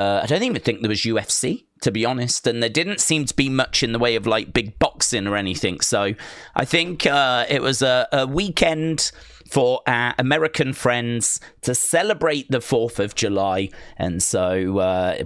I don't even think there was UFC, to be honest, and there didn't seem to be much in the way of like big boxing or anything. So I think it was a weekend for our American friends to celebrate the 4th of July. And so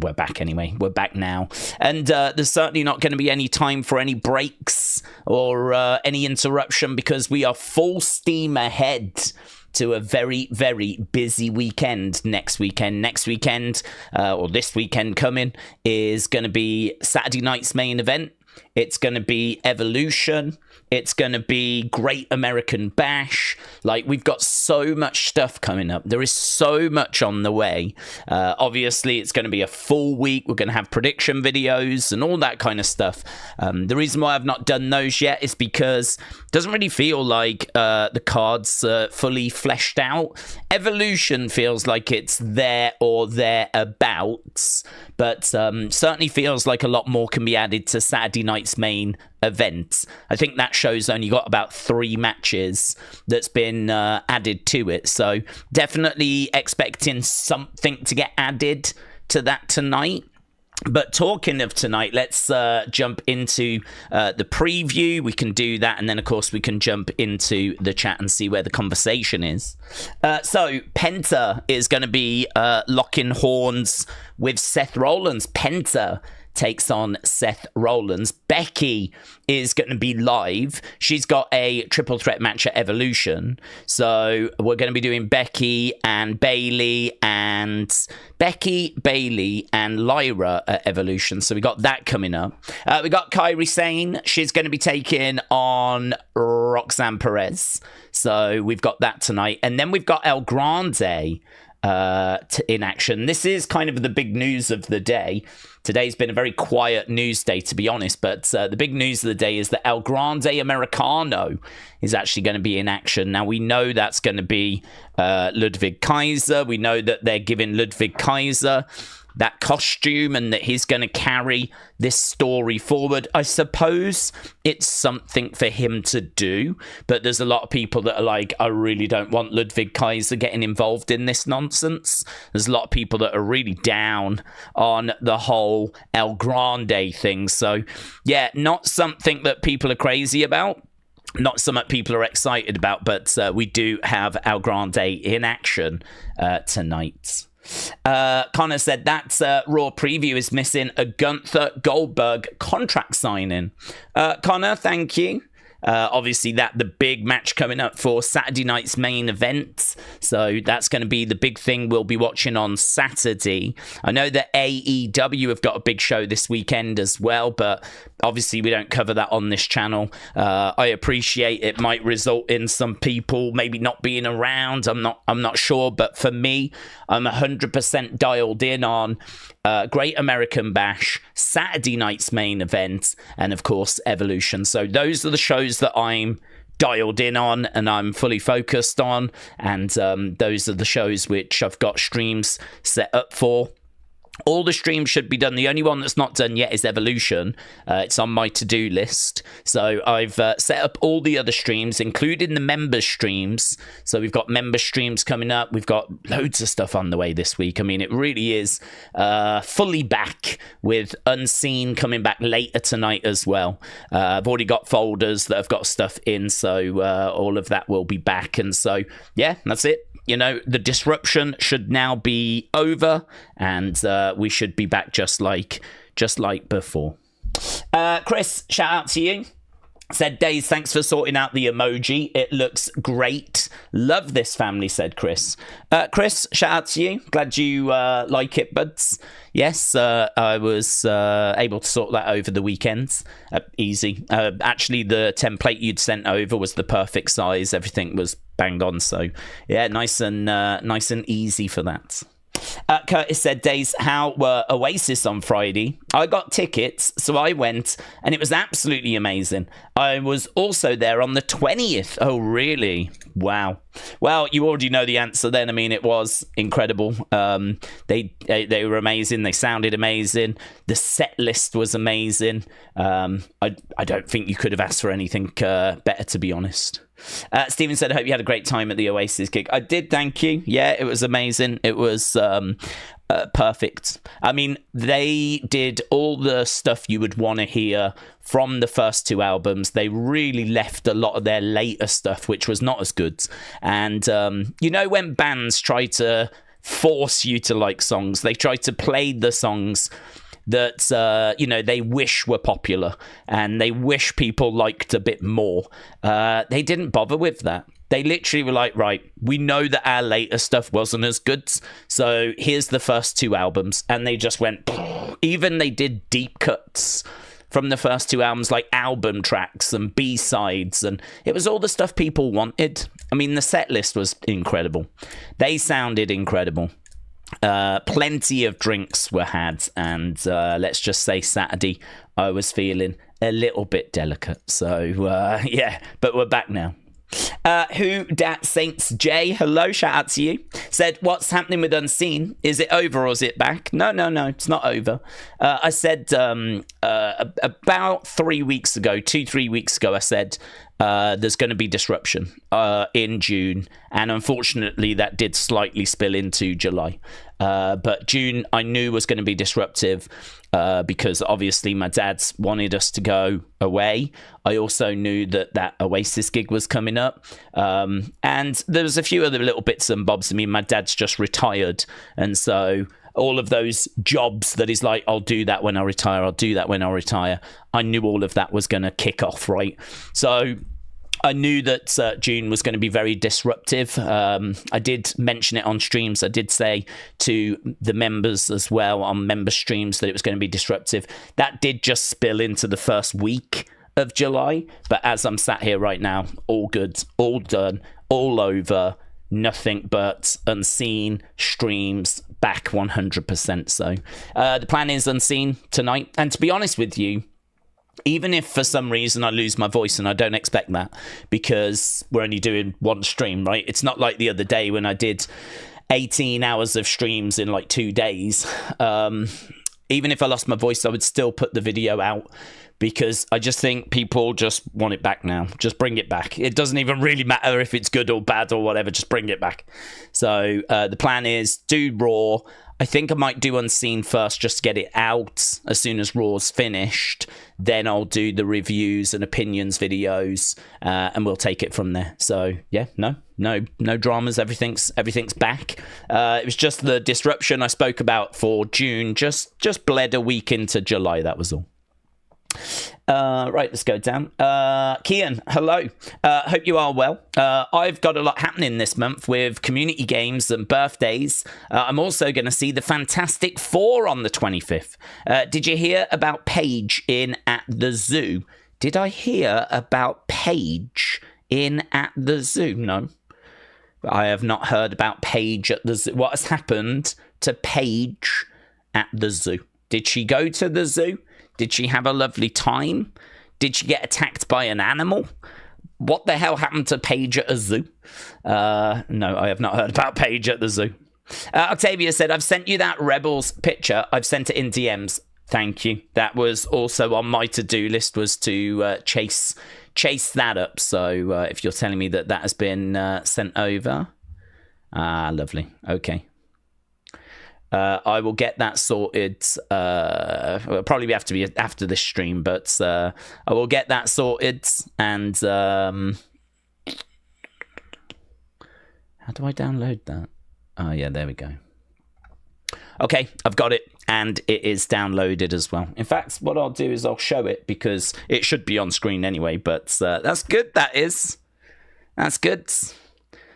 we're back anyway. We're back now. And there's certainly not going to be any time for any breaks or any interruption, because we are full steam ahead to a very, very busy weekend next weekend. Next weekend, or this weekend coming, is going to be Saturday night's main event. It's going to be Evolution. It's going to be Great American Bash. Like, we've got so much stuff coming up. There is so much on the way. Obviously, it's going to be a full week. We're going to have prediction videos and all that kind of stuff. The reason why I've not done those yet is because it doesn't really feel like the cards fully fleshed out. Evolution feels like it's there or thereabouts, but certainly feels like a lot more can be added to Saturday night's main event. I think that show's only got about 3 matches that's been added to it, so definitely expecting something to get added to that tonight. But talking of tonight, let's jump into the preview. We can do that, and then of course we can jump into the chat and see where the conversation is. So Penta is going to be locking horns with Seth Rollins. Penta takes on Seth Rollins. Becky is going to be live. She's got a triple threat match at Evolution. So we're going to be doing Becky, Bayley, and Lyra at Evolution. So we got that coming up. We got Kairi Sane. She's going to be taking on Roxanne Perez. So we've got that tonight. And then we've got El Grande in action. This is kind of the big news of the day. Today's been a very quiet news day, to be honest, but the big news of the day is that El Grande Americano is actually going to be in action. Now, we know that's going to be Ludwig Kaiser. We know that they're giving Ludwig Kaiser that costume and that he's going to carry this story forward. I suppose it's something for him to do, but there's a lot of people that are like, I really don't want Ludwig Kaiser getting involved in this nonsense. There's a lot of people that are really down on the whole El Grande thing. So, yeah, not something that people are crazy about. Not something people are excited about, but we do have El Grande in action tonight. Connor said that Raw preview is missing a Gunther Goldberg contract signing. Connor, thank you. Obviously, the big match coming up for Saturday night's main event. So that's going to be the big thing we'll be watching on Saturday. I know that AEW have got a big show this weekend as well, but obviously we don't cover that on this channel. I appreciate it might result in some people maybe not being around. I'm not sure, but for me, I'm 100% dialed in on Great American Bash, Saturday night's main event, and of course Evolution. So those are the shows that I'm dialed in on and I'm fully focused on, and those are the shows which I've got streams set up for. All the streams should be done. The only one that's not done yet is Evolution. It's on my to-do list. So I've set up all the other streams, including the member streams. So we've got member streams coming up. We've got loads of stuff on the way this week. I mean, it really is fully back, with Unseen coming back later tonight as well. I've already got folders that have got stuff in, so all of that will be back. And so, yeah, that's it. You know, the disruption should now be over, and we should be back just like before. Chris, shout out to you. Said, Daze, thanks for sorting out the emoji. It looks great. Love this family, said Chris. Chris, shout out to you. Glad you like it, buds. Yes, I was able to sort that over the weekends. Easy. Actually, the template you'd sent over was the perfect size. Everything was bang on. So, yeah, nice and easy for that. Curtis said, Daze, how were Oasis on Friday? I got tickets, so I went, and it was absolutely amazing. I was also there on the 20th. Oh, really? Wow. Well, you already know the answer then. I mean, it was incredible. They were amazing. They sounded amazing. The set list was amazing. I don't think you could have asked for anything better, to be honest. Steven said, I hope you had a great time at the Oasis gig. I did, thank you. Yeah, it was amazing. It was perfect. I mean, they did all the stuff you would want to hear from the first two albums. They really left a lot of their later stuff, which was not as good. And, you know, when bands try to force you to like songs, they try to play the songs that you know, they wish were popular and they wish people liked a bit more. They didn't bother with that. They literally were like, right, we know that our later stuff wasn't as good, so here's the first two albums. And they just went, even they did deep cuts from the first two albums, like album tracks and B-sides, and it was all the stuff people wanted. I mean, the set list was incredible. They sounded incredible. Plenty of drinks were had, and let's just say Saturday I was feeling a little bit delicate. So yeah, but we're back now. Who Dat Saints J, hello, shout out to you, said, what's happening with Unseen? Is it over or is it back? No, it's not over. I said about 3 weeks ago, 2-3 weeks ago, I said there's going to be disruption in June, and unfortunately that did slightly spill into July. But June I knew was going to be disruptive because obviously my dad's wanted us to go away. I also knew that Oasis gig was coming up, and there was a few other little bits and bobs. I mean, my dad's just retired, and so all of those jobs that he's like, I'll do that when I retire, I'll do that when I retire, I knew all of that was going to kick off, right? So I knew that June was going to be very disruptive. I did mention it on streams. I did say to the members as well on member streams that it was going to be disruptive. That did just spill into the first week of July. But as I'm sat here right now, all good, all done, all over, nothing but Unseen streams back 100%. So the plan is Unseen tonight. And to be honest with you, even if for some reason I lose my voice, and I don't expect that because we're only doing one stream, right? It's not like the other day when I did 18 hours of streams in like 2 days. Even if I lost my voice, I would still put the video out because I just think people just want it back now. Just bring it back. It doesn't even really matter if it's good or bad or whatever. Just bring it back. So the plan is do Raw. I think I might do Unseen first just to get it out as soon as Raw's finished. Then I'll do the reviews and opinions videos, and we'll take it from there. So yeah, no dramas. Everything's back. It was just the disruption I spoke about for June. Just bled a week into July. That was all. Right, let's go down. Kian, hello. Hope you are well. I've got a lot happening this month with community games and birthdays. I'm also going to see the Fantastic Four on the 25th. Did you hear about Paige in At the Zoo? Did I hear about Paige in At the Zoo? No. I have not heard about Paige at the zoo. What has happened to Paige at the zoo? Did she go to the zoo? Did she have a lovely time? Did she get attacked by an animal? What the hell happened to Paige at a zoo? No, I have not heard about Paige at the zoo. Octavia said, I've sent you that Rebels picture. I've sent it in DMs. Thank you. That was also on my to-do list, was to chase that up. So if you're telling me that has been sent over. Lovely. Okay. I will get that sorted. It'll probably have to be after this stream, but I will get that sorted. And how do I download that? Oh, yeah, there we go. Okay, I've got it, and it is downloaded as well. In fact, what I'll do is I'll show it because it should be on screen anyway, but that's good, that is. That's good.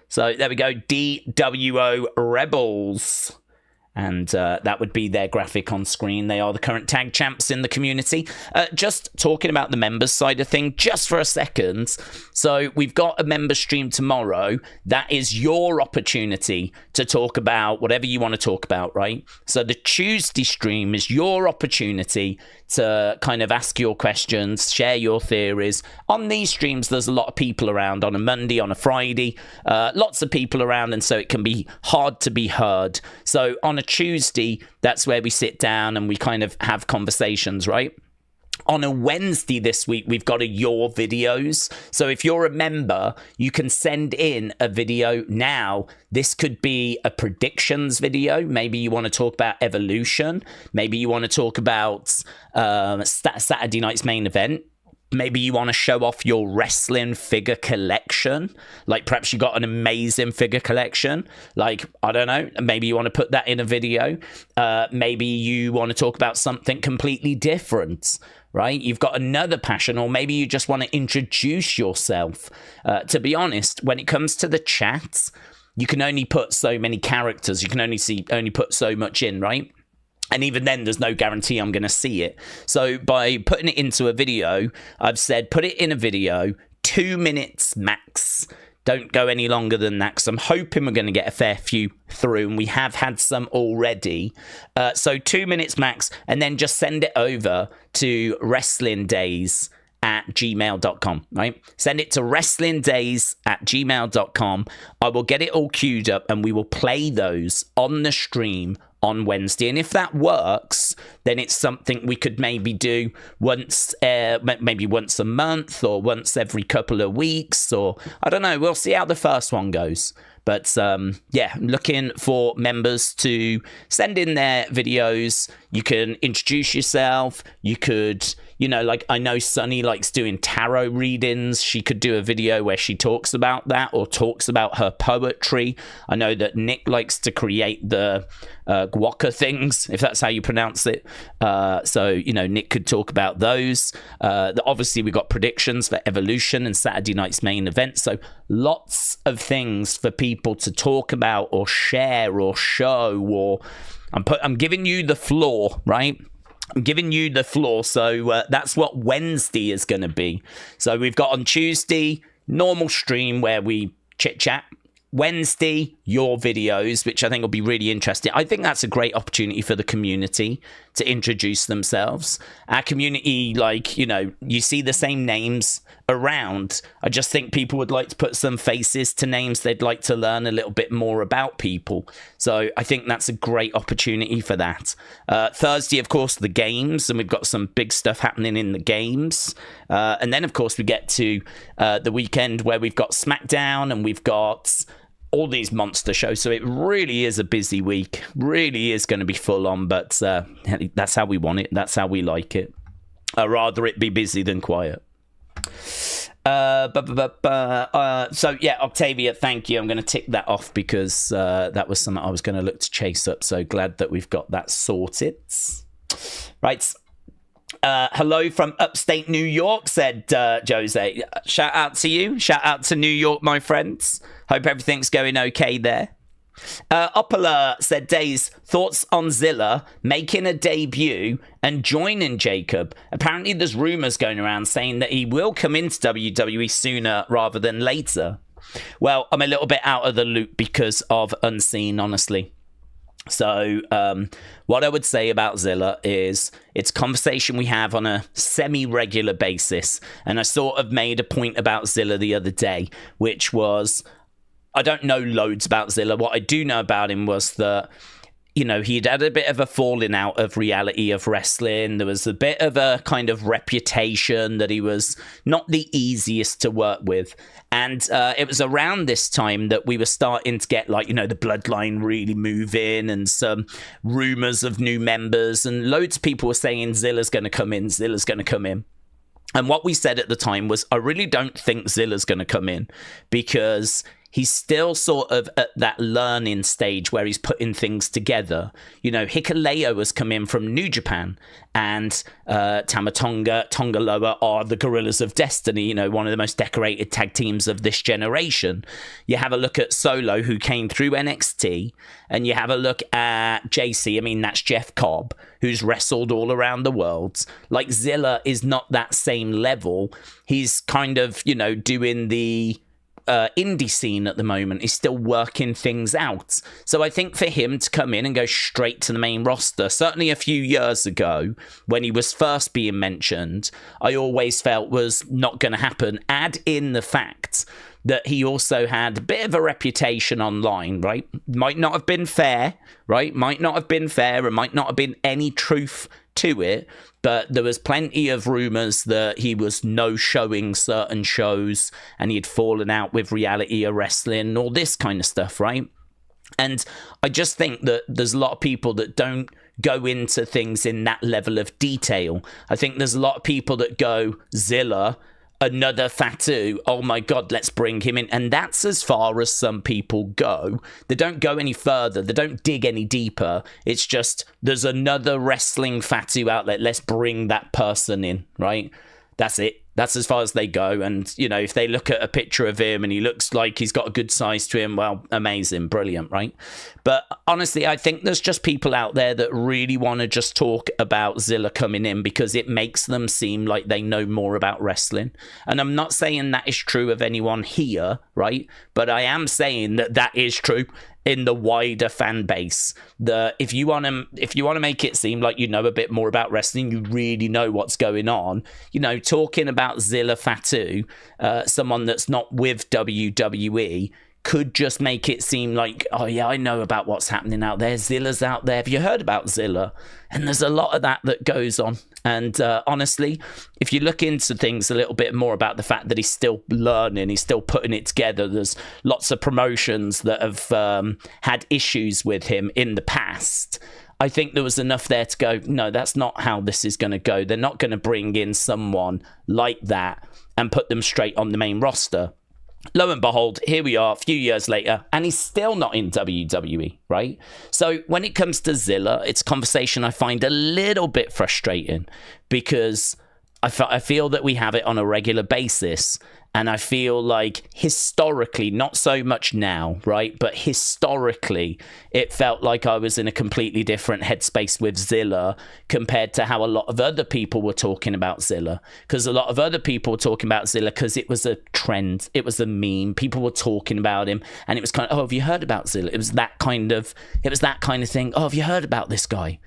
So there we go, DWO Rebels. And that would be their graphic on screen. They are the current tag champs in the community. Just talking about the members side of thing, just for a second. So we've got a member stream tomorrow. That is your opportunity to talk about whatever you want to talk about, right? So the Tuesday stream is your opportunity to kind of ask your questions, share your theories. On these streams, there's a lot of people around on a Monday, on a Friday, lots of people around, and so it can be hard to be heard. So on a Tuesday, that's where we sit down and we kind of have conversations, right? on a Wednesday this week, we've got your videos. So if you're a member, you can send in a video now. This could be a predictions video. Maybe you want to talk about Evolution. Maybe you want to talk about Saturday night's main event. Maybe you want to show off your wrestling figure collection. Like perhaps you got an amazing figure collection. Like, I don't know, maybe you want to put that in a video. Maybe you want to talk about something completely different, right? You've got another passion, or maybe you just want to introduce yourself. To be honest, when it comes to the chat, you can only put so many characters. You can only put so much in, right? And even then, there's no guarantee I'm going to see it. So by putting it into a video, I've said put it in a video, 2 minutes max. Don't go any longer than that, because I'm hoping we're going to get a fair few through, and we have had some already. So 2 minutes max, and then just send it over to wrestlingdaze@gmail.com, right? Send it to wrestlingdaze@gmail.com. I will get it all queued up, and we will play those on the stream on Wednesday. And if that works, then it's something we could maybe do maybe once a month, or once every couple of weeks, or I don't know. We'll see how the first one goes. But yeah, I'm looking for members to send in their videos. You can introduce yourself. You could, like I know Sunny likes doing tarot readings. She could do a video where she talks about that, or talks about her poetry. I know that Nick likes to create the guaca things, if that's how you pronounce it. So, Nick could talk about those. Obviously, we got predictions for Evolution and Saturday night's main event. So lots of things for people to talk about, or share, or show, or I'm giving you the floor, right? I'm giving you the floor. So that's what Wednesday is going to be. So we've got on Tuesday, normal stream where we chit chat. Wednesday, your videos, which I think will be really interesting. I think that's a great opportunity for the community to introduce themselves. Our community, you see the same names around. I just think people would like to put some faces to names. They'd like to learn a little bit more about people. So I think that's a great opportunity for that. Thursday, of course, the games, and we've got some big stuff happening in the games. And then, of course, we get to the weekend where we've got SmackDown, and we've got all these monster shows. So it really is a busy week. Really is going to be full on, but that's how we want it. That's how we like it. I'd rather it be busy than quiet. So yeah, Octavia, thank you. I'm going to tick that off because that was something I was going to look to chase up. So glad that we've got that sorted. Right. Hello from upstate New York, said Jose. Shout out to you. Shout out to New York, my friends. Hope everything's going okay there. Opala said, Daze, thoughts on Zilla making a debut and joining Jacob? Apparently there's rumours going around saying that he will come into WWE sooner rather than later. Well, I'm a little bit out of the loop because of Unseen, honestly. So what I would say about Zilla is it's a conversation we have on a semi-regular basis. And I sort of made a point about Zilla the other day, which was, I don't know loads about Zilla. What I do know about him was that, he'd had a bit of a falling out of reality of wrestling. There was a bit of a kind of reputation that he was not the easiest to work with. And it was around this time that we were starting to get, the bloodline really moving, and some rumors of new members. And loads of people were saying, Zilla's going to come in, Zilla's going to come in. And what we said at the time was, I really don't think Zilla's going to come in, because he's still sort of at that learning stage where he's putting things together. Hikuleo has come in from New Japan, and Tama Tonga Loa are the Gorillas of Destiny, one of the most decorated tag teams of this generation. You have a look at Solo, who came through NXT, and you have a look at JC, that's Jeff Cobb, who's wrestled all around the world. Zilla is not that same level. He's kind of, doing the indie scene at the moment. Is still working things out. So I think for him to come in and go straight to the main roster, certainly a few years ago when he was first being mentioned, I always felt was not going to happen. Add in the fact that he also had a bit of a reputation online, right? Might not have been fair, right? Might not have been fair, and might not have been any truth to it, but there was plenty of rumors that he was no-showing certain shows and he had fallen out with Reality of Wrestling, all this kind of stuff, right? And I just think that there's a lot of people that don't go into things in that level of detail. I think there's a lot of people that go, Zilla, another Fatu, oh my God, let's bring him in. And that's as far as some people go. They don't go any further. They don't dig any deeper. It's just, there's another wrestling Fatu outlet. Let's bring that person in, right? That's it. That's as far as they go. And, you know, if they look at a picture of him and he looks like he's got a good size to him, well, amazing, brilliant, right? But honestly, I think there's just people out there that really want to just talk about Zilla coming in because it makes them seem like they know more about wrestling. And I'm not saying that is true of anyone here, right? But I am saying that that is true in the wider fan base. If you want to make it seem like you know a bit more about wrestling, you really know what's going on, you know, talking about Zilla Fatu, someone that's not with WWE, could just make it seem like, oh yeah, I know about what's happening out there. Zilla's out there. Have you heard about Zilla? And there's a lot of that goes on. And honestly, if you look into things a little bit more about the fact that he's still learning, he's still putting it together, there's lots of promotions that have had issues with him in the past. I think there was enough there to go, no, that's not how this is going to go. They're not going to bring in someone like that and put them straight on the main roster. Lo and behold, here we are a few years later, and he's still not in WWE, right? So when it comes to Zilla, it's a conversation I find a little bit frustrating because I feel that we have it on a regular basis. And I feel like historically, not so much now, right? But historically, it felt like I was in a completely different headspace with Zilla compared to how a lot of other people were talking about Zilla. Because a lot of other people were talking about Zilla because it was a trend. It was a meme. People were talking about him. And it was kind of, oh, have you heard about Zilla? It was that kind of thing. Oh, have you heard about this guy?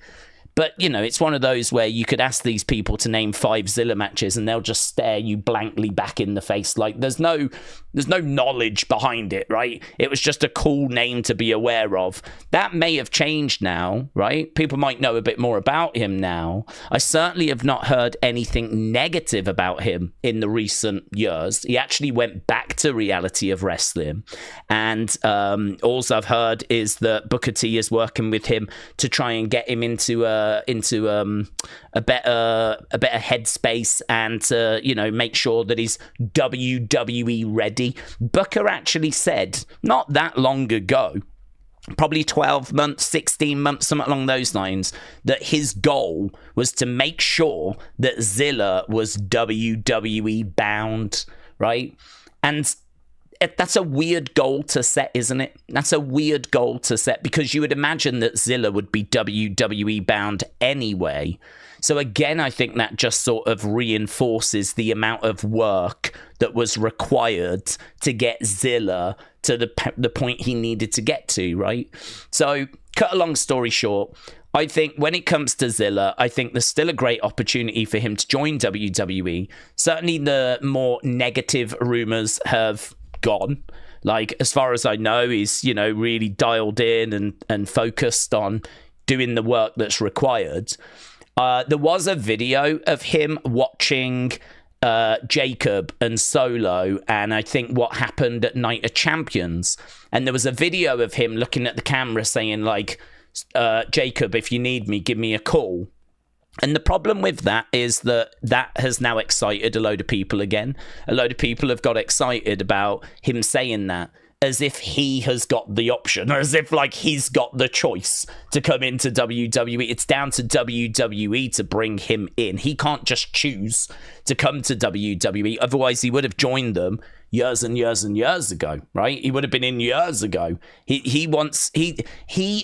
But, you know, it's one of those where you could ask these people to name 5 Zilla matches and they'll just stare you blankly back in the face. Like, there's no knowledge behind it, right? It was just a cool name to be aware of. That may have changed now, right? People might know a bit more about him now. I certainly have not heard anything negative about him in the recent years. He actually went back to Reality of Wrestling. And all I've heard is that Booker T is working with him to try and get him into a better headspace and to, you know, make sure that he's WWE ready. Booker actually said not that long ago, probably 12 months, 16 months, something along those lines, that his goal was to make sure that Zilla was WWE bound, right? And that's a weird goal to set, isn't it? That's a weird goal to set because you would imagine that Zilla would be WWE bound anyway. So again, I think that just sort of reinforces the amount of work that was required to get Zilla to the point he needed to get to, right? So cut a long story short, I think when it comes to Zilla, I think there's still a great opportunity for him to join WWE. Certainly the more negative rumors have gone. Like, as far as I know, he's, you know, really dialed in and focused on doing the work that's required. There was a video of him watching Jacob and Solo, and I think what happened at Night of Champions. And there was a video of him looking at the camera saying, like, Jacob, if you need me, give me a call. And the problem with that is that has now excited a load of people again. A load of people have got excited about him saying that as if he has got the option, or as if like he's got the choice to come into WWE. It's down to WWE to bring him in. He can't just choose to come to WWE. Otherwise, he would have joined them years and years and years ago, right? He would have been in years ago. He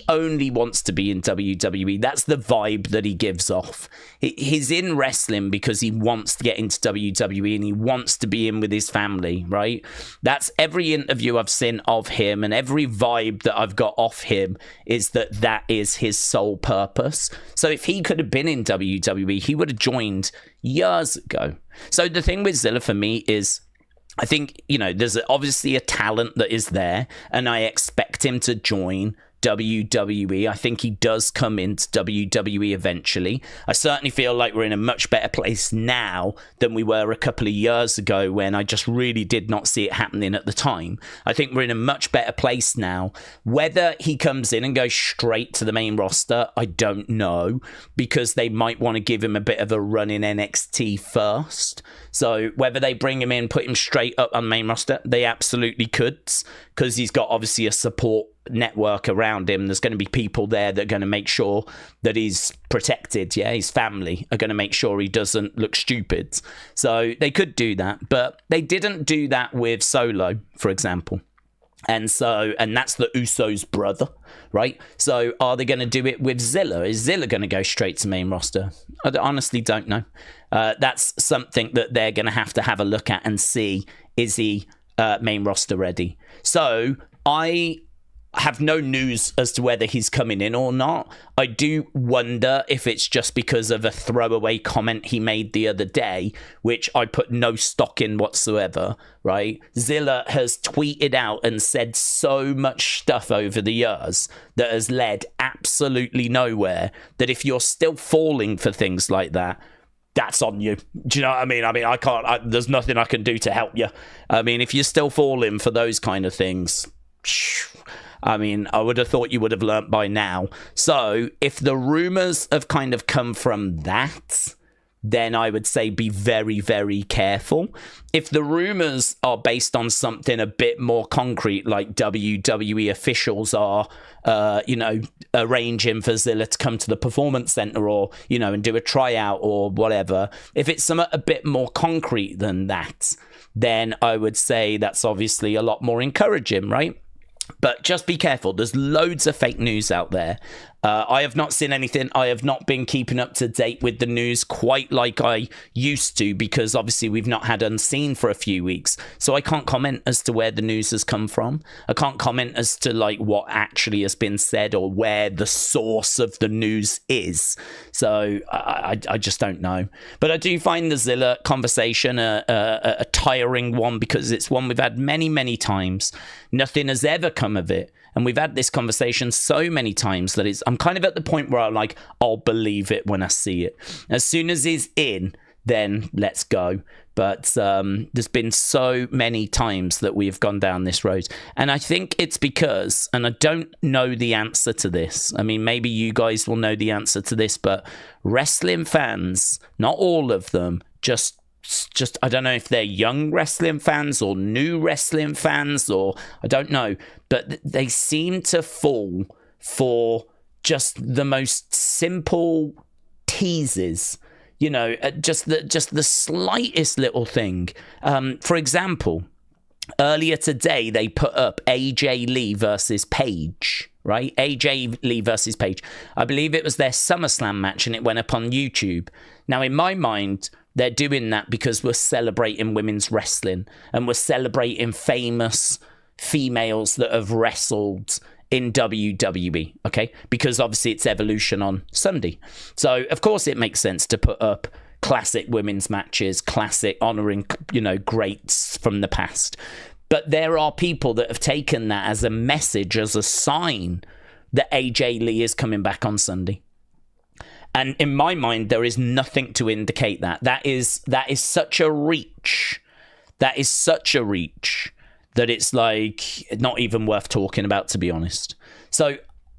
only wants to be in WWE. That's the vibe that he gives off. He's in wrestling because he wants to get into WWE and he wants to be in with his family, right? That's every interview I've seen of him, and every vibe that I've got off him is that is his sole purpose. So if he could have been in WWE, he would have joined years ago. So the thing with Zilla for me is, I think, you know, there's obviously a talent that is there, and I expect him to join WWE. I think he does come into WWE eventually. I certainly feel like we're in a much better place now than we were a couple of years ago when I just really did not see it happening at the time. I think we're in a much better place now. Whether he comes in and goes straight to the main roster, I don't know, because they might want to give him a bit of a run in NXT first. So whether they bring him in, put him straight up on the main roster, they absolutely could, because he's got obviously a support network around him. There's going to be people there that are going to make sure that he's protected. Yeah, his family are going to make sure he doesn't look stupid. So they could do that, but they didn't do that with Solo, for example. And that's the Usos' brother, right? So are they going to do it with Zilla? Is Zilla going to go straight to main roster? I honestly don't know. That's something that they're going to have a look at and see, is he main roster ready? So I have no news as to whether he's coming in or not. I do wonder if it's just because of a throwaway comment he made the other day, which I put no stock in whatsoever, right? Zilla has tweeted out and said so much stuff over the years that has led absolutely nowhere, that if you're still falling for things like that, that's on you. Do you know what I mean? I can't, there's nothing I can do to help you. I mean, if you're still falling for those kind of things, I mean, I would have thought you would have learnt by now. So if the rumours have kind of come from that, then I would say be very, very careful. If the rumours are based on something a bit more concrete, like WWE officials are, arranging for Zilla to come to the Performance Center or, and do a tryout or whatever, if it's something a bit more concrete than that, then I would say that's obviously a lot more encouraging, right? But just be careful. There's loads of fake news out there. I have not seen anything. I have not been keeping up to date with the news quite like I used to, because obviously we've not had Unseen for a few weeks. So I can't comment as to where the news has come from. I can't comment as to like what actually has been said or where the source of the news is. So I just don't know. But I do find the Zilla conversation a tiring one, because it's one we've had many, many times. Nothing has ever come of it. And we've had this conversation so many times that I'm kind of at the point where I'll believe it when I see it. As soon as he's in, then let's go. But there's been so many times that we have gone down this road. And I think it's because, and I don't know the answer to this. I mean, maybe you guys will know the answer to this, but wrestling fans, not all of them, just I don't know if they're young wrestling fans or new wrestling fans, or I don't know, but they seem to fall for just the most simple teases, just the slightest little thing. For example, earlier today they put up AJ Lee versus Paige, right? AJ Lee versus Paige. I believe it was their SummerSlam match, and it went up on YouTube. Now, in my mind, they're doing that because we're celebrating women's wrestling and we're celebrating famous females that have wrestled in WWE, okay? Because obviously it's Evolution on Sunday. So, of course, it makes sense to put up classic women's matches, classic honouring, greats from the past. But there are people that have taken that as a message, as a sign that AJ Lee is coming back on Sunday. And in my mind, there is nothing to indicate that. That is such a reach. That is such a reach that it's like not even worth talking about, to be honest. So,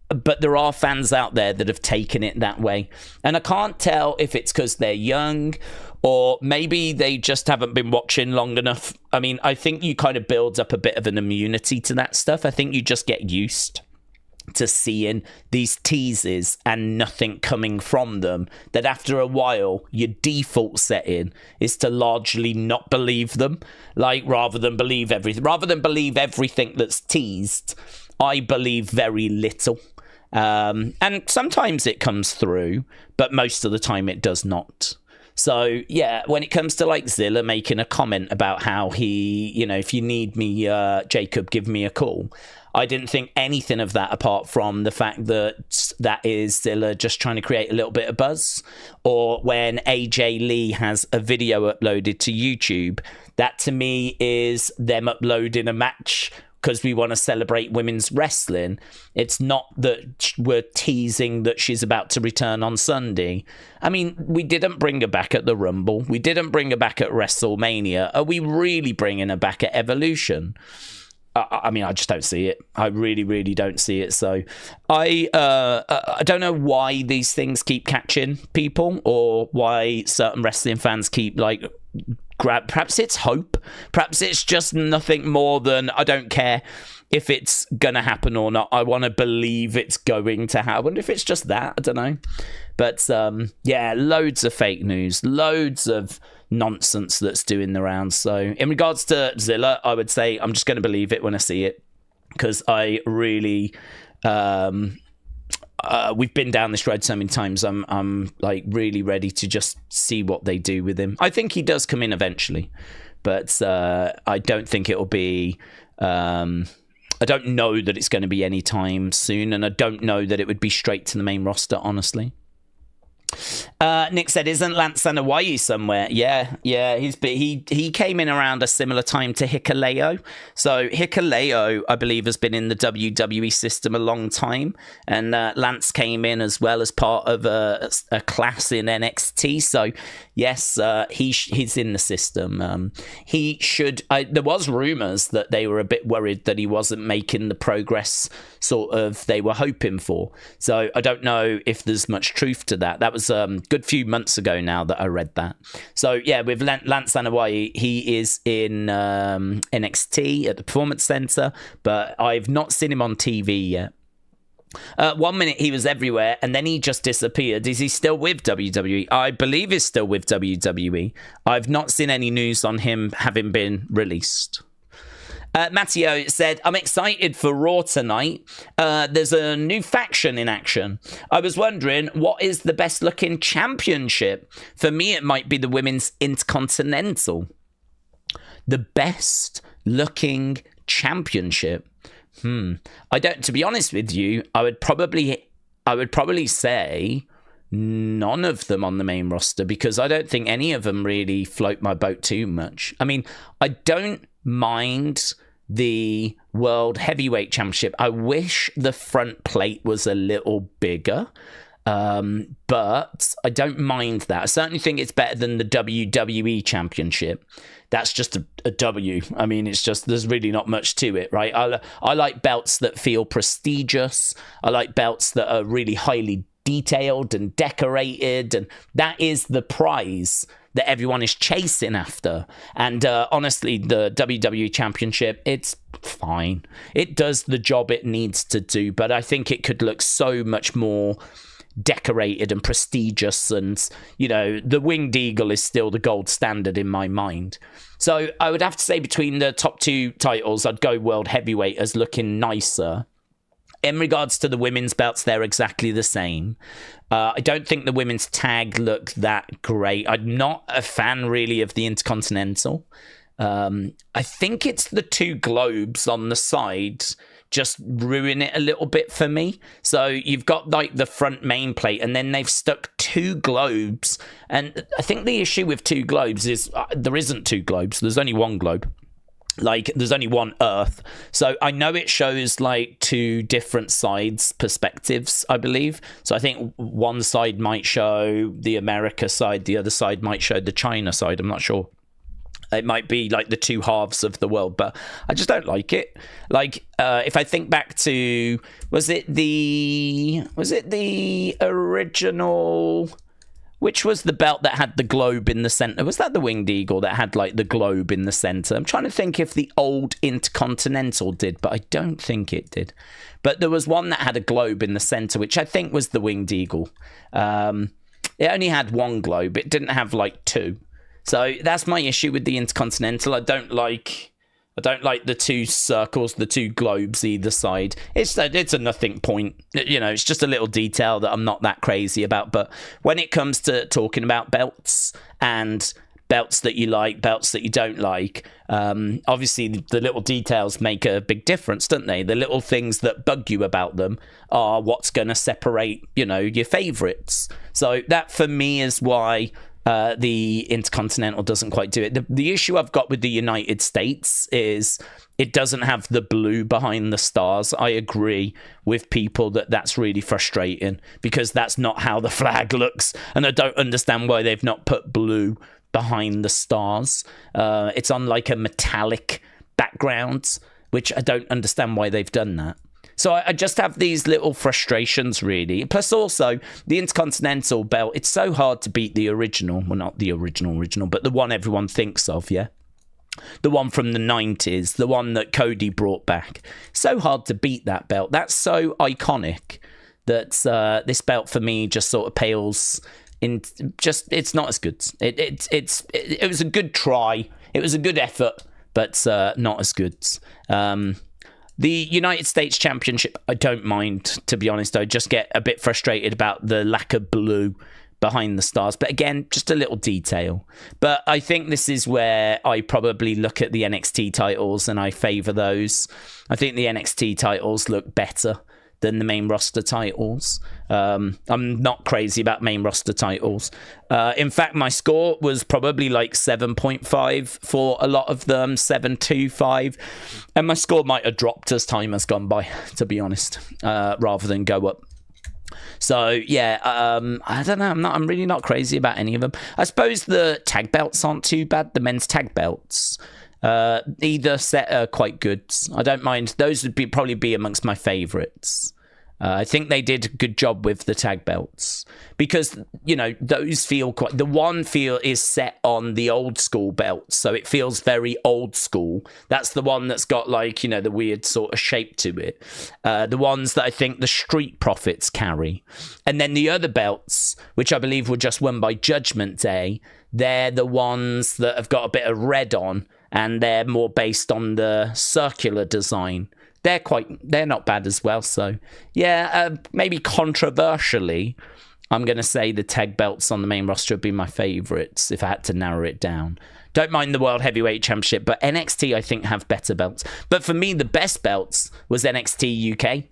but there are fans out there that have taken it that way. And I can't tell if it's because they're young or maybe they just haven't been watching long enough. I mean, I think you kind of build up a bit of an immunity to that stuff. I think you just get used to seeing these teases and nothing coming from them, that after a while your default setting is to largely not believe them, rather than believe everything that's teased. I believe very little, and sometimes it comes through, but most of the time it does not. So, yeah, when it comes to Zilla making a comment about how he, if you need me, Jacob, give me a call. I didn't think anything of that, apart from the fact that is Zilla just trying to create a little bit of buzz. Or when AJ Lee has a video uploaded to YouTube, that to me is them uploading a match because we want to celebrate women's wrestling. It's not that we're teasing that she's about to return on Sunday. I mean, we didn't bring her back at the Rumble. We didn't bring her back at WrestleMania. Are we really bringing her back at Evolution? I mean, I just don't see it. I really, really don't see it. So I don't know why these things keep catching people, or why certain wrestling fans keep like perhaps it's hope. Perhaps it's just nothing more than I don't care if it's gonna happen or not. I want to believe it's going to happen. I wonder if it's just that. I don't know. But yeah, loads of fake news, loads of nonsense that's doing the rounds. So in regards to Zilla, I would say I'm just going to believe it when I see it, because I really we've been down this road so many times. I'm like really ready to just see what they do with him. I think he does come in eventually, but I don't think it'll be I don't know that it's going to be anytime soon, and I don't know that it would be straight to the main roster, honestly. Nick said, "Isn't Lance Hawaii somewhere?" Yeah. He came in around a similar time to Hikuleo. So Hikuleo, I believe, has been in the WWE system a long time, and Lance came in as well as part of a class in NXT. So yes, he's in the system. He should. There was rumors that they were a bit worried that he wasn't making the progress sort of they were hoping for. So I don't know if there's much truth to that. That was a good few months ago now that I read that. So yeah, with Lance Hawaii, he is in NXT at the Performance Center, but I've not seen him on TV yet. 1 minute he was everywhere and then he just disappeared. Is he still with WWE? I believe he's still with WWE. I've not seen any news on him having been released. Matteo said, "I'm excited for Raw tonight. There's a new faction in action. I was wondering, what is the best looking championship? For me, it might be the Women's Intercontinental." The best looking championship. I don't, to be honest with you, I would probably say none of them on the main roster, because I don't think any of them really float my boat too much. I mean, I don't mind the World Heavyweight Championship. I wish the front plate was a little bigger, but I don't mind that. I certainly think it's better than the WWE Championship. That's just a W. I mean, it's just, there's really not much to it, right? I like belts that feel prestigious. I like belts that are really highly detailed and decorated, and that is the prize that everyone is chasing after. And honestly, the WWE Championship, it's fine. It does the job it needs to do, but I think it could look so much more decorated and prestigious, and you know, the Winged Eagle is still the gold standard in my mind. So I would have to say between the top two titles, I'd go World Heavyweight as looking nicer. In regards to the women's belts, they're exactly the same. I don't think the women's tag look that great. I'm not a fan really of the Intercontinental. I think it's the two globes on the side just ruin it a little bit for me. So you've got like the front main plate, and then they've stuck two globes. And I think the issue with two globes is there isn't two globes. There's only one globe. Like, there's only one Earth. So I know it shows like two different sides perspectives, I believe. So I think one side might show the America side, the other side might show the China side. I'm not sure. It might be like the two halves of the world, but I just don't like it. Like, if I think back to, was it the original? Which was the belt that had the globe in the center? Was that the Winged Eagle that had like the globe in the center? I'm trying to think if the old Intercontinental did, but I don't think it did. But there was one that had a globe in the center, which I think was the Winged Eagle. It only had one globe. It didn't have like two. So that's my issue with the Intercontinental. I don't like the two circles, the two globes either side. It's a nothing point. You know, it's just a little detail that I'm not that crazy about. But when it comes to talking about belts and belts that you like, belts that you don't like, obviously the little details make a big difference, don't they? The little things that bug you about them are what's going to separate, you know, your favorites. So that for me is why the Intercontinental doesn't quite do it. The issue I've got with the United States is it doesn't have the blue behind the stars. I agree with people that that's really frustrating because that's not how the flag looks. And I don't understand why they've not put blue behind the stars. It's on like a metallic background, which I don't understand why they've done that. So I just have these little frustrations, really. Plus, also, the Intercontinental belt, it's so hard to beat the original. Well, not the original, but the one everyone thinks of, yeah? The one from the 90s, the one that Cody brought back. So hard to beat that belt. That's so iconic that this belt, for me, just sort of pales in... it's not as good. It was a good try. It was a good effort, but not as good. The United States Championship, I don't mind, to be honest. I just get a bit frustrated about the lack of blue behind the stars. But again, just a little detail. But I think this is where I probably look at the NXT titles and I favour those. I think the NXT titles look better than the main roster titles. I'm not crazy about main roster titles. In fact, my score was probably like 7.5 for a lot of them, 7.25. And my score might have dropped as time has gone by, to be honest, rather than go up. So, yeah, I don't know. I'm really not crazy about any of them. I suppose the tag belts aren't too bad, the men's tag belts. Either set are quite good. I don't mind. Those would probably be amongst my favourites. I think they did a good job with the tag belts because, you know, those feel quite... The one feel is set on the old school belts, so it feels very old school. That's the one that's got, like, you know, the weird sort of shape to it. The ones that I think the Street Profits carry. And then the other belts, which I believe were just won by Judgment Day, they're the ones that have got a bit of red on, and they're more based on the circular design. They're not bad as well. So yeah, maybe controversially, I'm going to say the tag belts on the main roster would be my favourites if I had to narrow it down. Don't mind the World Heavyweight Championship, but NXT I think have better belts. But for me, the best belts was NXT UK.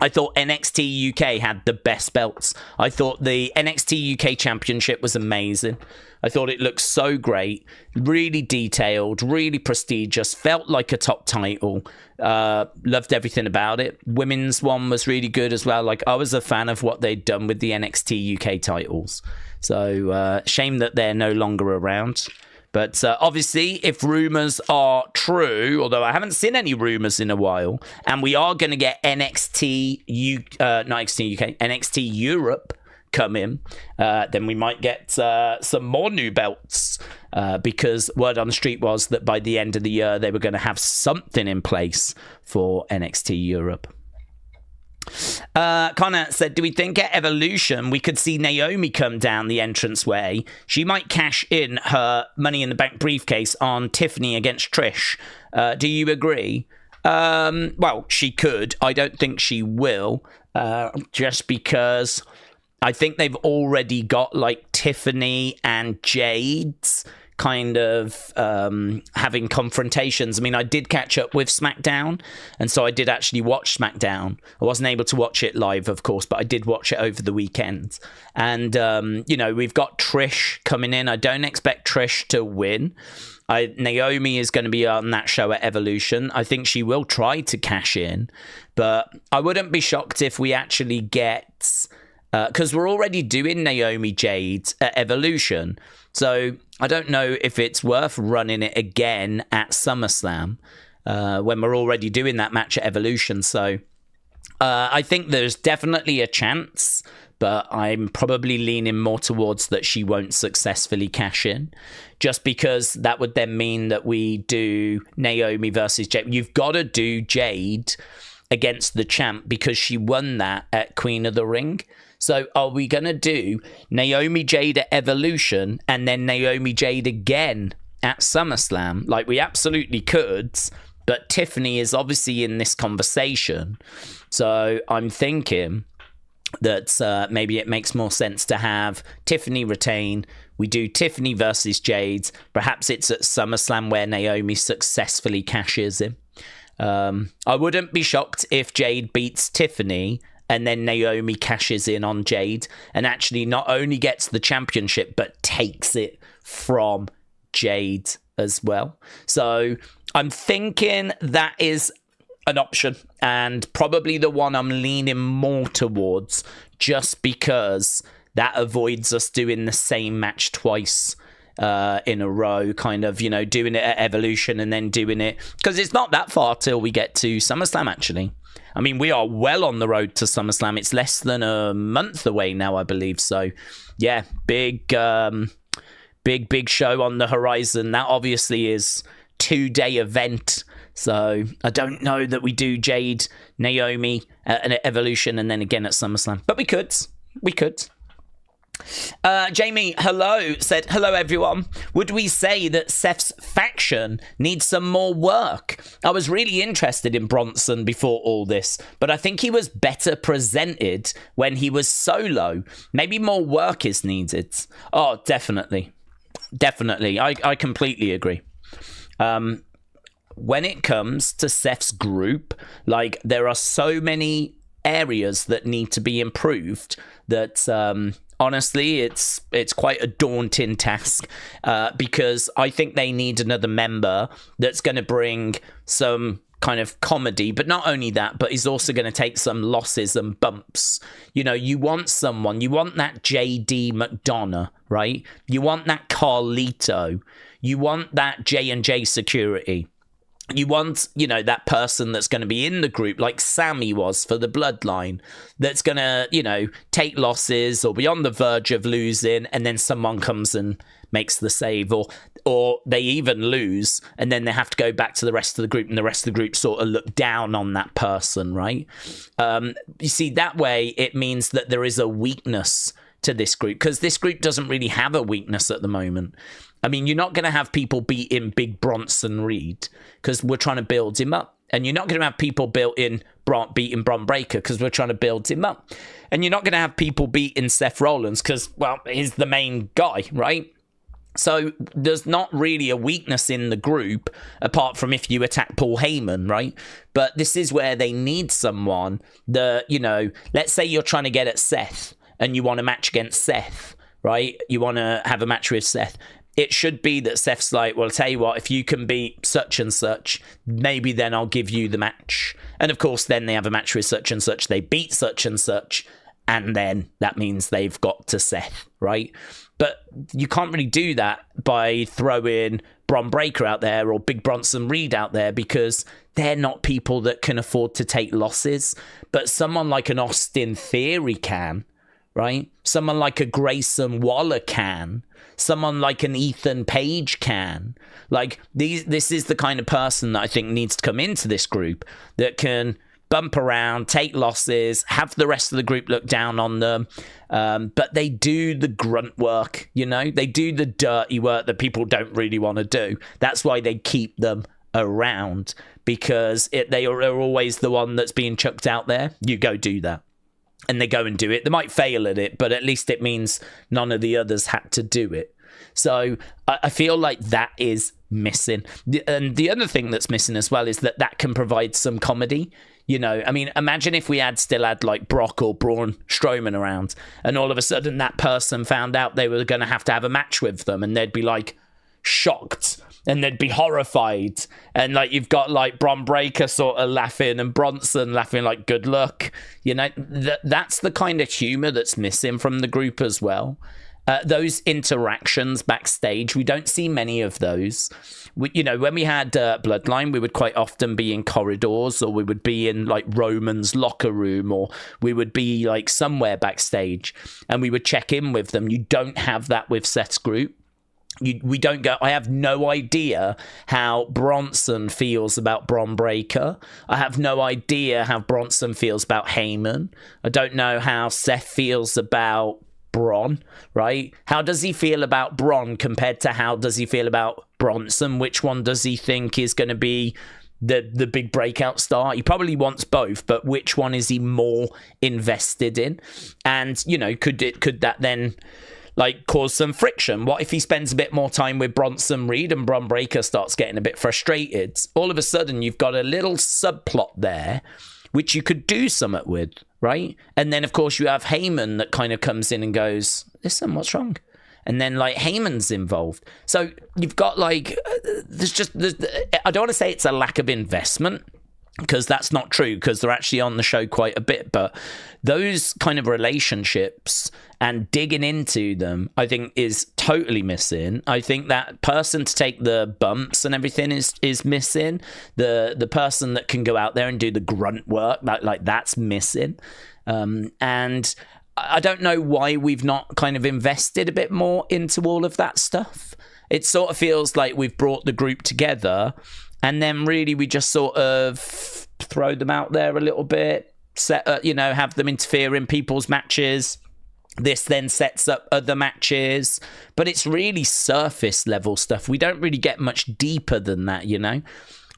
I thought NXT UK had the best belts. I thought the NXT UK Championship was amazing. I thought it looked so great, really detailed, really prestigious, felt like a top title. Loved everything about it. Women's one was really good as well. Like, I was a fan of what they'd done with the NXT UK titles. So shame that they're no longer around. But obviously, if rumours are true, although I haven't seen any rumours in a while, and we are going to get NXT Europe coming, then we might get some more new belts, because word on the street was that by the end of the year, they were going to have something in place for NXT Europe. Connor said, do we think at Evolution we could see Naomi come down the entranceway? She might cash in her Money in the Bank briefcase on Tiffany against Trish. Do you agree? Well, she could. I don't think she will, just because I think they've already got like Tiffany and Jade's kind of having confrontations. I mean, I did catch up with SmackDown, and so I did actually watch SmackDown. I wasn't able to watch it live, of course, but I did watch it over the weekend. And, you know, we've got Trish coming in. I don't expect Trish to win. Naomi is going to be on that show at Evolution. I think she will try to cash in, but I wouldn't be shocked if we actually get... because we're already doing Naomi Jade at Evolution. So I don't know if it's worth running it again at SummerSlam when we're already doing that match at Evolution. So I think there's definitely a chance, but I'm probably leaning more towards that she won't successfully cash in, just because that would then mean that we do Naomi versus Jade. You've got to do Jade against the champ because she won that at Queen of the Ring. So are we going to do Naomi Jade at Evolution and then Naomi Jade again at SummerSlam? Like, we absolutely could, but Tiffany is obviously in this conversation. So I'm thinking that maybe it makes more sense to have Tiffany retain. We do Tiffany versus Jade. Perhaps it's at SummerSlam where Naomi successfully cashes in. I wouldn't be shocked if Jade beats Tiffany and then Naomi cashes in on Jade and actually not only gets the championship, but takes it from Jade as well. So I'm thinking that is an option, and probably the one I'm leaning more towards, just because that avoids us doing the same match twice in a row, kind of, doing it at Evolution and then doing it, because it's not that far till we get to SummerSlam, actually. I mean, we are well on the road to SummerSlam. It's less than a month away now, I believe. So, yeah, big show on the horizon. That obviously is 2-day event. So I don't know that we do Jade, Naomi at Evolution and then again at SummerSlam. But we could. Jamie, hello, said, hello everyone. Would we say that Seth's faction needs some more work? I was really interested in Bronson before all this, but I think he was better presented when he was solo. Maybe more work is needed. Oh, definitely. I completely agree. When it comes to Seth's group, like, there are so many areas that need to be improved that honestly it's quite a daunting task, because I think they need another member that's going to bring some kind of comedy, but not only that, but he's also going to take some losses and bumps. You want that JD McDonough, right? You want that Carlito, you want that J&J security. You want, that person that's going to be in the group, like Sami was for the Bloodline, that's going to, take losses or be on the verge of losing, and then someone comes and makes the save, or they even lose, and then they have to go back to the rest of the group, and the rest of the group sort of look down on that person, right? You see, that way it means that there is a weakness to this group, because this group doesn't really have a weakness at the moment. I mean, you're not going to have people beating big Bronson Reed because we're trying to build him up. And you're not going to have people beating Bron Breakker because we're trying to build him up. And you're not going to have people beating Seth Rollins because, well, he's the main guy, right? So there's not really a weakness in the group apart from if you attack Paul Heyman, right? But this is where they need someone that, let's say you're trying to get at Seth and you want a match against Seth, right? You want to have a match with Seth. It should be that Seth's like, well, I'll tell you what, if you can beat such and such, maybe then I'll give you the match. And of course, then they have a match with such and such, they beat such and such, and then that means they've got to Seth, right? But you can't really do that by throwing Bron Breakker out there or Big Bronson Reed out there, because they're not people that can afford to take losses. But someone like an Austin Theory can, right? Someone like a Grayson Waller can. Someone like an Ethan Page can. Like, this is the kind of person that I think needs to come into this group that can bump around, take losses, have the rest of the group look down on them. But they do the grunt work, They do the dirty work that people don't really want to do. That's why they keep them around, because they are always the one that's being chucked out there. You go do that. And they go and do it. They might fail at it, but at least it means none of the others had to do it. So I feel like that is missing. And the other thing that's missing as well is that can provide some comedy. I mean, imagine if we still had like Brock or Braun Strowman around, and all of a sudden that person found out they were going to have a match with them, and they'd be like shocked. And they'd be horrified. And like, you've got like Bron Breakker sort of laughing and Bronson laughing like, good luck. That's the kind of humor that's missing from the group as well. Those interactions backstage, we don't see many of those. When we had Bloodline, we would quite often be in corridors, or we would be in like Roman's locker room, or we would be like somewhere backstage, and we would check in with them. You don't have that with Seth's group. We don't go. I have no idea how Bronson feels about Bron Breakker. I have no idea how Bronson feels about Heyman. I don't know how Seth feels about Bron, right? How does he feel about Bron compared to how does he feel about Bronson? Which one does he think is going to be the big breakout star? He probably wants both, but which one is he more invested in? And, could that then like cause some friction? What if he spends a bit more time with Bronson Reed and Bron Breakker starts getting a bit frustrated? All of a sudden, you've got a little subplot there, which you could do something with. right? And then, of course, you have Heyman that kind of comes in and goes, listen, what's wrong? And then, like, Heyman's involved. So you've got, like, I don't want to say it's a lack of investment, because that's not true, because they're actually on the show quite a bit. But those kind of relationships and digging into them, I think, is totally missing. I think that person to take the bumps and everything is missing. The person that can go out there and do the grunt work, like that's missing. And I don't know why we've not kind of invested a bit more into all of that stuff. It sort of feels like we've brought the group together, and then really we just sort of throw them out there a little bit, have them interfere in people's matches. This then sets up other matches, but it's really surface level stuff. We don't really get much deeper than that,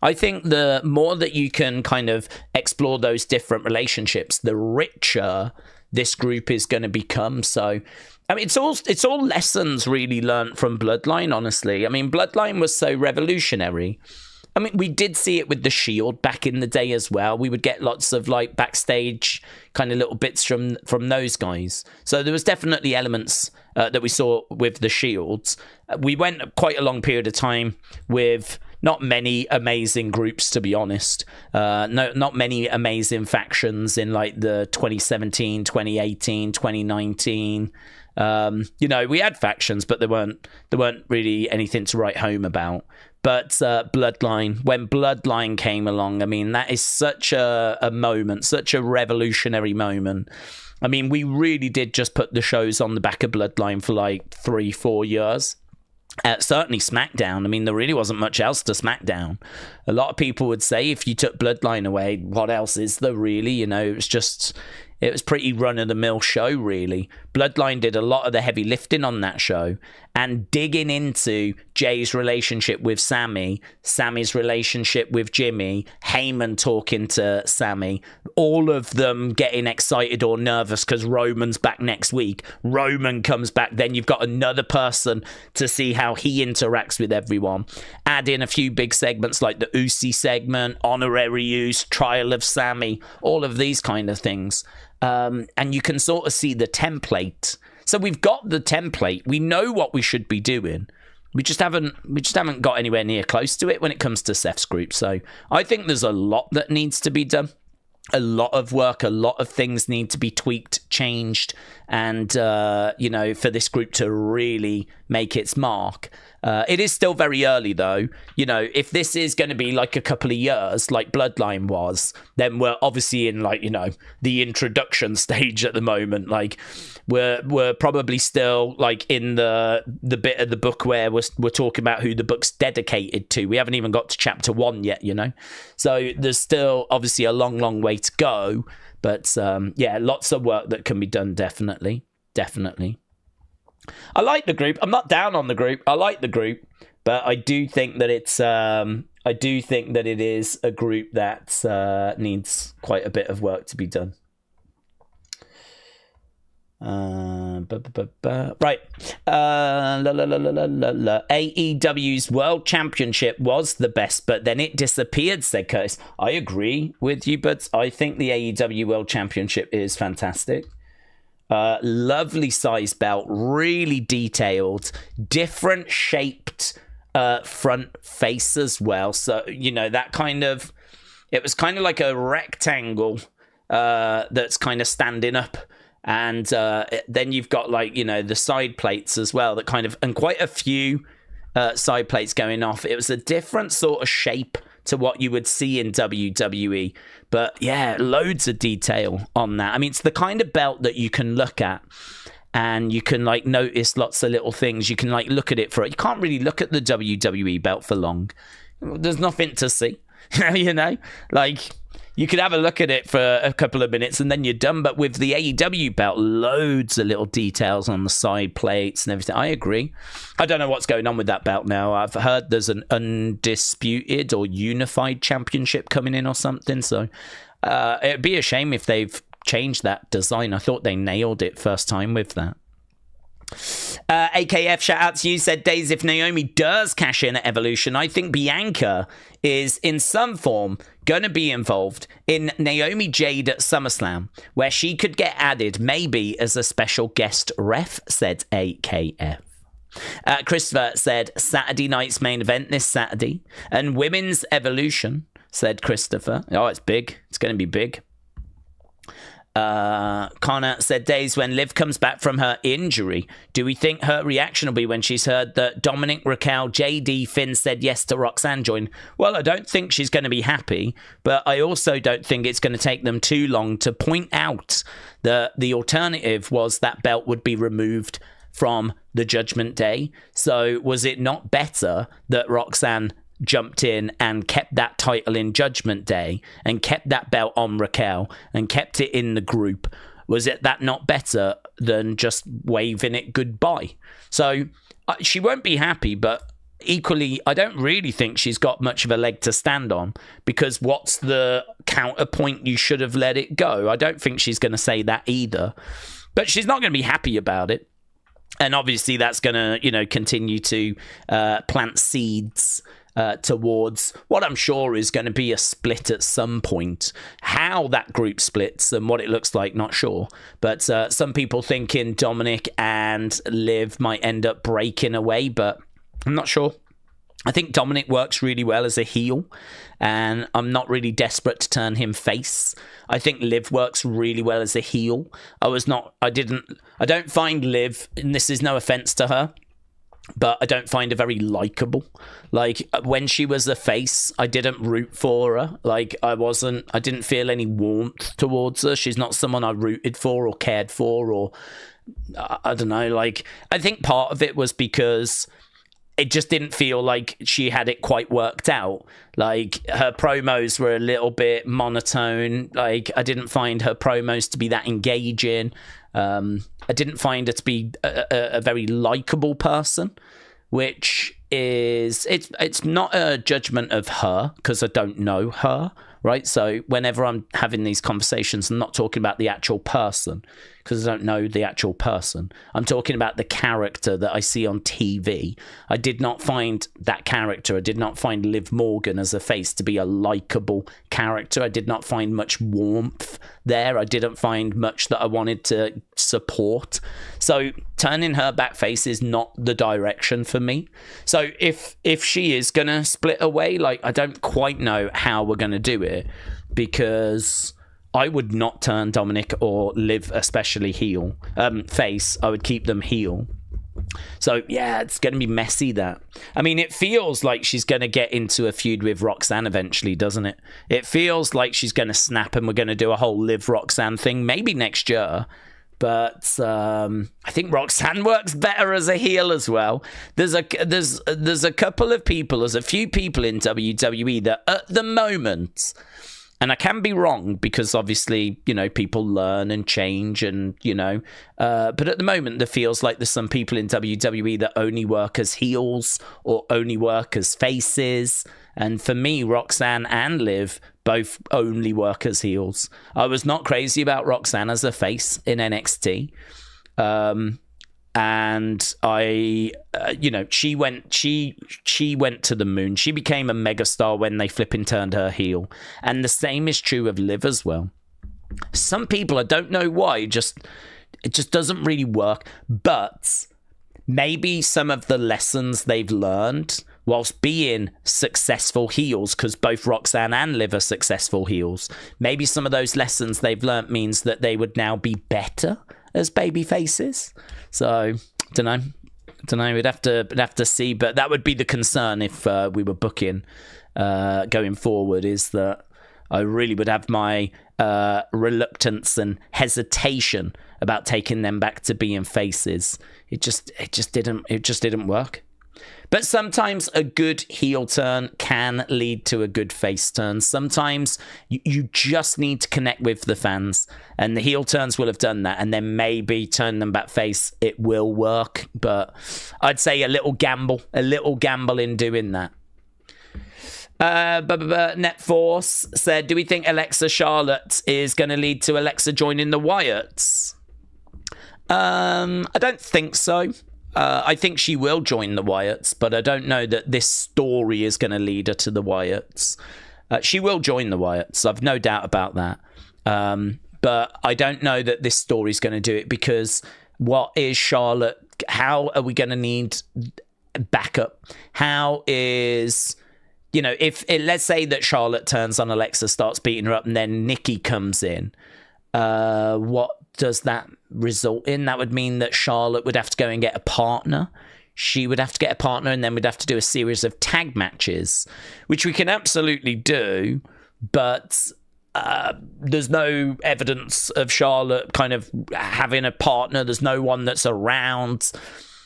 I think the more that you can kind of explore those different relationships, the richer this group is going to become. So, I mean, it's all lessons really learned from Bloodline, honestly. I mean, Bloodline was so revolutionary. I mean, we did see it with the Shield back in the day as well. We would get lots of like backstage kind of little bits from those guys. So there was definitely elements that we saw with the Shields. We went quite a long period of time with not many amazing groups, to be honest. Not many amazing factions in like the 2017, 2018, 2019. We had factions, but there weren't really anything to write home about. But Bloodline, when Bloodline came along, I mean, that is such a moment, such a revolutionary moment. I mean, we really did just put the shows on the back of Bloodline for like 3-4 years. Certainly SmackDown. I mean, there really wasn't much else to SmackDown. A lot of people would say if you took Bloodline away, what else is there really? It was pretty run-of-the-mill show, really. Bloodline did a lot of the heavy lifting on that show, and digging into Jey's relationship with Sami, Sami's relationship with Jimmy, Heyman talking to Sami, all of them getting excited or nervous because Roman's back next week. Roman comes back, then you've got another person to see how he interacts with everyone. Add in a few big segments like the Usi segment, Honorary Use, Trial of Sami, all of these kind of things. And you can sort of see the template. So we've got the template. We know what we should be doing. We just haven't got anywhere near close to it when it comes to Seth's group. So I think there's a lot that needs to be done. A lot of work, a lot of things need to be tweaked, changed, and for this group to really make its mark. It is still very early, though. If this is going to be like a couple of years, like Bloodline was, then we're obviously in the introduction stage at the moment. Like we're probably still like in the bit of the book where we're talking about who the book's dedicated to. We haven't even got to chapter 1 yet, So there's still obviously a long way to go. But lots of work that can be done. Definitely. I like the group. I'm not down on the group. I like the group, but I do think that it is a group that needs quite a bit of work to be done. Right. AEW's World Championship was the best, but then it disappeared, said Curtis. I agree with you, but I think the AEW World Championship is fantastic. Lovely size belt, really detailed, different shaped front face as well. So, that kind of, it was kind of like a rectangle that's kind of standing up. And then you've got the side plates as well that kind of, and quite a few side plates going off. It was a different sort of shape to what you would see in WWE. But yeah, loads of detail on that. I mean, it's the kind of belt that you can look at and you can notice lots of little things. You can look at it you can't really look at the WWE belt for long. There's nothing to see, you could have a look at it for a couple of minutes and then you're done. But with the AEW belt, loads of little details on the side plates and everything. I agree. I don't know what's going on with that belt now. I've heard there's an undisputed or unified championship coming in or something. So it'd be a shame if they've changed that design. I thought they nailed it first time with that. AKF, shout out to you, said, Daze, if Naomi does cash in at Evolution, I think Bianca is in some form going to be involved in Naomi Jade at SummerSlam, where she could get added maybe as a special guest ref, said AKF. Christopher said, Saturday night's main event this Saturday, and Women's Evolution, said Christopher. Oh, it's big. It's going to be big. Connor said, Days, when Liv comes back from her injury, do we think her reaction will be when she's heard that Dominic, Raquel, JD, Finn said yes to Roxanne join? Well, I don't think she's going to be happy, but I also don't think it's going to take them too long to point out that the alternative was that belt would be removed from the Judgment Day. So was it not better that Roxanne jumped in and kept that title in Judgment Day and kept that belt on Raquel and kept it in the group? Was it that not better than just waving it goodbye? So she won't be happy, but equally, I don't really think she's got much of a leg to stand on, because what's the counterpoint? You should have let it go. I don't think she's going to say that either, but she's not going to be happy about it. And obviously that's going to, continue to plant seeds towards what I'm sure is going to be a split at some point. How that group splits and what it looks like, not sure. But some people thinking Dominic and Liv might end up breaking away, but I'm not sure. I think Dominic works really well as a heel, and I'm not really desperate to turn him face. I think Liv works really well as a heel. I don't find Liv, and this is no offense to her, but I don't find her very likable. Like, when she was a face, I didn't root for her. Like, I didn't feel any warmth towards her. She's not someone I rooted for or cared for, or I don't know. Like, I think part of it was because it just didn't feel like she had it quite worked out. Like, her promos were a little bit monotone. Like, I didn't find her promos to be that engaging. I didn't find her to be a very likable person, which is, it's not a judgment of her, because I don't know her, right? So whenever I'm having these conversations, I'm not talking about the actual person, because I don't know the actual person. I'm talking about the character that I see on TV. I did not find that character. I did not find Liv Morgan as a face to be a likable character. I did not find much warmth there. I didn't find much that I wanted to support. So turning her back face is not the direction for me. So if she is going to split away, like, I don't quite know how we're going to do it, because I would not turn Dominic or Liv especially heel. Face, I would keep them heel. So, yeah, it's going to be messy, that. I mean, it feels like she's going to get into a feud with Roxanne eventually, doesn't it? It feels like she's going to snap and we're going to do a whole Liv Roxanne thing, maybe next year. But I think Roxanne works better as a heel as well. There's a couple of people, there's a few people in WWE that at the moment, and I can be wrong, because obviously, people learn and change, and, but at the moment, there feels like there's some people in WWE that only work as heels or only work as faces. And for me, Roxanne and Liv both only work as heels. I was not crazy about Roxanne as a face in NXT. And I, she went to the moon. She became a megastar when they flipping turned her heel. And the same is true of Liv as well. Some people, I don't know why, it just doesn't really work. But maybe some of the lessons they've learned whilst being successful heels, because both Roxanne and Liv are successful heels, maybe some of those lessons they've learned means that they would now be better as baby faces. So, don't know. We'd have to see, but that would be the concern if we were booking going forward, is that I really would have my reluctance and hesitation about taking them back to being faces. It just didn't work. But sometimes a good heel turn can lead to a good face turn. Sometimes you just need to connect with the fans, and the heel turns will have done that, and then maybe turn them back face. It will work, but I'd say a little gamble in doing that. Netforce said, do we think Alexa Charlotte is going to lead to Alexa joining the Wyatts? I don't think so. I think she will join the Wyatts, but I don't know that this story is going to lead her to the Wyatts. She will join the Wyatts. I've no doubt about that. But I don't know that this story is going to do it, because what is Charlotte? How are we going to need backup? How is, if let's say that Charlotte turns on Alexa, starts beating her up, and then Nikki comes in, what does that result in? That would mean that Charlotte would have to go and get a partner. She would have to get a partner, and then we'd have to do a series of tag matches, which we can absolutely do, but there's no evidence of Charlotte kind of having a partner. There's no one that's around.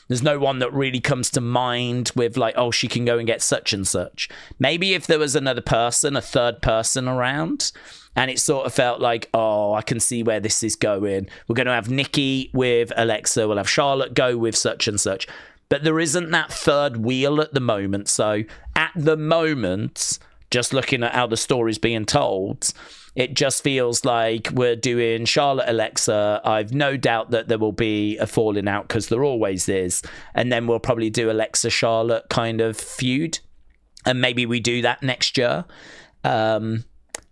There's no one that really comes to mind with like, oh, she can go and get such and such. Maybe if there was another person, a third person around, and it sort of felt like, oh, I can see where this is going. We're going to have Nikki with Alexa. We'll have Charlotte go with such and such. But there isn't that third wheel at the moment. So at the moment, just looking at how the story's being told, it just feels like we're doing Charlotte, Alexa. I've no doubt that there will be a falling out, because there always is. And then we'll probably do Alexa, Charlotte kind of feud. And maybe we do that next year.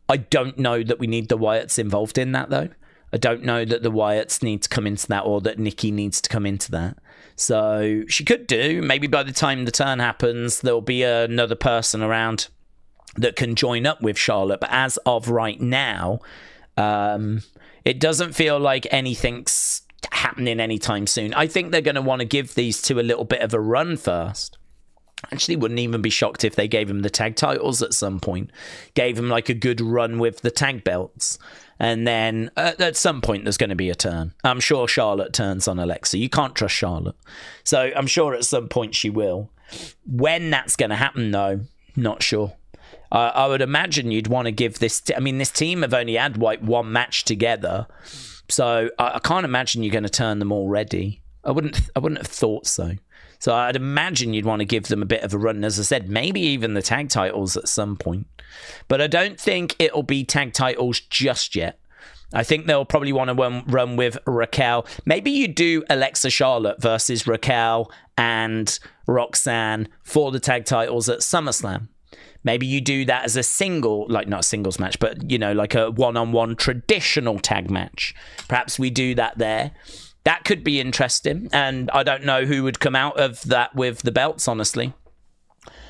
I don't know that we need the Wyatts involved in that, though. I don't know that the Wyatts need to come into that, or that Nikki needs to come into that. So she could do. Maybe by the time the turn happens, there'll be another person around that can join up with Charlotte. But as of right now, it doesn't feel like anything's happening anytime soon. I think they're going to want to give these two a little bit of a run first. Actually, wouldn't even be shocked if they gave him the tag titles at some point. Gave him like a good run with the tag belts. And then at some point, there's going to be a turn. I'm sure Charlotte turns on Alexa. You can't trust Charlotte. So I'm sure at some point she will. When that's going to happen, though, not sure. I would imagine you'd want to give this... this team have only had one match together. So I can't imagine you're going to turn them already. I wouldn't have thought so. So I'd imagine you'd want to give them a bit of a run. As I said, maybe even the tag titles at some point. But I don't think it'll be tag titles just yet. I think they'll probably want to run with Raquel. Maybe you do Alexa Charlotte versus Raquel and Roxanne for the tag titles at SummerSlam. Maybe you do that as a single, like not a singles match, but, like a one-on-one traditional tag match. Perhaps we do that there. That could be interesting, and I don't know who would come out of that with the belts, honestly.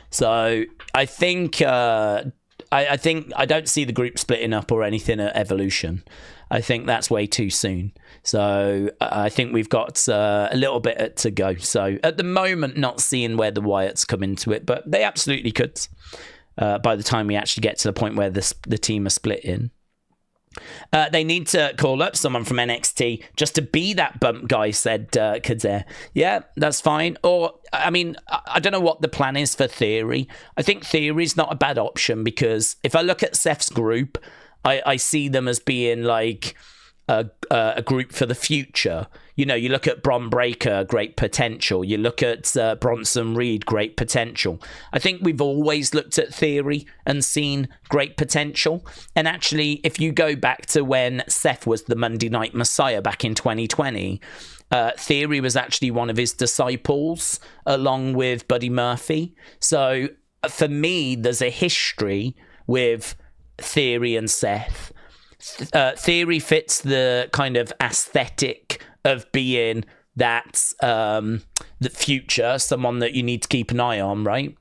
So I think I don't see the group splitting up or anything at Evolution. I think that's way too soon. So I think we've got a little bit to go. So at the moment, not seeing where the Wyatts come into it, but they absolutely could by the time we actually get to the point where the team are split in. They need to call up someone from NXT just to be that bump guy, said Kader. Yeah, that's fine. Or, I don't know what the plan is for Theory. I think Theory's not a bad option, because if I look at Seth's group, I see them as being like a group for the future. You look at Bron Breakker, great potential. You look at Bronson Reed, great potential. I think we've always looked at Theory and seen great potential. And actually, if you go back to when Seth was the Monday Night Messiah back in 2020, Theory was actually one of his disciples, along with Buddy Murphy. So for me, there's a history with Theory and Seth. Theory fits the kind of aesthetic of being that the future, someone that you need to keep an eye on, right?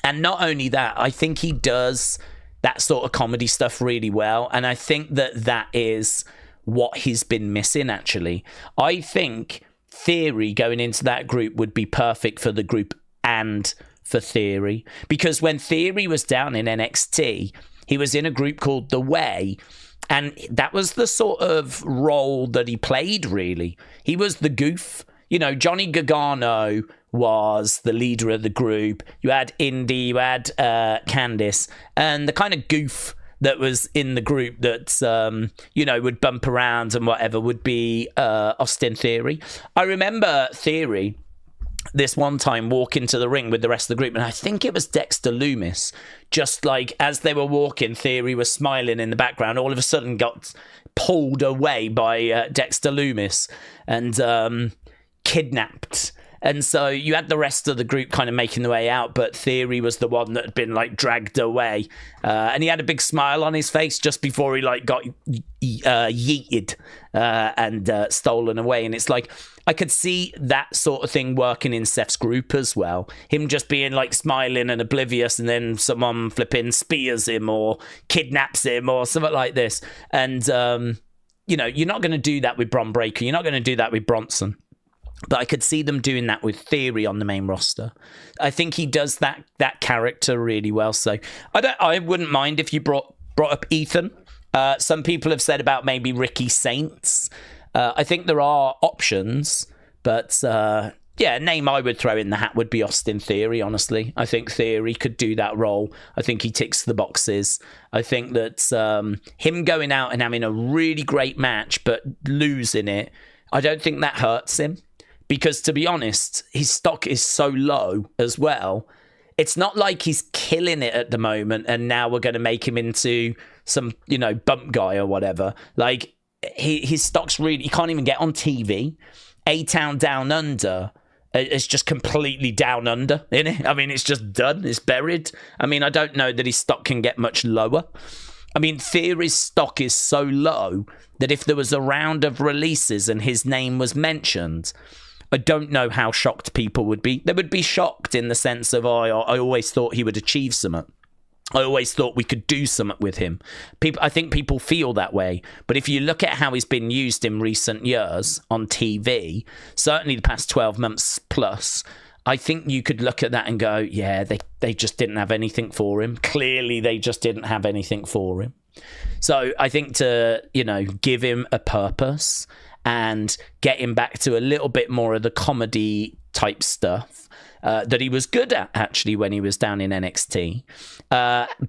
And not only that, I think he does that sort of comedy stuff really well, and I think that is what he's been missing, actually. I think Theory going into that group would be perfect for the group and for Theory, because when Theory was down in NXT, he was in a group called The Way, and that was the sort of role that he played, really. He was the goof. Johnny Gargano was the leader of the group. You had Indy, you had Candice, and the kind of goof that was in the group that, would bump around and whatever would be Austin Theory. I remember Theory this one time walk into the ring with the rest of the group, and I think it was Dexter Loomis. Just like as they were walking, Theory was smiling in the background, all of a sudden got pulled away by Dexter Lumis and kidnapped. And so you had the rest of the group kind of making the way out, but Theory was the one that had been like dragged away. And he had a big smile on his face just before he like got yeeted and stolen away. And it's like, I could see that sort of thing working in Seth's group as well. Him just being like smiling and oblivious, and then someone flipping spears him or kidnaps him or something like this. And, you know, you're not going to do that with Bron Breakker. You're not going to do that with Bronson. But I could see them doing that with Theory on the main roster. I think he does that character really well. So I wouldn't mind if you brought up Ethan. Some people have said about maybe Ricky Saints. I think there are options, but a name I would throw in the hat would be Austin Theory, honestly. I think Theory could do that role. I think he ticks the boxes. I think that him going out and having a really great match but losing it, I don't think that hurts him. Because, to be honest, his stock is so low as well. It's not like he's killing it at the moment and now we're going to make him into some, you know, bump guy or whatever. Like, his stock's really... He can't even get on TV. A-Town Down Under is just completely down under, isn't it? I mean, it's just done. It's buried. I mean, I don't know that his stock can get much lower. I mean, Theory's stock is so low that if there was a round of releases and his name was mentioned... I don't know how shocked people would be. They would be shocked in the sense of, I always thought he would achieve something. I always thought we could do something with him. I think people feel that way. But if you look at how he's been used in recent years on TV, certainly the past 12 months plus, I think you could look at that and go, yeah, they just didn't have anything for him. Clearly, they just didn't have anything for him. So I think to, you know, give him a purpose and get him back to a little bit more of the comedy type stuff that he was good at, actually, when he was down in NXT.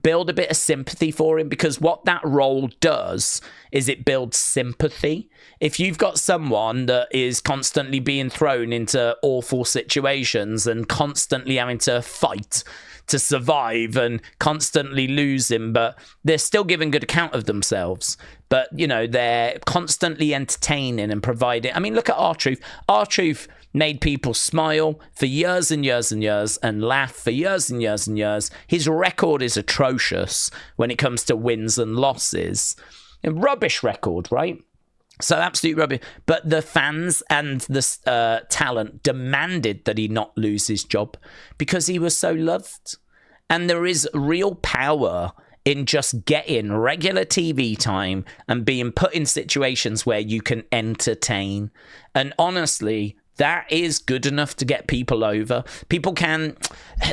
Build a bit of sympathy for him, because what that role does is it builds sympathy. If you've got someone that is constantly being thrown into awful situations and constantly having to fight to survive and constantly losing, but they're still giving good account of themselves. But, you know, they're constantly entertaining and providing. I mean, look at R-Truth. R-Truth made people smile for years and years and years and laugh for years and years and years. His record is atrocious when it comes to wins and losses. A rubbish record, right? So absolute rubbish. But the fans and the talent demanded that he not lose his job because he was so loved. And there is real power in just getting regular TV time and being put in situations where you can entertain. And honestly, that is good enough to get people over. People can...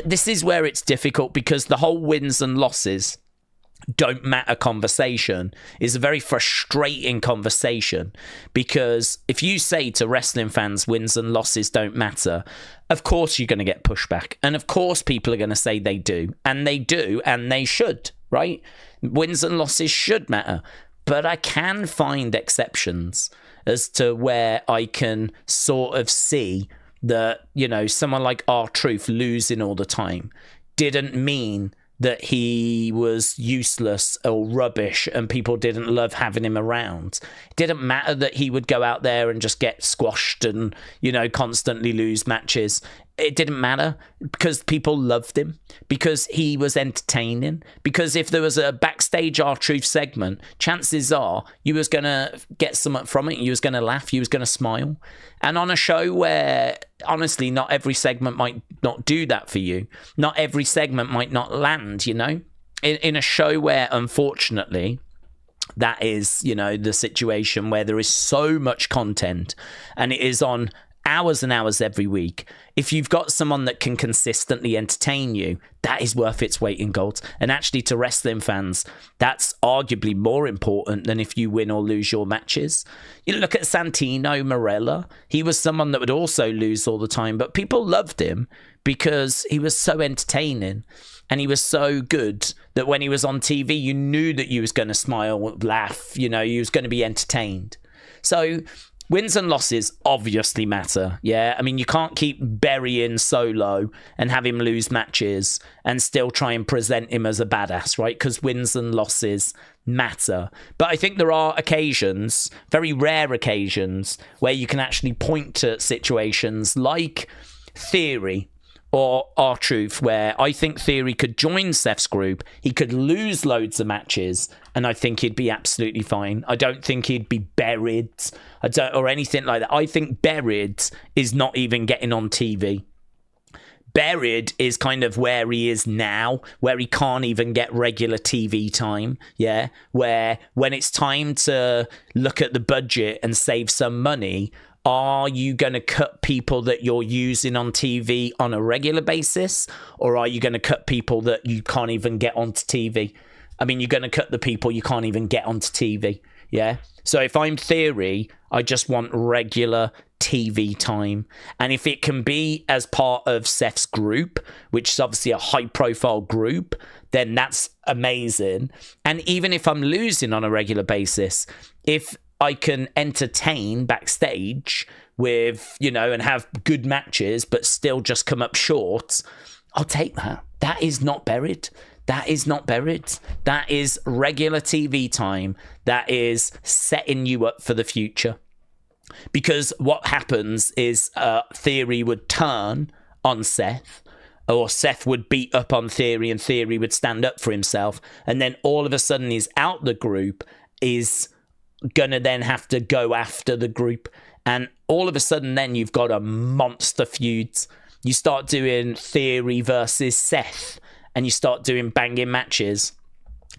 This is where it's difficult, because the whole wins and losses don't matter conversation is a very frustrating conversation, because if you say to wrestling fans wins and losses don't matter, of course you're going to get pushback, and of course people are going to say they do, and they should, right? Wins and losses should matter, but I can find exceptions as to where I can sort of see that, you know, someone like R-Truth losing all the time didn't mean that he was useless or rubbish and people didn't love having him around. It didn't matter that he would go out there and just get squashed and, you know, constantly lose matches. It didn't matter, because people loved him, because he was entertaining, because if there was a backstage R-Truth segment, chances are you was going to get something from it. You was going to laugh. You was going to smile. And on a show where, honestly, not every segment might not do that for you. Not every segment might not land, you know. In a show where, unfortunately, that is, you know, the situation where there is so much content and it is on hours and hours every week. If you've got someone that can consistently entertain you, that is worth its weight in gold. And actually, to wrestling fans, that's arguably more important than if you win or lose your matches. You look at Santino Marella. He was someone that would also lose all the time, but people loved him because he was so entertaining and he was so good that when he was on TV, you knew that you was going to smile, laugh, you know, you was going to be entertained. So Wins and losses obviously matter, yeah? I mean, you can't keep burying Solo and have him lose matches and still try and present him as a badass, right? Because wins and losses matter. But I think there are occasions, very rare occasions, where you can actually point to situations like Theory or R-Truth, where I think Theory could join Seth's group. He could lose loads of matches, and I think he'd be absolutely fine. I don't think he'd be buried or anything like that. I think buried is not even getting on TV. Buried is kind of where he is now, where he can't even get regular TV time, yeah? Where when it's time to look at the budget and save some money, are you going to cut people that you're using on TV on a regular basis? Or are you going to cut people that you can't even get onto TV? I mean, you're going to cut the people you can't even get onto TV, yeah? So if I'm Theory, I just want regular TV time. And if it can be as part of Seth's group, which is obviously a high-profile group, then that's amazing. And even if I'm losing on a regular basis, if I can entertain backstage with, you know, and have good matches, but still just come up short, I'll take that. That is not buried. That is not buried. That is regular TV time. That is setting you up for the future. Because what happens is Theory would turn on Seth, or Seth would beat up on Theory and Theory would stand up for himself. And then all of a sudden he's out the group, is gonna then have to go after the group, and all of a sudden then you've got a monster feud. You start doing Theory versus Seth, and you start doing banging matches,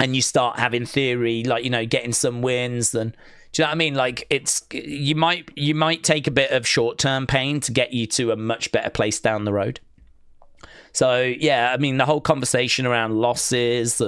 and you start having Theory, like, you know, getting some wins. And do you know what I mean? Like, it's you might take a bit of short-term pain to get you to a much better place down the road. So, yeah, I mean, the whole conversation around losses,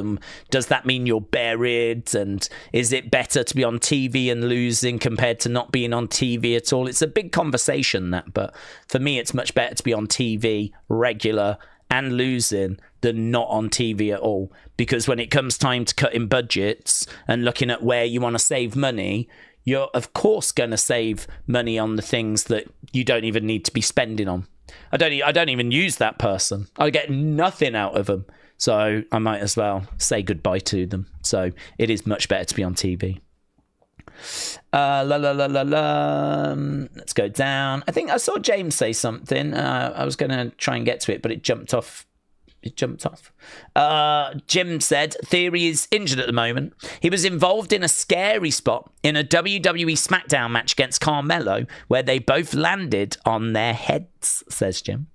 does that mean you're buried? And is it better to be on TV and losing compared to not being on TV at all? It's a big conversation, that. But for me, it's much better to be on TV, regular, and losing than not on TV at all. Because when it comes time to cutting budgets and looking at where you want to save money, you're, of course, going to save money on the things that you don't even need to be spending on. I don't even use that person. I get nothing out of them. So I might as well say goodbye to them. So it is much better to be on TV. Let's go down. I think I saw James say something. I was going to try and get to it, but it jumped off. Jim said Theory is injured at the moment. He was involved in a scary spot in a WWE SmackDown match against Carmelo where they both landed on their heads, says Jim.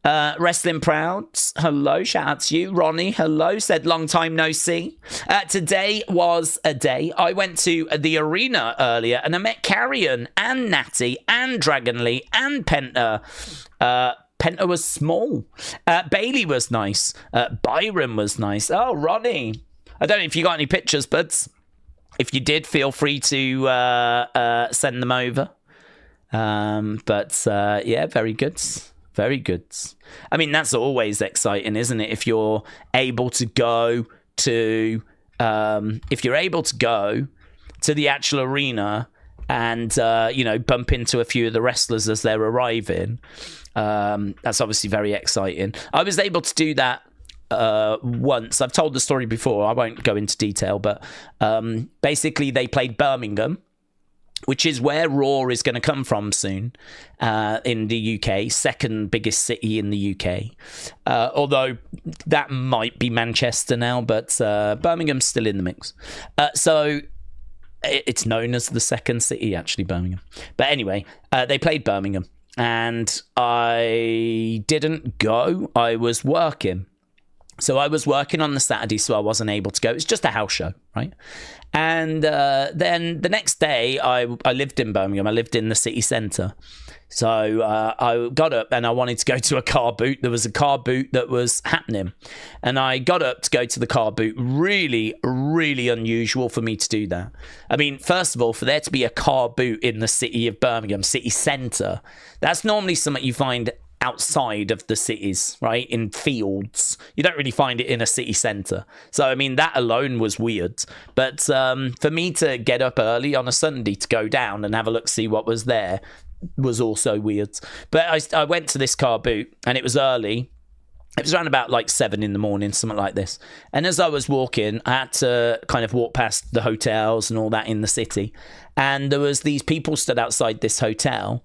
Wrestling Prouds, hello, shout out to you. Ronnie, hello, said long time no see. Today was a day. I went to the arena earlier and I met Carrion and Natty and Dragon Lee and Penta. Penta was small. Bailey was nice. Byron was nice. Oh, Ronnie. I don't know if you got any pictures, but if you did, feel free to send them over. Yeah, very good. Very good. I mean, that's always exciting, isn't it? If you're able to go to the actual arena and bump into a few of the wrestlers as they're arriving. That's obviously very exciting. I was able to do that once. I've told the story before. I won't go into detail, but basically they played Birmingham, which is where Raw is going to come from soon, in the UK, second biggest city in the UK. Although that might be Manchester now, but Birmingham's still in the mix. So it's known as the second city, actually, Birmingham. But anyway, they played Birmingham. And I didn't go. I was working. So I was working on the Saturday, so I wasn't able to go. It's just a house show, right? And then the next day, I lived in Birmingham. I lived in the city centre. So I got up and I wanted to go to a car boot. There was a car boot that was happening. And I got up to go to the car boot. Really, really unusual for me to do that. I mean, first of all, for there to be a car boot in the city of Birmingham, city centre, that's normally something you find outside of the cities, right? In fields. You don't really find it in a city centre. So, I mean, that alone was weird. But for me to get up early on a Sunday to go down and have a look, see what was there, was also weird. But I went to this car boot, and it was early. It was around about like 7 in the morning, something like this. And as I was walking, I had to kind of walk past the hotels and all that in the city. And there was these people stood outside this hotel,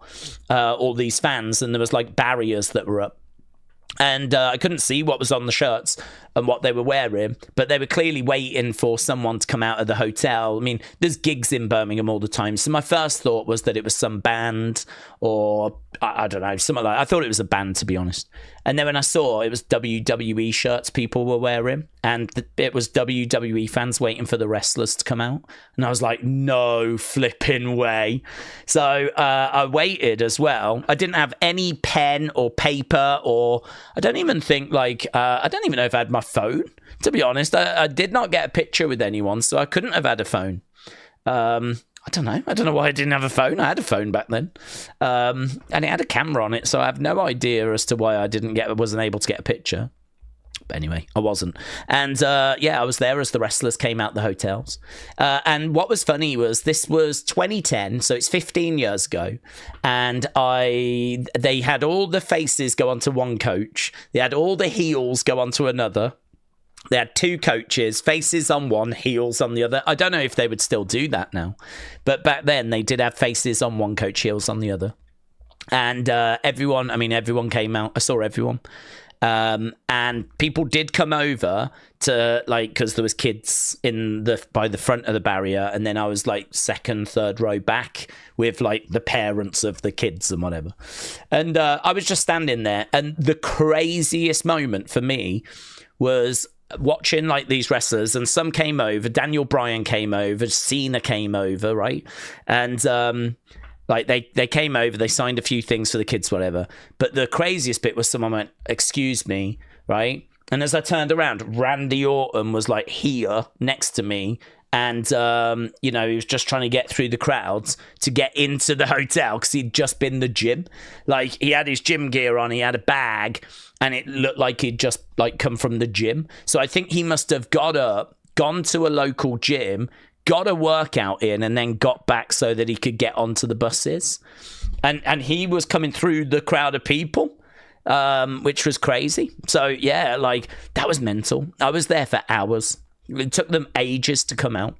all these fans, and there was like barriers that were up. And I couldn't see what was on the shirts and what they were wearing, but they were clearly waiting for someone to come out of the hotel. I mean, there's gigs in Birmingham all the time. So my first thought was that it was some band or, I don't know, something like that. I thought it was a band, to be honest. And then when I saw it was WWE shirts people were wearing, and it was WWE fans waiting for the wrestlers to come out. And I was like, no flipping way. So I waited as well. I didn't have any pen or paper, or I don't even think I don't even know if I had my phone, to be honest. I did not get a picture with anyone, so I couldn't have had a phone. I don't know why I didn't have a phone. I had a phone back then, and it had a camera on it, so I have no idea as to why I wasn't able to get a picture. But anyway, I wasn't. And I was there as the wrestlers came out the hotels. And what was funny was this was 2010, so it's 15 years ago. And they had all the faces go onto one coach. They had all the heels go onto another. They had 2 coaches, faces on one, heels on the other. I don't know if they would still do that now. But back then, they did have faces on one coach, heels on the other. And everyone came out. I saw everyone. And people did come over to, because there was kids by the front of the barrier, and then I was second, third row back with the parents of the kids and whatever. And I was just standing there, and the craziest moment for me was watching these wrestlers, and some came over. Daniel Bryan came over, Cena came over, right? And they came over, they signed a few things for the kids, whatever. But the craziest bit was someone went, "Excuse me," right? And as I turned around, Randy Orton was here next to me. And, he was just trying to get through the crowds to get into the hotel because he'd just been the gym. He had his gym gear on, he had a bag, and it looked like he'd just, come from the gym. So I think he must have got up, gone to a local gym, got a workout in, and then got back so that he could get onto the buses. And he was coming through the crowd of people, which was crazy. So, yeah, that was mental. I was there for hours. It took them ages to come out.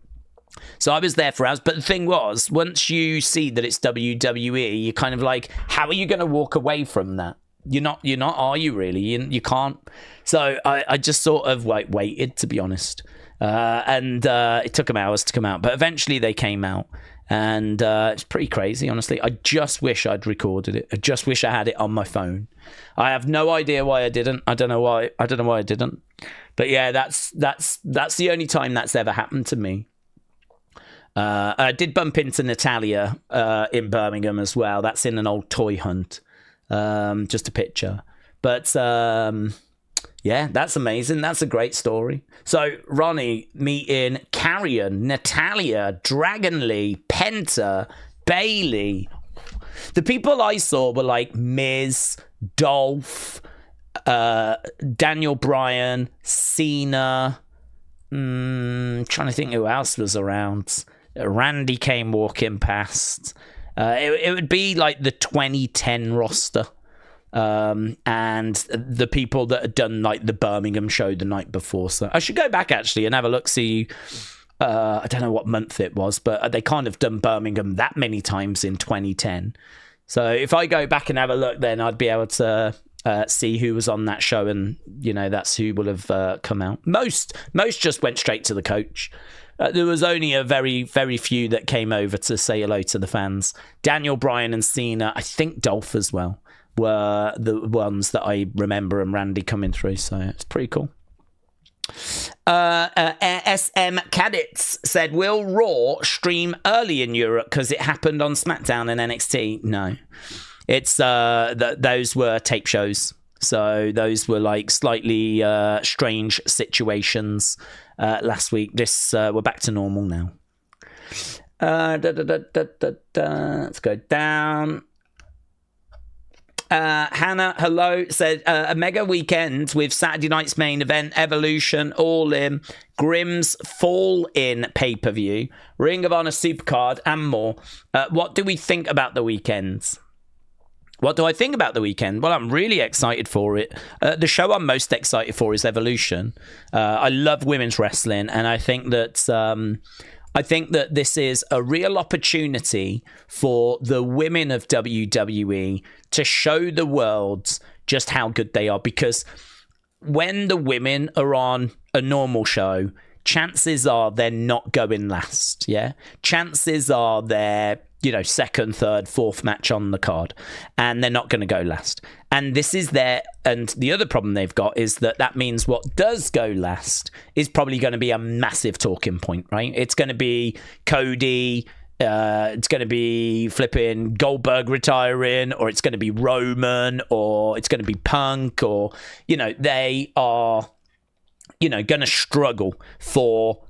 So I was there for hours. But the thing was, once you see that it's WWE, you're kind of how are you going to walk away from that? You're not, are you really? You can't. So I just sort of waited, to be honest. And it took them hours to come out. But eventually they came out. And it's pretty crazy, honestly. I just wish I'd recorded it. I just wish I had it on my phone. I have no idea why I didn't. I don't know why I didn't. But yeah, that's the only time that's ever happened to me. I did bump into Natalia in Birmingham as well. That's in an old toy hunt. Just a picture. But yeah, that's amazing. That's a great story. So Ronnie meeting Carrion, Natalia, Dragon Lee, Penta, Bailey. The people I saw were Miz, Dolph, Daniel Bryan, Cena. Trying to think who else was around. Randy came walking past. It would be the 2010 roster. And the people that had done the Birmingham show the night before. So I should go back actually and have a look, see. I don't know what month it was, but they kind of done Birmingham that many times in 2010. So if I go back and have a look, then I'd be able to see who was on that show, and that's who will have come out. Most just went straight to the coach. There was only a very, very few that came over to say hello to the fans. Daniel Bryan and Cena, I think Dolph as well, were the ones that I remember, and Randy coming through. So it's pretty cool. SM Cadets said, will Raw stream early in Europe because it happened on SmackDown and NXT? No, it's those were tape shows, so those were slightly strange situations last week. This we're back to normal now. Let's go down. Hannah, hello, said a mega weekend with Saturday night's main event, Evolution, All In, Grimm's Fall In pay-per-view, Ring of Honor Supercard, and more. What do we think about the weekends? What do I think about the weekend? Well, I'm really excited for it. The show I'm most excited for is Evolution. I love women's wrestling, and I think that this is a real opportunity for the women of WWE to show the world just how good they are. Because when the women are on a normal show, chances are they're not going last. Yeah, chances are they're second, third, fourth match on the card, and they're not going to go last. And this is and the other problem they've got is that means what does go last is probably going to be a massive talking point, right? It's going to be Cody, it's going to be flipping Goldberg retiring, or it's going to be Roman, or it's going to be Punk, or, they are, going to struggle for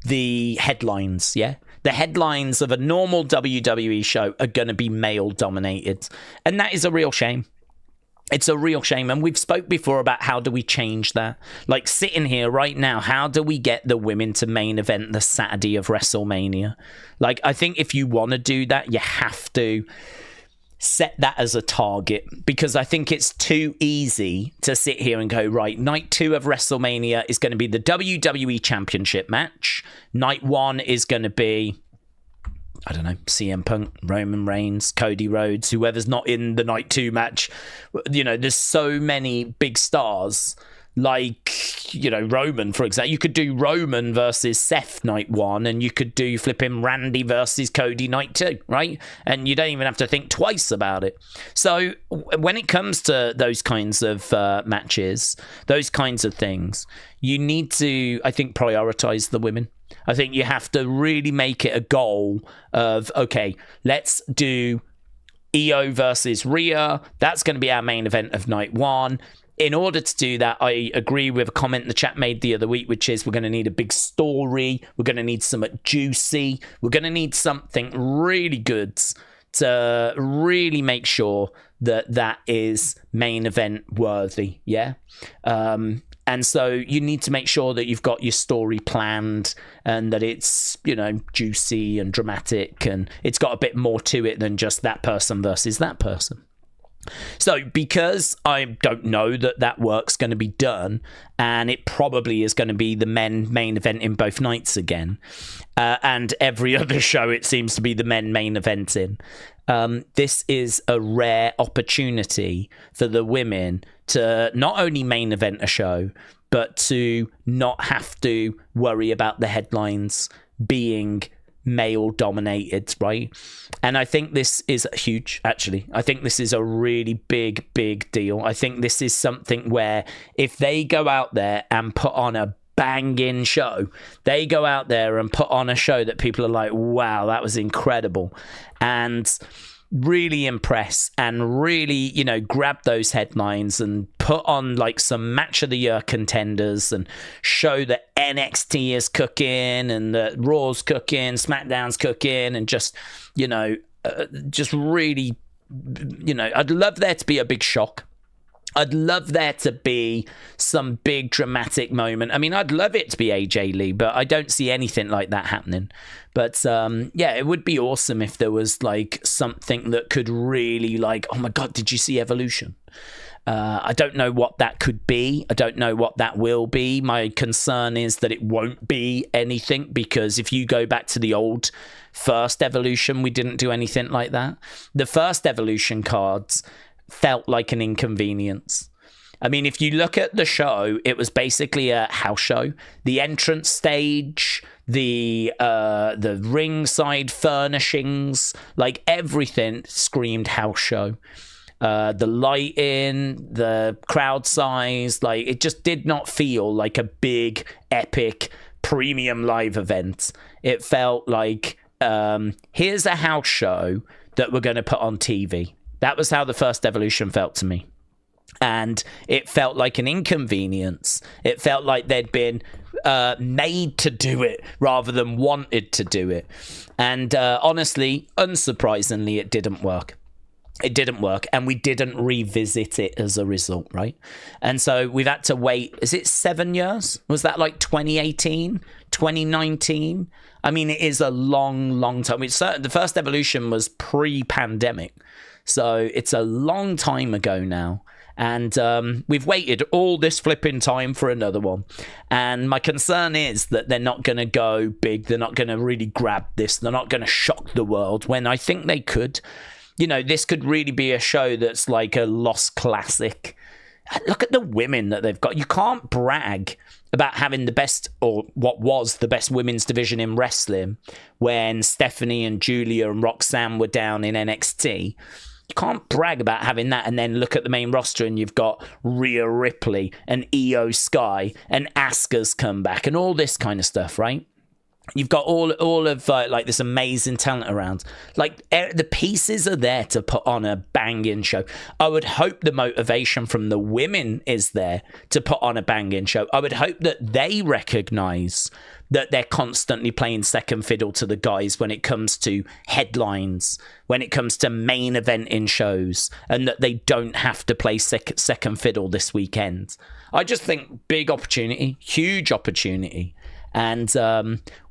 the headlines, yeah? The headlines of a normal WWE show are going to be male dominated. And that is a real shame. It's a real shame. And we've spoke before about how do we change that? Like sitting here right now, how do we get the women to main event the Saturday of WrestleMania? Like, I think if you want to do that, you have to set that as a target, because I think it's too easy to sit here and go, right, night 2 of WrestleMania is going to be the WWE Championship match. Night 1 is going to be, I don't know, CM Punk, Roman Reigns, Cody Rhodes, whoever's not in the night 2 match. There's so many big stars. Like, Roman, for example. You could do Roman versus Seth night 1, and you could do flipping Randy versus Cody night 2, right? And you don't even have to think twice about it. So when it comes to those kinds of matches, those kinds of things, you need to, I think, prioritize the women. I think you have to really make it a goal of, okay, let's do Io versus Rhea. That's going to be our main event of night 1. In order to do that, I agree with a comment the chat made the other week, which is we're going to need a big story. We're going to need something juicy. We're going to need something really good to really make sure that is main event worthy. Yeah. And so you need to make sure that you've got your story planned and that it's, juicy and dramatic, and it's got a bit more to it than just that person versus that person. So because I don't know that work's going to be done, and it probably is going to be the men main event in both nights again, and every other show it seems to be the men main event in, this is a rare opportunity for the women to not only main event a show, but to not have to worry about the headlines being male dominated, right? And I think this is huge, actually. I think this is a really big deal. I think this is something where if they go out there and put on a banging show, they go out there and put on a show that people are like, wow, that was incredible, and really impress and really, grab those headlines and put on like some match of the year contenders and show that NXT is cooking and that Raw's cooking, SmackDown's cooking, and just really, I'd love there to be a big shock. I'd love there to be some big dramatic moment. I mean, I'd love it to be AJ Lee, but I don't see anything like that happening. But it would be awesome if there was like something that could really like, oh my God, did you see Evolution? I don't know what that could be. I don't know what that will be. My concern is that it won't be anything, because if you go back to the old first Evolution, we didn't do anything like that. The first Evolution cards felt like an inconvenience. I mean, if you look at the show, it was basically a house show. The entrance stage, the ringside furnishings, like everything screamed house show. The lighting, the crowd size, like it just did not feel like a big, epic, premium live event. It felt like, here's a house show that we're going to put on TV. That was how the first Evolution felt to me. And it felt like an inconvenience. It felt like they'd been made to do it rather than wanted to do it. And honestly, unsurprisingly, it didn't work. It didn't work, and we didn't revisit it as a result, right? And so we've had to wait, is it 7 years? Was that like 2018, 2019? I mean, it is a long time. The first Evolution was pre-pandemic, so it's a long time ago now. And we've waited all this flipping time for another one. And my concern is that they're not going to go big. They're not going to really grab this. They're not going to shock the world when I think they could. You know, this could really be a show that's like a lost classic. Look at the women that they've got. You can't brag about having the best, or what was the best women's division in wrestling when Stephanie and Julia and Roxanne were down in NXT. You can't brag about having that and then look at the main roster and you've got Rhea Ripley and Io Sky and Asuka's come back and all this kind of stuff, right? You've got all of like this amazing talent around. Like the pieces are there to put on a banging show. I would hope the motivation from the women is there to put on a banging show. I would hope that they recognize that they're constantly playing second fiddle to the guys when it comes to headlines, when it comes to main event in shows, and that they don't have to play second fiddle this weekend. I just think big opportunity, huge opportunity. And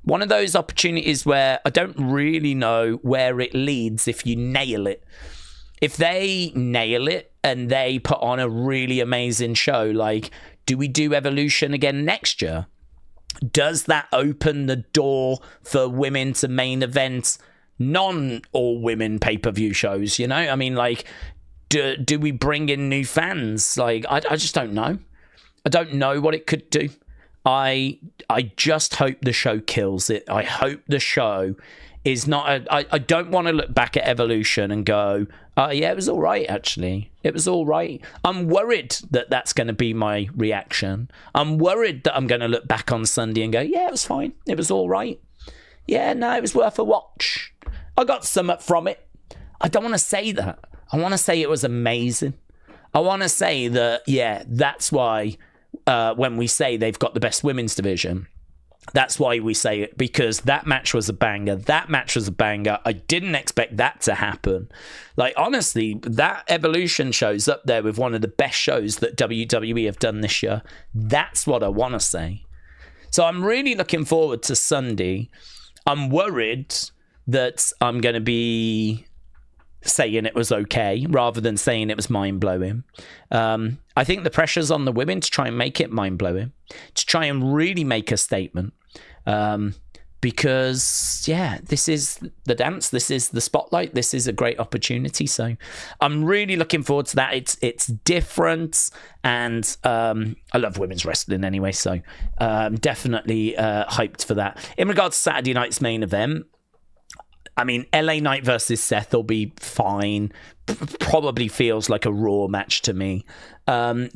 one of those opportunities where I don't really know where it leads if you nail it. If they nail it and they put on a really amazing show, like, do we do Evolution again next year? Does that open the door for women to main event non-all-women pay-per-view shows, you know? I mean, like, do we bring in new fans? Like, I just don't know. I don't know what it could do. I just hope the show kills it. I hope the show is not I don't want to look back at Evolution and go, yeah, it was all right, actually. It was all right. I'm worried that that's going to be my reaction. I'm worried that I'm going to look back on Sunday and go, yeah, it was fine. It was all right. Yeah, no, it was worth a watch. I got something from it. I don't want to say that. I want to say it was amazing. I want to say that, yeah, that's why when we say they've got the best women's division, that's why we say it, because that match was a banger. That match was a banger. I didn't expect that to happen. Like, honestly, that Evolution show's up there with one of the best shows that WWE have done this year. That's what I want to say. So I'm really looking forward to Sunday. I'm worried that I'm going to be saying it was okay rather than saying it was mind-blowing. I think the pressure's on the women to try and make it mind-blowing, to try and really make a statement, because, yeah, this is the dance, this is the spotlight, this is a great opportunity. So I'm really looking forward to that. It's different, and I love women's wrestling anyway, so definitely hyped for that. In regards to Saturday night's main event, I mean, LA Knight versus Seth will be fine. Probably feels like a Raw match to me.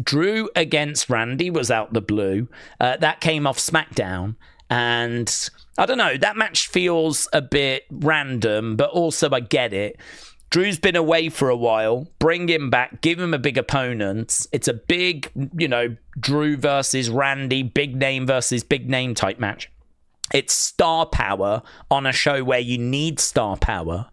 Drew against Randy was out the blue. That came off SmackDown. And I don't know, that match feels a bit random, but also I get it. Drew's been away for a while. Bring him back. Give him a big opponent. It's a big, you know, Drew versus Randy, big name versus big name type match. It's star power on a show where you need star power.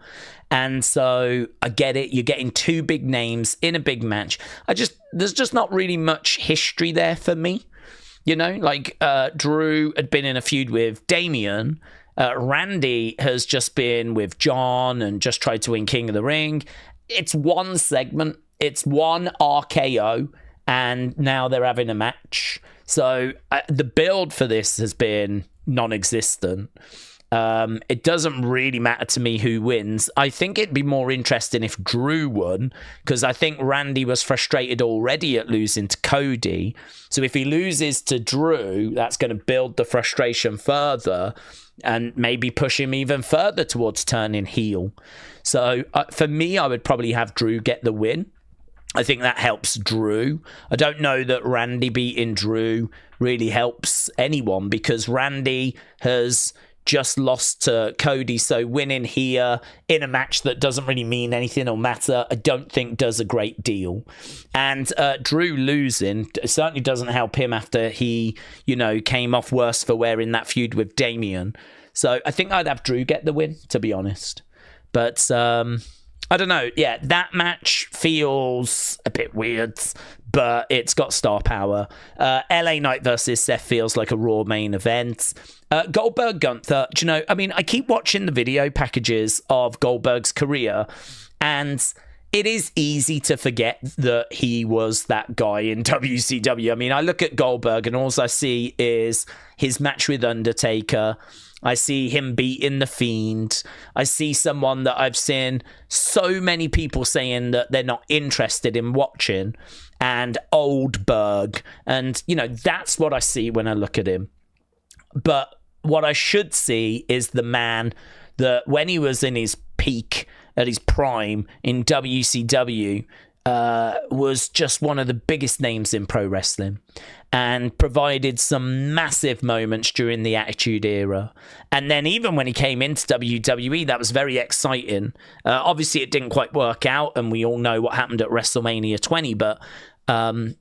And so I get it. You're getting two big names in a big match. There's just not really much history there for me. You know, like Drew had been in a feud with Damian. Randy has just been with John and just tried to win King of the Ring. It's one segment. It's one RKO. And now they're having a match. So the build for this has been non-existent. It doesn't really matter to me who wins. I think it'd be more interesting if Drew won, because I think Randy was frustrated already at losing to Cody. So if he loses to Drew, that's going to build the frustration further and maybe push him even further towards turning heel. So for me, I would probably have Drew get the win. I think that helps Drew. I don't know that Randy beating Drew really helps anyone, because Randy has just lost to Cody, so winning here in a match that doesn't really mean anything or matter, I don't think does a great deal. And Drew losing certainly doesn't help him after he, you know, came off worse for wear in that feud with Damian. So I think I'd have Drew get the win, to be honest. But I don't know. Yeah, that match feels a bit weird, but it's got star power. LA Knight versus Seth feels like a Raw main event. Goldberg Gunther, do you know, I mean, I keep watching the video packages of Goldberg's career, and it is easy to forget that he was that guy in WCW. I mean, I look at Goldberg and all I see is his match with Undertaker. I see him beating The Fiend. I see someone that I've seen so many people saying that they're not interested in watching, and Oldberg. And, you know, that's what I see when I look at him. But what I should see is the man that when he was in his peak, at his prime in WCW, was just one of the biggest names in pro wrestling and provided some massive moments during the Attitude Era. And then even when he came into WWE, that was very exciting. Obviously, it didn't quite work out, and we all know what happened at WrestleMania 20, but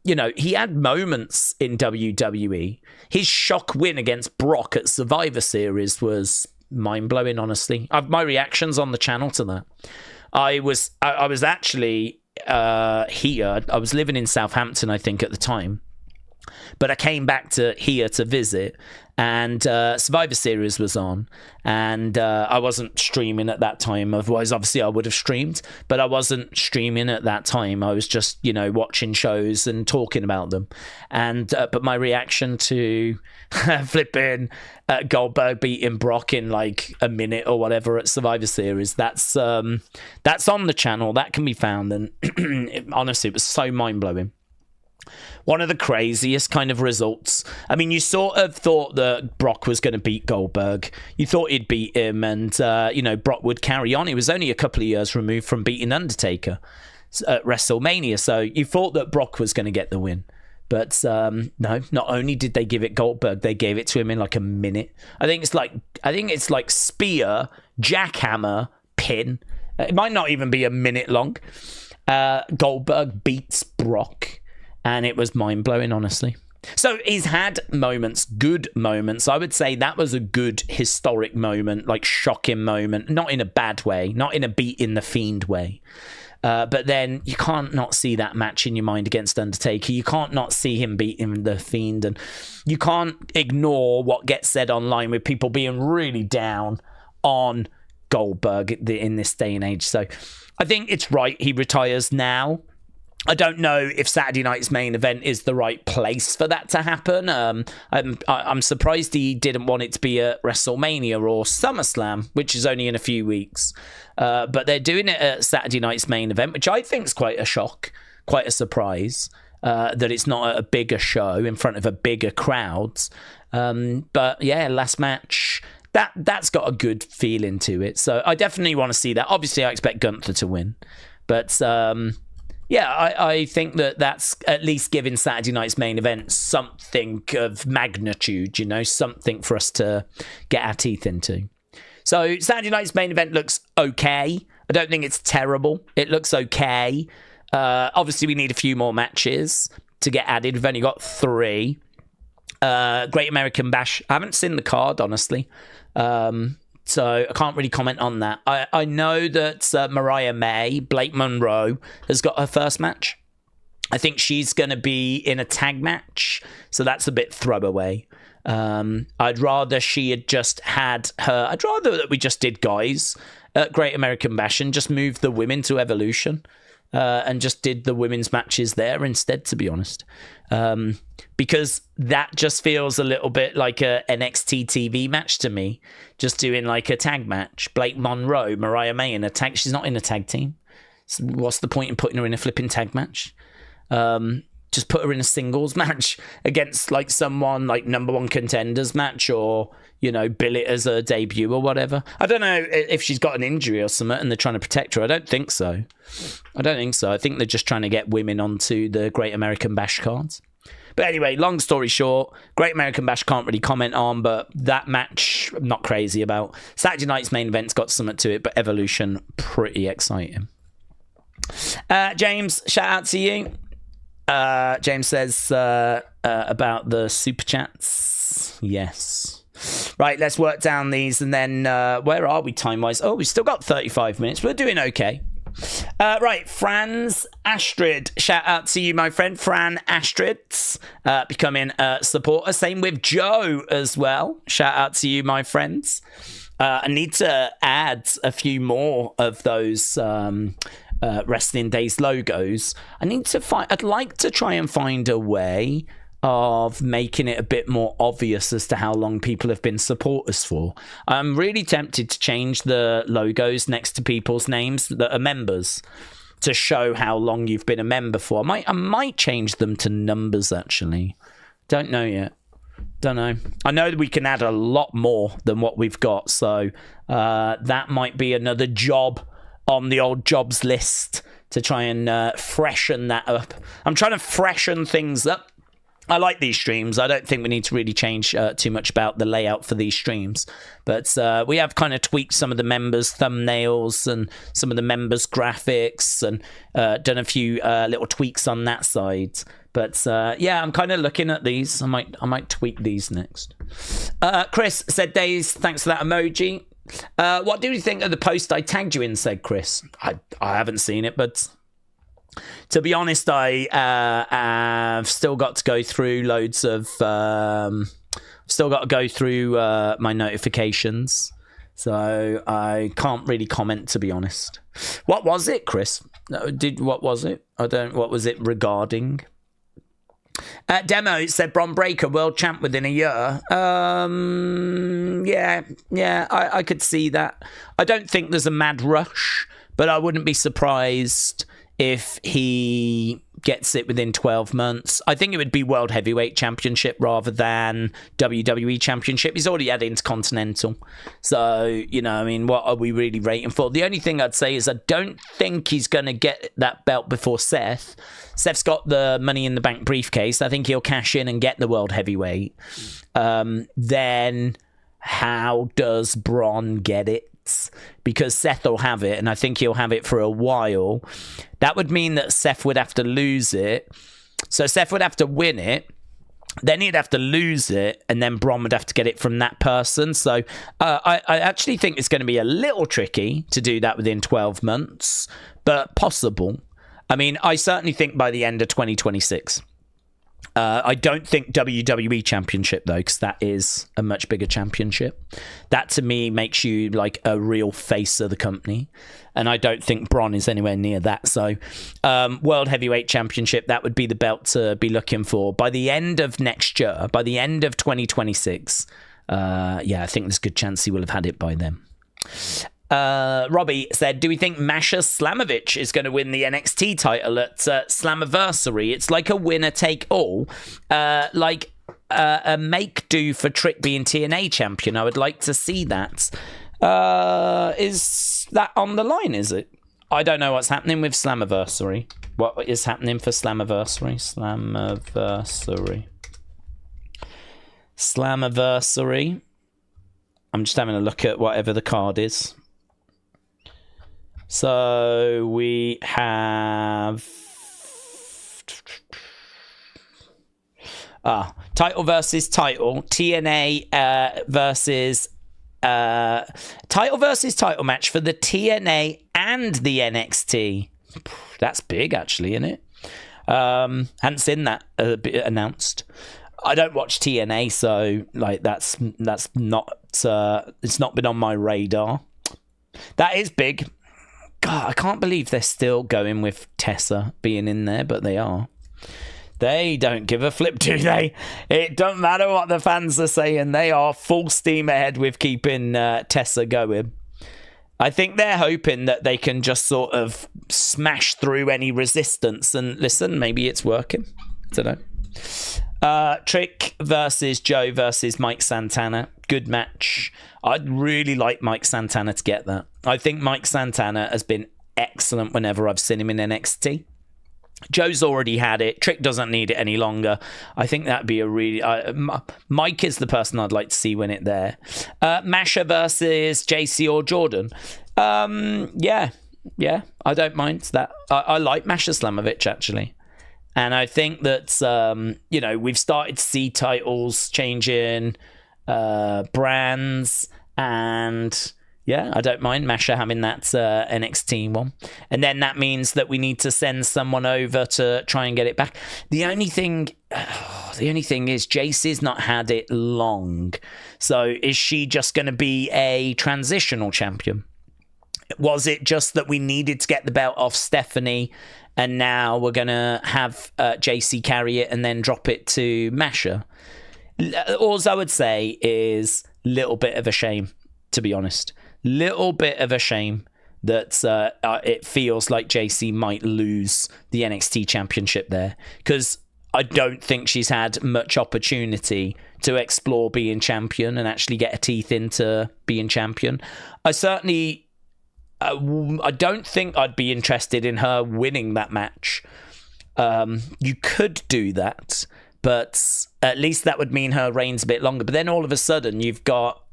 you know, he had moments in WWE. His shock win against Brock at Survivor Series was mind-blowing, honestly. My reactions on the channel to that. I was actually here. I was living in Southampton, I think, at the time. But I came back to here to visit, and Survivor Series was on, and I wasn't streaming at that time. Otherwise, obviously, I would have streamed, but I wasn't streaming at that time. I was just, you know, watching shows and talking about them. And but my reaction to flipping Goldberg beating Brock in like a minute or whatever at Survivor Series, that's on the channel. That can be found, and honestly, it was so mind-blowing. One of the craziest kind of results. I mean, you sort of thought that Brock was going to beat Goldberg. You thought he'd beat him, and, you know, Brock would carry on. He was only a couple of years removed from beating Undertaker at WrestleMania, so you thought that Brock was going to get the win. But no, not only did they give it Goldberg, they gave it to him in like a minute. I think it's like spear, jackhammer, pin. It might not even be a minute long. Goldberg beats Brock. And it was mind-blowing, honestly. So he's had moments, good moments. I would say that was a good historic moment, like shocking moment. Not in a bad way, not in a beating the Fiend way. But then you can't not see that match in your mind against Undertaker. You can't not see him beating the Fiend. And you can't ignore what gets said online with people being really down on Goldberg in this day and age. So I think it's right he retires now. I don't know if Saturday night's main event is the right place for that to happen. I'm surprised he didn't want it to be at WrestleMania or SummerSlam, which is only in a few weeks. But they're doing it at Saturday night's main event, which I think is quite a shock, quite a surprise, that it's not at a bigger show in front of a bigger crowd. But yeah, last match, that's got a good feeling to it. So I definitely want to see that. Obviously, I expect Gunther to win. But yeah, I think that's at least giving Saturday night's main event something of magnitude, you know, something for us to get our teeth into. So Saturday night's main event looks okay. I don't think it's terrible. It looks okay. Obviously, we need a few more matches to get added. We've only got 3. Great American Bash. I haven't seen the card, honestly. So I can't really comment on that. I know that Mariah May, Blake Monroe, has got her first match. I think she's going to be in a tag match, so that's a bit throwaway. I'd rather she had just had her... I'd rather that we just did guys at Great American Bash and just moved the women to Evolution and just did the women's matches there instead, to be honest. Because that just feels a little bit like a NXT TV match to me. Just doing like a tag match. Blake Monroe, Mariah May in a tag. She's not in a tag team. So what's the point in putting her in a flipping tag match? Just put her in a singles match against like someone like number 1 contenders match, or, you know, bill it as a debut or whatever. I don't know if she's got an injury or something and they're trying to protect her. I don't think so. I think they're just trying to get women onto the Great American Bash cards. But anyway, long story short, Great American Bash can't really comment on, but that match I'm not crazy about. Saturday night's main event's got something to it, but Evolution, pretty exciting. James, shout out to you. James says about the super chats. Yes. Right, let's work down these, and then where are we time-wise? Oh, we've still got 35 minutes. We're doing okay. Right, Franz Astrid. Shout out to you, my friend. Fran Astrid's becoming a supporter. Same with Joe as well. Shout out to you, my friends. I need to add a few more of those Wrestling Daze logos. I'd like to try and find a way of making it a bit more obvious as to how long people have been supporters for. I'm really tempted to change the logos next to people's names that are members to show how long you've been a member for. I might change them to numbers, actually. Don't know yet. Don't know. I know that we can add a lot more than what we've got, so that might be another job on the old jobs list to try and freshen that up. I'm trying to freshen things up. I like these streams. I don't think we need to really change too much about the layout for these streams. But we have kind of tweaked some of the members' thumbnails and some of the members' graphics and done a few little tweaks on that side. But yeah, I'm kind of looking at these. I might tweak these next. Chris said, Daze, thanks for that emoji. What do you think of the post I tagged you in, said Chris. I haven't seen it, but... to be honest, I have still got to go through loads of... still got to go through my notifications. So I can't really comment, to be honest. What was it, Chris? What was it? What was it regarding? Demo said Bron Breakker world champ within a year. Yeah, I could see that. I don't think there's a mad rush, but I wouldn't be surprised if he gets it within 12 months. I think it would be World Heavyweight Championship rather than WWE Championship. He's already had Intercontinental. So, you know, I mean, what are we really rating for? The only thing I'd say is I don't think he's going to get that belt before Seth. Seth's got the Money in the Bank briefcase. I think he'll cash in and get the World Heavyweight. Then how does Bron get it? Because Seth will have it, and I think he'll have it for a while. That would mean that Seth would have to lose it. So Seth would have to win it, then he'd have to lose it, and then Bron would have to get it from that person. So I actually think it's going to be a little tricky to do that within 12 months, but possible. I mean, I certainly think by the end of 2026. I don't think WWE Championship, though, because that is a much bigger championship. That, to me, makes you like a real face of the company. And I don't think Bron is anywhere near that. So, World Heavyweight Championship, that would be the belt to be looking for. By the end of next year, by the end of 2026, yeah, I think there's a good chance he will have had it by then. Robbie said, do we think Masha Slamovich is going to win the NXT title at Slammiversary? It's like a winner-take-all, like a make-do for Trick being TNA champion. I would like to see that. Is that on the line, is it? I don't know what's happening with Slammiversary. What is happening for Slammiversary? Slammiversary. I'm just having a look at whatever the card is. So we have title versus title, TNA versus title versus title match for the TNA and the NXT. That's big, actually, isn't it? Hadn't seen that announced. I don't watch TNA, so like that's not it's not been on my radar. That is big. God, I can't believe they're still going with Tessa being in there, but they are. They don't give a flip, do they? It don't matter what the fans are saying. They are full steam ahead with keeping Tessa going. I think they're hoping that they can just sort of smash through any resistance. And listen, maybe it's working. I don't know. Trick versus Joe versus Mike Santana. Good match. I'd really like Mike Santana to get that. I think Mike Santana has been excellent whenever I've seen him in NXT. Joe's already had it. Trick doesn't need it any longer. I think that'd be a really... Mike is the person I'd like to see win it there. Masha versus JC or Jordan. Yeah, I don't mind that. I like Masha Slamovich, actually. And I think that, you know, we've started to see titles changing, brands, and, Yeah, I don't mind Masha having that NXT one. And then that means that we need to send someone over to try and get it back. The only thing is JC's not had it long. So is she just going to be a transitional champion? Was it just that we needed to get the belt off Stephanie and now we're going to have JC carry it and then drop it to Masha? All I would say is a little bit of a shame, to be honest. Little bit of a shame that it feels like JC might lose the NXT championship there, because I don't think she's had much opportunity to explore being champion and actually get her teeth into being champion. I don't think I'd be interested in her winning that match. You could do that, but at least that would mean her reign's a bit longer. But then all of a sudden you've got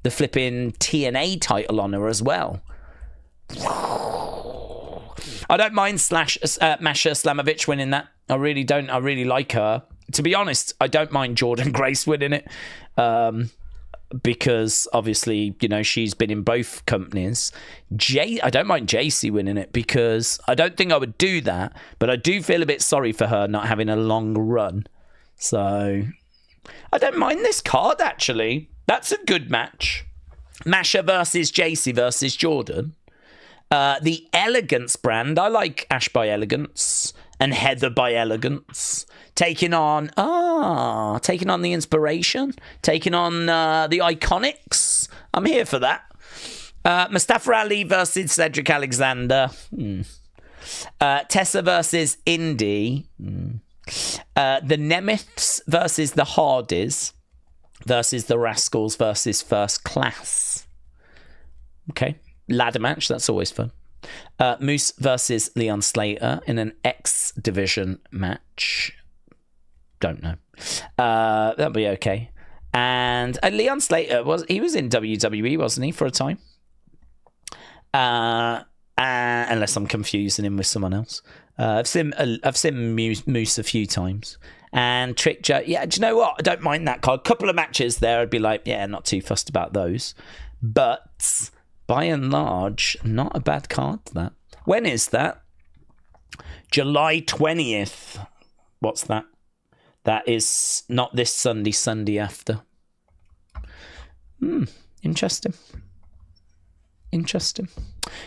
the flipping TNA title on her as well. I don't mind Masha Slamovich winning that. I really don't. I really like her. To be honest, I don't mind Jordan Grace winning it. Because obviously, she's been in both companies. I don't mind JC winning it, because I don't think I would do that, but I do feel a bit sorry for her not having a long run. So I don't mind this card, actually. That's a good match. Masha versus JC versus Jordan. The Elegance brand. I like Ash by Elegance and Heather by Elegance. Taking on the Inspiration. Taking on the Iconics. I'm here for that. Mustafa Ali versus Cedric Alexander. Tessa versus Indy. The Nemeths versus the Hardys versus the Rascals versus First Class. Okay. Ladder match, that's always fun. Moose versus Leon Slater in an X Division match. Don't know. That'll be okay. And Leon Slater was in WWE, wasn't he, for a time? Unless I'm confusing him with someone else. I've seen Moose a few times. And Trick Joe, yeah, do you know what? I don't mind that card. A couple of matches there, I'd be like, yeah, not too fussed about those. But by and large, not a bad card, that. When is that? July 20th. What's that? That is not this Sunday, Sunday after. Interesting.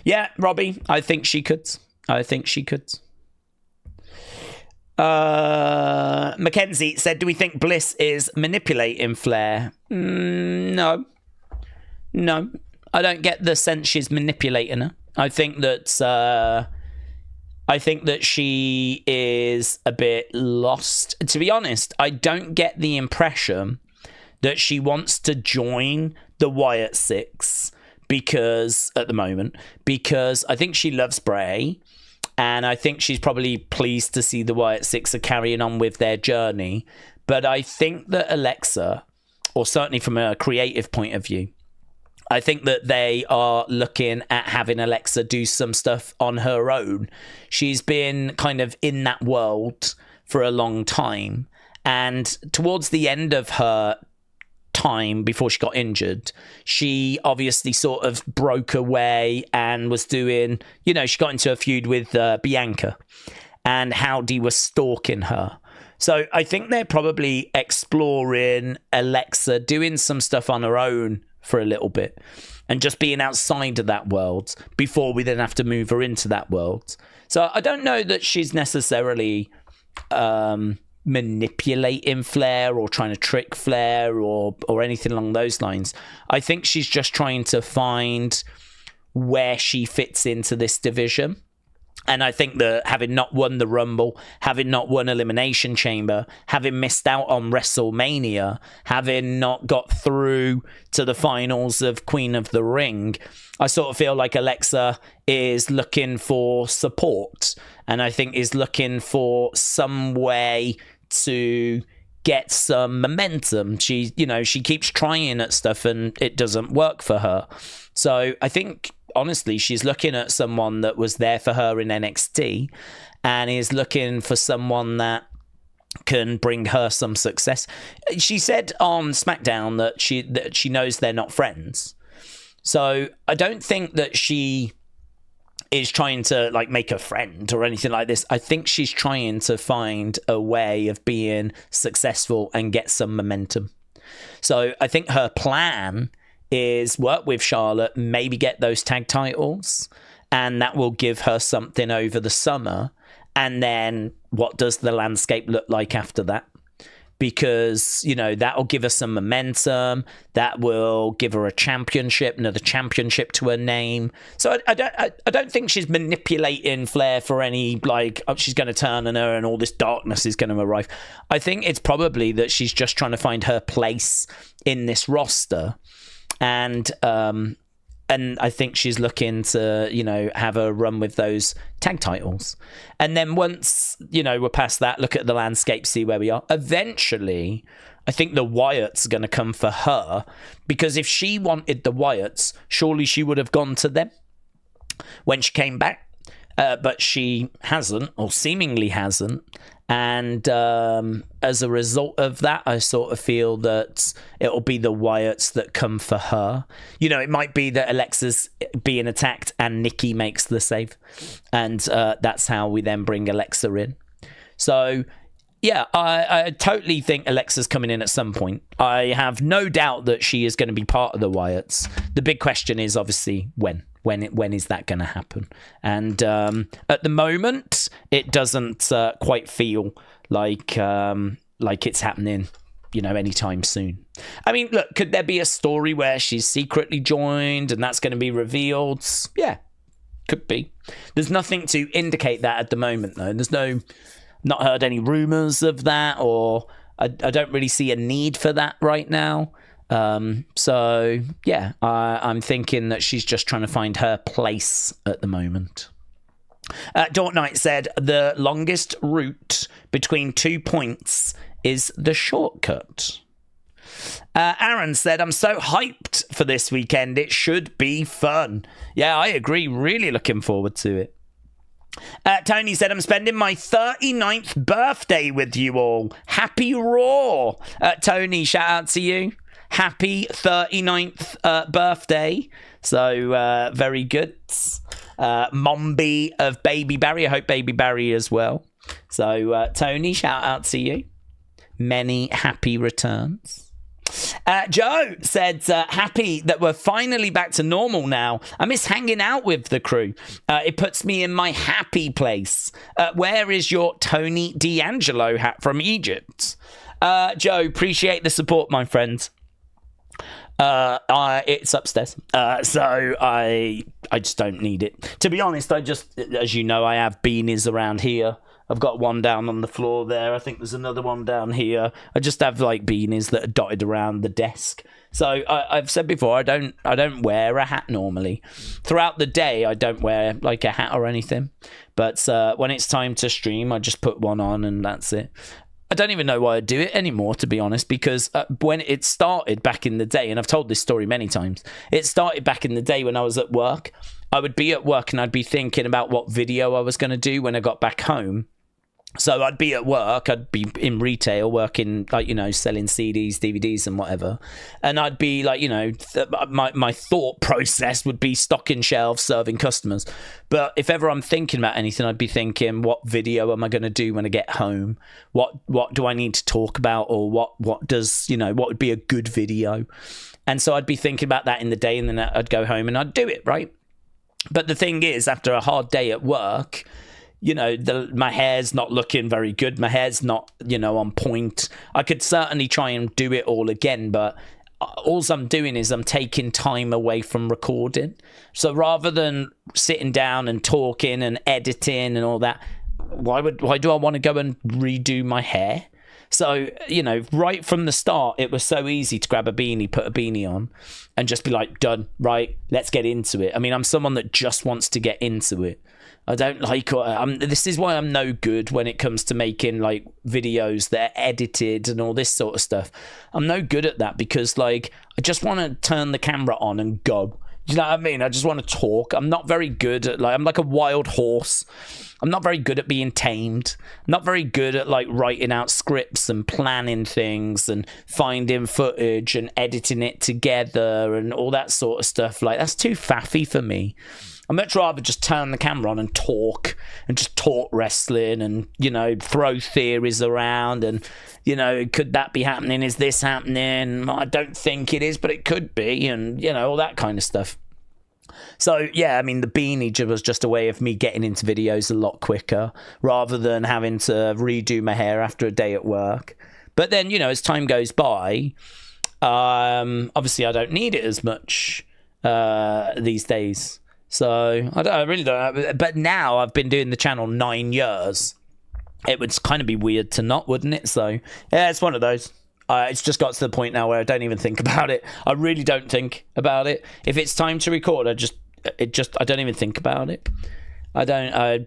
Yeah, Robbie, I think she could. Mackenzie said, do we think Bliss is manipulating Flair? No. I don't get the sense she's manipulating her. I think that she is a bit lost. To be honest, I don't get the impression that she wants to join the Wyatt Six because I think she loves Bray. And I think she's probably pleased to see the Wyatt Six are carrying on with their journey. But I think that Alexa, or certainly from a creative point of view, I think that they are looking at having Alexa do some stuff on her own. She's been kind of in that world for a long time. And towards the end of her time before she got injured, she obviously sort of broke away and was doing, she got into a feud with Bianca, and Howdy was stalking her. So I think they're probably exploring Alexa doing some stuff on her own for a little bit and just being outside of that world before we then have to move her into that world. So I don't know that she's necessarily manipulating Flair or trying to trick Flair or anything along those lines. I think she's just trying to find where she fits into this division. And I think that having not won the Rumble, having not won Elimination Chamber, having missed out on WrestleMania, having not got through to the finals of Queen of the Ring, I sort of feel like Alexa is looking for support, and I think is looking for some way to get some momentum. She keeps trying at stuff and it doesn't work for her. So I think, honestly, she's looking at someone that was there for her in NXT and is looking for someone that can bring her some success. She said on SmackDown that she knows they're not friends. So I don't think that she is trying to like make a friend or anything like this. I think she's trying to find a way of being successful and get some momentum. So I think her plan is work with Charlotte, maybe get those tag titles, and that will give her something over the summer. And then what does the landscape look like after that? Because, you know, that'll give her some momentum. That will give her a championship, another championship to her name. So I don't think she's manipulating Flair for any, like, oh, she's going to turn on her and all this darkness is going to arrive. I think it's probably that she's just trying to find her place in this roster. And I think she's looking to, you know, have a run with those tag titles. And then once, you know, we're past that, look at the landscape, see where we are. Eventually, I think the Wyatts are going to come for her, because if she wanted the Wyatts, surely she would have gone to them when she came back. But she hasn't, or seemingly hasn't. And as a result of that, I sort of feel that it'll be the Wyatts that come for her. You know, it might be that Alexa's being attacked and Nikki makes the save. And that's how we then bring Alexa in. So, yeah, I totally think Alexa's coming in at some point. I have no doubt that she is going to be part of the Wyatts. The big question is obviously when. When is that going to happen? And at the moment, it doesn't quite feel like it's happening, you know, anytime soon. I mean, look, could there be a story where she's secretly joined and that's going to be revealed? Yeah, could be. There's nothing to indicate that at the moment, though. Not heard any rumors of that, or I don't really see a need for that right now. So yeah, I'm thinking that she's just trying to find her place at the moment. Dort Knight said the longest route between 2 points is the shortcut. Aaron said, I'm so hyped for this weekend. It should be fun. Yeah, I agree. Really looking forward to it. Tony said, I'm spending my 39th birthday with you all. Happy Raw. Tony, shout out to you. Happy 39th birthday. So, very good. Mombi of Baby Barry. I hope Baby Barry as well. So, Tony, shout out to you. Many happy returns. Joe said, happy that we're finally back to normal now. I miss hanging out with the crew. It puts me in my happy place. Where is your Tony D'Angelo hat from Egypt? Joe, appreciate the support, my friend. It's upstairs, so I just don't need it. To be honest, as you know, I have beanies around here. I've got one down on the floor there. I think there's another one down here. I just have like beanies that are dotted around the desk. So I've said before, I don't wear a hat normally. Throughout the day, I don't wear like a hat or anything. But when it's time to stream, I just put one on and that's it. I don't even know why I do it anymore, to be honest, because when it started back in the day, and I've told this story many times, it started back in the day when I was at work. I would be at work and I'd be thinking about what video I was going to do when I got back home. So I'd be at work, I'd be in retail working, like, you know, selling CDs, DVDs and whatever. And I'd be like, you know, my thought process would be stocking shelves, serving customers. But if ever I'm thinking about anything, I'd be thinking, what video am I going to do when I get home? What do I need to talk about? Or what does, you know, what would be a good video? And so I'd be thinking about that in the day, and then I'd go home and I'd do it, right? But the thing is, after a hard day at work, you know, my hair's not looking very good. My hair's not, you know, on point. I could certainly try and do it all again, but all I'm doing is I'm taking time away from recording. So rather than sitting down and talking and editing and all that, why do I want to go and redo my hair? So, you know, right from the start, it was so easy to grab a beanie, put a beanie on, and just be like, done, right, let's get into it. I mean, I'm someone that just wants to get into it. I don't like, this is why I'm no good when it comes to making like videos that are edited and all this sort of stuff. I'm no good at that because like, I just want to turn the camera on and go. Do you know what I mean? I just want to talk. I'm not very good at, like, I'm like a wild horse. I'm not very good at being tamed. I'm not very good at, like, writing out scripts and planning things and finding footage and editing it together and all that sort of stuff. Like, that's too faffy for me. I'd much rather just turn the camera on and just talk wrestling and, you know, throw theories around and, you know, could that be happening? Is this happening? I don't think it is, but it could be, and, you know, all that kind of stuff. So, yeah, I mean, the beanie was just a way of me getting into videos a lot quicker rather than having to redo my hair after a day at work. But then, you know, as time goes by, obviously I don't need it as much these days. So I really don't. But now I've been doing the channel 9 years. It would kind of be weird to not, wouldn't it? So yeah, it's one of those. It's just got to the point now where I don't even think about it. I really don't think about it. If it's time to record, I don't even think about it. I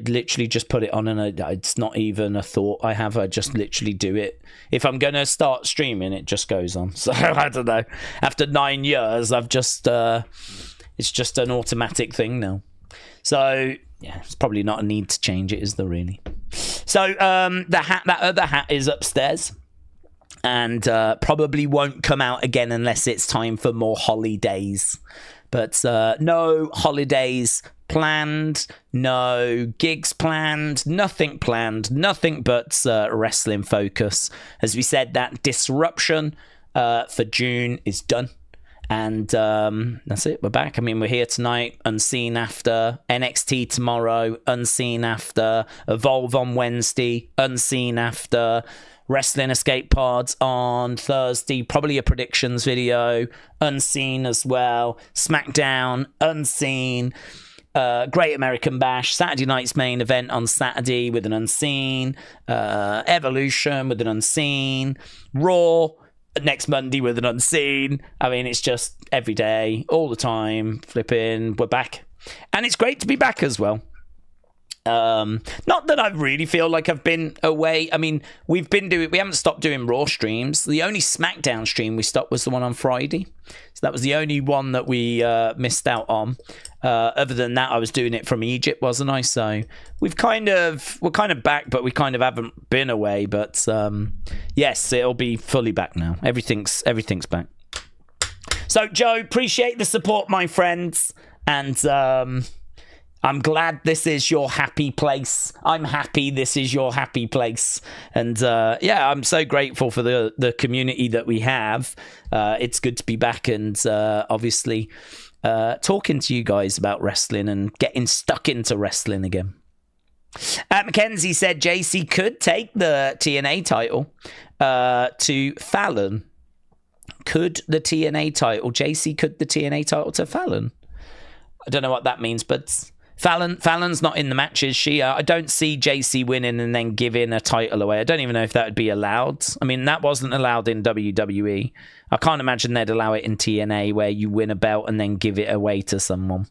literally just put it on, and it's not even a thought I have. I just literally do it. If I'm gonna start streaming, it just goes on. So I don't know. After 9 years, I've just it's just an automatic thing now. So yeah, it's probably not a need to change it, is there really? So that other hat is upstairs, and probably won't come out again unless it's time for more holidays. But no holidays planned, no gigs planned, nothing but wrestling focus. As we said, that disruption for June is done. And that's it. We're back. I mean, we're here tonight. Unseen after. NXT tomorrow. Unseen after. Evolve on Wednesday. Unseen after. Wrestling Escape Pods on Thursday. Probably a predictions video. Unseen as well. SmackDown. Unseen. Great American Bash. Saturday night's main event on Saturday with an unseen. Evolution with an unseen. Raw next Monday with an unseen. I mean, it's just every day, all the time, flipping. We're back, and it's great to be back as well. Not that I really feel like I've been away. I mean, we haven't stopped doing Raw streams. The only SmackDown stream we stopped was the one on Friday, so that was the only one that we missed out on. Other than that, I was doing it from Egypt, wasn't I? So we're kind of back, but we kind of haven't been away. But yes, it'll be fully back now. Everything's back. So Joe, appreciate the support, my friends, and I'm glad this is your happy place. I'm happy this is your happy place. And yeah, I'm so grateful for the community that we have. It's good to be back and obviously talking to you guys about wrestling and getting stuck into wrestling again. Mackenzie said JC could take the TNA title to Fallon. JC could the TNA title to Fallon? I don't know what that means, but Fallon's not in the match, is she? I don't see JC winning and then giving a title away. I don't even know if that would be allowed. I mean, that wasn't allowed in WWE. I can't imagine they'd allow it in TNA where you win a belt and then give it away to someone.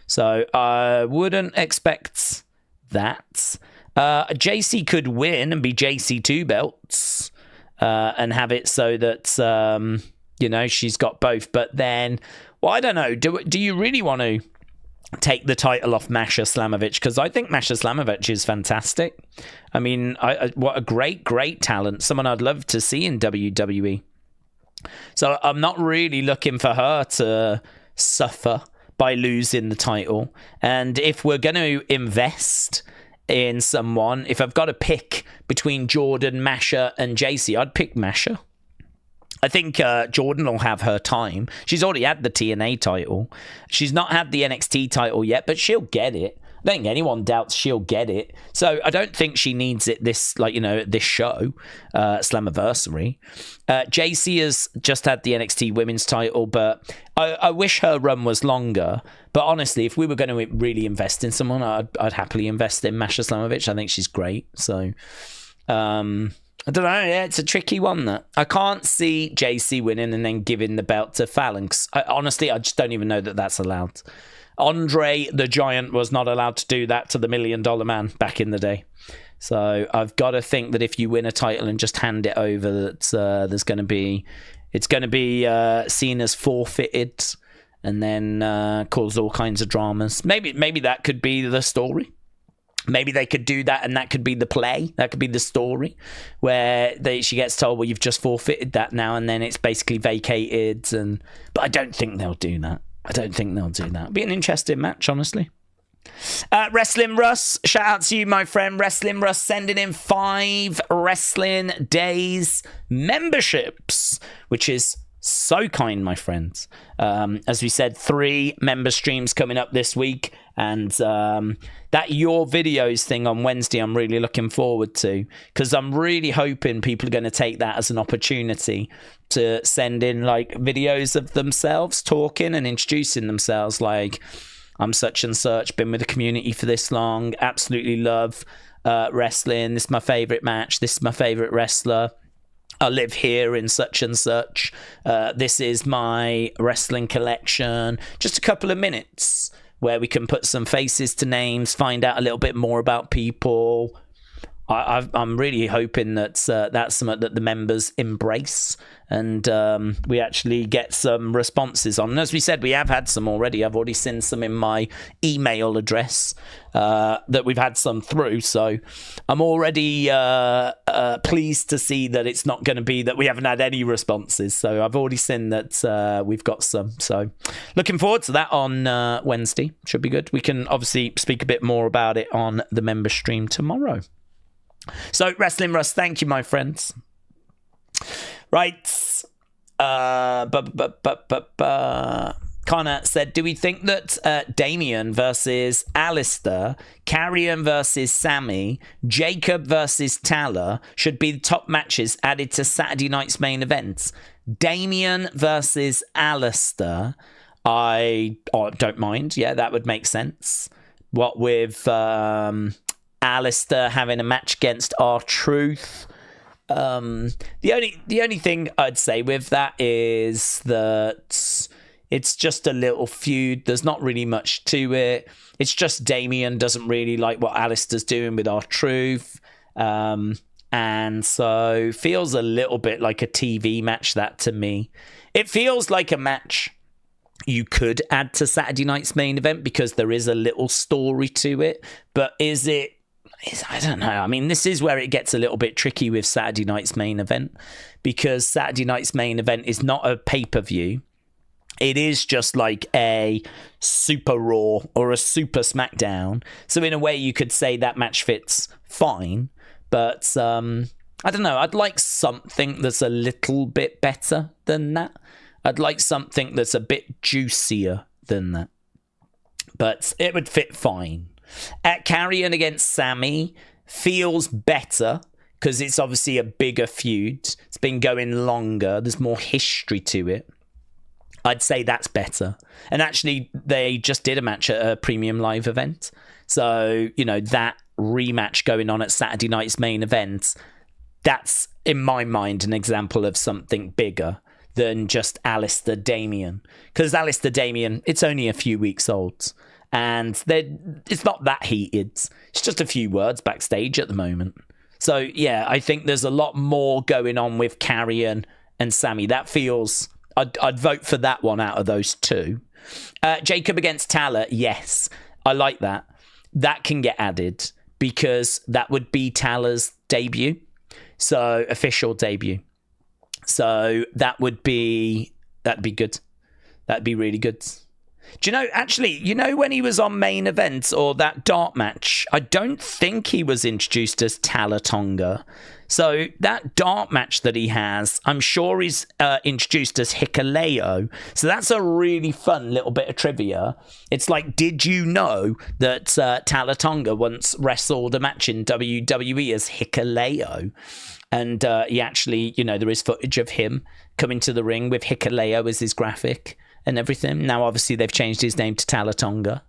So I wouldn't expect that. JC could win and be JC2 belts and have it so that, you know, she's got both. But then, well, I don't know. Do you really want to take the title off Masha Slamovich? Because I think Masha Slamovich is fantastic. I mean, what a great talent. Someone I'd love to see in WWE. So I'm not really looking for her to suffer by losing the title. And if we're going to invest in someone, if I've got to pick between Jordan, Masha, and JC, I'd pick Masha. I think Jordan will have her time. She's already had the TNA title. She's not had the NXT title yet, but she'll get it. I don't think anyone doubts she'll get it. So I don't think she needs it this show, Slammiversary. JC has just had the NXT women's title, but I wish her run was longer. But honestly, if we were going to really invest in someone, I'd happily invest in Masha Slamovich. I think she's great. So, I don't know. Yeah, it's a tricky one. That I can't see JC winning and then giving the belt to Fallon. Honestly, I just don't even know that that's allowed. Andre the Giant was not allowed to do that to the $1 Million Man back in the day. So I've got to think that if you win a title and just hand it over, that it's going to be seen as forfeited. and then cause all kinds of dramas. Maybe that could be the story. Maybe they could do that, and that could be the play. That could be the story, where she gets told, "Well, you've just forfeited that now," and then it's basically vacated. But I don't think they'll do that. It'll be an interesting match, honestly. Wrestling Russ, shout out to you, my friend. Wrestling Russ sending in 5 Wrestling Daze memberships, which is so kind, my friends. As we said, 3 member streams coming up this week, and that Your Videos thing on Wednesday I'm really looking forward to, because I'm really hoping people are going to take that as an opportunity to send in like videos of themselves talking and introducing themselves, like, I'm such and such, been with the community for this long, absolutely love wrestling, this is my favourite match, this is my favourite wrestler, I live here in such and such, this is my wrestling collection. Just a couple of minutes where we can put some faces to names, find out a little bit more about people. I'm really hoping that that's something that the members embrace, and we actually get some responses on. And as we said, we have had some already. I've already seen some in my email address that we've had some through. So I'm already pleased to see that it's not going to be that we haven't had any responses. So I've already seen that we've got some. So looking forward to that on Wednesday. Should be good. We can obviously speak a bit more about it on the member stream tomorrow. So, Wrestling Russ, thank you, my friends. Right. Connor said, do we think that Damian versus Alistair, Karrion versus Sami, Jacob versus Tala should be the top matches added to Saturday night's main events? Damian versus Alistair, I don't mind. Yeah, that would make sense. What with Alistair having a match against R-Truth. The only thing I'd say with that is that it's just a little feud. There's not really much to it. It's just Damian doesn't really like what Alistair's doing with R-Truth. And so feels a little bit like a TV match, that to me. It feels like a match you could add to Saturday night's main event because there is a little story to it. But is it? I don't know. I mean, this is where it gets a little bit tricky with Saturday night's main event, because Saturday night's main event is not a pay-per-view. It is just like a Super Raw or a Super SmackDown. So in a way, you could say that match fits fine. But I don't know. I'd like something that's a little bit better than that. I'd like something that's a bit juicier than that. But it would fit fine. Karrion against Sami feels better because it's obviously a bigger feud. It's been going longer. There's more history to it. I'd say that's better. And actually, they just did a match at a premium live event. So, you know, that rematch going on at Saturday night's main event, that's, in my mind, an example of something bigger than just Alistair Damian. Because Alistair Damian, it's only a few weeks old. And it's not that heated. It's just a few words backstage at the moment. So, yeah, I think there's a lot more going on with Karrion and Sami. That feels... I'd vote for that one out of those two. Jacob against Tala, yes. I like that. That can get added because that would be Tala's debut. So, official debut. So, that'd be good. That'd be really good. Do you know, actually, you know when he was on main event or that dart match, I don't think he was introduced as Tala Tonga. So that dart match that he has, I'm sure he's introduced as Hikuleo. So that's a really fun little bit of trivia. It's like, did you know that Tala Tonga once wrestled a match in WWE as Hikuleo? And he actually, you know, there is footage of him coming to the ring with Hikuleo as his graphic and everything. Now, obviously, they've changed his name to Tala Tonga.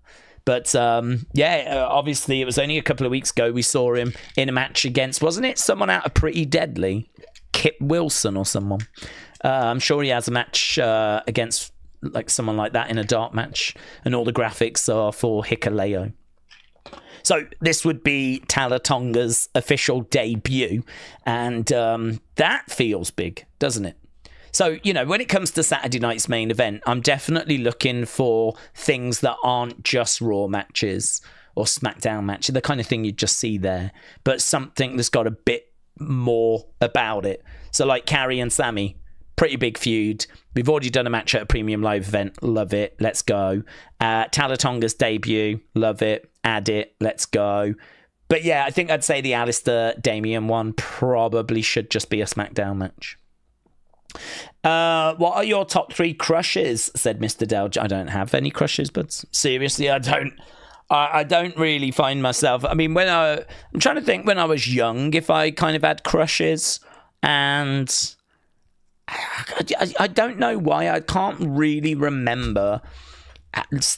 But, obviously, it was only a couple of weeks ago we saw him in a match against, wasn't it, someone out of Pretty Deadly? Kip Wilson or someone. I'm sure he has a match against like someone like that in a dart match. And all the graphics are for Hikuleo. So this would be Tala Tonga's official debut. And that feels big, doesn't it? So, you know, when it comes to Saturday night's main event, I'm definitely looking for things that aren't just Raw matches or SmackDown matches, the kind of thing you just see there, but something that's got a bit more about it. So like Kairi and Sami, pretty big feud. We've already done a match at a premium live event. Love it. Let's go. Talatonga's debut. Love it. Add it. Let's go. But yeah, I think I'd say the Alistair Damian one probably should just be a SmackDown match. What are your top 3 crushes? Said Mr. Delge. I don't have any crushes, but seriously, I don't really find myself. I mean, I'm trying to think when I was young if I kind of had crushes, and I don't know why. I can't really remember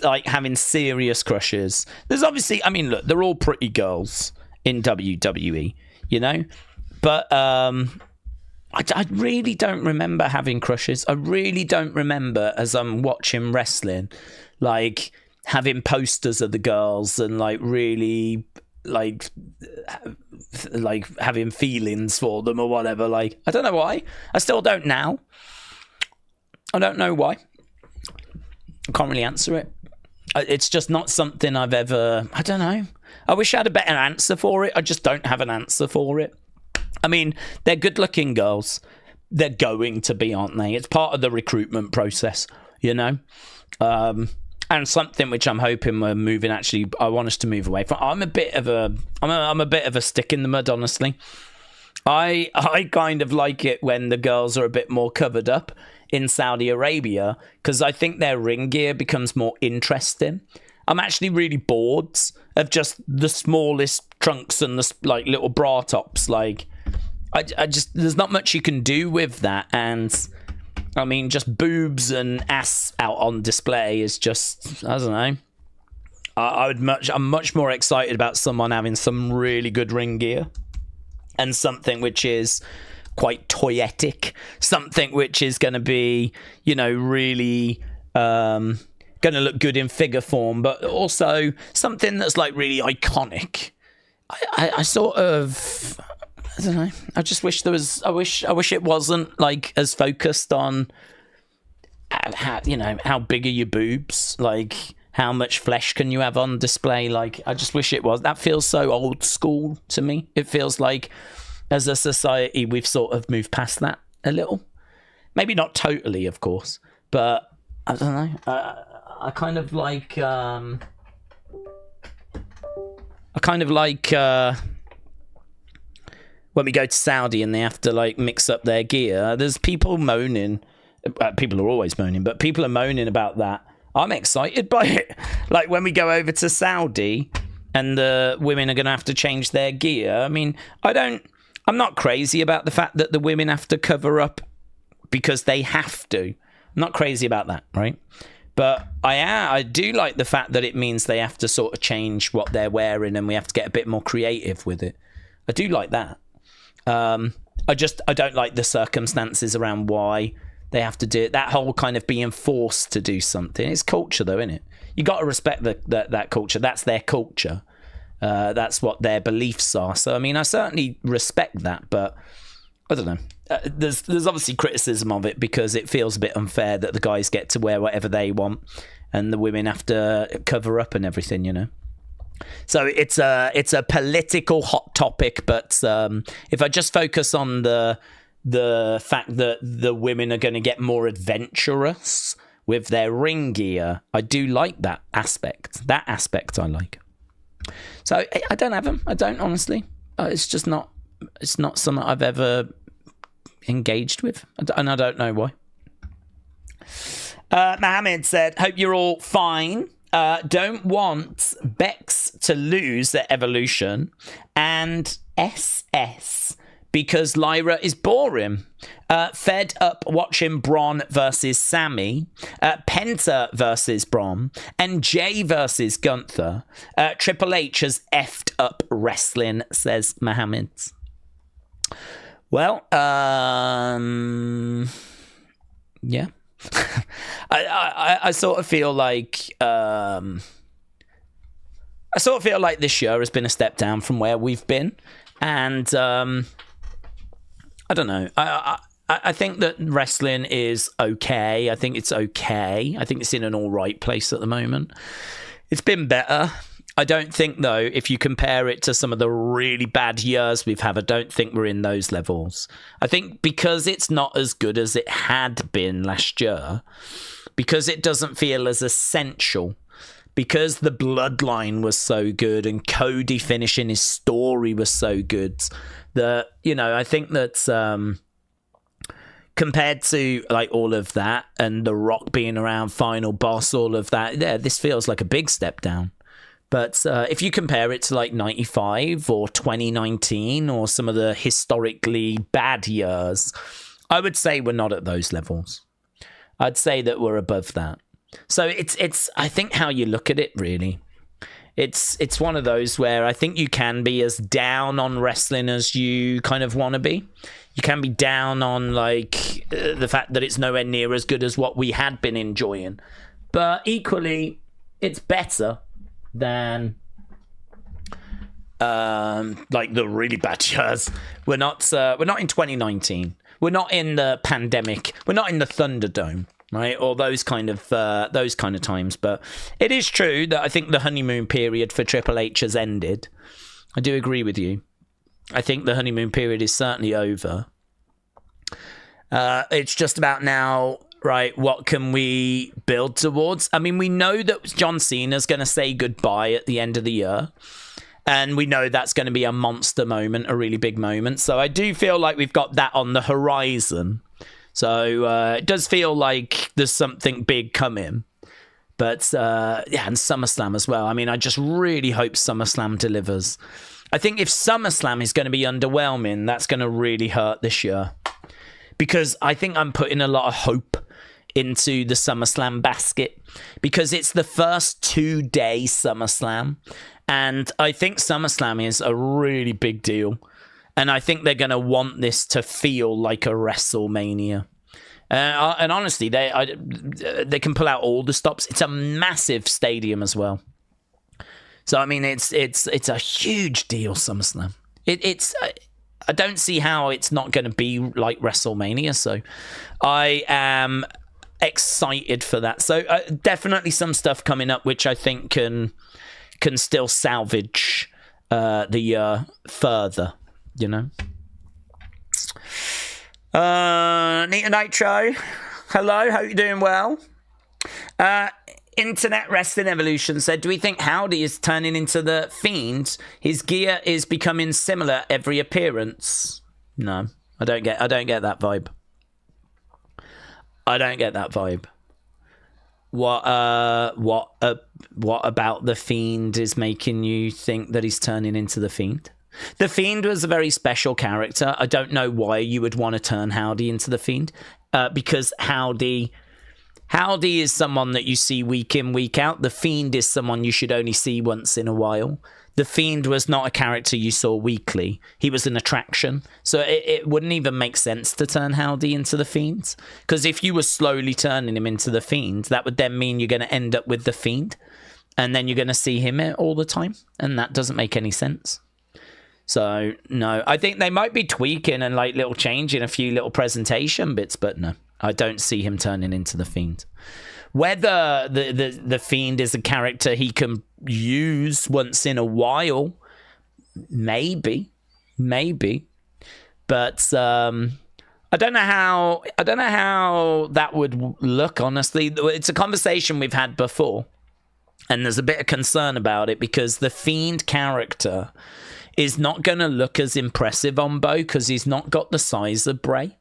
like having serious crushes. There's obviously, I mean, look, they're all pretty girls in WWE, you know, but I really don't remember having crushes. I really don't remember, as I'm watching wrestling, like having posters of the girls and like really like having feelings for them or whatever. Like, I don't know why. I still don't now. I don't know why. I can't really answer it. It's just not something I've ever, I don't know. I wish I had a better answer for it. I just don't have an answer for it. I mean, they're good-looking girls. They're going to be, aren't they? It's part of the recruitment process, you know? And something which I'm hoping we're moving, actually, I want us to move away from. I'm a bit of a stick in the mud, honestly. I kind of like it when the girls are a bit more covered up in Saudi Arabia, because I think their ring gear becomes more interesting. I'm actually really bored of just the smallest trunks and the like little bra tops. Like, I just, there's not much you can do with that. And I mean, just boobs and ass out on display is just, I don't know. I'm much more excited about someone having some really good ring gear and something which is quite toyetic, something which is going to be, you know, really going to look good in figure form, but also something that's like really iconic. I sort of, I don't know. I just wish there was. I wish it wasn't like as focused on how, you know, how big are your boobs, like how much flesh can you have on display. Like, I just wish it was. That feels so old school to me. It feels like as a society we've sort of moved past that a little. Maybe not totally, of course, but I don't know. I kind of like. When we go to Saudi and they have to like mix up their gear, there's people moaning. People are always moaning, but people are moaning about that. I'm excited by it. Like when we go over to Saudi and the women are going to have to change their gear. I mean, I'm not crazy about the fact that the women have to cover up because they have to. I'm not crazy about that, right? But I do like the fact that it means they have to sort of change what they're wearing and we have to get a bit more creative with it. I do like that. I don't like the circumstances around why they have to do it. That whole kind of being forced to do something. It's culture, though, isn't it? You got to respect that culture. That's their culture. That's what their beliefs are. So, I mean, I certainly respect that, but I don't know. There's obviously criticism of it because it feels a bit unfair that the guys get to wear whatever they want and the women have to cover up and everything, you know. So it's a political hot topic, but if I just focus on the fact that the women are going to get more adventurous with their ring gear, I do like that aspect. That aspect I like. So I don't have them. I don't, honestly. It's just not. It's not something I've ever engaged with, and I don't know why. Mohammed said, "Hope you're all fine. Don't want Bex to lose their Evolution and SS because Lyra is boring. Fed up watching Bron versus Sami, Penta versus Bron, and Jey versus Gunther. Triple H has effed up wrestling," says Mohammed. Well, yeah. I sort of feel like this show has been a step down from where we've been, and I don't know. I I think that wrestling is okay. I think it's okay. I think it's in an all right place at the moment. It's been better. I don't think, though, if you compare it to some of the really bad years we've had, I don't think we're in those levels. I think because it's not as good as it had been last year, because it doesn't feel as essential, because the bloodline was so good and Cody finishing his story was so good, that, you know, I think that compared to like all of that and The Rock being around, Final Boss, all of that, yeah, this feels like a big step down. But if you compare it to like 95 or 2019 or some of the historically bad years, I would say we're not at those levels. I'd say that we're above that. So it's I think how you look at it, really. It's one of those where I think you can be as down on wrestling as you kind of want to be. You can be down on like the fact that it's nowhere near as good as what we had been enjoying. But equally, it's better than like the really bad years. We're not in 2019. We're not in the pandemic. We're not in the Thunderdome, right? Or those kind of times. But it is true that I think the honeymoon period for Triple H has ended. I do agree with you. I think the honeymoon period is certainly over. It's just about now, right? What can we build towards? I mean, we know that John Cena's going to say goodbye at the end of the year. And we know that's going to be a monster moment, a really big moment. So I do feel like we've got that on the horizon. So it does feel like there's something big coming. But yeah, and SummerSlam as well. I mean, I just really hope SummerSlam delivers. I think if SummerSlam is going to be underwhelming, that's going to really hurt this year. Because I think I'm putting a lot of hope into the SummerSlam basket. Because it's the first 2-day SummerSlam. And I think SummerSlam is a really big deal. And I think they're going to want this to feel like a WrestleMania. And honestly, they can pull out all the stops. It's a massive stadium as well. So, I mean, it's a huge deal, SummerSlam. I don't see how it's not going to be like WrestleMania. So I am excited for that. So definitely some stuff coming up, which I think can still salvage the year further, you know. Nita Nitro, hello, hope you're doing well. Internet Wrestling Evolution said, do we think Howdy is turning into the Fiend? His gear is becoming similar every appearance. No, I don't get that vibe. I don't get that vibe. What about the Fiend is making you think that he's turning into the Fiend? The Fiend was a very special character. I don't know why you would want to turn Howdy into the Fiend, because Howdy is someone that you see week in, week out. The Fiend is someone you should only see once in a while. The Fiend was not a character you saw weekly. He was an attraction. So it wouldn't even make sense to turn Howdy into the Fiend. Because if you were slowly turning him into the Fiend, that would then mean you're going to end up with the Fiend. And then you're going to see him all the time. And that doesn't make any sense. So, no. I think they might be tweaking and like little changing a few little presentation bits. But no, I don't see him turning into the Fiend. Whether the Fiend is a character he can use once in a while, maybe, but I don't know how that would look. Honestly, it's a conversation we've had before, and there's a bit of concern about it because the Fiend character is not going to look as impressive on Bo because he's not got the size of Bray.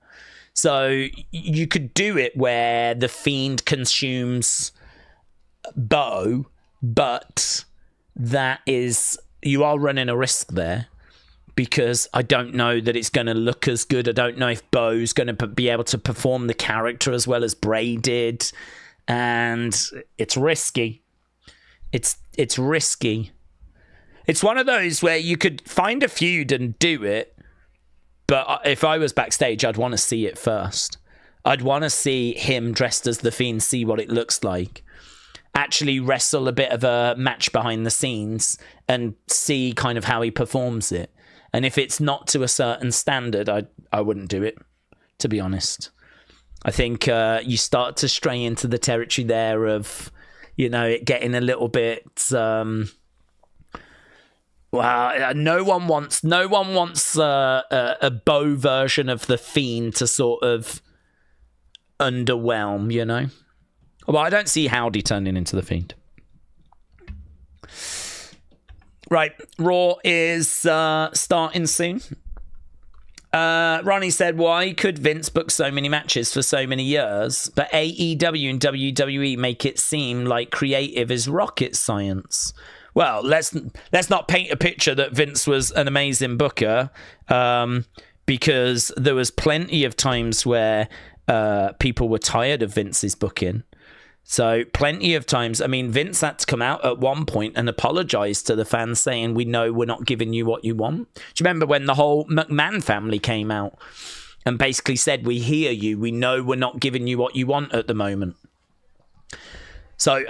So you could do it where the Fiend consumes Bo, but you are running a risk there because I don't know that it's going to look as good. I don't know if Bo's going to be able to perform the character as well as Bray did, and it's risky. It's risky. It's one of those where you could find a feud and do it, but if I was backstage, I'd want to see it first. I'd want to see him dressed as the Fiend, see what it looks like. Actually wrestle a bit of a match behind the scenes and see kind of how he performs it. And if it's not to a certain standard, I wouldn't do it. to be honest. I think you start to stray into the territory there of, it getting a little bit. No one wants a Bo version of the Fiend to sort of underwhelm. Well, I don't see Howdy turning into the Fiend. Right, Raw is starting soon. Ronnie said, why could Vince book so many matches for so many years, but AEW and WWE make it seem like creative is rocket science? Well, let's not paint a picture that Vince was an amazing booker, because there was plenty of times where people were tired of Vince's booking. So plenty of times, Vince had to come out at one point and apologize to the fans saying, we know we're not giving you what you want. Do you remember when the whole McMahon family came out and basically said, we hear you, we know we're not giving you what you want at the moment? So,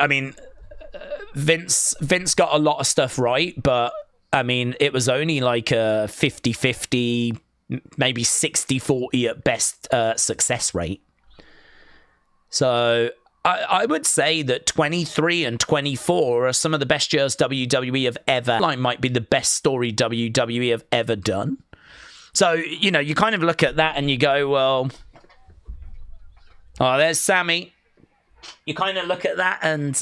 Vince got a lot of stuff right, but, it was only like a 50-50, maybe 60-40 at best success rate. So I would say that 23 and 24 are some of the best years WWE have ever. Like, might be the best story WWE have ever done. So, you kind of look at that and you go, well, there's Sami. You kind of look at that and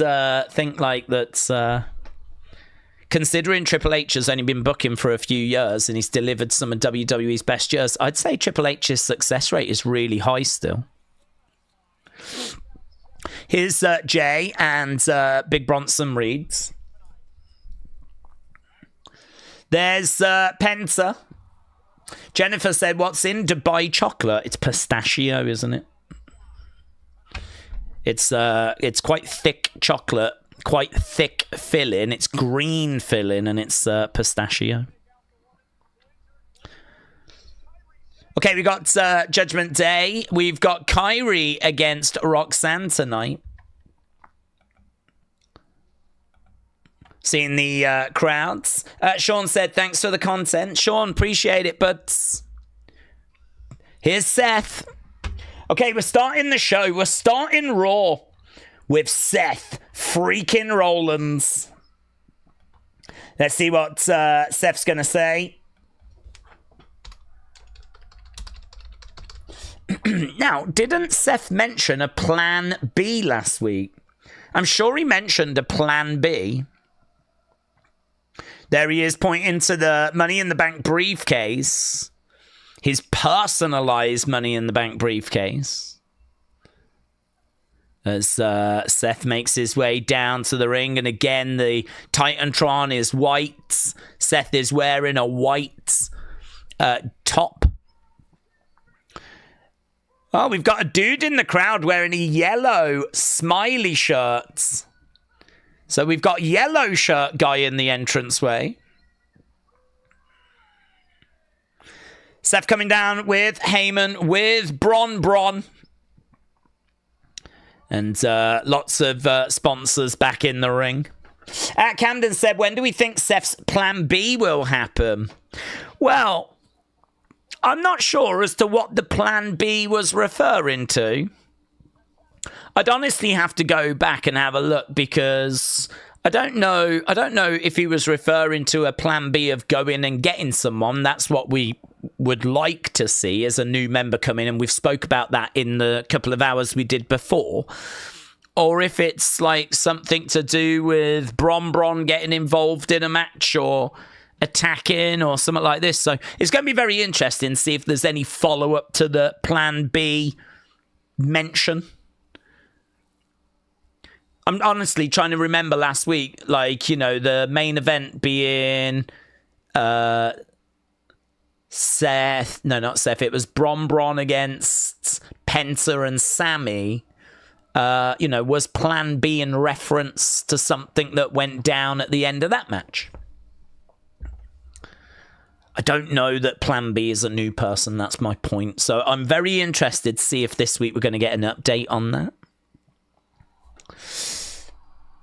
think like that, considering Triple H has only been booking for a few years and he's delivered some of WWE's best years, I'd say Triple H's success rate is really high still. Here's Jey and Big Bronson Reed. There's Penta. Jennifer said, what's in Dubai chocolate? It's pistachio, isn't it? It's quite thick chocolate, quite thick filling. It's green filling, and it's pistachio. Okay, we got Judgment Day. We've got Kairi against Roxanne tonight. Seeing the crowds. Sean said, thanks for the content. Sean, appreciate it, but here's Seth. Okay, we're starting the show. We're starting Raw with Seth freaking Rollins. Let's see what Seth's going to say. Now, didn't Seth mention a plan B last week? I'm sure he mentioned a plan B. There he is pointing to the Money in the Bank briefcase. His personalized Money in the Bank briefcase. As Seth makes his way down to the ring. And again, the Titantron is white. Seth is wearing a white top. Oh, we've got a dude in the crowd wearing a yellow smiley shirt. So we've got yellow shirt guy in the entranceway. Seth coming down with Heyman, with Bron. And lots of sponsors back in the ring. Camden said, when do we think Seth's plan B will happen? Well, I'm not sure as to what the plan B was referring to. I'd honestly have to go back and have a look because I don't know if he was referring to a plan B of going and getting someone. That's what we would like to see as a new member come in, and we've spoke about that in the couple of hours we did before. Or if it's like something to do with Bron getting involved in a match or attacking or something like this. So it's going to be very interesting to see if there's any follow-up to the plan B mention. I'm honestly trying to remember last week, the main event being Seth. No, not Seth. It was Bron against Penta and Sami. Was plan B in reference to something that went down at the end of that match? I don't know that plan B is a new person. That's my point. So I'm very interested to see if this week we're going to get an update on that.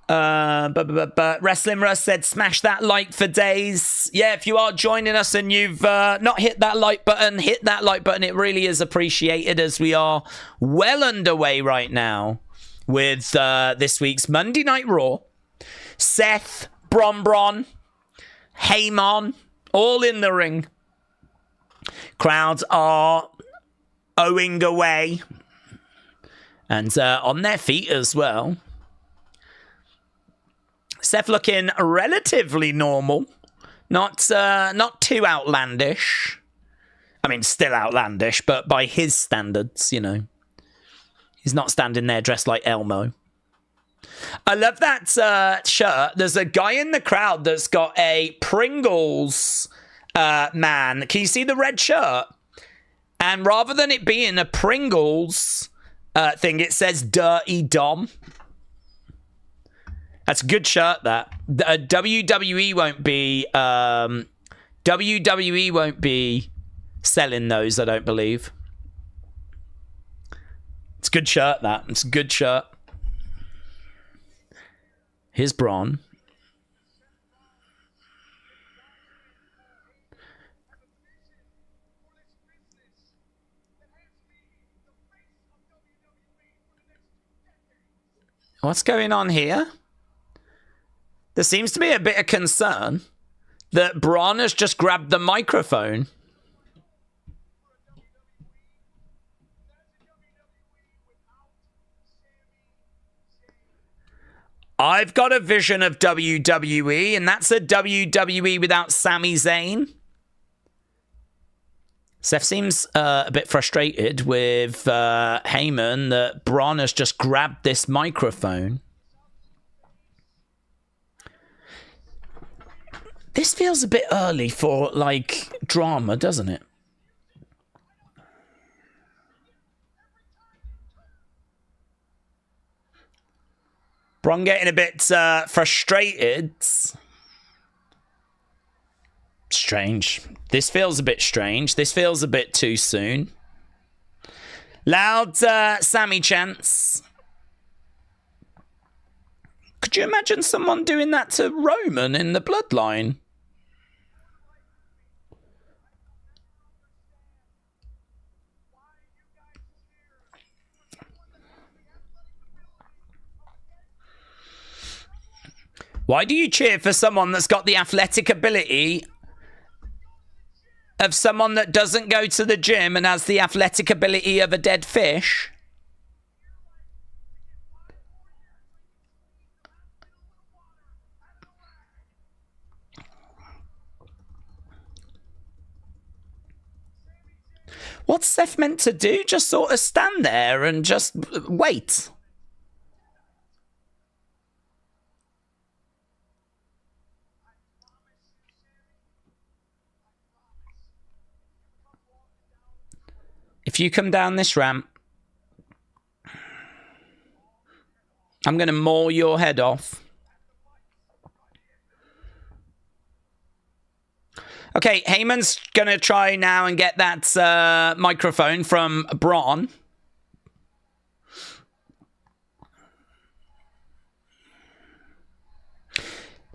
But Wrestling Russ said, smash that like for Daze. Yeah, if you are joining us and you've not hit that like button, hit that like button. It really is appreciated as we are well underway right now with this week's Monday Night Raw. Seth, Bron, Heyman, all in the ring. Crowds are owing away and on their feet as well. Seth looking relatively normal, not too outlandish. I mean, still outlandish, but by his standards, you know. He's not standing there dressed like Elmo. I love that shirt. There's a guy in the crowd that's got a Pringles man. Can you see the red shirt? And rather than it being a Pringles thing, it says Dirty Dom. That's a good shirt, that. WWE won't be selling those, I don't believe. It's a good shirt, that. It's a good shirt. Here's Bron. What's going on here? There seems to be a bit of concern that Bron has just grabbed the microphone. I've got a vision of WWE, and that's a WWE without Sami Zayn. Seth seems a bit frustrated with Heyman that Bron has just grabbed this microphone. This feels a bit early for, like, drama, doesn't it? Bron getting a bit frustrated. Strange. This feels a bit strange. This feels a bit too soon. Loud Sami chants. Could you imagine someone doing that to Roman in the bloodline? Why do you cheer for someone that's got the athletic ability of someone that doesn't go to the gym and has the athletic ability of a dead fish? What's Seth meant to do? Just sort of stand there and just wait. If you come down this ramp, I'm going to maul your head off. Okay, Heyman's going to try now and get that microphone from Bron.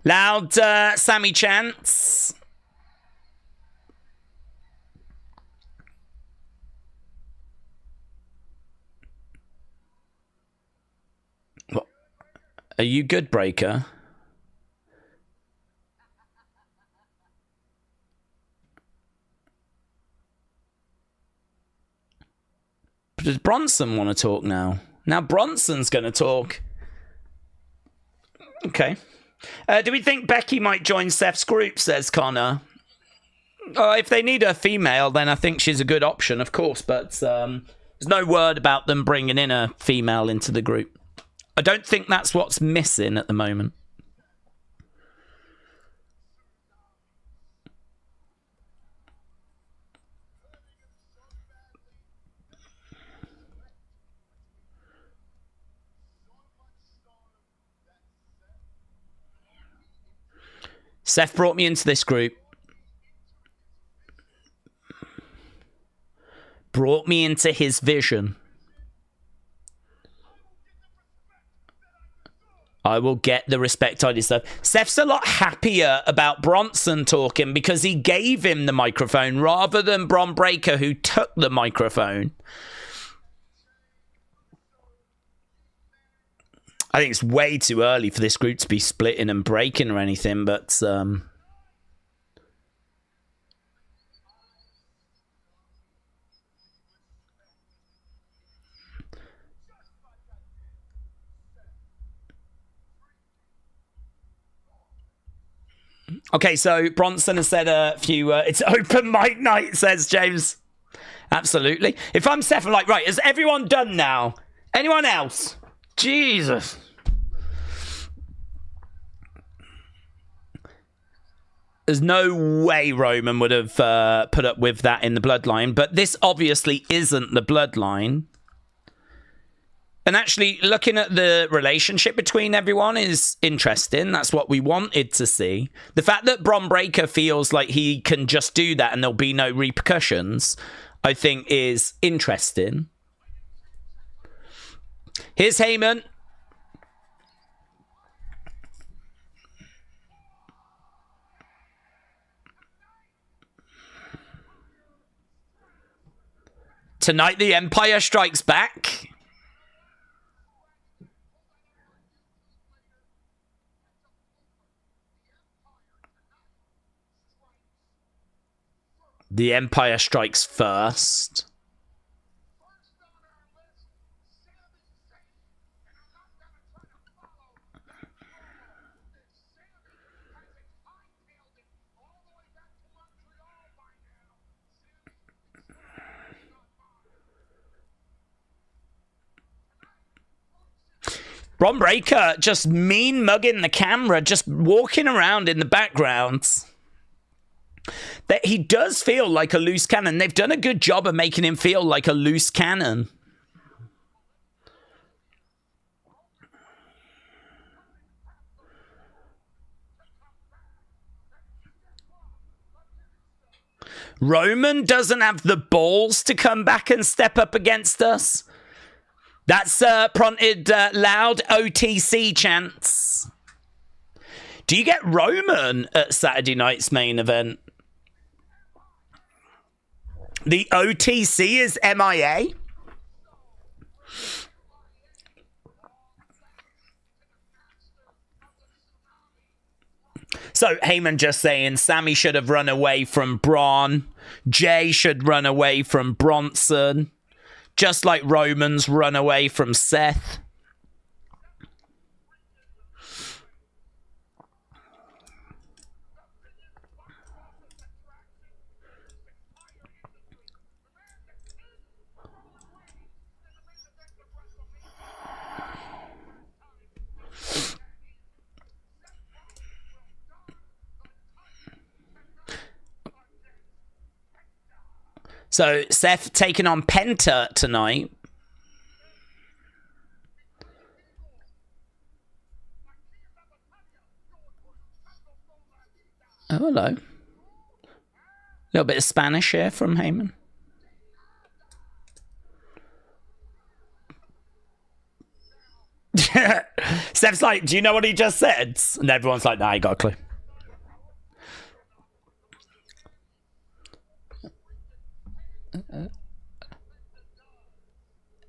Loud Sami chants. What? Are you good, Breaker? Does Bronson want to talk now? Now Bronson's going to talk. Okay. Do we think Becky might join Seth's group, says Connor? If they need a female, then I think she's a good option, of course. But there's no word about them bringing in a female into the group. I don't think that's what's missing at the moment. Seth brought me into this group. Brought me into his vision. I will get the respect ID stuff. Seth's a lot happier about Bronson talking because he gave him the microphone rather than Bron Breakker, who took the microphone. I think it's way too early for this group to be splitting and breaking or anything, but okay, so Bronson has said a few... it's open mic night, says James. Absolutely. If I'm Seth, I'm like, right, is everyone done now? Anyone else? Jesus. There's no way Roman would have put up with that in the bloodline, but this obviously isn't the bloodline. And actually, looking at the relationship between everyone is interesting. That's what we wanted to see. The fact that Bron Breakker feels like he can just do that and there'll be no repercussions, I think is interesting. Here's Heyman. Tonight, the Empire strikes back. The Empire strikes first. Bron Breakker just mean mugging the camera, just walking around in the background. That he does feel like a loose cannon. They've done a good job of making him feel like a loose cannon. Roman doesn't have the balls to come back and step up against us. That's prompted loud OTC chants. Do you get Roman at Saturday night's main event? The OTC is MIA. So Heyman just saying Sami should have run away from Bron. Jey should run away from Bronson. Just like Roman's run away from Seth. So Seth taking on Penta tonight. Oh, hello. A little bit of Spanish here from Heyman. Seth's like, do you know what he just said? And everyone's like, nah, you got a clue.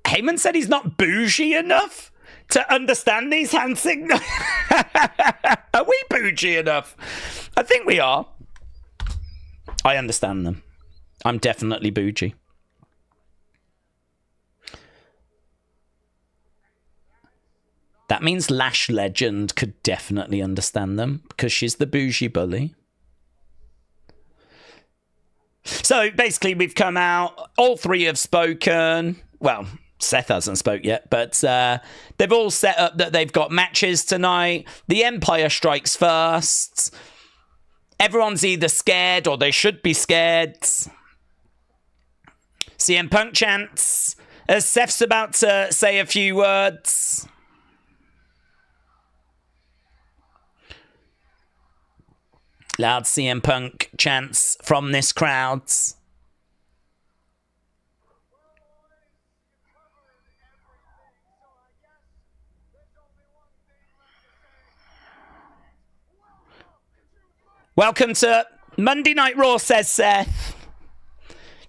Heyman said he's not bougie enough to understand these hand signals. Are we bougie enough? I think we are. I understand them. I'm definitely bougie. That means Lash Legend could definitely understand them because she's the bougie bully. So basically we've come out. All three have spoken. Well, Seth hasn't spoke yet, but they've all set up that they've got matches tonight. The Empire strikes first. Everyone's either scared or they should be scared. CM Punk chants as Seth's about to say a few words. Loud CM Punk chants from this crowd. Welcome to Monday Night Raw, says Seth.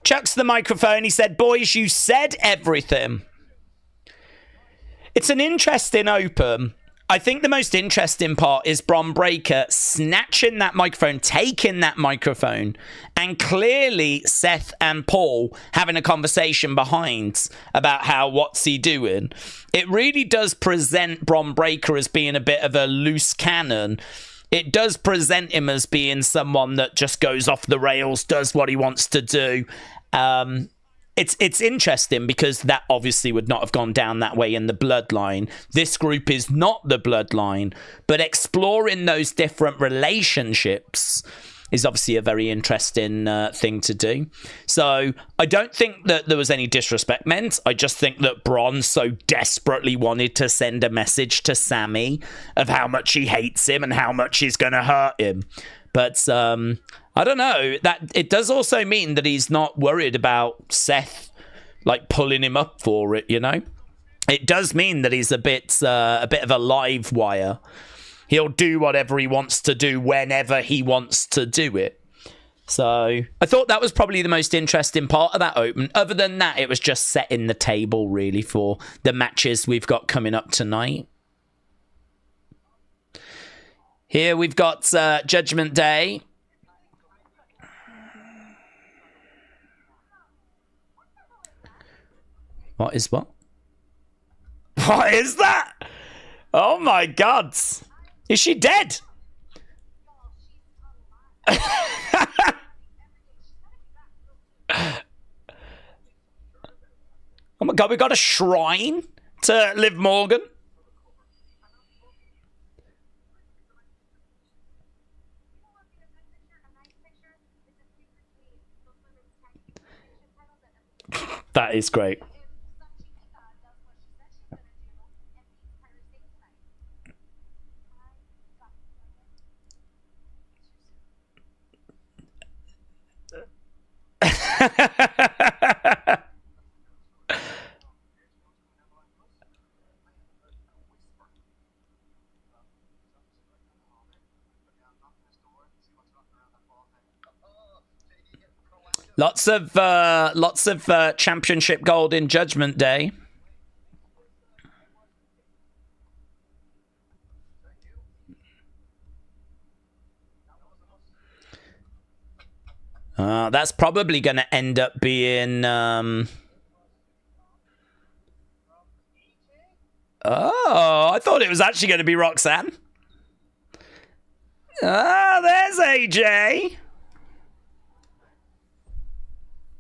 Chucks the microphone. He said, boys, you said everything. It's an interesting open. I think the most interesting part is Bron Breakker snatching that microphone, taking that microphone, and clearly Seth and Paul having a conversation behind about what's he doing. It really does present Bron Breakker as being a bit of a loose cannon. It does present him as being someone that just goes off the rails, does what he wants to do. It's interesting because that obviously would not have gone down that way in the bloodline. This group is not the bloodline, but exploring those different relationships is obviously a very interesting thing to do. So I don't think that there was any disrespect meant. I just think that Bron so desperately wanted to send a message to Sami of how much he hates him and how much he's going to hurt him. But I don't know. That it does also mean that he's not worried about Seth like pulling him up for it, you know? It does mean that he's a bit of a live wire. He'll do whatever he wants to do whenever he wants to do it. So I thought that was probably the most interesting part of that open. Other than that, it was just setting the table really for the matches we've got coming up tonight. Here we've got Judgment Day. What is what? What is that? Oh my God. Is she dead? Oh my God, we got a shrine to Liv Morgan. That is great. Lots of championship gold in Judgment Day. That's probably going to end up being... Oh, I thought it was actually going to be Roxanne. Ah, there's AJ.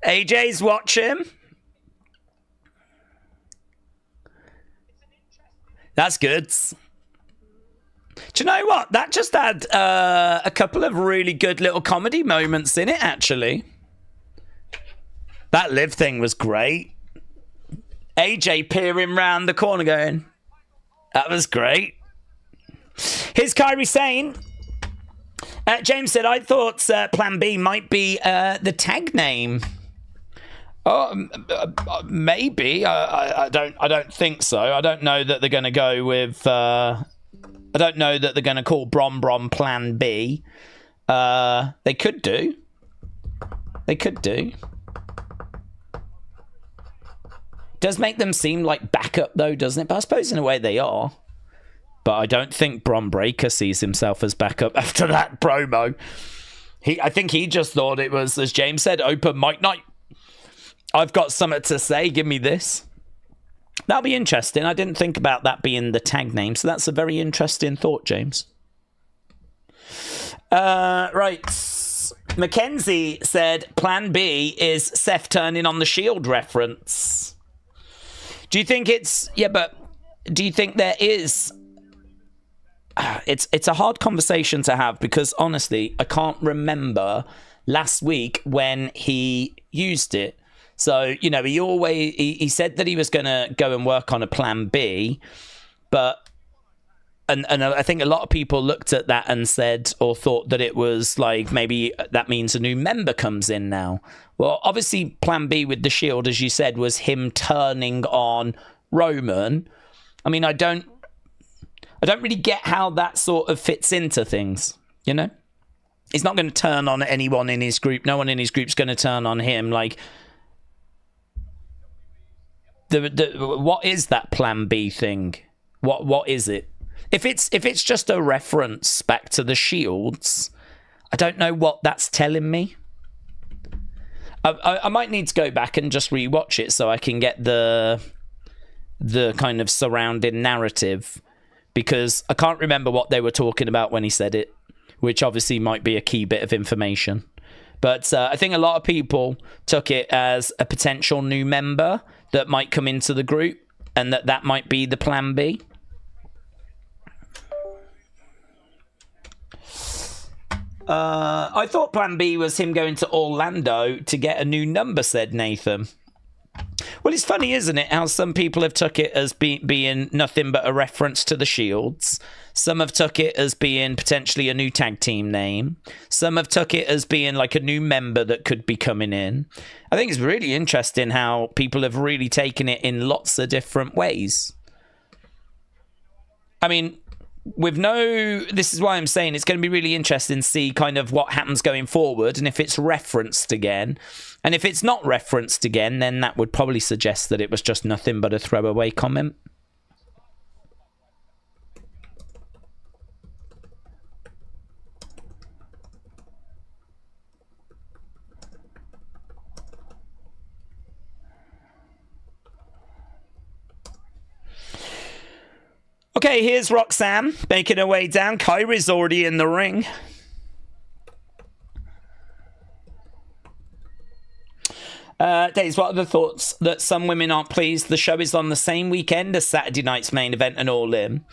AJ's watching. That's good. Do you know what? That just had a couple of really good little comedy moments in it, actually. That Liv thing was great. AJ peering round the corner going, that was great. Here's Kairi Sane. James said, I thought Plan B might be the tag name. Oh, maybe. I don't think so. I don't know that they're going to go with... I don't know that they're going to call Bron Plan B. They could do. They could do. Does make them seem like backup, though, doesn't it? But I suppose in a way they are. But I don't think Bron Breakker sees himself as backup after that promo. I think he just thought it was, as James said, open mic night. I've got something to say. Give me this. That'll be interesting. I didn't think about that being the tag name, so that's a very interesting thought, James. Right. Mackenzie said Plan B is Seth turning on the Shield reference. Do you think it's... Yeah, but do you think there is... It's a hard conversation to have because, honestly, I can't remember last week when he used it. So, you know, he said that he was going to go and work on a Plan B, but and I think a lot of people looked at that and said or thought that it was like maybe that means a new member comes in now. Well, obviously Plan B with the Shield, as you said, was him turning on Roman. I mean, I don't really get how that sort of fits into things, you know? He's not going to turn on anyone in his group. No one in his group's going to turn on him. Like, what is that Plan B thing? What is it? If it's just a reference back to the Shields, I don't know what that's telling me. I might need to go back and just rewatch it so I can get the kind of surrounding narrative, because I can't remember what they were talking about when he said it, which obviously might be a key bit of information. But I think a lot of people took it as a potential new member that might come into the group, and that might be the Plan B. I thought Plan B was him going to Orlando to get a new number, said Nathan. Well, it's funny, isn't it, how some people have took it as being nothing but a reference to the Shields. Some have took it as being potentially a new tag team name. Some have took it as being like a new member that could be coming in. I think it's really interesting how people have really taken it in lots of different ways. I mean, this is why I'm saying it's going to be really interesting to see kind of what happens going forward, and if it's referenced again. And if it's not referenced again, then that would probably suggest that it was just nothing but a throwaway comment. Okay, here's Roxanne making her way down. Kairi's already in the ring. Daze, what are the thoughts that some women aren't pleased the show is on the same weekend as Saturday night's main event and All In,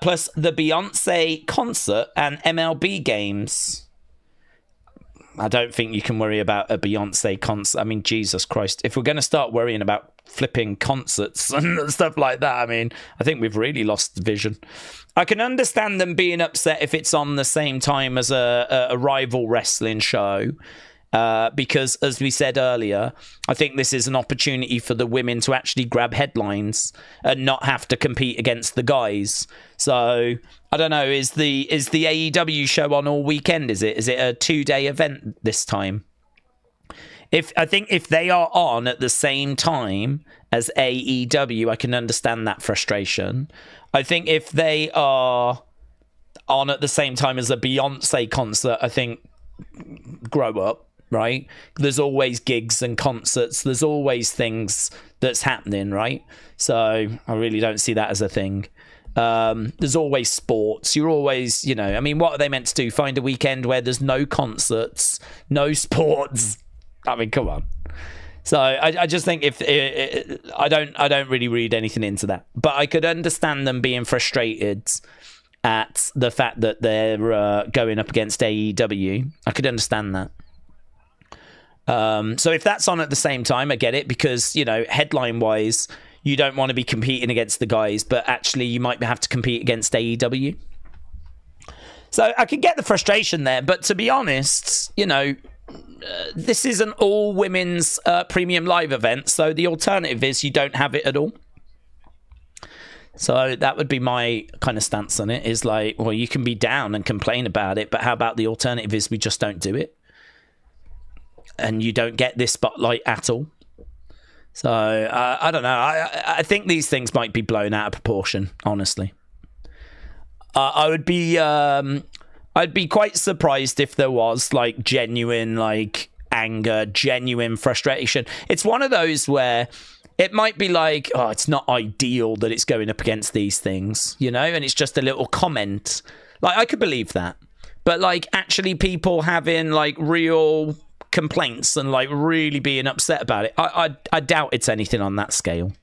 plus the Beyonce concert and MLB games? I don't think you can worry about a Beyonce concert. I mean, Jesus Christ. If we're going to start worrying about flipping concerts and stuff like that, I mean, I think we've really lost the vision. I can understand them being upset if it's on the same time as a rival wrestling show. Because, as we said earlier, I think this is an opportunity for the women to actually grab headlines and not have to compete against the guys. So, I don't know, is the AEW show on all weekend, is it? Is it a 2-day event this time? I think if they are on at the same time as AEW, I can understand that frustration. I think if they are on at the same time as a Beyonce concert, I think grow up. Right? There's always gigs and concerts. There's always things that's happening, right? So I really don't see that as a thing. There's always sports. You're always, I mean, what are they meant to do? Find a weekend where there's no concerts, no sports? I mean, come on. So I just think I don't really read anything into that. But I could understand them being frustrated at the fact that they're going up against AEW. I could understand that. So if that's on at the same time, I get it, because, headline-wise, you don't want to be competing against the guys, but actually you might have to compete against AEW. So I can get the frustration there, but to be honest, this is an all-women's premium live event, so the alternative is you don't have it at all. So that would be my kind of stance on it, is like, well, you can be down and complain about it, but how about the alternative is we just don't do it? And you don't get this spotlight at all. So I don't know. I think these things might be blown out of proportion. Honestly, I'd be quite surprised if there was like genuine anger, genuine frustration. It's one of those where it might be like, oh, it's not ideal that it's going up against these things, and it's just a little comment. Like, I could believe that, but actually people having real complaints and really being upset about it, I doubt it's anything on that scale.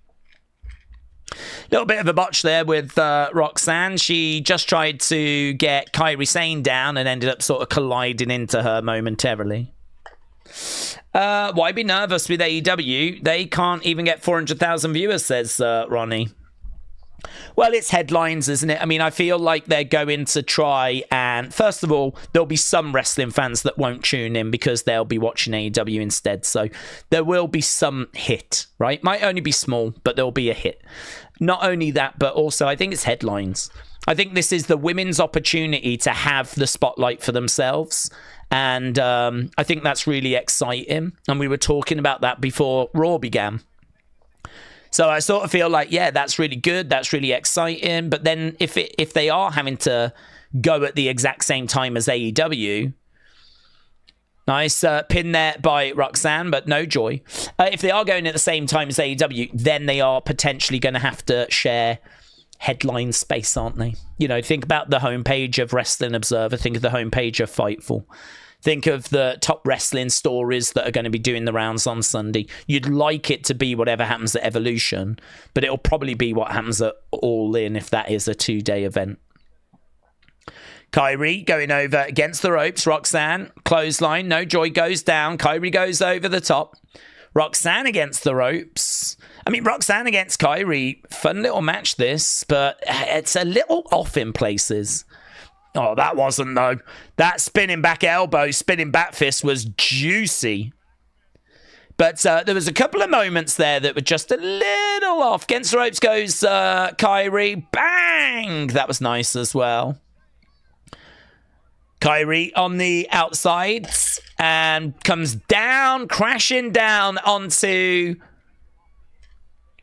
Little bit of a botch there with Roxanne. She just tried to get Kairi Sane down and ended up sort of colliding into her momentarily. Why be nervous with AEW? They can't even get 400,000 viewers, says Ronnie. Well, it's headlines, isn't it? I mean, I feel like they're going to try and, first of all, there'll be some wrestling fans that won't tune in because they'll be watching AEW instead. So there will be some hit, right? Might only be small, but there'll be a hit. Not only that, but also I think it's headlines. I think this is the women's opportunity to have the spotlight for themselves. And I think that's really exciting. And we were talking about that before Raw began. So I sort of feel like, yeah, that's really good. That's really exciting. But then if they are having to go at the exact same time as AEW, nice pin there by Roxanne, but no joy. If they are going at the same time as AEW, then they are potentially going to have to share headline space, aren't they? You know, think about the homepage of Wrestling Observer. Think of the homepage of Fightful. Think of the top wrestling stories that are going to be doing the rounds on Sunday. You'd like it to be whatever happens at Evolution, but it'll probably be what happens at All In if that is a 2-day event. Kairi going over against the ropes. Roxanne, clothesline. No joy, goes down. Kairi goes over the top. Roxanne against the ropes. I mean, Roxanne against Kairi. Fun little match this, but it's a little off in places. Oh, that wasn't, though. That spinning back elbow, spinning back fist was juicy. But there was a couple of moments there that were just a little off. Against the ropes goes Kairi. Bang! That was nice as well. Kairi on the outside and comes down, crashing down onto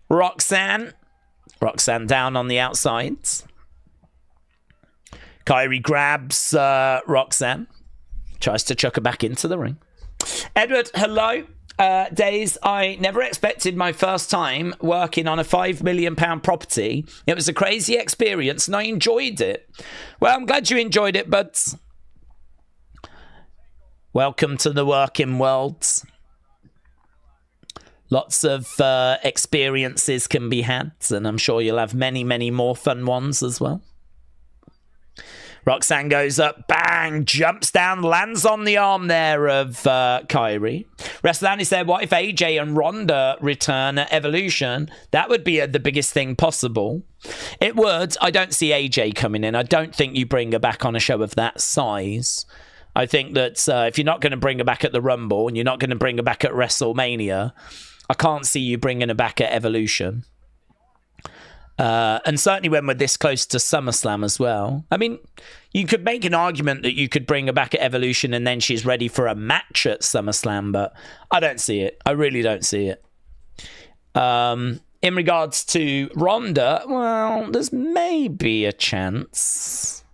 Roxanne. Roxanne down on the outsides. Kairi grabs Roxanne, tries to chuck her back into the ring. Edward, hello. Daze, I never expected my first time working on a £5 million property. It was a crazy experience and I enjoyed it. Well, I'm glad you enjoyed it, but welcome to the working world. Lots of experiences can be had, and I'm sure you'll have many, many more fun ones as well. Roxanne goes up, bang, jumps down, lands on the arm there of Kairi. Wrestling said, what if AJ and Ronda return at Evolution? That would be the biggest thing possible. It would. I don't see AJ coming in. I don't think you bring her back on a show of that size. I think that if you're not going to bring her back at the Rumble and you're not going to bring her back at WrestleMania, I can't see you bringing her back at Evolution. And certainly when we're this close to SummerSlam as well. I mean, you could make an argument that you could bring her back at Evolution and then she's ready for a match at SummerSlam, but I don't see it. I really don't see it. In regards to Ronda, well, there's maybe a chance.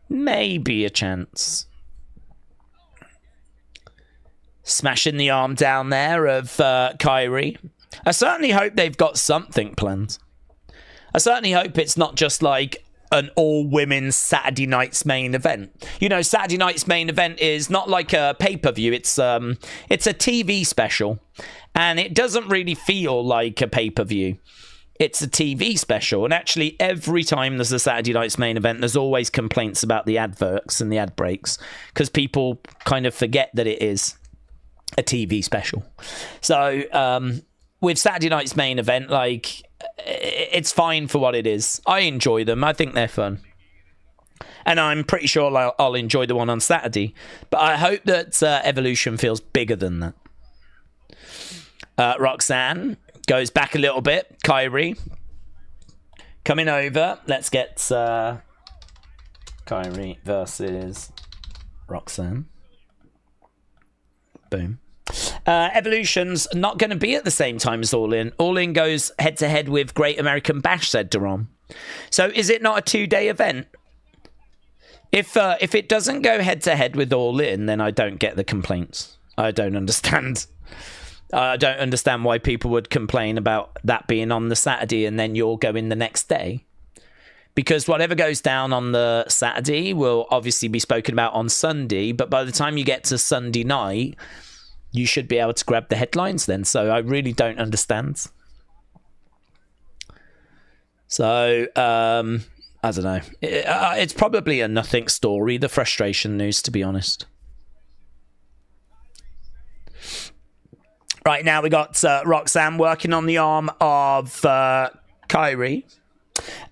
Maybe a chance. Smashing the arm down there of Kairi. I certainly hope they've got something planned. I certainly hope it's not just like an all-women's Saturday night's main event. You know, Saturday night's main event is not like a pay-per-view. It's a TV special. And it doesn't really feel like a pay-per-view. It's a TV special. And actually, every time there's a Saturday night's main event, there's always complaints about the adverts and the ad breaks. Because people kind of forget that it is a TV special. So, with Saturday night's main event, like, it's fine for what it is. I enjoy them. I think they're fun. And I'm pretty sure I'll enjoy the one on Saturday. But I hope that Evolution feels bigger than that. Roxanne goes back a little bit. Kairi coming over. Let's get Kairi versus Roxanne. Boom. Evolution's not going to be at the same time as All In. All In goes head-to-head with Great American Bash, said Duron. So is it not a 2-day event? If it doesn't go head-to-head with All In, then I don't get the complaints. I don't understand. I don't understand why people would complain about that being on the Saturday and then you're going the next day. Because whatever goes down on the Saturday will obviously be spoken about on Sunday, but by the time you get to Sunday night, you should be able to grab the headlines then. So I really don't understand. So, I don't know. It's probably a nothing story, the frustration news, to be honest. Right, now we got Roxanne working on the arm of Kairi.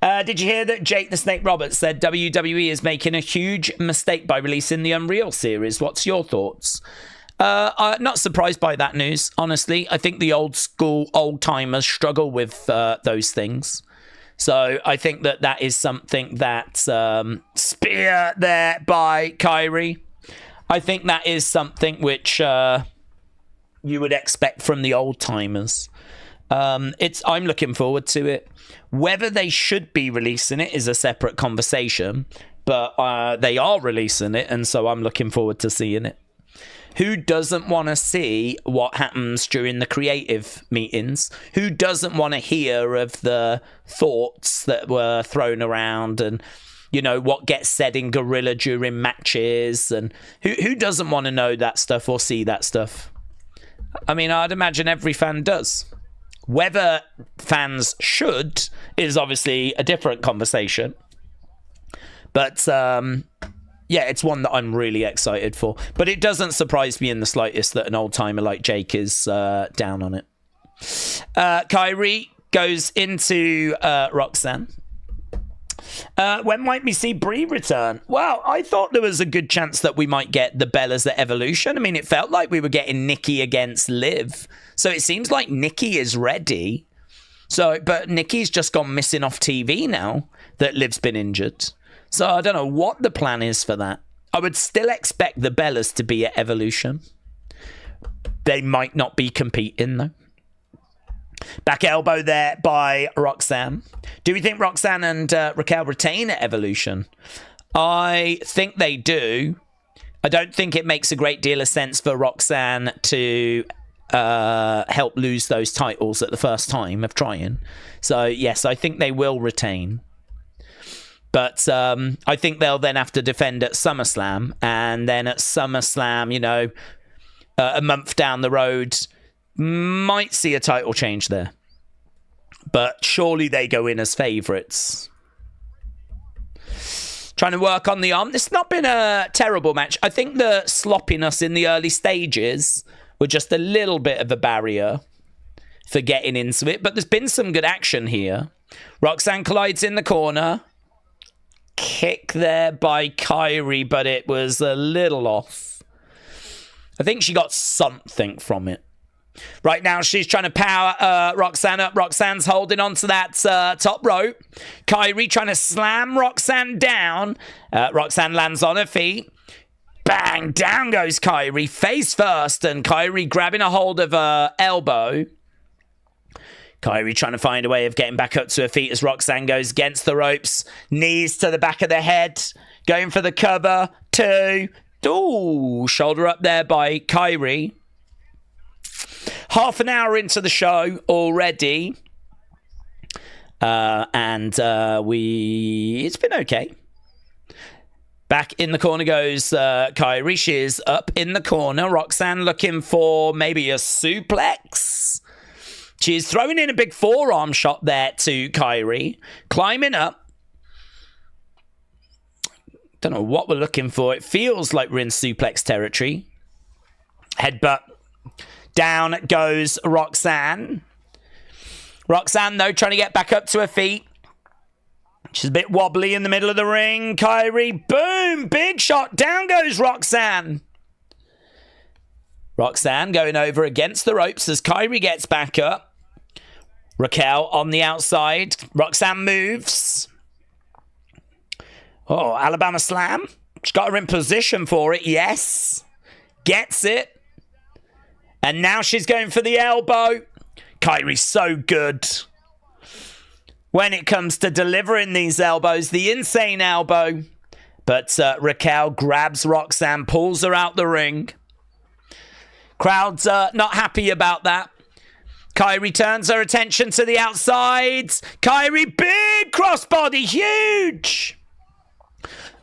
Did you hear that Jake the Snake Roberts said WWE is making a huge mistake by releasing the Unreal series? What's your thoughts? I'm not surprised by that news, honestly. I think the old school, old timers struggle with those things. So I think that is something that spear there by Kairi. I think that is something which you would expect from the old timers. I'm looking forward to it. Whether they should be releasing it is a separate conversation, but they are releasing it, and so I'm looking forward to seeing it. Who doesn't want to see what happens during the creative meetings? Who doesn't want to hear of the thoughts that were thrown around and, you know, what gets said in Gorilla during matches? And who doesn't want to know that stuff or see that stuff? I mean, I'd imagine every fan does. Whether fans should is obviously a different conversation. But, yeah, it's one that I'm really excited for. But it doesn't surprise me in the slightest that an old-timer like Jake is down on it. Kairi goes into Roxanne. When might we see Brie return? Well, I thought there was a good chance that we might get the Bellas at Evolution. I mean, it felt like we were getting Nikki against Liv. So it seems like Nikki is ready. But Nikki's just gone missing off TV now that Liv's been injured. So I don't know what the plan is for that. I would still expect the Bellas to be at Evolution. They might not be competing, though. Back elbow there by Roxanne. Do we think Roxanne and Raquel retain at Evolution? I think they do. I don't think it makes a great deal of sense for Roxanne to help lose those titles at the first time of trying. So, yes, I think they will retain. But I think they'll then have to defend at SummerSlam. And then at SummerSlam, you know, a month down the road, might see a title change there. But surely they go in as favourites. Trying to work on the arm. This has not been a terrible match. I think the sloppiness in the early stages were just a little bit of a barrier for getting into it. But there's been some good action here. Roxanne collides in the corner. Kick there by Kairi, but it was a little off. I think she got something from it. Right now, she's trying to power Roxanne up. Roxanne's holding on to that top rope. Kairi trying to slam Roxanne down. Roxanne lands on her feet. Bang! Down goes Kairi, face first, and Kairi grabbing a hold of her elbow. Kairi trying to find a way of getting back up to her feet as Roxanne goes against the ropes. Knees to the back of the head. Going for the cover. 2. Ooh, shoulder up there by Kairi. Half an hour into the show already. And it's been okay. Back in the corner goes Kairi. She is up in the corner. Roxanne looking for maybe a suplex. She's throwing in a big forearm shot there to Kairi. Climbing up. Don't know what we're looking for. It feels like we're in suplex territory. Headbutt. Down goes Roxanne. Roxanne, though, trying to get back up to her feet. She's a bit wobbly in the middle of the ring. Kairi, boom, big shot. Down goes Roxanne. Roxanne going over against the ropes as Kairi gets back up. Raquel on the outside. Roxanne moves. Oh, Alabama slam. She's got her in position for it. Yes. Gets it. And now she's going for the elbow. Kairi's so good when it comes to delivering these elbows. The insane elbow. But Raquel grabs Roxanne, pulls her out the ring. Crowd's not happy about that. Kairi turns her attention to the outside. Kairi, big crossbody, huge.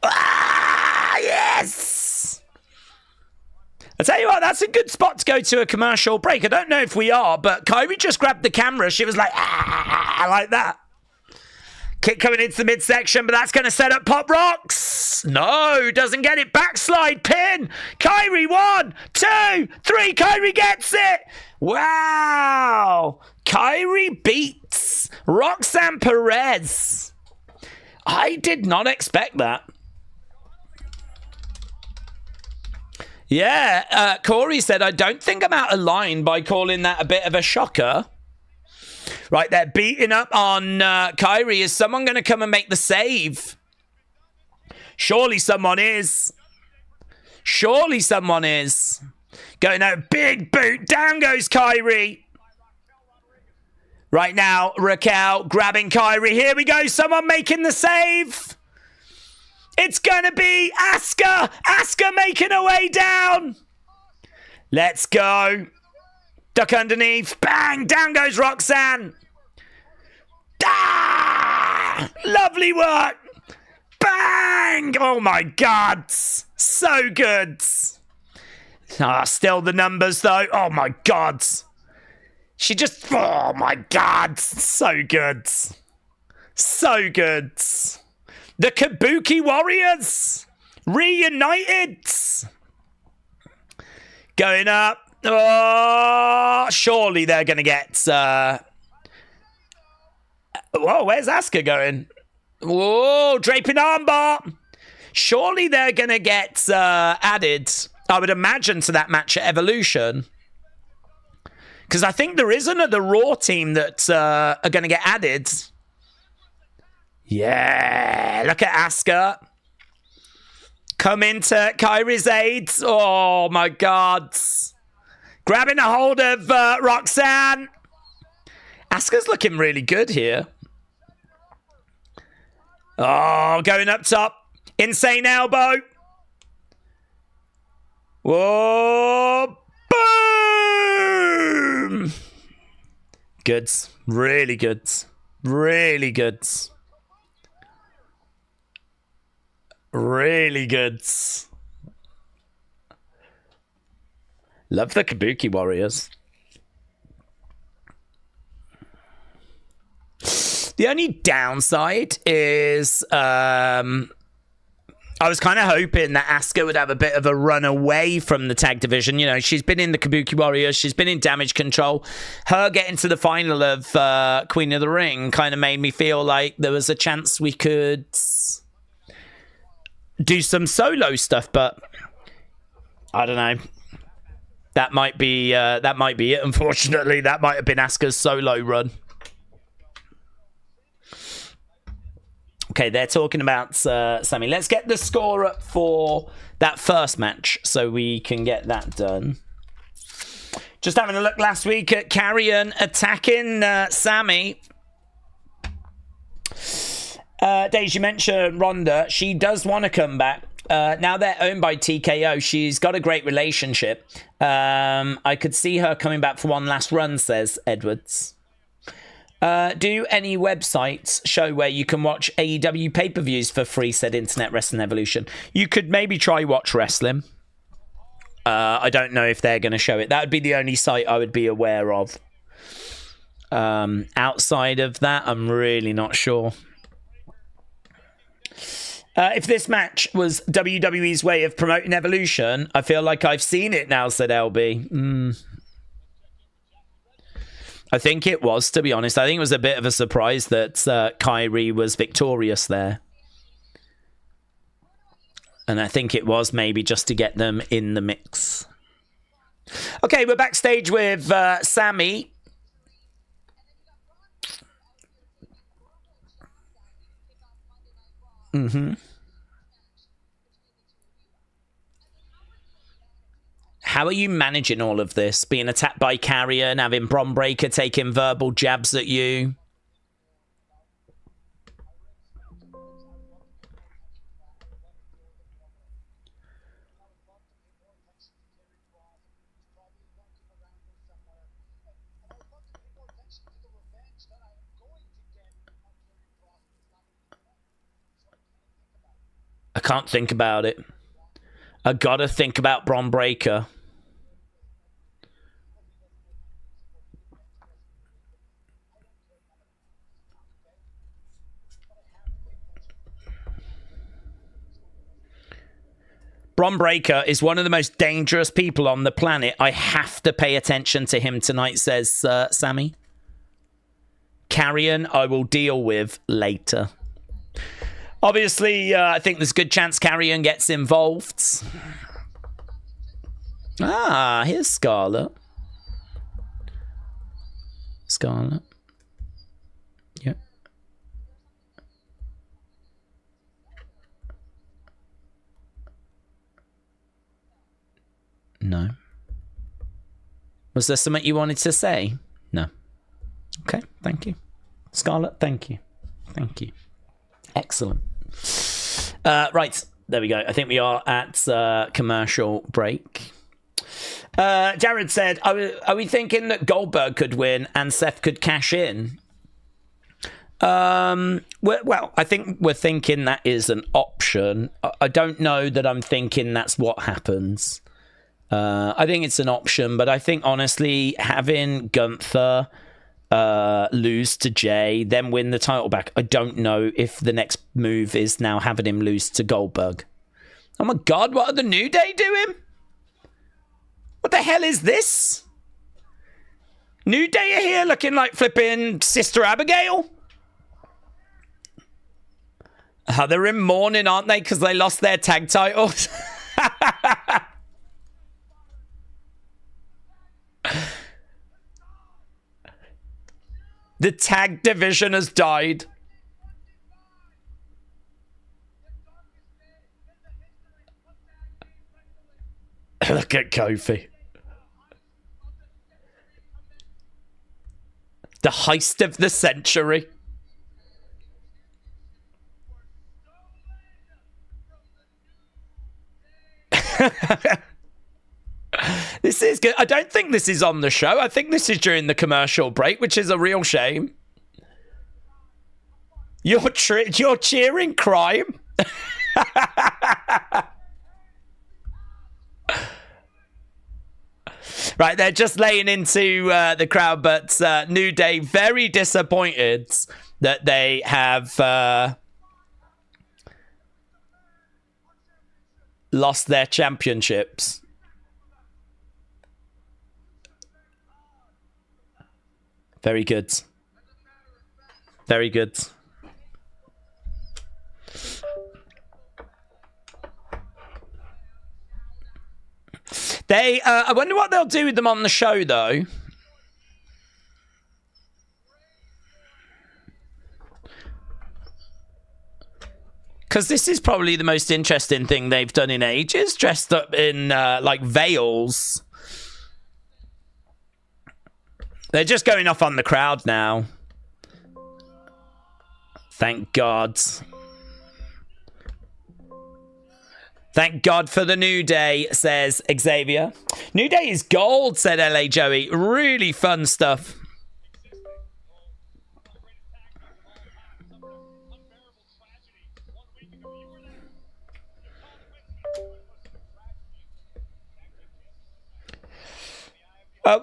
Ah, yes. I tell you what, that's a good spot to go to a commercial break. I don't know if we are, but Kairi just grabbed the camera. She was like, like that. Kick coming into the midsection, but that's going to set up Pop Rocks. No, doesn't get it. Backslide pin. Kairi, 1, 2, 3. Kairi gets it. Wow. Kairi beats Roxanne Perez. I did not expect that. Yeah, Corey said, I don't think I'm out of line by calling that a bit of a shocker. Right, they're beating up on Kairi. Is someone going to come and make the save? Surely someone is. Surely someone is. Going out, big boot. Down goes Kairi. Right now, Raquel grabbing Kairi. Here we go. Someone making the save. It's going to be Asuka. Asuka making her way down. Let's go. Duck underneath. Bang. Down goes Roxanne. Ah! Lovely work. Bang. Oh, my God. So good. Ah, still the numbers, though. Oh, my God. She just... Oh, my God. So good. So good. The Kabuki Warriors. Reunited. Going up. Oh, surely they're going to get... Whoa, where's Asuka going? Whoa, draping armbar. Surely they're going to get added, I would imagine, to that match at Evolution. Because I think there is another Raw team that are going to get added. Yeah, look at Asuka. Come into Kairi's aid. Oh, my God. Grabbing a hold of Roxanne. Asuka's looking really good here. Oh, going up top. Insane elbow. Whoa. Boom. Goods. Really good. Really good. Really good. Love the Kabuki Warriors. The only downside is I was kind of hoping that Asuka would have a bit of a run away from the tag division. You know, she's been in the Kabuki Warriors. She's been in Damage Control. Her getting to the final of Queen of the Ring kind of made me feel like there was a chance we could do some solo stuff, but I don't know. That might be it. Unfortunately, that might have been Asuka's solo run. Okay, they're talking about Sami. Let's get the score up for that first match so we can get that done. Just having a look last week at Carrion attacking Sami. Daze, you mentioned Ronda. She does want to come back. Now they're owned by TKO. She's got a great relationship. I could see her coming back for one last run, says Edwards. Do any websites show where you can watch AEW pay-per-views for free, said Internet Wrestling Evolution. You could maybe try Watch Wrestling. I don't know if they're going to show it. That would be the only site I would be aware of. Outside of that, I'm really not sure. If this match was WWE's way of promoting Evolution, I feel like I've seen it now, said LB. I think it was, to be honest. I think it was a bit of a surprise that Kairi was victorious there. And I think it was maybe just to get them in the mix. Okay, we're backstage with Sami. How are you managing all of this? Being attacked by Carrion, having Bron Breakker taking verbal jabs at you. I can't think about it. I gotta think about Bron Breakker. Bron Breakker is one of the most dangerous people on the planet. I have to pay attention to him tonight, says Sami. Carrion I will deal with later. Obviously, I think there's a good chance Carrion gets involved. Ah, here's Scarlett. Scarlett. Yep. No. Was there something you wanted to say? No. Okay, thank you. Scarlett, thank you. Thank you. Excellent. Right, there we go. I think we are at commercial break. Jared said, are we thinking that Goldberg could win and Seth could cash in? Well, I think we're thinking that is an option. I don't know that I'm thinking that's what happens. I think it's an option, but I think, honestly, having Gunther lose to Jey, then win the title back, I don't know if the next move is now having him lose to Goldberg. Oh my God, what are the New Day doing? What the hell is this? New Day are here looking like flipping Sister Abigail? They're in mourning, aren't they? Because they lost their tag titles. The tag division has died. Look at Kofi. The heist of the century. This is good. I don't think this is on the show. I think this is during the commercial break, which is a real shame. You're cheering crime. Right, they're just laying into the crowd, but New Day very disappointed that they have lost their championships. Very good. Very good. I wonder what they'll do with them on the show, though. Because this is probably the most interesting thing they've done in ages, dressed up in, like, veils. They're just going off on the crowd now. Thank God. Thank God for the New Day, says Xavier. New Day is gold, said LA Joey. Really fun stuff.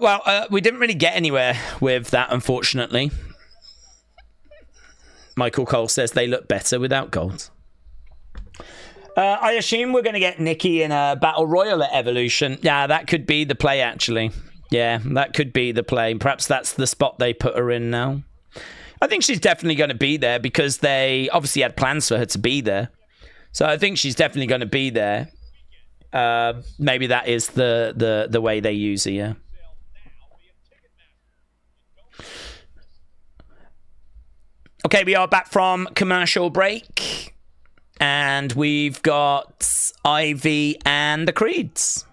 Well, we didn't really get anywhere with that, unfortunately. Michael Cole says they look better without gold. I assume we're going to get Nikki in a Battle Royal at Evolution. Yeah, that could be the play, actually. Yeah, that could be the play. Perhaps that's the spot they put her in now. I think she's definitely going to be there because they obviously had plans for her to be there. So I think she's definitely going to be there. Maybe that is the way they use her, yeah. Okay, we are back from commercial break. And we've got Ivy and the Creeds.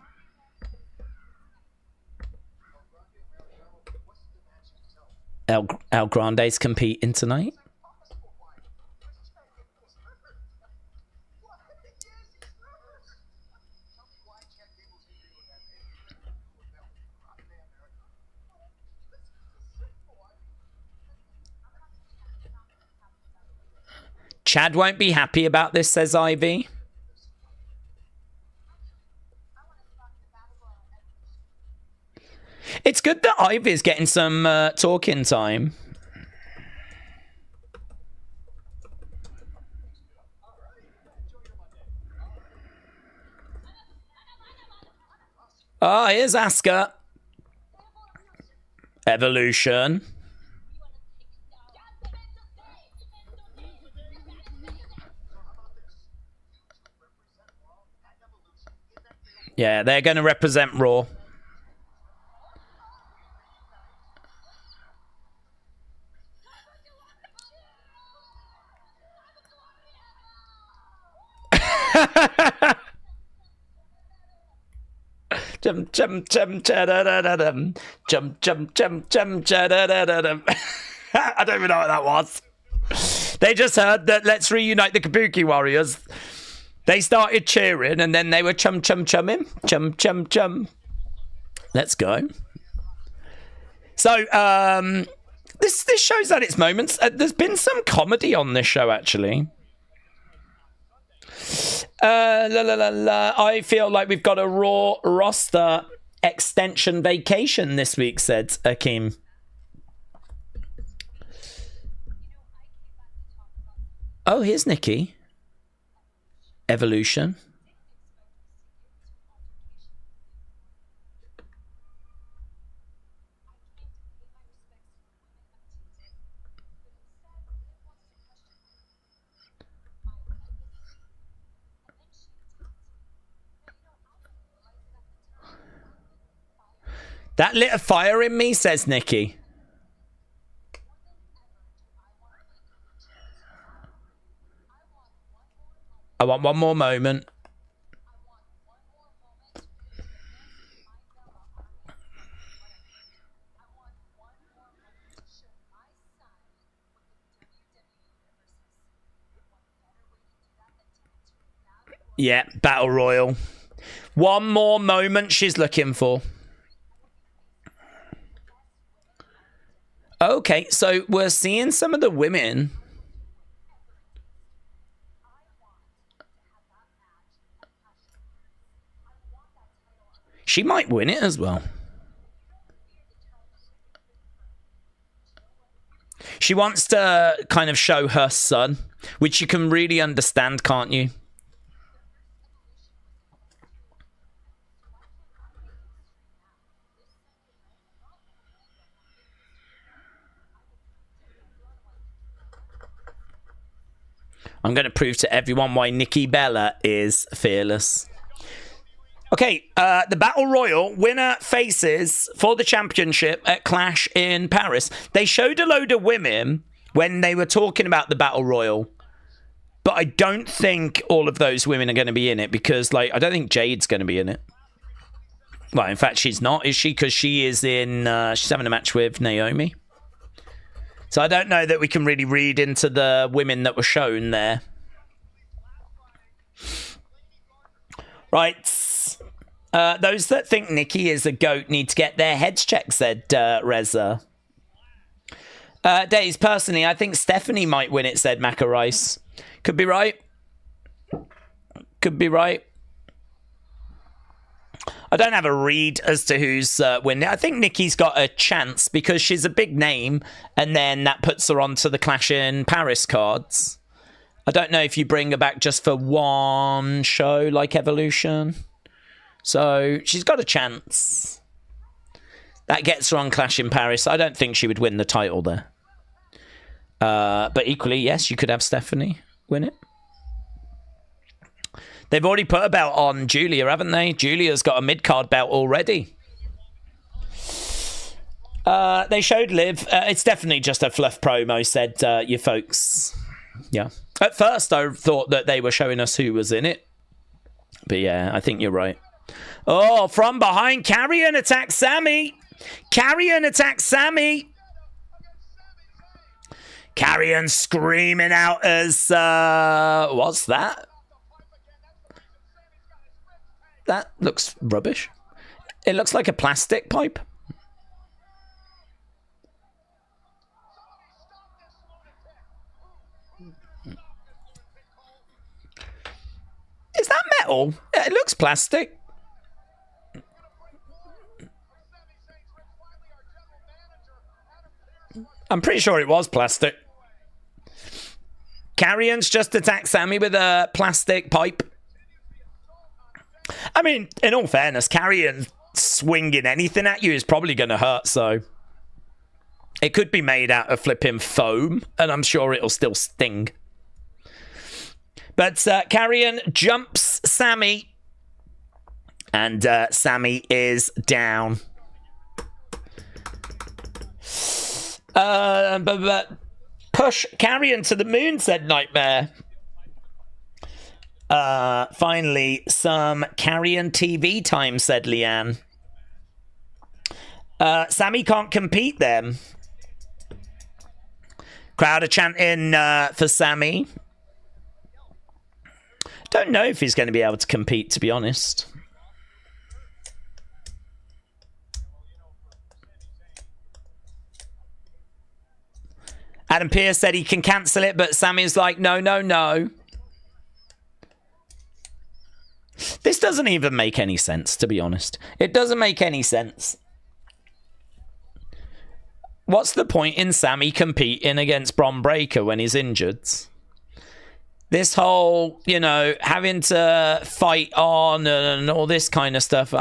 El Grande's competing tonight. Chad won't be happy about this, says Ivy. It's good that Ivy's getting some talking time. Oh, here's Asuka. Evolution. Yeah, they're going to represent Raw. Jump, jump, jump, cha-da-da-da-dum. Jump, jump, jump, jump, cha-da-da-da-dum. I don't even know what that was. They just heard that Let's Reunite the Kabuki Warriors. They started cheering and then they were chum-chum-chumming. Chum-chum-chum. Let's go. So, this show's had its moments. There's been some comedy on this show, actually. I feel like we've got a Raw roster extension vacation this week, said Akeem. Oh, here's Nikki. Evolution. That lit a fire in me, says Nikki. I want one more moment. Yeah, Battle Royal. One more moment she's looking for. Okay, so we're seeing some of the women. She might win it as well. She wants to kind of show her son, which you can really understand, can't you? I'm going to prove to everyone why Nikki Bella is fearless. Okay, the Battle Royal winner faces for the championship at Clash in Paris. They showed a load of women when they were talking about the Battle Royal, but I don't think all of those women are going to be in it because, like, I don't think Jade's going to be in it. Well, in fact, she's not, is she? Because she is in, she's having a match with Naomi. So I don't know that we can really read into the women that were shown there. Right. Those that think Nikki is a goat need to get their heads checked, said Reza. Daze, personally, I think Stephanie might win it, said Maca Rice. Could be right. Could be right. I don't have a read as to who's winning. I think Nikki's got a chance because she's a big name, and then that puts her onto the Clash in Paris cards. I don't know if you bring her back just for one show like Evolution. So she's got a chance. That gets her on Clash in Paris. I don't think she would win the title there. But equally, yes, you could have Stephanie win it. They've already put a belt on Julia, haven't they? Julia's got a mid-card belt already. They showed Liv. It's definitely just a fluff promo, said you folks. Yeah. At first, I thought that they were showing us who was in it. But yeah, I think you're right. Oh, from behind, Carrion attacks Sami. Carrion attacks Sami. Carrion screaming out as, what's that? That looks rubbish. It looks like a plastic pipe. Is that metal? Yeah, it looks plastic. I'm pretty sure it was plastic. Carrion's just attacked Sami with a plastic pipe. I mean, in all fairness, Carrion swinging anything at you is probably going to hurt, so it could be made out of flipping foam, and I'm sure it'll still sting. But Carrion jumps Sami And Sami is down. But push Carrion to the moon, said Nightmare. Finally, some Carrion TV time, said Leanne. Sami can't compete then. Crowd are chanting for Sami. Don't know if he's going to be able to compete, to be honest. Adam Pearce said he can cancel it, but Sami's like, no, no, no. This doesn't even make any sense, to be honest. It doesn't make any sense. What's the point in Sami competing against Bron Breakker when he's injured? This whole, you know, having to fight on and all this kind of stuff.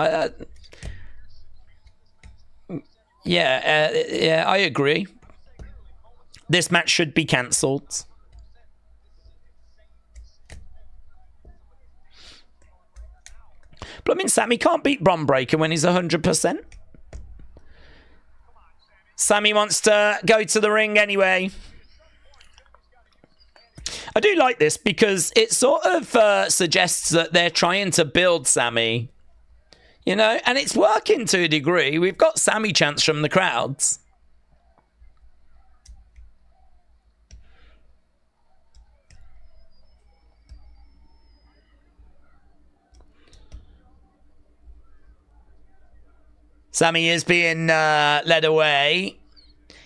Yeah, I agree. This match should be cancelled. But I mean, Sami can't beat Bron Breakker when he's 100%. Sami wants to go to the ring anyway. I do like this because it sort of suggests that they're trying to build Sami. You know, and it's working to a degree. We've got Sami chants from the crowds. Sami is being led away.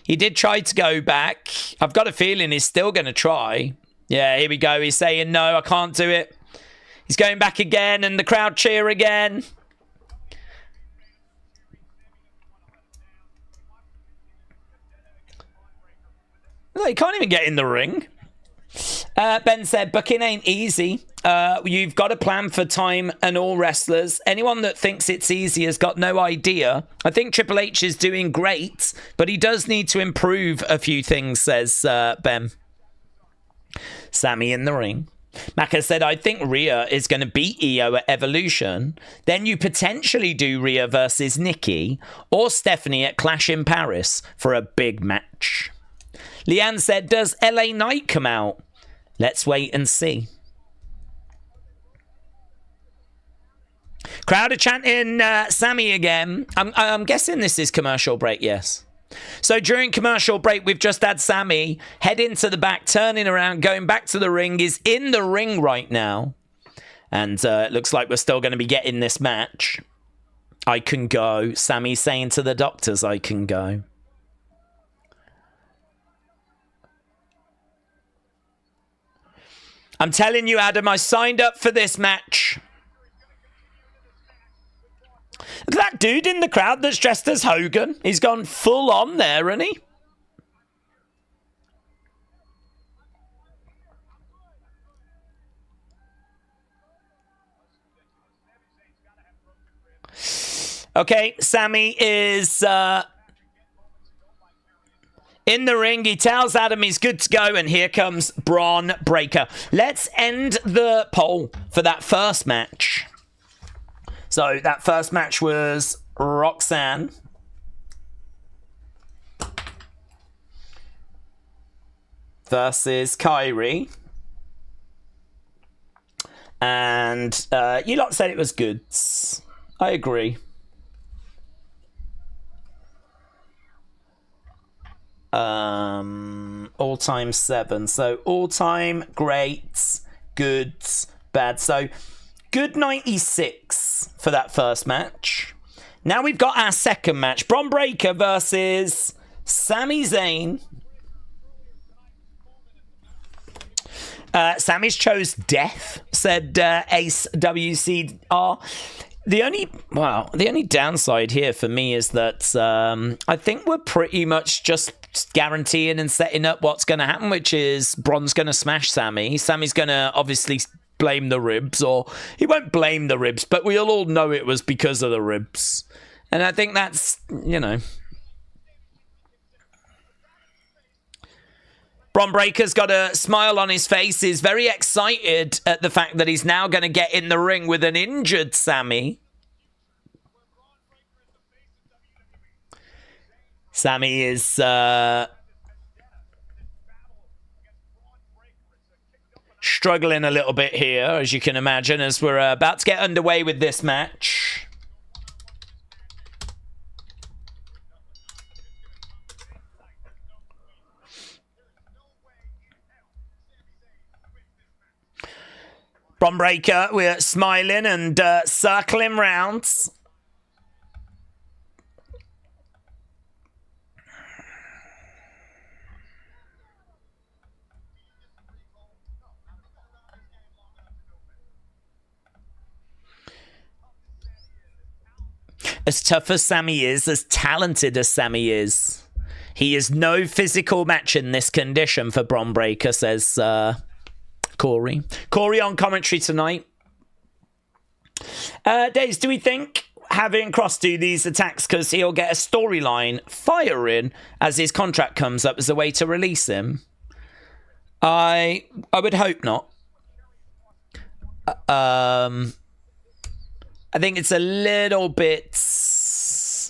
He did try to go back. I've got a feeling he's still going to try. Yeah, here we go. He's saying, no, I can't do it. He's going back again, and the crowd cheer again. No, he can't even get in the ring. Ben said, booking ain't easy. You've got a plan for time and all wrestlers. Anyone that thinks it's easy has got no idea. I think Triple H is doing great, but he does need to improve a few things, says Ben. Sami in the ring. Maka said, I think Rhea is going to beat Io at Evolution. Then you potentially do Rhea versus Nikki or Stephanie at Clash in Paris for a big match. Leanne said, does LA Knight come out? Let's wait and see. Crowd are chanting Sami again. I'm guessing this is commercial break, yes. So during commercial break, we've just had Sami head into the back, turning around, going back to the ring. He's in the ring right now. And it looks like we're still going to be getting this match. I can go. Sami saying to the doctors, I can go. I'm telling you, Adam, I signed up for this match. Look at that dude in the crowd that's dressed as Hogan. He's gone full on there, hasn't he? Okay, Sami is in the ring. He tells Adam he's good to go, and here comes Bron Breakker. Let's end the poll for that first match. So that first match was Roxanne versus Kairi. And you lot said it was good. I agree. All-time 7. So all-time, great, good, bad. So good 96 for that first match. Now we've got our second match. Bron Breakker versus Sami Zayn. Sami's chose death, said Ace WCR. The only downside here for me is that I think we're pretty much just guaranteeing and setting up what's going to happen, which is Bron's going to smash Sami. Sami's going to obviously blame the ribs, or he won't blame the ribs, but we'll all know it was because of the ribs. And I think that's, you know. Bron Breakker's got a smile on his face. He's very excited at the fact that he's now going to get in the ring with an injured Sami. Sami is struggling a little bit here, as you can imagine, as we're about to get underway with this match. Bron Breakker, we're smiling and circling rounds. As tough as Sami is, as talented as Sami is, he is no physical match in this condition for Bron Breakker, says Corey. Corey on commentary tonight. Daze, do we think having Cross do these attacks because he'll get a storyline firing as his contract comes up as a way to release him? I would hope not. I think it's a little bit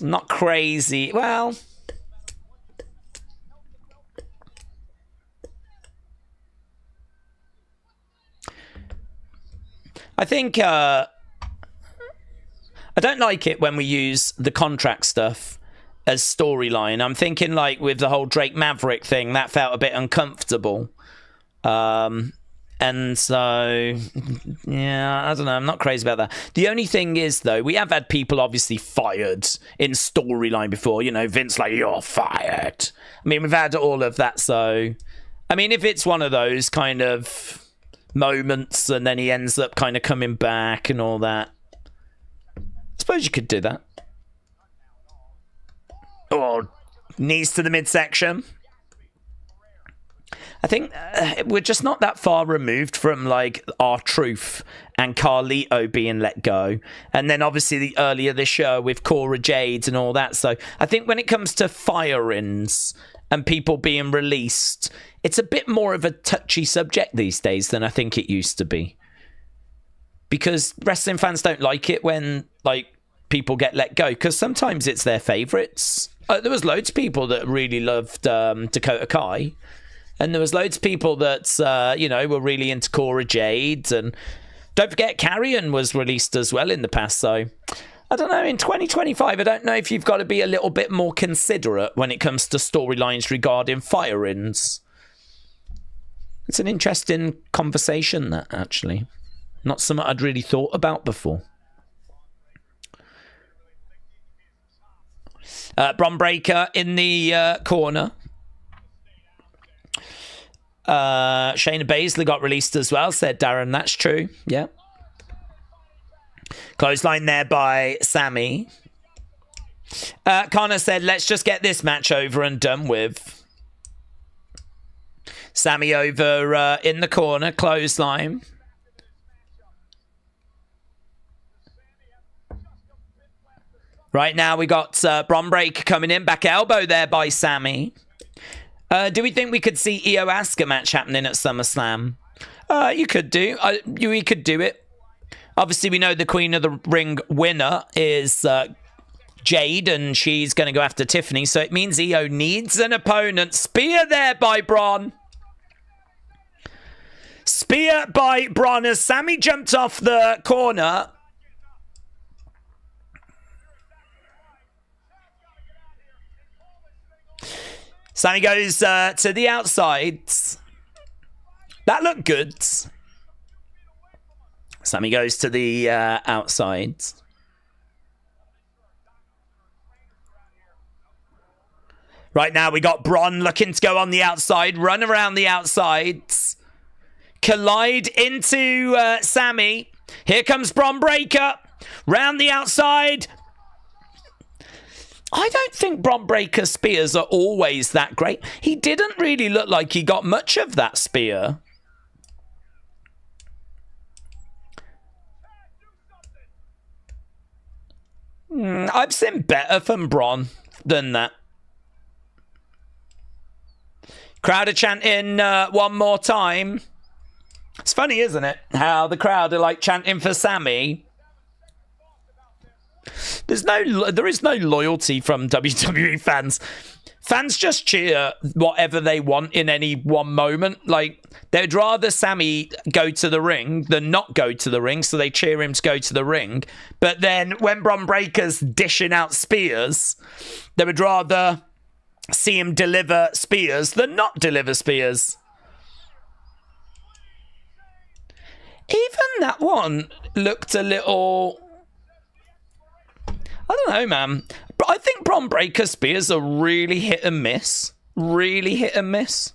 not crazy. Well, I think I don't like it when we use the contract stuff as storyline. I'm thinking like with the whole Drake Maverick thing, that felt a bit uncomfortable. And so, yeah, I don't know. I'm not crazy about that. The only thing is, though, we have had people obviously fired in storyline before. You know, Vince like, you're fired. I mean, we've had all of that. So, I mean, if it's one of those kind of moments and then he ends up kind of coming back and all that, I suppose you could do that. Or knees to the midsection. I think we're just not that far removed from like R-Truth and Carlito being let go. And then obviously the earlier this year with Cora Jade and all that. So I think when it comes to firings and people being released, it's a bit more of a touchy subject these days than I think it used to be. Because wrestling fans don't like it when like people get let go, because sometimes it's their favourites. There was loads of people that really loved Dakota Kai. And there was loads of people that, you know, were really into Cora Jade. And don't forget, Carrion was released as well in the past. So, I don't know, in 2025, I don't know if you've got to be a little bit more considerate when it comes to storylines regarding firings. It's an interesting conversation, that, actually. Not something I'd really thought about before. Bron Breakker in the corner. Shayna Baszler got released as well, said Darren. That's true. Yeah. Clothesline there by Sami. Connor said, let's just get this match over and done with. Sami over in the corner. Clothesline. Right now we got Bron Breakker coming in. Back elbow there by Sami. Do we think we could see Io Asuka match happening at SummerSlam? You could do. We could do it. Obviously, we know the Queen of the Ring winner is Jade, and she's going to go after Tiffany. So it means Io needs an opponent. Spear there by Bron. Spear by Bron as Sami jumped off the corner. Sami goes to the outside. That looked good. Sami goes to the outside. Right now we got Bron looking to go on the outside. Run around the outside. Collide into Sami. Here comes Bron Breakker. Round the outside. I don't think Bron Breakker's spears are always that great. He didn't really look like he got much of that spear. I've seen better from Bron than that. Crowd are chanting one more time. It's funny, isn't it? How the crowd are like chanting for Sami. There is no loyalty from WWE fans. Fans just cheer whatever they want in any one moment. Like, they'd rather Sami go to the ring than not go to the ring, so they cheer him to go to the ring. But then when Bron Breakker's dishing out spears, they would rather see him deliver spears than not deliver spears. Even that one looked a little... I don't know, man. But I think Bron Breakker spears are really hit and miss. Really hit and miss.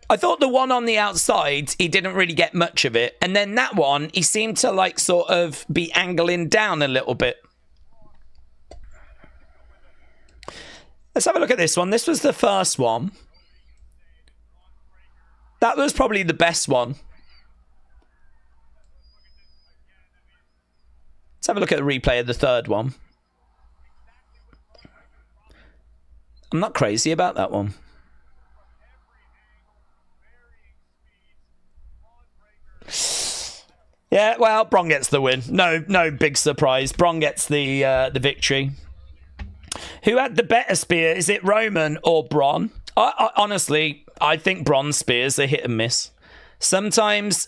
I thought the one on the outside, he didn't really get much of it. And then that one, he seemed to like sort of be angling down a little bit. Let's have a look at this one. This was the first one. That was probably the best one. Let's have a look at the replay of the third one. I'm not crazy about that one. Yeah, well, Bron gets the win. No big surprise. Bron gets the victory. Who had the better spear? Is it Roman or Bron? Honestly, I think Bron's spears are hit and miss. Sometimes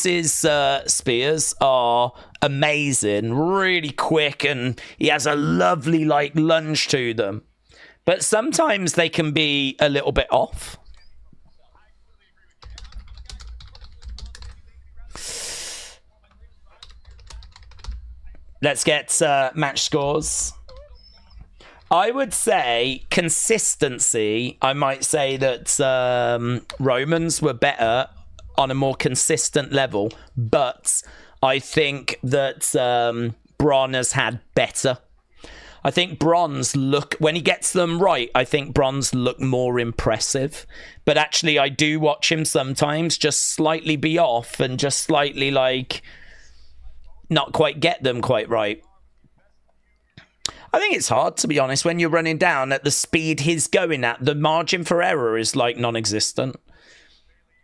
his spears are amazing, really quick, and he has a lovely like lunge to them. But sometimes they can be a little bit off. Let's get match scores. I would say consistency. I might say that Romans were better on a more consistent level, but I think that Bron has had better. I think Bron's look, when he gets them right, I think Bron's look more impressive. But actually, I do watch him sometimes just slightly be off and just slightly like not quite get them quite right. I think it's hard, to be honest, when you're running down at the speed he's going at. The margin for error is like non-existent.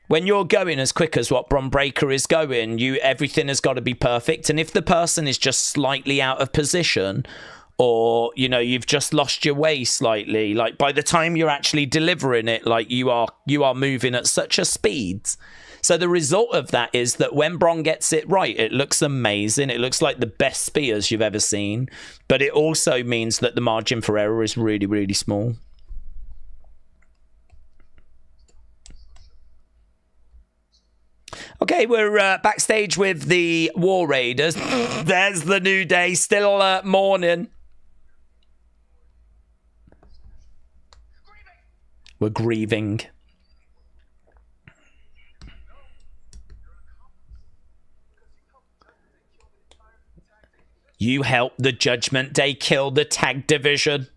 When you're going as quick as what Bron Breakker is going, everything has got to be perfect. And if the person is just slightly out of position, or, you know, you've just lost your way slightly, like by the time you're actually delivering it, like you are moving at such a speed. So the result of that is that when Bron gets it right, it looks amazing. It looks like the best spears you've ever seen. But it also means that the margin for error is really, really small. Okay, we're backstage with the War Raiders. There's the New Day, still mourning. We're grieving. You helped the Judgment Day kill the tag division.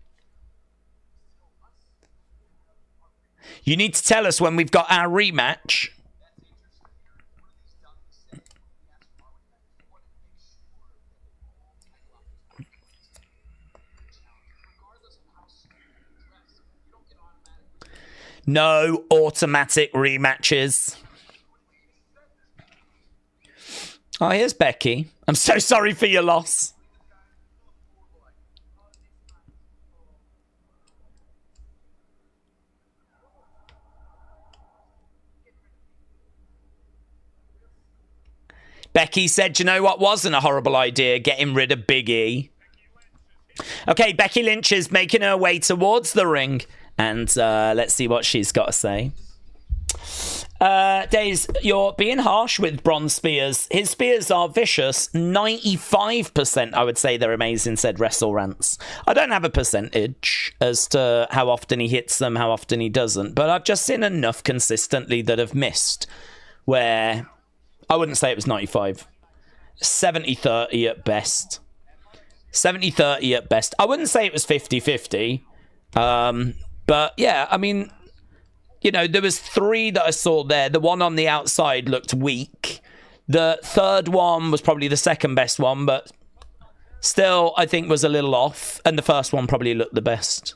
You need to tell us when we've got our rematch. No automatic rematches. Oh, here's Becky. I'm so sorry for your loss. Becky said, you know what wasn't a horrible idea? Getting rid of Big E. Okay, Becky Lynch is making her way towards the ring. And let's see what she's got to say. Daze, you're being harsh with Bron's spears. His spears are vicious. 95%, I would say they're amazing, said Wrestle Rants. I don't have a percentage as to how often he hits them, how often he doesn't. But I've just seen enough consistently that have missed. Where I wouldn't say it was 95. 70-30 at best. 70-30 at best. I wouldn't say it was 50-50. But yeah, I mean, you know, there was 3 that I saw there. The one on the outside looked weak. The third one was probably the second best one, but still, I think was a little off. And the first one probably looked the best.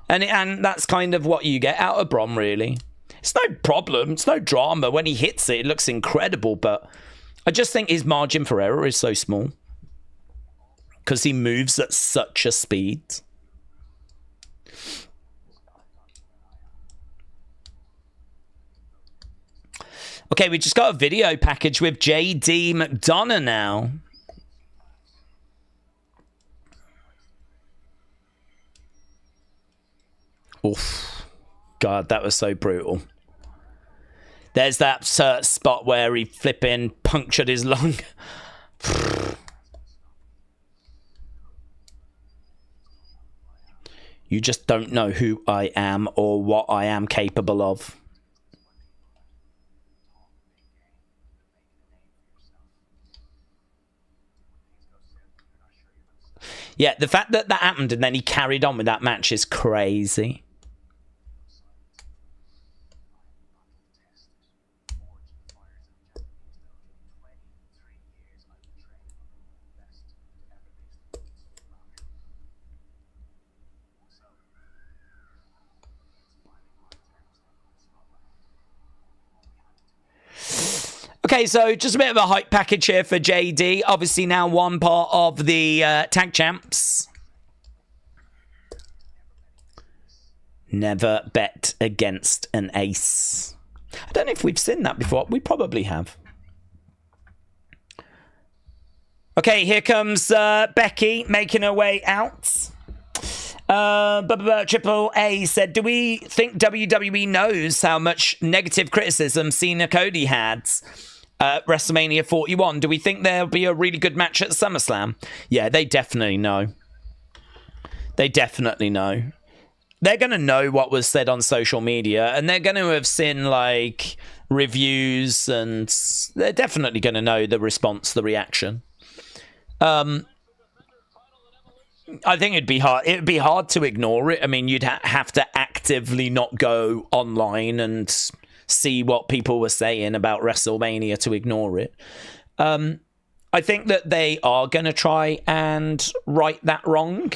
And that's kind of what you get out of Bron, really. It's no problem. It's no drama. When he hits it, it looks incredible. But I just think his margin for error is so small because he moves at such a speed. Okay, we just got a video package with JD McDonough now. Oof. God, that was so brutal. There's that spot where he flipping punctured his lung. You just don't know who I am or what I am capable of. Yeah, the fact that that happened and then he carried on with that match is crazy. Okay, so just a bit of a hype package here for JD. Obviously now one part of the tag champs. Never bet against an ace. I don't know if we've seen that before. We probably have. Okay, here comes Becky making her way out. Triple A said, do we think WWE knows how much negative criticism Cena Cody had at WrestleMania 41? Do we think there'll be a really good match at SummerSlam? Yeah, they definitely know. They definitely know. They're going to know what was said on social media, and they're going to have seen, like, reviews, and they're definitely going to know the response, the reaction. I think it'd be hard. It'd be hard to ignore it. I mean, you'd have to actively not go online and see what people were saying about WrestleMania to ignore it. I think that they are going to try and right that wrong.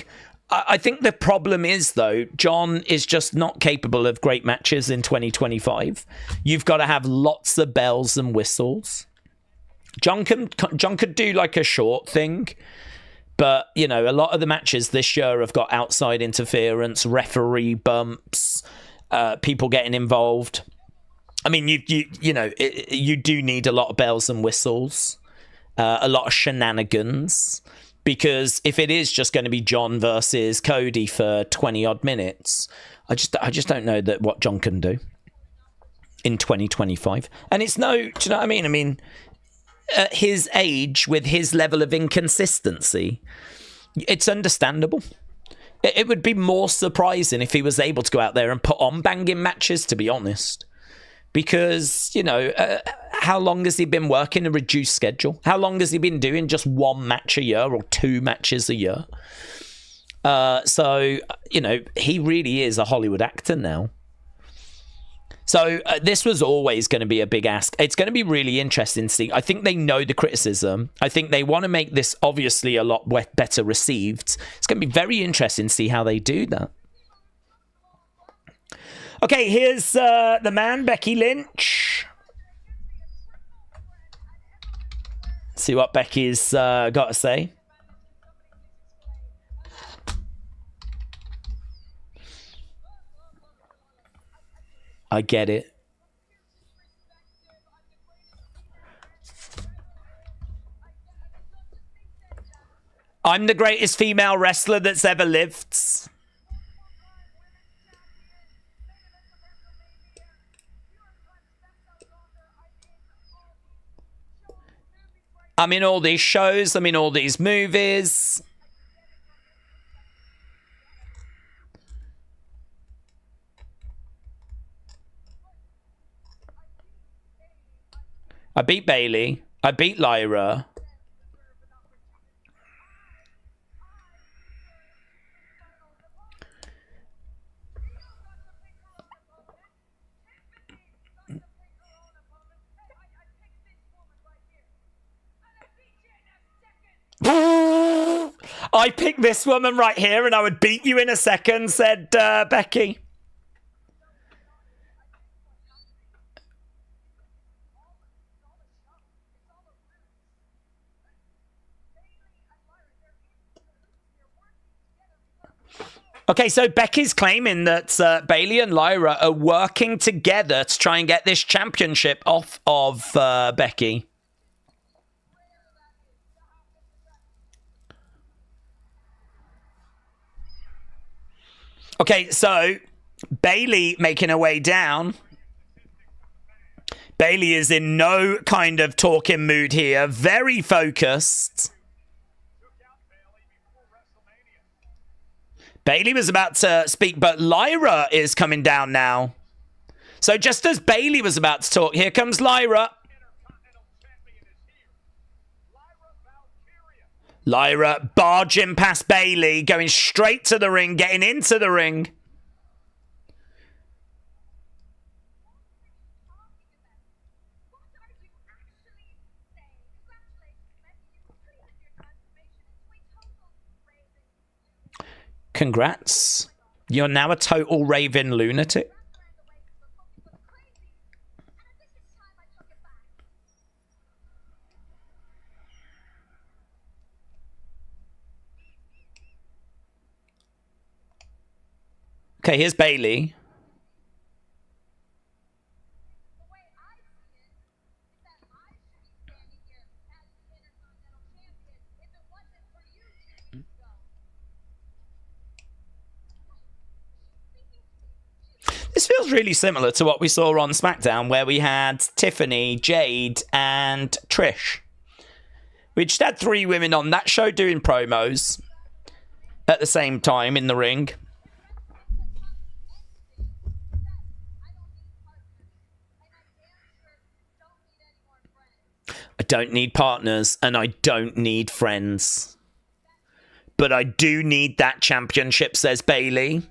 I think the problem is, though, John is just not capable of great matches in 2025. You've got to have lots of bells and whistles. John could do like a short thing. But, you know, a lot of the matches this year have got outside interference, referee bumps, people getting involved. I mean, you know, you do need a lot of bells and whistles, a lot of shenanigans, because if it is just going to be John versus Cody for 20-odd minutes, I just don't know that what John can do in 2025. And it's no, do you know what I mean? I mean, at his age, with his level of inconsistency, it's understandable. It would be more surprising if he was able to go out there and put on banging matches, to be honest. Because, you know, how long has he been working a reduced schedule? How long has he been doing just one match a year or two matches a year? So, you know, he really is a Hollywood actor now. So this was always going to be a big ask. It's going to be really interesting to see. I think they know the criticism. I think they want to make this obviously a lot better received. It's going to be very interesting to see how they do that. Okay, here's the man, Becky Lynch. See what Becky's got to say. I get it. I'm the greatest female wrestler that's ever lived. I'm in all these shows. I'm in all these movies. I beat Bailey. I beat Lyra. I picked this woman right here and I would beat you in a second, said Becky. Okay, so Becky's claiming that Bayley and Lyra are working together to try and get this championship off of Becky. Okay, so Bayley making her way down. Bayley is in no kind of talking mood here. Very focused. Bayley was about to speak, but Lyra is coming down now. So just as Bayley was about to talk, here comes Lyra. Lyra barging past Bayley, going straight to the ring, getting into the ring. Congrats. You're now a total raving lunatic. Okay, here's Bayley. This feels really similar to what we saw on SmackDown, where we had Tiffany, Jade, and Trish. We just had 3 women on that show doing promos at the same time in the ring. I don't need partners and I don't need friends. But I do need that championship, says Bayley.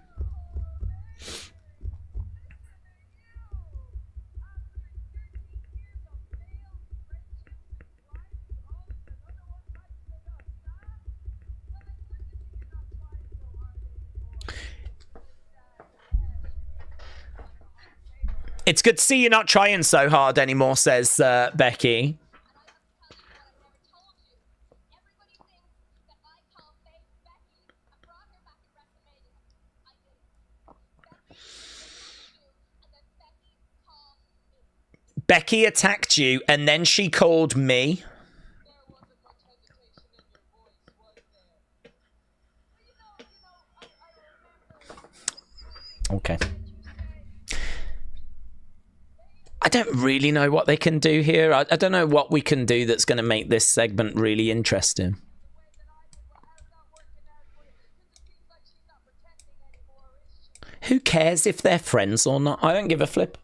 It's good to see you're not trying so hard anymore, says Becky. Becky attacked you and then she called me. Okay. I don't really know what they can do here. I don't know what we can do that's going to make this segment really interesting. Who cares if they're friends or not? I don't give a flip.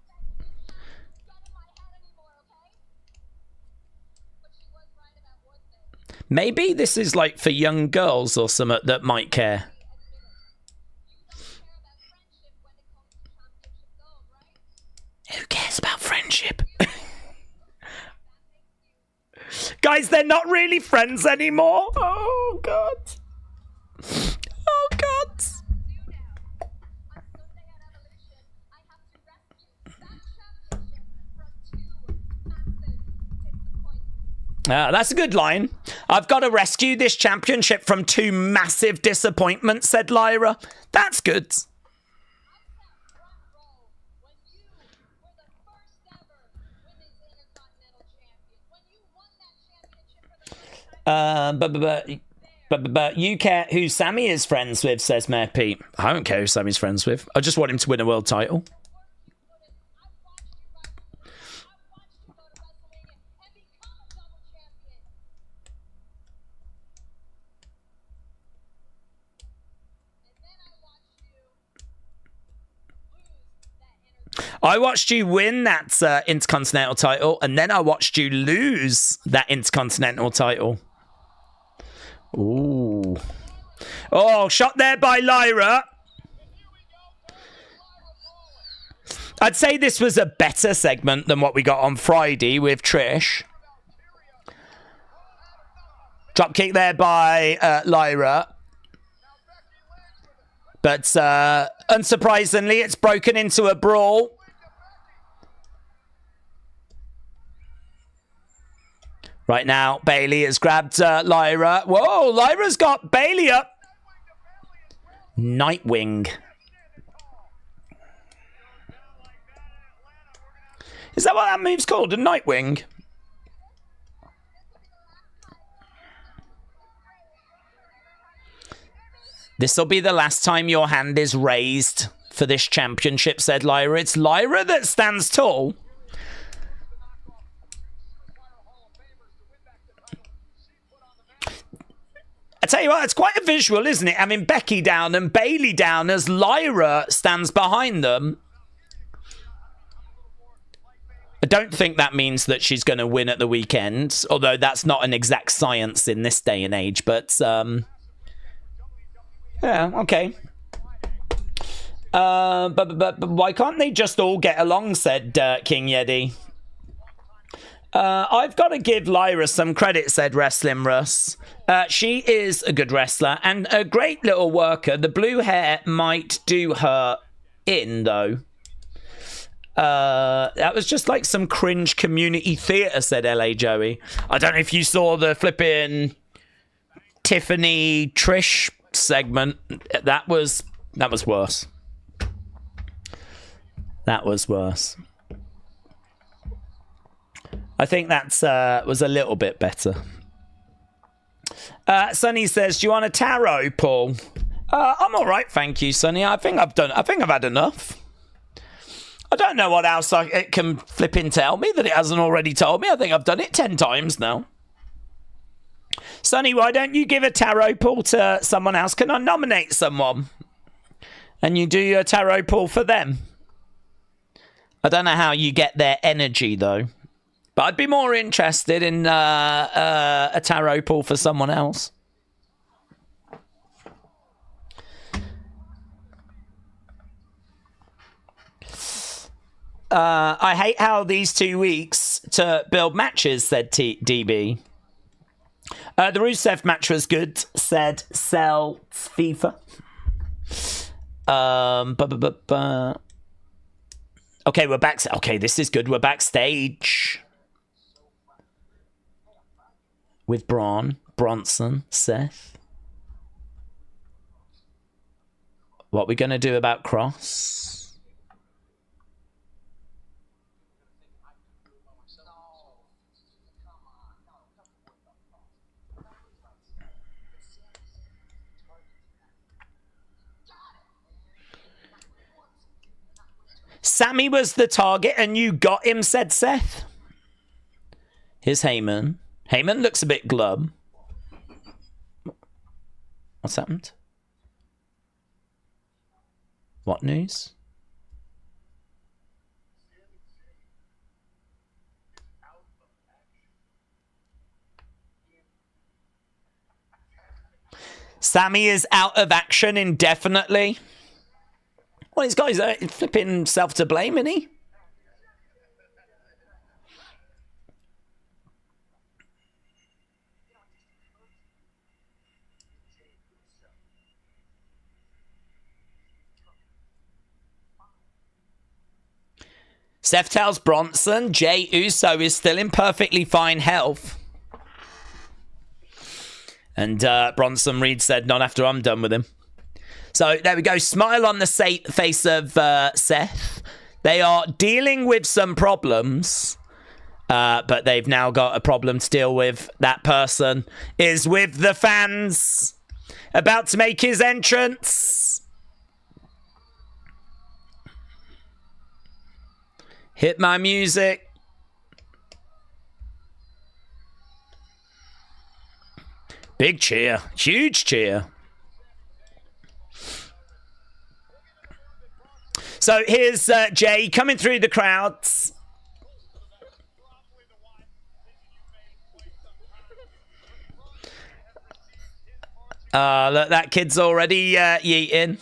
Maybe this is like for young girls or something that might care. Who cares about friendship? Guys, they're not really friends anymore. Oh, God. Oh, God. That's a good line. I've got to rescue this championship from 2 massive disappointments, said Lyra. That's good. But you care who Sami is friends with, says Mayor Pete. I don't care who Sami's friends with. I just want him to win a world title. I watched you win that Intercontinental title, and then I watched you lose that Intercontinental title. Ooh. Oh, shot there by Lyra. I'd say this was a better segment than what we got on Friday with Trish. Drop kick there by Lyra. But unsurprisingly, it's broken into a brawl. Right now, Bayley has grabbed Lyra. Whoa, Lyra's got Bayley up. Nightwing. Is that what that move's called? A Nightwing? This'll be the last time your hand is raised for this championship, said Lyra. It's Lyra that stands tall. I tell you what, it's quite a visual, isn't it? Having Becky down and Bayley down as Lyra stands behind them. I don't think that means that she's going to win at the weekend, although that's not an exact science in this day and age, but yeah, okay. But why can't they just all get along, said King Yeti. I've got to give Lyra some credit, said Wrestling Russ. She is a good wrestler and a great little worker. The blue hair might do her in, though. That was just like some cringe community theatre, said LA Joey. I don't know if you saw the flipping Tiffany Trish segment. That was worse. That was worse. I think that's was a little bit better. Sonny says, "Do you want a tarot, Paul?" I'm all right, thank you, Sonny. I think I've had enough. I don't know what else it can flipping tell me that it hasn't already told me. I think I've done it 10 times now. Sonny, why don't you give a tarot pull to someone else? Can I nominate someone? And you do your tarot pull for them. I don't know how you get their energy, though. But I'd be more interested in a tarot pull for someone else. I hate how these 2 weeks to build matches, said DB. The Rusev match was good, said Cell FIFA. Okay, we're back. Okay, this is good. We're backstage with Bron, Bronson, Seth. What are we going to do about Cross? Sami was the target and you got him, said Seth. Here's Heyman. Heyman looks a bit glum. What's happened? What news? Sami is out of action indefinitely. Well, this guy's flipping self to blame, isn't he? Seth tells Bronson Jey Uso is still in perfectly fine health. And Bronson Reed said, not after I'm done with him. So there we go. Smile on the face of Seth. They are dealing with some problems, but they've now got a problem to deal with. That person is with the fans, about to make his entrance. Hit my music. Big cheer. Huge cheer. So here's Jey coming through the crowds. Look, that kid's already yeeting.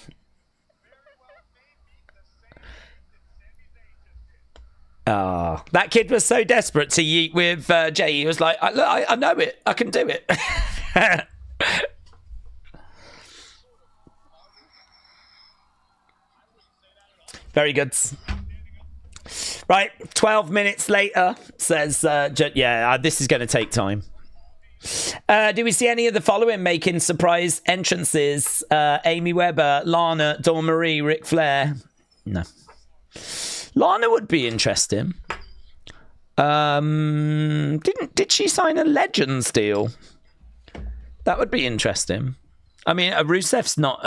That kid was so desperate to yeet with Jey. He was like, look, I know it. I can do it. Very good. Right, 12 minutes later, says, yeah, this is going to take time. Do we see any of the following making surprise entrances? Amy Webber, Lana, Dawn Marie, Ric Flair. No. Lana would be interesting. Did she sign a Legends deal? That would be interesting. I mean, Rusev's not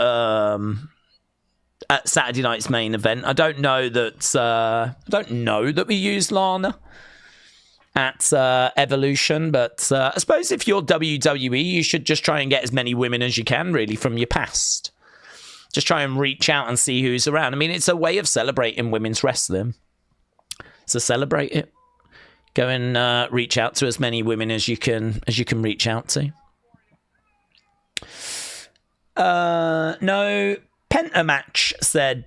at Saturday night's main event. I don't know that we use Lana at Evolution, but I suppose if you're WWE, you should just try and get as many women as you can, really, from your past. Just try and reach out and see who's around. I mean, it's a way of celebrating women's wrestling. So celebrate it. Go and reach out to as many women as you can reach out to. No Penta match, said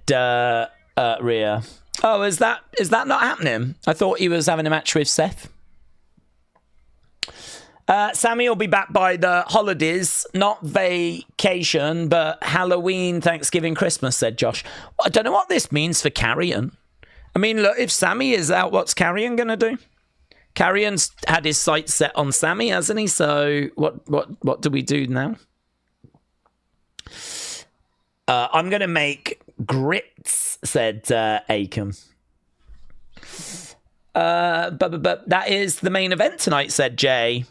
Rhea. Oh, is that not happening? I thought he was having a match with Seth. Sami will be back by the holidays, not vacation, but Halloween, Thanksgiving, Christmas, said Josh. I don't know what this means for Carrion. I mean, look, if Sami is out, what's Carrion going to do? Carrion's had his sights set on Sami, hasn't he? So what do we do now? I'm going to make grits, said Akam. But that is the main event tonight, said Jay.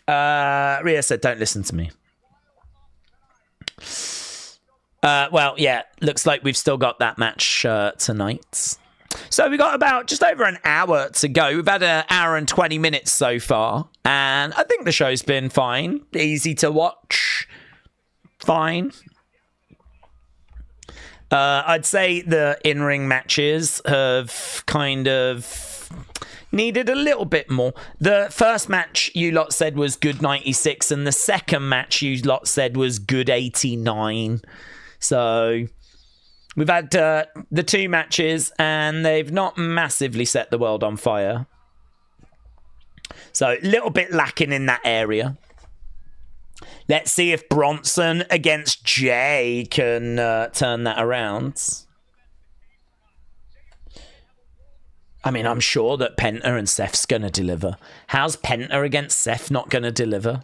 Rhea said, don't listen to me. Well, yeah, looks like we've still got that match tonight. So we've got about just over an hour to go. We've had an hour and 20 minutes so far. And I think the show's been fine. Easy to watch. Fine. I'd say the in-ring matches have kind of needed a little bit more. The first match you lot said was good 96, and the second match you lot said was good 89. So we've had the two matches, and they've not massively set the world on fire. So a little bit lacking in that area. Let's see if Bronson against Jey can turn that around. I mean, I'm sure that Penta and Seth's going to deliver. How's Penta against Seth not going to deliver?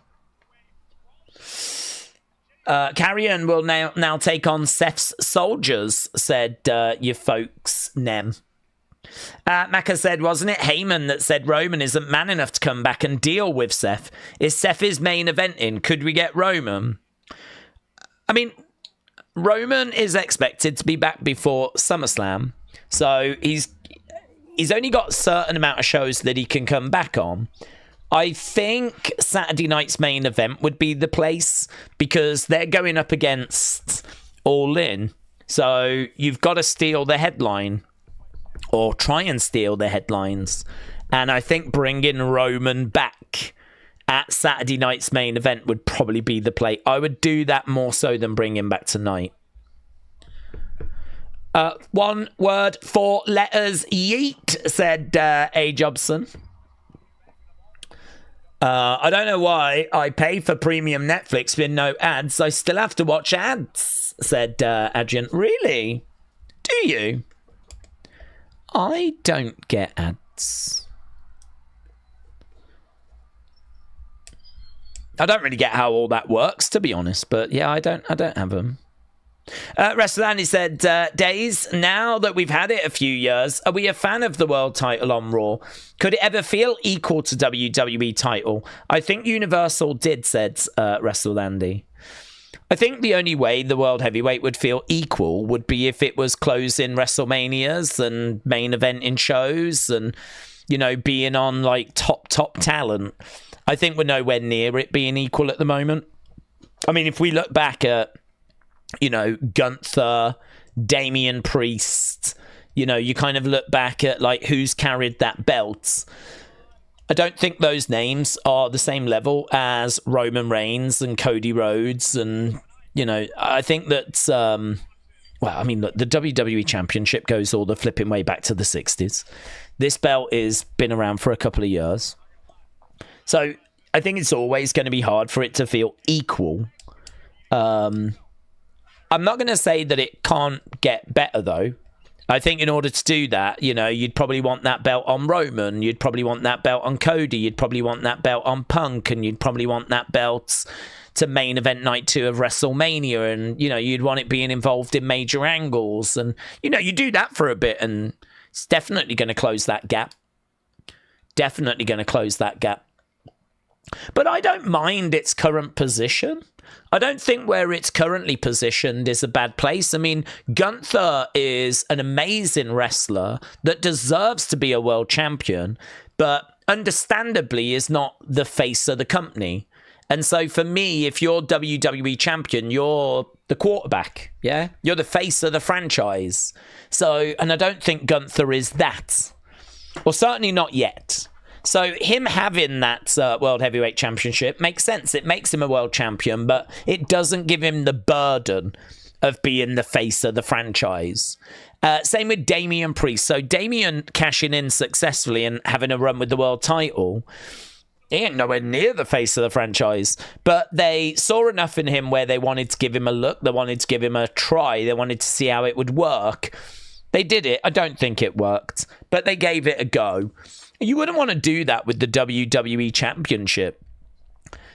Carrion will now take on Seth's soldiers, said you folks, Nem. Maka said, wasn't it Heyman that said Roman isn't man enough to come back and deal with Seth? Is Seth his main event in? Could we get Roman? I mean, Roman is expected to be back before SummerSlam, so he's only got a certain amount of shows that he can come back on. I think Saturday night's main event would be the place because they're going up against All In, so you've got to steal the headline. Or try and steal the headlines. And I think bringing Roman back at Saturday night's main event would probably be the play. I would do that more so than bring him back tonight. One word, 4 letters, yeet, said A. Jobson. I don't know why I pay for premium Netflix with no ads. I still have to watch ads, said Adrian. Really? Do you? I don't get ads. I don't really get how all that works, to be honest. But yeah, I don't have them. Wrestling said, Daze, now that we've had it a few years, are we a fan of the world title on Raw? Could it ever feel equal to WWE title? I think Universal did, said WrestleLandy. I think the only way the World Heavyweight would feel equal would be if it was closing WrestleManias and main eventing shows and, you know, being on, like, top talent. I think we're nowhere near it being equal at the moment. I mean, if we look back at, you know, Gunther, Damian Priest, you know, you kind of look back at, like, who's carried that belt. I don't think those names are the same level as Roman Reigns and Cody Rhodes. And, you know, I think that, well, I mean, look, the WWE Championship goes all the flipping way back to the 60s. This belt has been around for a couple of years. So I think it's always going to be hard for it to feel equal. I'm not going to say that it can't get better, though. I think in order to do that, you know, you'd probably want that belt on Roman. You'd probably want that belt on Cody. You'd probably want that belt on Punk. And you'd probably want that belt to main event night 2 of WrestleMania. And, you know, you'd want it being involved in major angles. And, you know, you do that for a bit and it's definitely going to close that gap. Definitely going to close that gap. But I don't mind its current position. I don't think where it's currently positioned is a bad place. I mean, Gunther is an amazing wrestler that deserves to be a world champion, but understandably is not the face of the company. And so for me, if you're WWE champion, you're the quarterback, yeah? You're the face of the franchise. So, and I don't think Gunther is that. Well, certainly not yet. So him having that World Heavyweight Championship makes sense. It makes him a world champion, but it doesn't give him the burden of being the face of the franchise. Same with Damian Priest. So Damian cashing in successfully and having a run with the world title, he ain't nowhere near the face of the franchise. But they saw enough in him where they wanted to give him a look. They wanted to give him a try. They wanted to see how it would work. They did it. I don't think it worked, but they gave it a go. You wouldn't want to do that with the WWE Championship.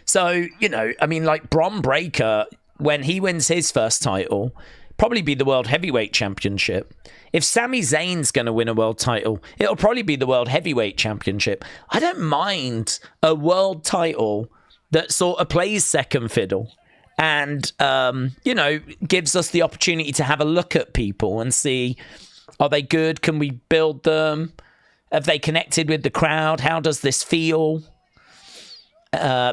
So, you know, I mean, like Bron Breakker, when he wins his first title, probably be the World Heavyweight Championship. If Sami Zayn's going to win a world title, it'll probably be the World Heavyweight Championship. I don't mind a world title that sort of plays second fiddle and, you know, gives us the opportunity to have a look at people and see, are they good? Can we build them? Have they connected with the crowd? How does this feel?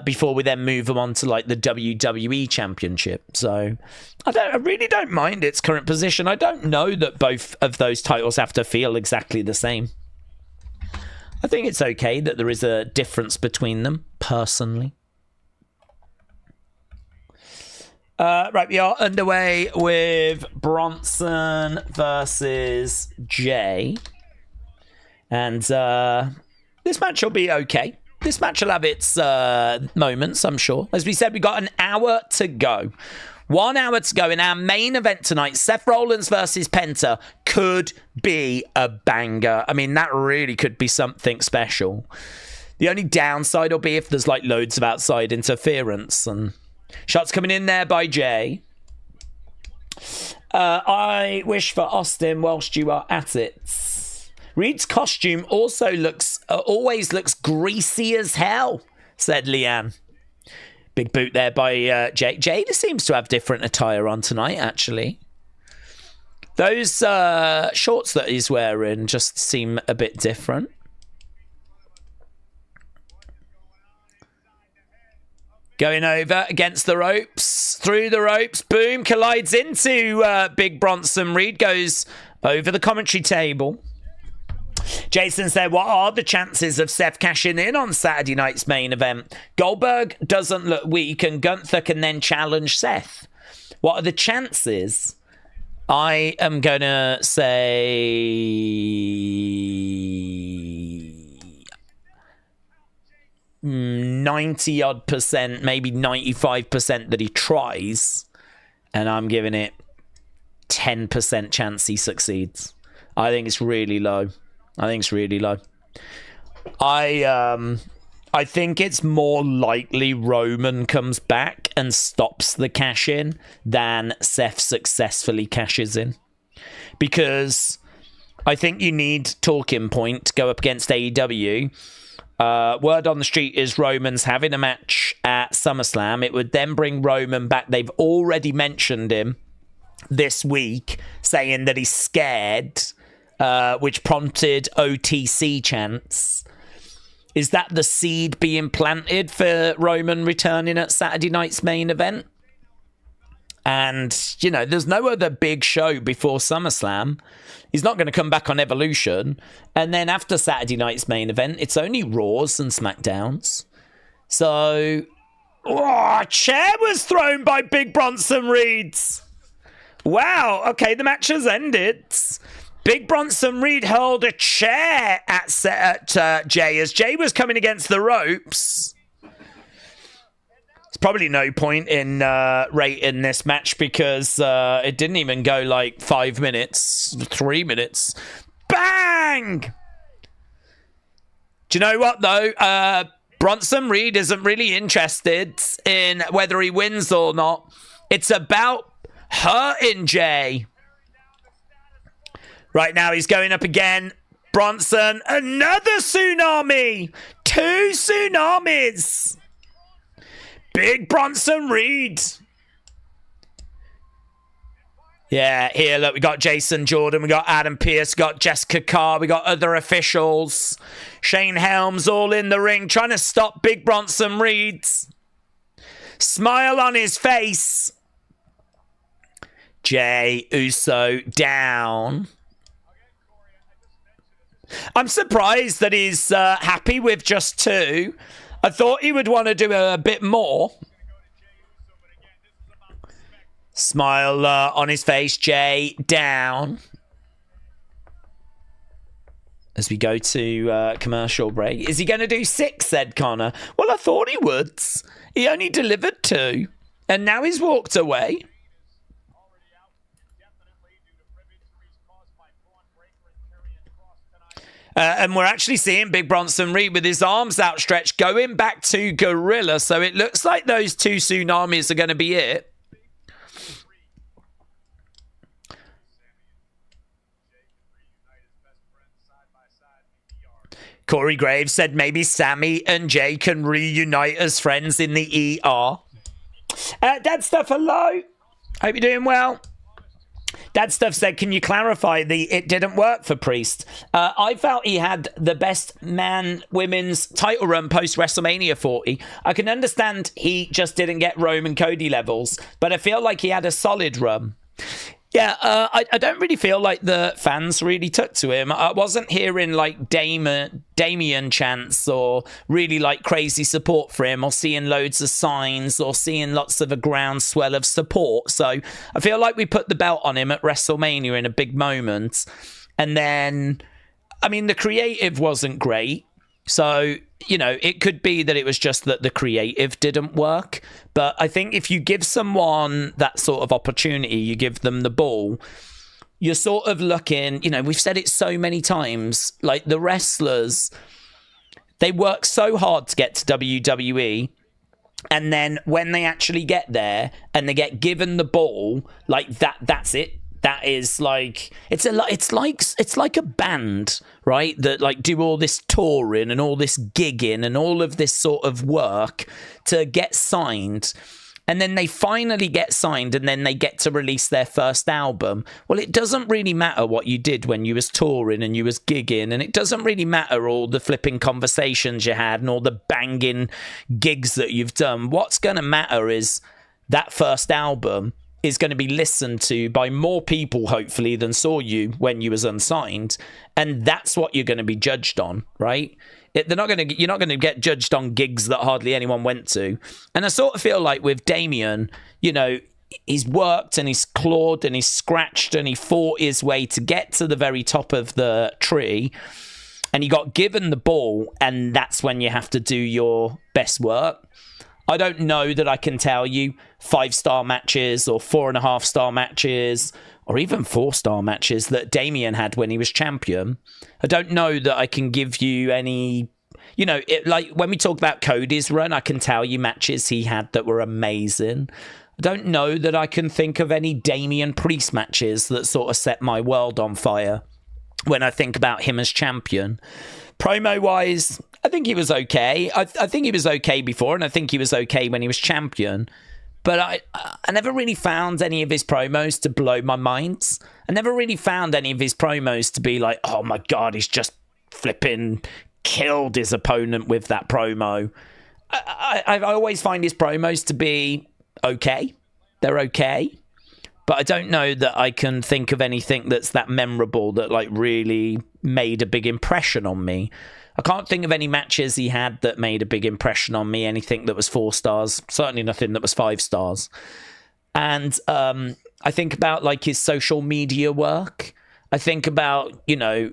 Before we then move them on to like the WWE Championship. So I really don't mind its current position. I don't know that both of those titles have to feel exactly the same. I think it's okay that there is a difference between them, personally. Right, we are underway with Bronson versus Jey. And this match will be okay. This match will have its moments, I'm sure. As we said, we got an hour to go. 1 hour to go in our main event tonight. Seth Rollins versus Penta could be a banger. I mean, that really could be something special. The only downside will be if there's like loads of outside interference. And shots coming in there by Jey. I wish for Austin whilst you are at it. Reed's costume also always looks greasy as hell, said Leanne. Big boot there by Jey. Jey seems to have different attire on tonight, actually. Those shorts that he's wearing just seem a bit different. Going over against the ropes, through the ropes, boom, collides into Big Bronson Reed, goes over the commentary table. Jason said, what are the chances of Seth cashing in on Saturday night's main event? Goldberg doesn't look weak and Gunther can then challenge Seth. What are the chances? I am going to say 90 odd percent, maybe 95% that he tries. And I'm giving it 10% chance he succeeds. I think it's really low. I think it's more likely Roman comes back and stops the cash in than Seth successfully cashes in. Because I think you need talking point to go up against AEW. Word on the street is Roman's having a match at SummerSlam. It would then bring Roman back. They've already mentioned him this week, saying that he's scared. Which prompted OTC chants. Is that the seed being planted for Roman returning at Saturday night's main event? And, you know, there's no other big show before SummerSlam. He's not going to come back on Evolution. And then after Saturday night's main event, it's only Raws and SmackDowns. So, a chair was thrown by Big Bronson Reed. Wow, okay, the match has ended. Big Bronson Reed hurled a chair at Jey as Jey was coming against the ropes. probably no point in rating this match because it didn't even go like 5 minutes, 3 minutes. Bang! Do you know what, though? Bronson Reed isn't really interested in whether he wins or not. It's about hurting Jey. Right now, he's going up again. Bronson, another tsunami. 2 tsunamis. Big Bronson Reed. Yeah, here, look, we got Jason Jordan, we got Adam Pearce, we got Jessica Carr, we got other officials. Shane Helms all in the ring, trying to stop Big Bronson Reed. Smile on his face. Jey Uso down. I'm surprised that he's happy with just 2. I thought he would want to do a bit more. Smile on his face. Jey down. As we go to commercial break. Is he going to do 6, said Connor? Well, I thought he would. He only delivered 2. And now he's walked away. And we're actually seeing Big Bronson Reed with his arms outstretched going back to Gorilla. So it looks like those 2 tsunamis are going to be it. Corey Graves said maybe Sami and Jey can reunite as friends in the ER. Dad Stuff, hello. Hope you're doing well. Dad Stuff said, can you clarify it didn't work for Priest? I felt he had the best man-women's title run post-WrestleMania 40. I can understand he just didn't get Roman Cody levels, but I feel like he had a solid run. Yeah, I don't really feel like the fans really took to him. I wasn't hearing like Damien chants or really like crazy support for him or seeing loads of signs or seeing lots of a groundswell of support. So I feel like we put the belt on him at WrestleMania in a big moment. And then, I mean, the creative wasn't great. So, you know, it could be that it was just that the creative didn't work. But I think if you give someone that sort of opportunity, you give them the ball, you're sort of looking, you know, we've said it so many times, like the wrestlers, they work so hard to get to WWE. And then when they actually get there and they get given the ball, like that's it. That is like it's like a band, right? That like do all this touring and all this gigging and all of this sort of work to get signed. And then they finally get signed and then they get to release their first album. Well, it doesn't really matter what you did when you was touring and you was gigging. And it doesn't really matter all the flipping conversations you had and all the banging gigs that you've done. What's going to matter is that first album is going to be listened to by more people, hopefully, than saw you when you was unsigned. And that's what you're going to be judged on, right? You're not going to get judged on gigs that hardly anyone went to. And I sort of feel like with Damien, you know, he's worked and he's clawed and he's scratched and he fought his way to get to the very top of the tree. And he got given the ball, and that's when you have to do your best work. I don't know that I can tell you 5-star matches or 4.5-star matches or even 4-star matches that Damien had when he was champion. I don't know that I can give you any, you know, like when we talk about Cody's run, I can tell you matches he had that were amazing. I don't know that I can think of any Damian Priest matches that sort of set my world on fire when I think about him as champion. Promo-wise, I think he was okay. I think he was okay before, and I think he was okay when he was champion. But I never really found any of his promos to blow my mind. I never really found any of his promos to be like, oh my God, he's just flipping killed his opponent with that promo. I always find his promos to be okay. They're okay. But I don't know that I can think of anything that's that memorable that like really made a big impression on me. I can't think of any matches he had that made a big impression on me. Anything that was 4 stars. Certainly nothing that was 5 stars. And I think about like his social media work. I think about, you know,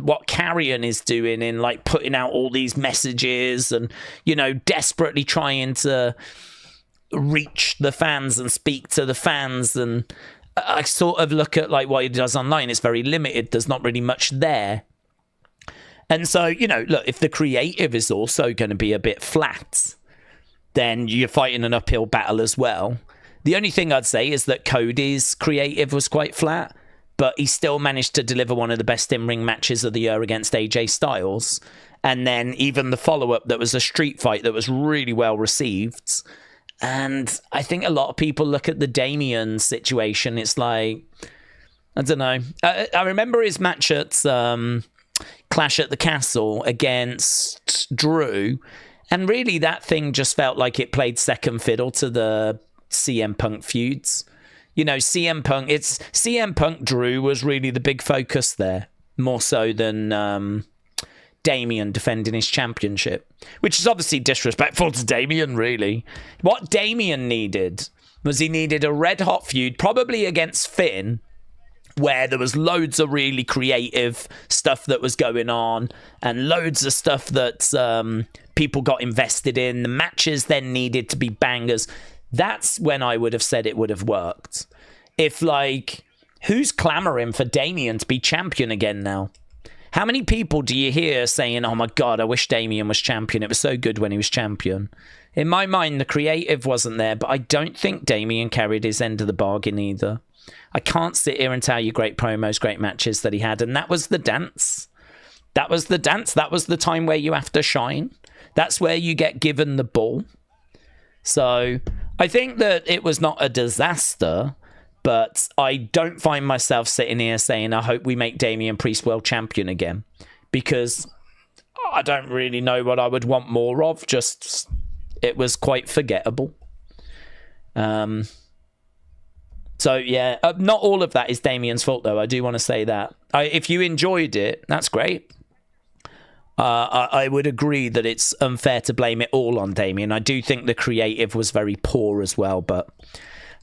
what Carrion is doing in like putting out all these messages and, you know, desperately trying to reach the fans and speak to the fans. And I sort of look at like what he does online. It's very limited. There's not really much there. And so, you know, look, if the creative is also going to be a bit flat, then you're fighting an uphill battle as well. The only thing I'd say is that Cody's creative was quite flat, but he still managed to deliver one of the best in-ring matches of the year against AJ Styles. And then even the follow-up that was a street fight that was really well received. And I think a lot of people look at the Damian situation. It's like, I don't know. I remember his match at Clash at the Castle against Drew. And really that thing just felt like it played second fiddle to the CM Punk feuds. You know, CM Punk Drew was really the big focus there, more so than Damian defending his championship, which is obviously disrespectful to Damian, really. What Damian needed was he needed a red hot feud, probably against Finn, where there was loads of really creative stuff that was going on and loads of stuff that people got invested in. The matches then needed to be bangers. That's when I would have said it would have worked. If, like, who's clamoring for Damian to be champion again now? How many people do you hear saying, oh my God, I wish Damian was champion. It was so good when he was champion. In my mind, the creative wasn't there, but I don't think Damian carried his end of the bargain either. I can't sit here and tell you great promos, great matches that he had. And that was the dance. That was the dance. That was the time where you have to shine. That's where you get given the ball. So I think that it was not a disaster, but I don't find myself sitting here saying, I hope we make Damian Priest world champion again, because I don't really know what I would want more of. Just, it was quite forgettable. So yeah, not all of that is Damian's fault, though. I do want to say that. If you enjoyed it, that's great. I would agree that it's unfair to blame it all on Damian. I do think the creative was very poor as well, but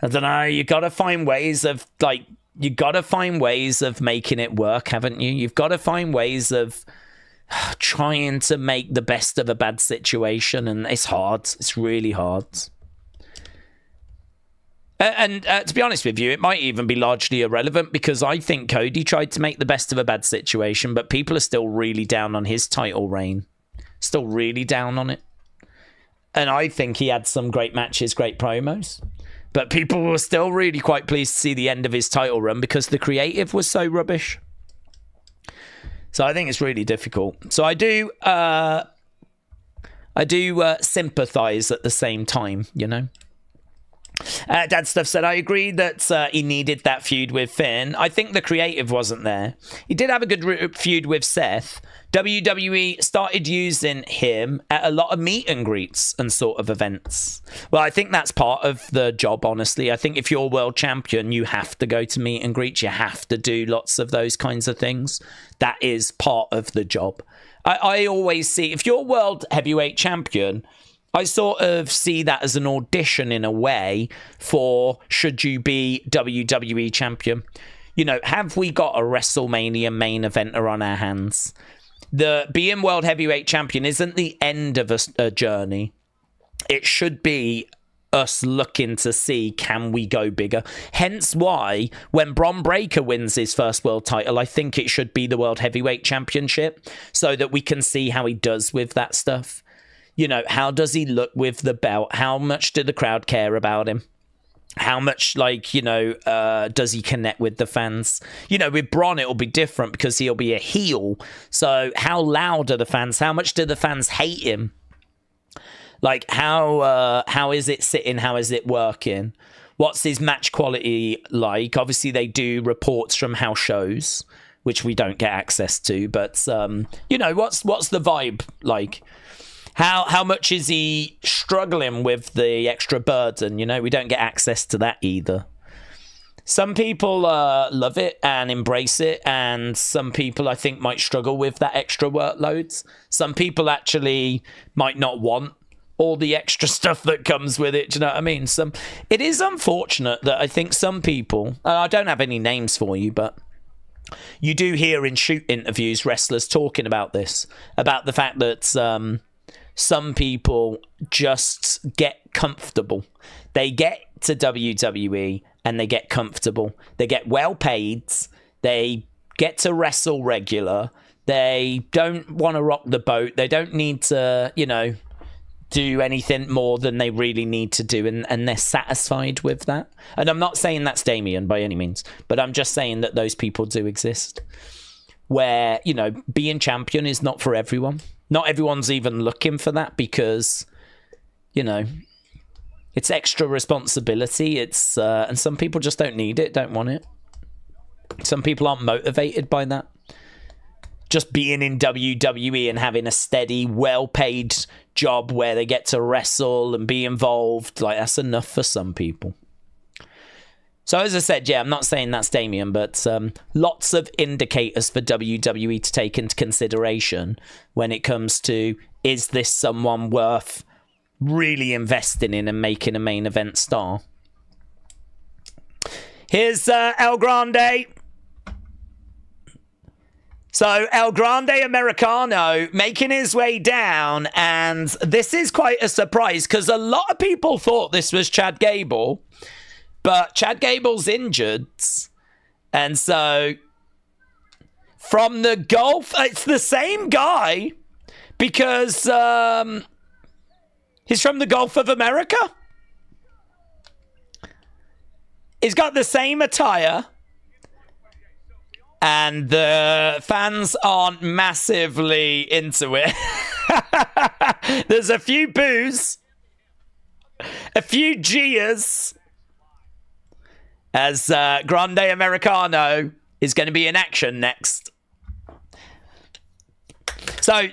I don't know. You got to find ways of making it work, haven't you? You've got to find ways of trying to make the best of a bad situation, and it's hard. It's really hard. And to be honest with you, it might even be largely irrelevant, because I think Cody tried to make the best of a bad situation, but people are still really down on his title reign. Still really down on it. And I think he had some great matches, great promos. But people were still really quite pleased to see the end of his title run because the creative was so rubbish. So I think it's really difficult. So I do sympathize at the same time, you know. Dad Stuff said, I agree that he needed that feud with Finn. I think the creative wasn't there. He did have a good feud with Seth. WWE started using him at a lot of meet and greets and sort of events. Well, I think that's part of the job, honestly. I think if you're world champion, you have to go to meet and greets. You have to do lots of those kinds of things. That is part of the job. I always see, if you're world heavyweight champion, I sort of see that as an audition in a way for should you be WWE champion. You know, have we got a WrestleMania main eventer on our hands? The being world heavyweight champion isn't the end of a journey. It should be us looking to see, can we go bigger? Hence why when Bron Breakker wins his first world title, I think it should be the world heavyweight championship so that we can see how he does with that stuff. You know, how does he look with the belt? How much do the crowd care about him? How much, like, you know, does he connect with the fans? You know, with Bron, it'll be different because he'll be a heel. So how loud are the fans? How much do the fans hate him? Like, how is it sitting? How is it working? What's his match quality like? Obviously, they do reports from house shows, which we don't get access to. But, you know, what's the vibe like? How much is he struggling with the extra burden? You know, we don't get access to that either. Some people love it and embrace it, and some people, I think, might struggle with that extra workloads. Some people actually might not want all the extra stuff that comes with it. Do you know what I mean? It is unfortunate that I think some people, I don't have any names for you, but you do hear in shoot interviews wrestlers talking about this, about the fact that some people just get comfortable. They get to WWE and they get comfortable. They get well paid. They get to wrestle regular. They don't want to rock the boat. They don't need to, you know, do anything more than they really need to do, and they're satisfied with that. And I'm not saying that's Damien by any means, but I'm just saying that those people do exist, where, you know, being champion is not for everyone. Not everyone's even looking for that, because, you know, it's extra responsibility. It's and some people just don't need it, don't want it. Some people aren't motivated by that. Just being in WWE and having a steady, well-paid job where they get to wrestle and be involved, like, that's enough for some people. So as I said, yeah, I'm not saying that's Damien, but lots of indicators for WWE to take into consideration when it comes to, is this someone worth really investing in and making a main event star? Here's El Grande. So El Grande Americano making his way down, and this is quite a surprise because a lot of people thought this was Chad Gable, but Chad Gable's injured, and so from the Gulf, it's the same guy because he's from the Gulf of America. He's got the same attire. And the fans aren't massively into it. There's a few boos, a few jeers, as Grande Americano is going to be in action next. So,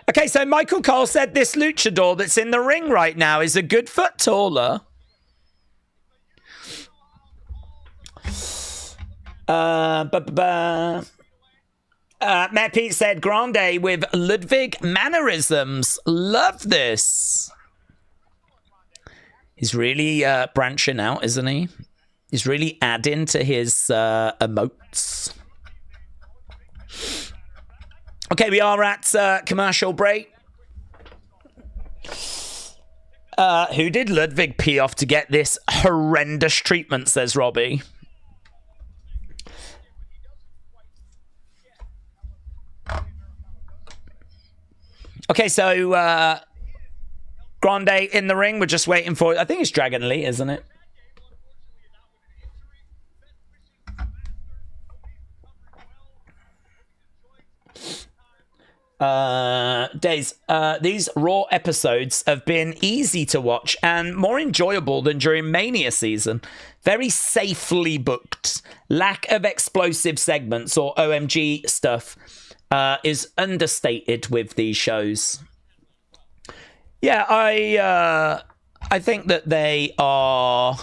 okay, so Michael Cole said this luchador that's in the ring right now is a good foot taller. Matt Pete said Grande with Ludwig mannerisms. Love this. He's really branching out, isn't he? He's really adding to his emotes. Okay, we are at commercial break. Who did Ludwig pee off to get this horrendous treatment, says Robbie. Okay, so Grande in the ring. We're just waiting for, I think it's Dragon Lee, isn't it? Daze, these Raw episodes have been easy to watch and more enjoyable than during Mania season. Very safely booked. Lack of explosive segments or OMG stuff is understated with these shows. Yeah, I think that they are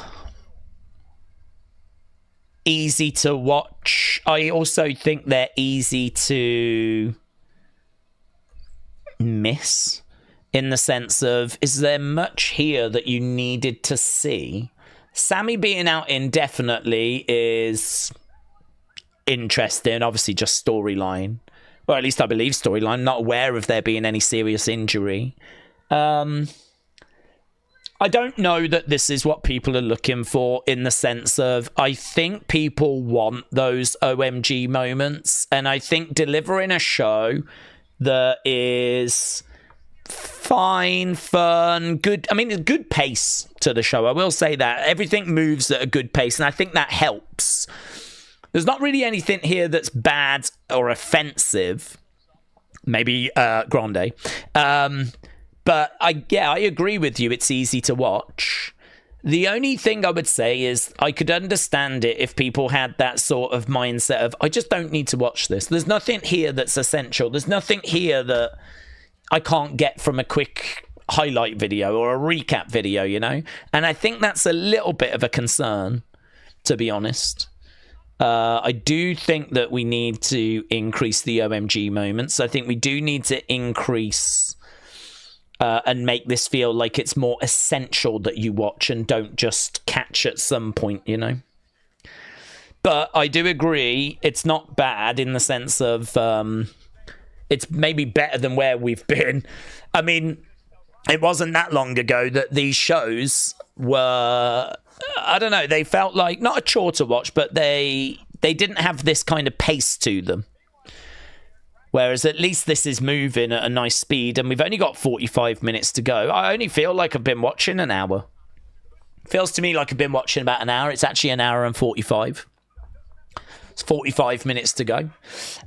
easy to watch. I also think they're easy to miss, in the sense of, is there much here that you needed to see? Sami being out indefinitely is interesting, obviously just storyline, or at least I believe storyline. Not aware of there being any serious injury. I don't know that this is what people are looking for, in the sense of, I think people want those OMG moments, and I think delivering a show that is fine, fun, good. I mean, a good pace to the show. I will say that. Everything moves at a good pace, and I think that helps. There's not really anything here that's bad or offensive. Maybe Grande. But I agree with you. It's easy to watch. The only thing I would say is I could understand it if people had that sort of mindset of, I just don't need to watch this. There's nothing here that's essential. There's nothing here that I can't get from a quick highlight video or a recap video, you know? And I think that's a little bit of a concern, to be honest. I do think that we need to increase the OMG moments. I think we do need to increase and make this feel like it's more essential that you watch and don't just catch at some point, you know? But I do agree it's not bad in the sense of it's maybe better than where we've been. I mean, it wasn't that long ago that these shows were, I don't know, they felt like not a chore to watch, but they didn't have this kind of pace to them. Whereas at least this is moving at a nice speed, and we've only got 45 minutes to go. I only feel like I've been watching an hour. Feels to me like I've been watching about an hour. It's actually an hour and 45. It's 45 minutes to go.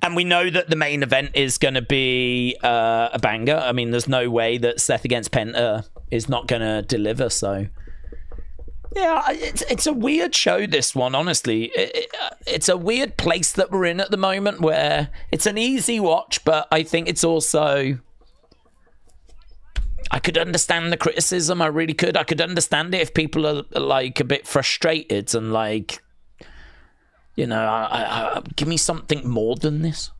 And we know that the main event is going to be a banger. I mean, there's no way that Seth against Penta is not going to deliver, so... Yeah, it's a weird show, this one, honestly. It's a weird place that we're in at the moment where it's an easy watch, but I think it's also... I could understand the criticism, I really could. I could understand it if people are, like, a bit frustrated and, like, you know, give me something more than this.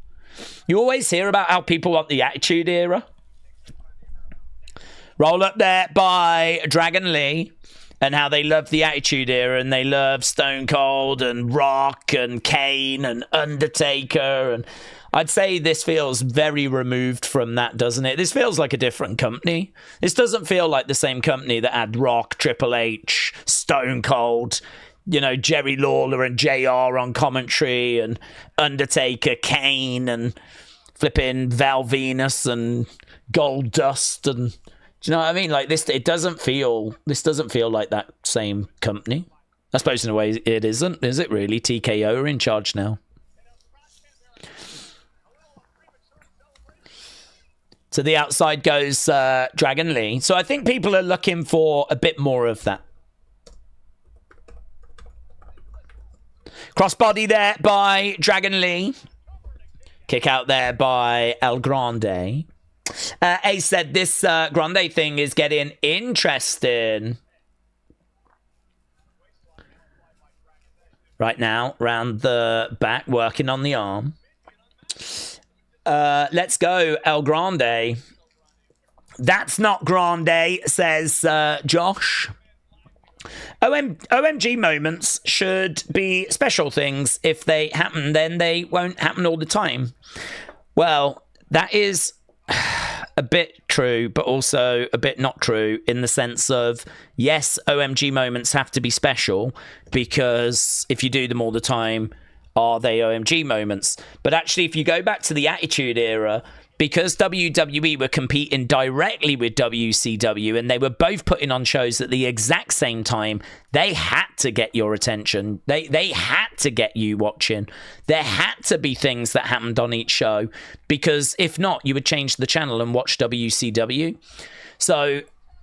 You always hear about how people want the Attitude Era. Roll Up There by Dragon Lee. And how they love the Attitude Era, and they love Stone Cold and Rock and Kane and Undertaker. And I'd say this feels very removed from that, doesn't it? This feels like a different company. This doesn't feel like the same company that had Rock, Triple H, Stone Cold, you know, Jerry Lawler and JR on commentary, and Undertaker, Kane, and flipping Val Venus and Gold Dust, and... Do you know what I mean? Like this doesn't feel like that same company. I suppose in a way it isn't, is it really? TKO are in charge now. To the outside goes Dragon Lee. So I think people are looking for a bit more of that. Crossbody there by Dragon Lee. Kick out there by El Grande. Ace said this Grande thing is getting interesting. Right now, round the back, working on the arm. Let's go, El Grande. That's not Grande, says Josh. OMG moments should be special things. If they happen, then they won't happen all the time. Well, that is... a bit true, but also a bit not true in the sense of, yes, OMG moments have to be special because if you do them all the time, are they OMG moments? But actually, if you go back to the Attitude Era, because WWE were competing directly with WCW and they were both putting on shows at the exact same time, they had to get your attention. They had to get you watching. There had to be things that happened on each show, because if not, you would change the channel and watch WCW. So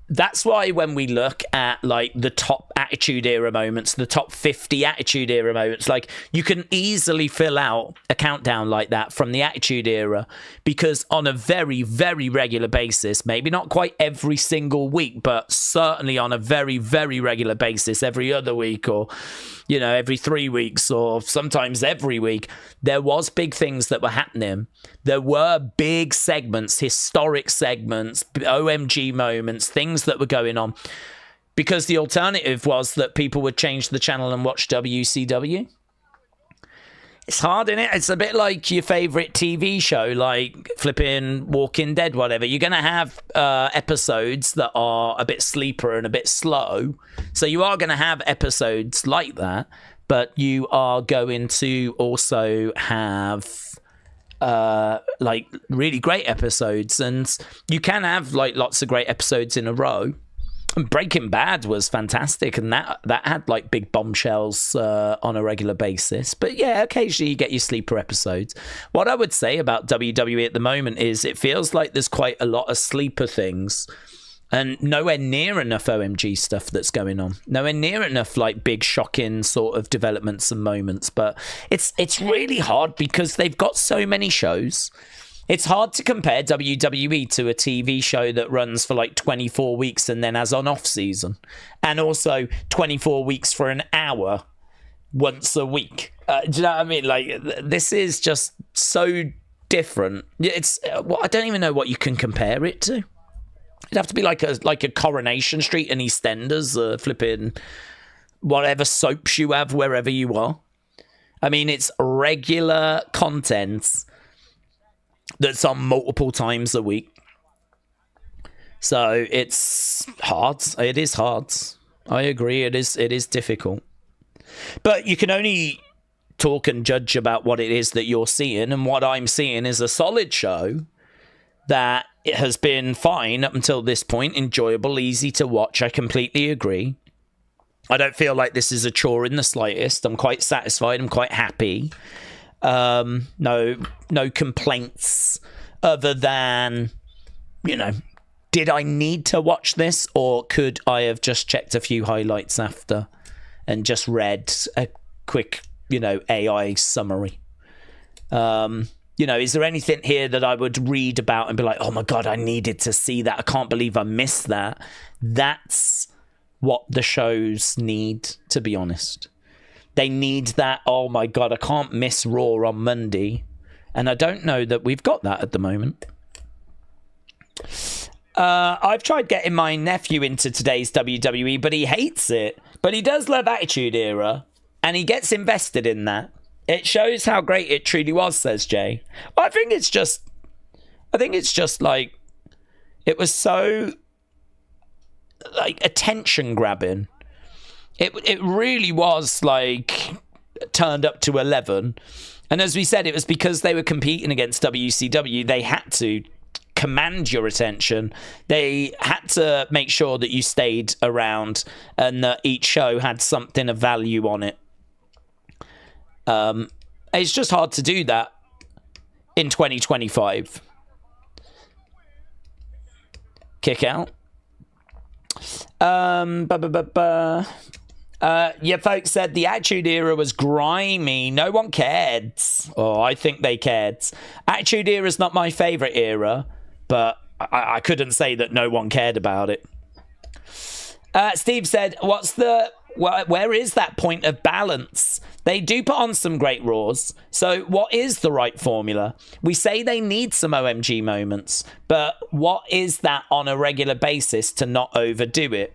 that's why when we look at like the top Attitude Era moments, the top 50 Attitude Era moments, like you can easily fill out a countdown like that from the Attitude Era, because on a very, very regular basis, maybe not quite every single week, but certainly on a very, very regular basis, every other week or, you know, every 3 weeks or sometimes every week, there was big things that were happening. There were big segments, historic segments, OMG moments, things that were going on, because the alternative was that people would change the channel and watch WCW. It's hard, isn't it? It's a bit like your favorite TV show, like flipping Walking Dead, whatever. You're going to have episodes that are a bit sleeper and a bit slow. So you are going to have episodes like that, but you are going to also have like really great episodes, and you can have like lots of great episodes in a row. And Breaking Bad was fantastic, and that had like big bombshells on a regular basis. But yeah, occasionally you get your sleeper episodes. What I would say about WWE at the moment is it feels like there's quite a lot of sleeper things and nowhere near enough OMG stuff that's going on. Nowhere near enough like big shocking sort of developments and moments. But it's really hard because they've got so many shows. It's hard to compare WWE to a TV show that runs for like 24 weeks and then has an off season, and also 24 weeks for an hour once a week. Do you know what I mean? Like, this is just so different. It's well, I don't even know what you can compare it to. It'd have to be like a Coronation Street and EastEnders, flipping whatever soaps you have wherever you are. I mean, it's regular content that's on multiple times a week. So it's hard. It is hard. I agree. It is difficult. But you can only talk and judge about what it is that you're seeing. And what I'm seeing is a solid show that it has been fine up until this point. Enjoyable, easy to watch. I completely agree. I don't feel like this is a chore in the slightest. I'm quite satisfied. I'm quite happy. No complaints other than, did I need to watch this, or could I have just checked a few highlights after and just read a quick, AI summary? Is there anything here that I would read about and be like, oh my God, I needed to see that. I can't believe I missed that. That's what the shows need, to be honest. They need that, oh my God, I can't miss Raw on Monday. And I don't know that we've got that at the moment. I've tried getting my nephew into today's WWE, but he hates it. But he does love Attitude Era, and he gets invested in that. It shows how great it truly was, says Jay. Well, I think it's just like, it was so like attention grabbing. It really was like turned up to 11. And as we said, it was because they were competing against WCW. They had to command your attention. They had to make sure that you stayed around and that each show had something of value on it. It's just hard to do that in 2025. Kick out. Yeah, folks said the Attitude Era was grimy. No one cared. Oh, I think they cared. Attitude Era is not my favorite era, but I couldn't say that no one cared about it. Steve said, where is that point of balance? They do put on some great Raws. So what is the right formula? We say they need some OMG moments, but what is that on a regular basis to not overdo it?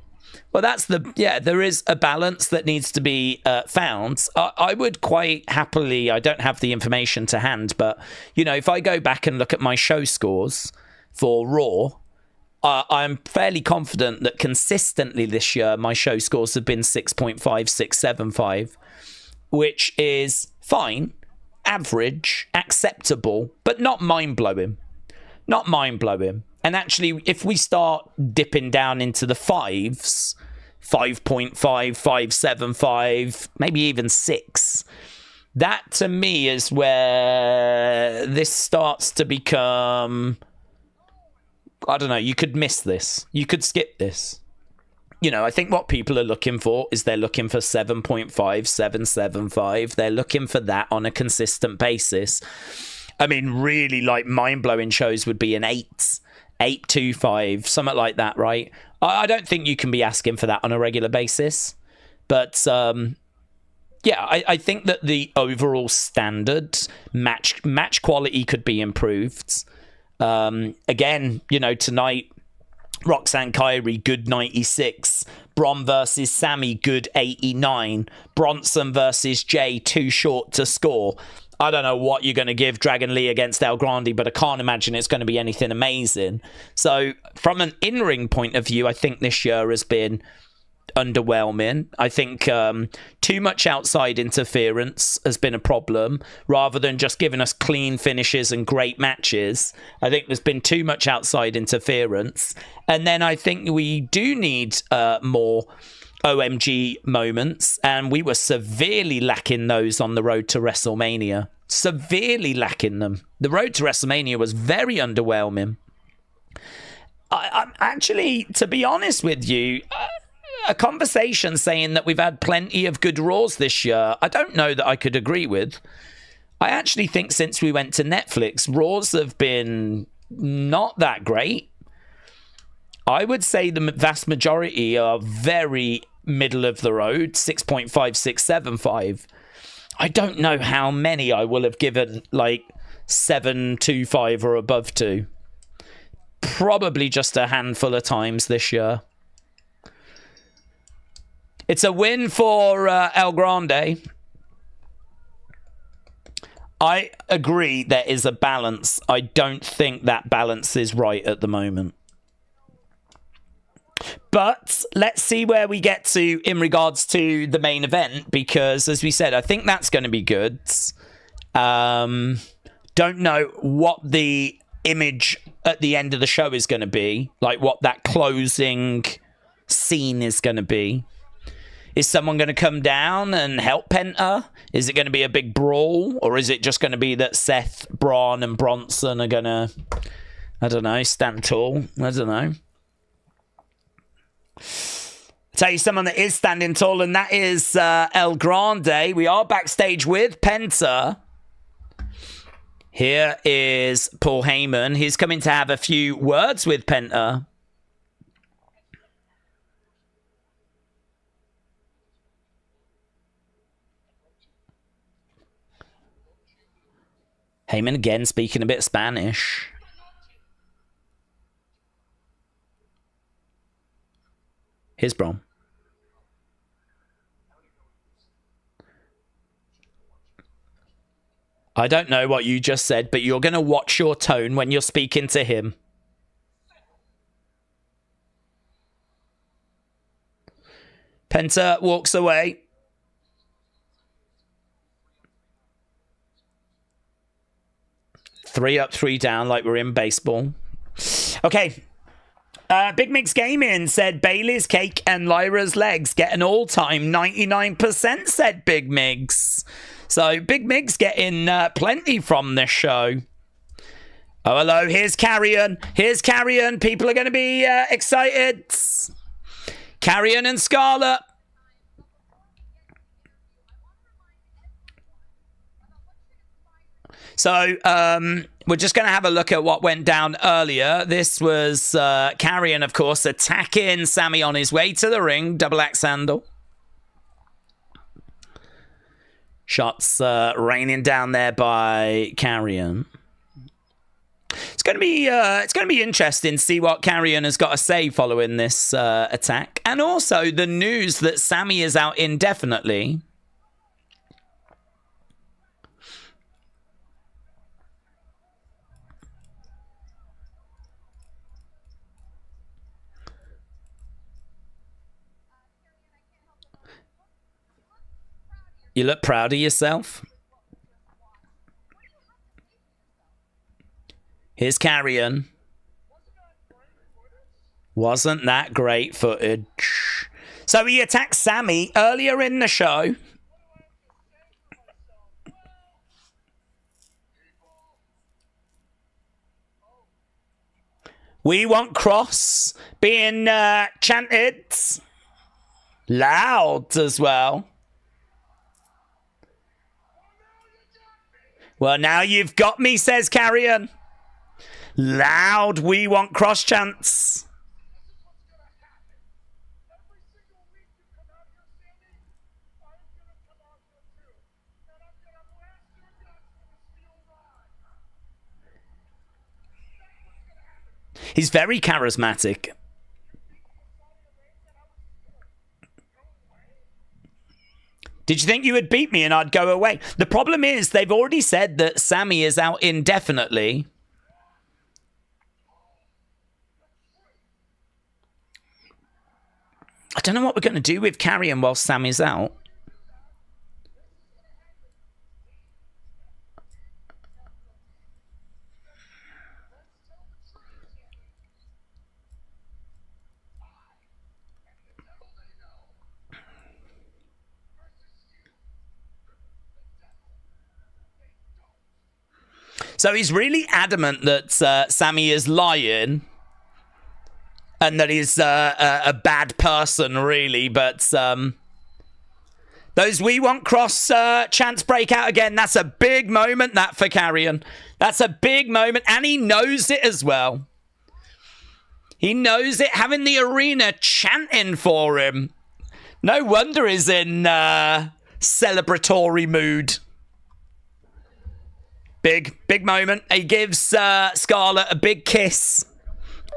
Well, there is a balance that needs to be found. I would quite happily, I don't have the information to hand, but, if I go back and look at my show scores for Raw, I'm fairly confident that consistently this year, my show scores have been 6.5, 6.75, which is fine, average, acceptable, but not mind-blowing. Not mind-blowing. And actually, if we start dipping down into the fives, 5.5, 5.75, maybe even 6, that to me is where this starts to become, I don't know, you could miss this. You could skip this. I think what people are looking for is they're looking for 7.5, 7.75. They're looking for that on a consistent basis. I mean, really, like, mind-blowing shows would be an 8.25, something like that, right? I don't think you can be asking for that on a regular basis. But, I think that the overall standard match quality could be improved. Again, tonight, Roxanne Kairi, good 96. Bron versus Sami, good 89. Bronson versus Jey, too short to score. I don't know what you're going to give Dragon Lee against El Grande, but I can't imagine it's going to be anything amazing. So from an in-ring point of view, I think this year has been underwhelming. I think too much outside interference has been a problem, rather than just giving us clean finishes and great matches. I think there's been too much outside interference. And then I think we do need more OMG moments, and we were severely lacking those on the road to WrestleMania. Severely lacking them. The road to WrestleMania was very underwhelming. I'm actually, to be honest with you, a conversation saying that we've had plenty of good Raws this year, I don't know that I could agree with. I actually think since we went to Netflix, Raws have been not that great. I would say the vast majority are very middle of the road, 6.5, 6.75. I don't know how many I will have given like 7.25 or above to. Probably just a handful of times this year. It's a win for El Grande. I agree there is a balance. I don't think that balance is right at the moment. But let's see where we get to in regards to the main event, because as we said, I think that's going to be good. Don't know what the image at the end of the show is going to be, like what that closing scene is going to be. Is someone going to come down and help Penta? Is it going to be a big brawl? Or is it just going to be that Seth, Bron, and Bronson are going to, I don't know, stand tall? I don't know. I'll tell you someone that is standing tall, and that is El Grande. We are backstage with Penta. Here is Paul Heyman. He's coming to have a few words with Penta. Heyman again speaking a bit of Spanish. Here's Bron. I don't know what you just said, but you're going to watch your tone when you're speaking to him. Penta walks away. Three up, three down, like we're in baseball. Okay. Big Mix Gaming said Bailey's cake and Lyra's legs get an all-time 99%, said Big Migs. So Big Migs getting plenty from this show. Oh, hello. Here's Carrion. Here's Carrion. People are going to be excited. Carrion and Scarlett. So, we're just going to have a look at what went down earlier. This was Carrion, of course, attacking Sami on his way to the ring. Double axe handle. Shots raining down there by Carrion. It's going to be interesting to see what Carrion has got to say following this attack, and also the news that Sami is out indefinitely. You look proud of yourself. Here's Carrion. Wasn't that great footage? So he attacked Sami earlier in the show. We want Cross being chanted loud as well. Well, now you've got me, says Carrion. Loud, we want Cross chants. He's very charismatic. Did you think you would beat me and I'd go away? The problem is they've already said that Sami is out indefinitely. I don't know what we're going to do with Carrion while Sami's out. So he's really adamant that Sami is lying and that he's a bad person, really. But those We Want Cross chants break out again. That's a big moment, that, for Carrion. That's a big moment, and he knows it as well. He knows it, having the arena chanting for him. No wonder he's in celebratory mood. Big moment. He gives Scarlett a big kiss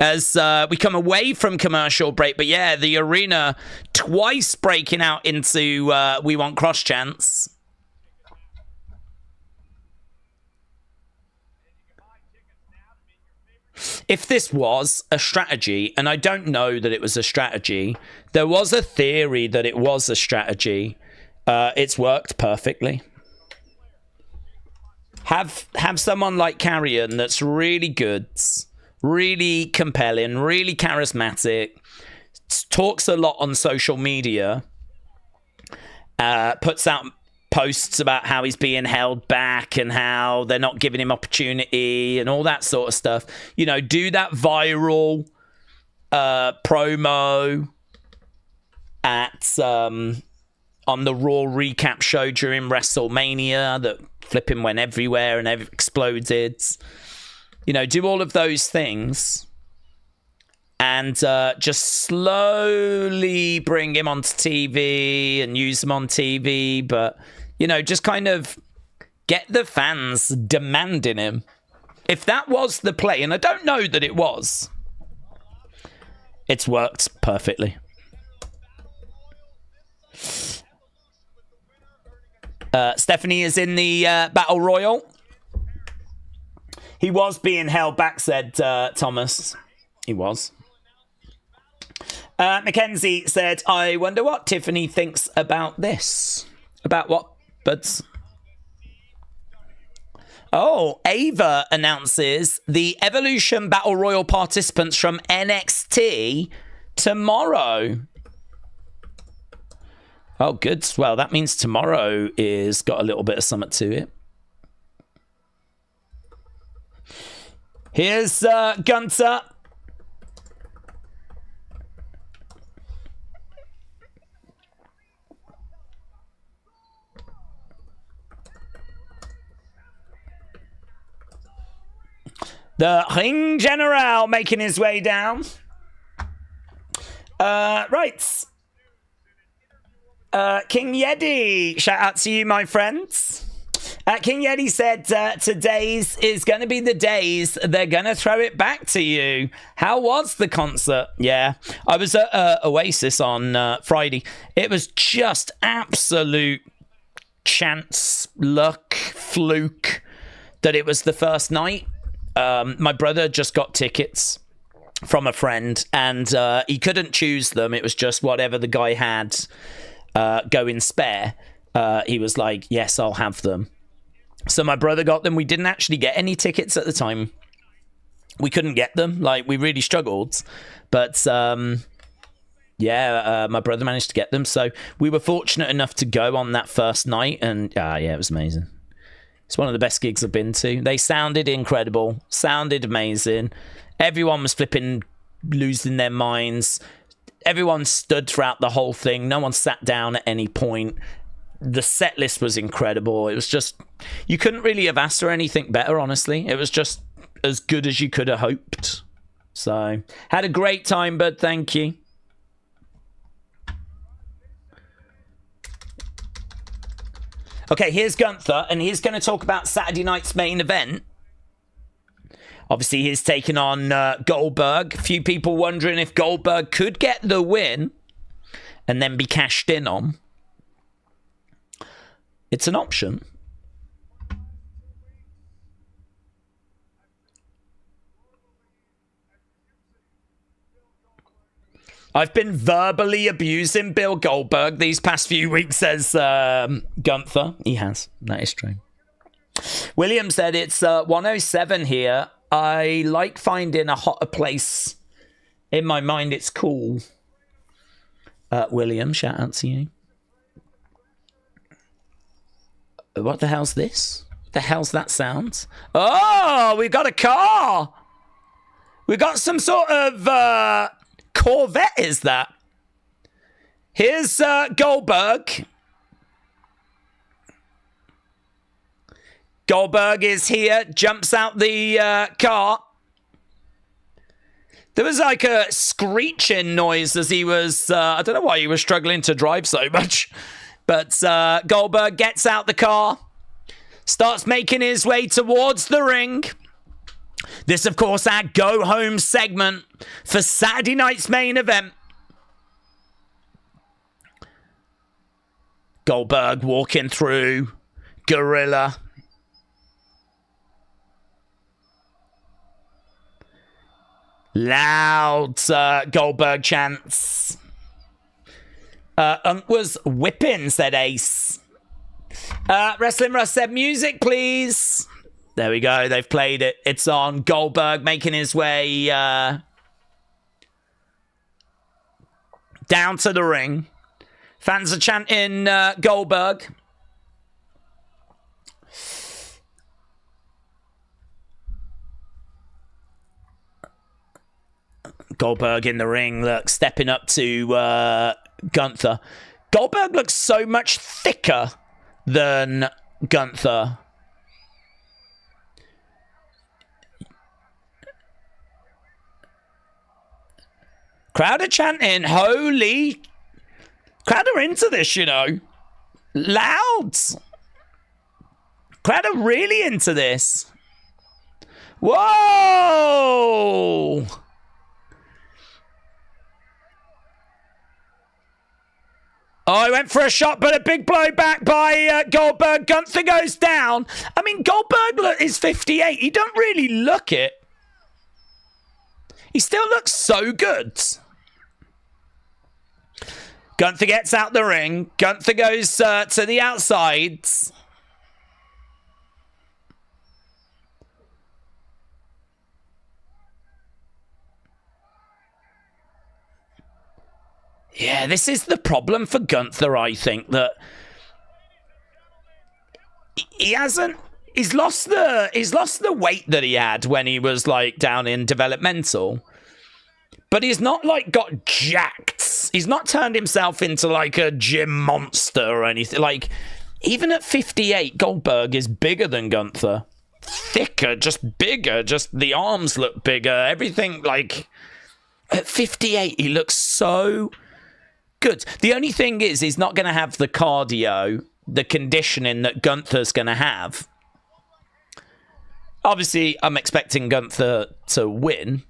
as we come away from commercial break. But yeah, the arena twice breaking out into We Want Cross chants. if this was a strategy, and I don't know that it was a strategy, there was a theory that it was a strategy. It's worked perfectly. Have someone like Carrion that's really good, really compelling, really charismatic, talks a lot on social media, puts out posts about how he's being held back and how they're not giving him opportunity and all that sort of stuff. You know, do that viral promo at on the Raw recap show during WrestleMania that flipping went everywhere and exploded. You know, do all of those things and just slowly bring him onto TV and use him on TV. But, you know, just kind of get the fans demanding him. If that was the play, and I don't know that it was, it's worked perfectly. Stephanie is in the Battle Royal. He was being held back, said Thomas. He was. Mackenzie said, I wonder what Tiffany thinks about this. About what, buds? Oh, Ava announces the Evolution Battle Royal participants from NXT tomorrow. Oh, good. Well, that means tomorrow is got a little bit of something to it. Here's Gunther. The Ring General making his way down. Right. King Yeti, shout out to you, my friends. King Yeti said today's is going to be the days they're going to throw it back to you. How was the concert? Yeah, I was at Oasis on Friday. It was just absolute chance, luck, fluke that it was the first night. My brother just got tickets from a friend and he couldn't choose them. It was just whatever the guy had going spare. He was like, yes, I'll have them. So my brother got them. We didn't actually get any tickets at the time. We couldn't get them. Like, we really struggled. But, my brother managed to get them. So we were fortunate enough to go on that first night. And, it was amazing. It's one of the best gigs I've been to. They sounded incredible. Sounded amazing. Everyone was flipping, losing their minds. Everyone stood throughout the whole thing. No one sat down at any point. The set list was incredible. It was just, you couldn't really have asked for anything better, honestly. It was just as good as you could have hoped. So, had a great time, bud. Thank you. Okay, here's Gunther, and he's going to talk about Saturday night's main event. Obviously, he's taking on Goldberg. A few people wondering if Goldberg could get the win and then be cashed in on. It's an option. I've been verbally abusing Bill Goldberg these past few weeks, says Gunther. He has. That is true. William said it's 107 here. I like finding a hotter place. In my mind, it's cool. William, shout out to you. What the hell's this? What the hell's that sound? Oh, we've got a car. We've got some sort of Corvette, is that? Here's Goldberg. Goldberg is here, jumps out the car. There was like a screeching noise as he was, I don't know why he was struggling to drive so much. But Goldberg gets out the car, starts making his way towards the ring. This, of course, our go-home segment for Saturday night's main event. Goldberg walking through, gorilla. Loud Goldberg chants. Was whipping, said Ace. Wrestling Russ said, music, please. There we go. They've played it. It's on. Goldberg making his way down to the ring. Fans are chanting Goldberg. Goldberg in the ring, look, stepping up to Gunther. Goldberg looks so much thicker than Gunther. Crowd are chanting, holy. Crowd are into this, you know. Loud. Crowd are really into this. Whoa. Oh, he went for a shot, but a big blow back by Goldberg. Gunther goes down. I mean, Goldberg is 58. He don't really look it. He still looks so good. Gunther gets out the ring. Gunther goes to the outside. Yeah, this is the problem for Gunther, I think, that he's lost the weight that he had when he was like down in developmental. But he's not like got jacked. He's not turned himself into like a gym monster or anything. Like, even at 58, Goldberg is bigger than Gunther. Thicker, just bigger, just the arms look bigger, everything like at 58 he looks so good. The only thing is he's not going to have the cardio, the conditioning that Gunther's going to have. Obviously, I'm expecting Gunther to win.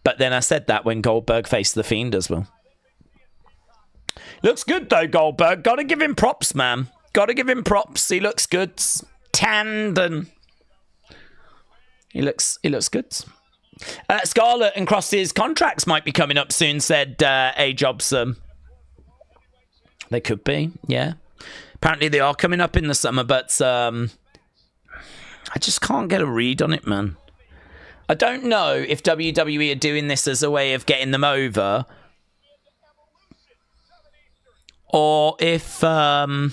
But then I said that when Goldberg faced The Fiend as well. Looks good, though, Goldberg. Got to give him props, man. Got to give him props. He looks good. Tanned and... He looks good. Scarlett and Cross's contracts might be coming up soon, said A. Jobson. They could be, yeah. Apparently they are coming up in the summer, but I just can't get a read on it, man. I don't know if WWE are doing this as a way of getting them over, or if the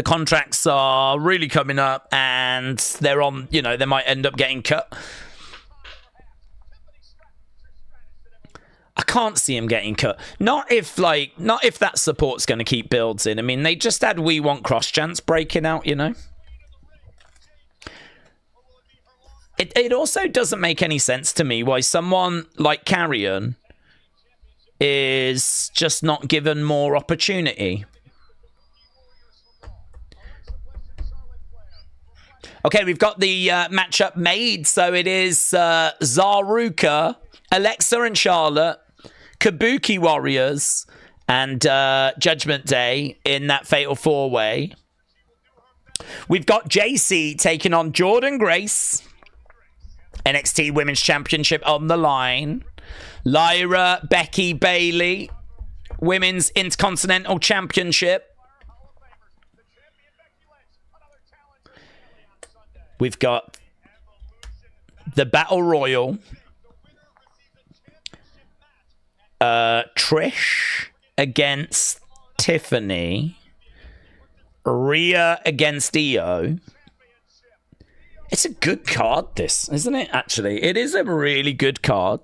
contracts are really coming up and they're on, you know, they might end up getting cut. I can't see him getting cut. Not if that support's going to keep building. I mean, they just had We Want Cross chants breaking out, you know. It also doesn't make any sense to me why someone like Carrion is just not given more opportunity. Okay, we've got the matchup made. So it is Zaruka, Alexa and Charlotte, Kabuki Warriors, and Judgment Day in that Fatal 4-Way. We've got JC taking on Jordan Grace. NXT Women's Championship on the line. Lyra, Becky, Bayley, Women's Intercontinental Championship. We've got the Battle Royal. Trish against Tiffany. Rhea against Io. It's a good card, this, isn't it? Actually, it is a really good card.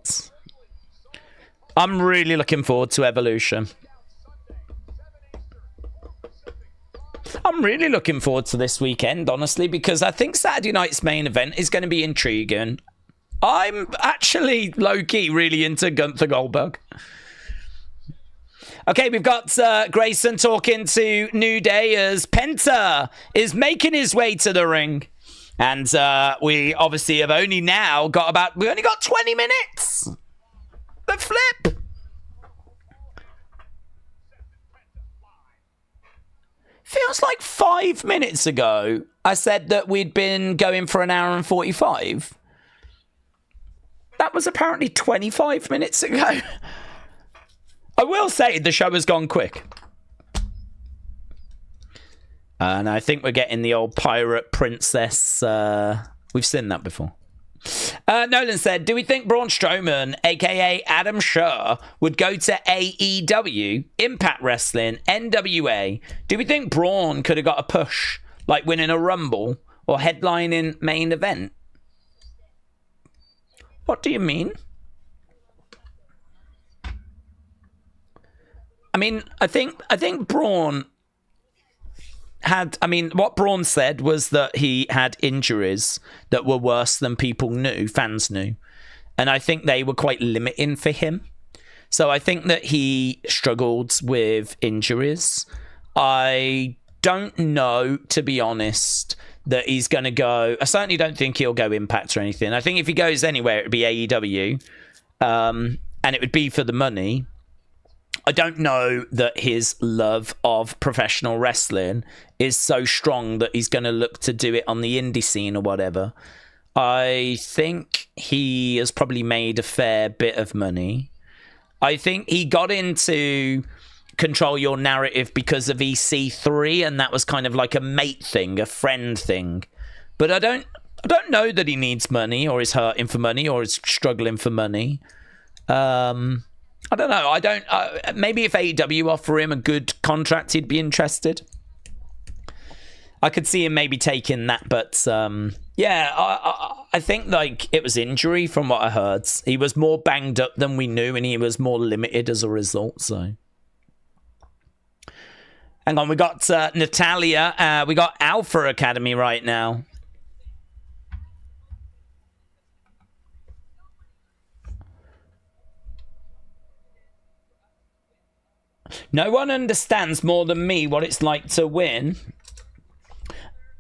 I'm really looking forward to Evolution. I'm really looking forward to this weekend, honestly, because I think Saturday night's main event is going to be intriguing. I'm actually low-key really into Gunther Goldberg. Okay, we've got Grayson talking to New Day as Penta is making his way to the ring. And we obviously have only now got we only got 20 minutes. The flip. Feels like 5 minutes ago I said that we'd been going for an hour and 45. that was apparently 25 minutes ago. I will say the show has gone quick. And I think we're getting the old pirate princess. We've seen that before. Nolan said, do we think Braun Strowman, a.k.a. Adam Scherr, would go to AEW, Impact Wrestling, NWA? Do we think Braun could have got a push, like winning a Rumble or headlining main event? What do you mean? I mean, I think Braun had, I mean, what Braun said was that he had injuries that were worse than people knew, fans knew. And I think they were quite limiting for him. So I think that he struggled with injuries. I don't know, to be honest, that he's going to go. I certainly don't think he'll go Impact or anything. I think if he goes anywhere, it would be AEW. And it would be for the money. I don't know that his love of professional wrestling is so strong that he's going to look to do it on the indie scene or whatever. I think he has probably made a fair bit of money. I think he got into Control Your Narrative because of EC3, and that was kind of like a mate thing, a friend thing. But I don't know that he needs money or is hurting for money or is struggling for money. I don't know. Maybe if AEW offer him a good contract, he'd be interested. I could see him maybe taking that, but yeah, I think like it was injury from what I heard. He was more banged up than we knew, and he was more limited as a result. So, hang on, we got Natalia. We got Alpha Academy right now. No one understands more than me what it's like to win.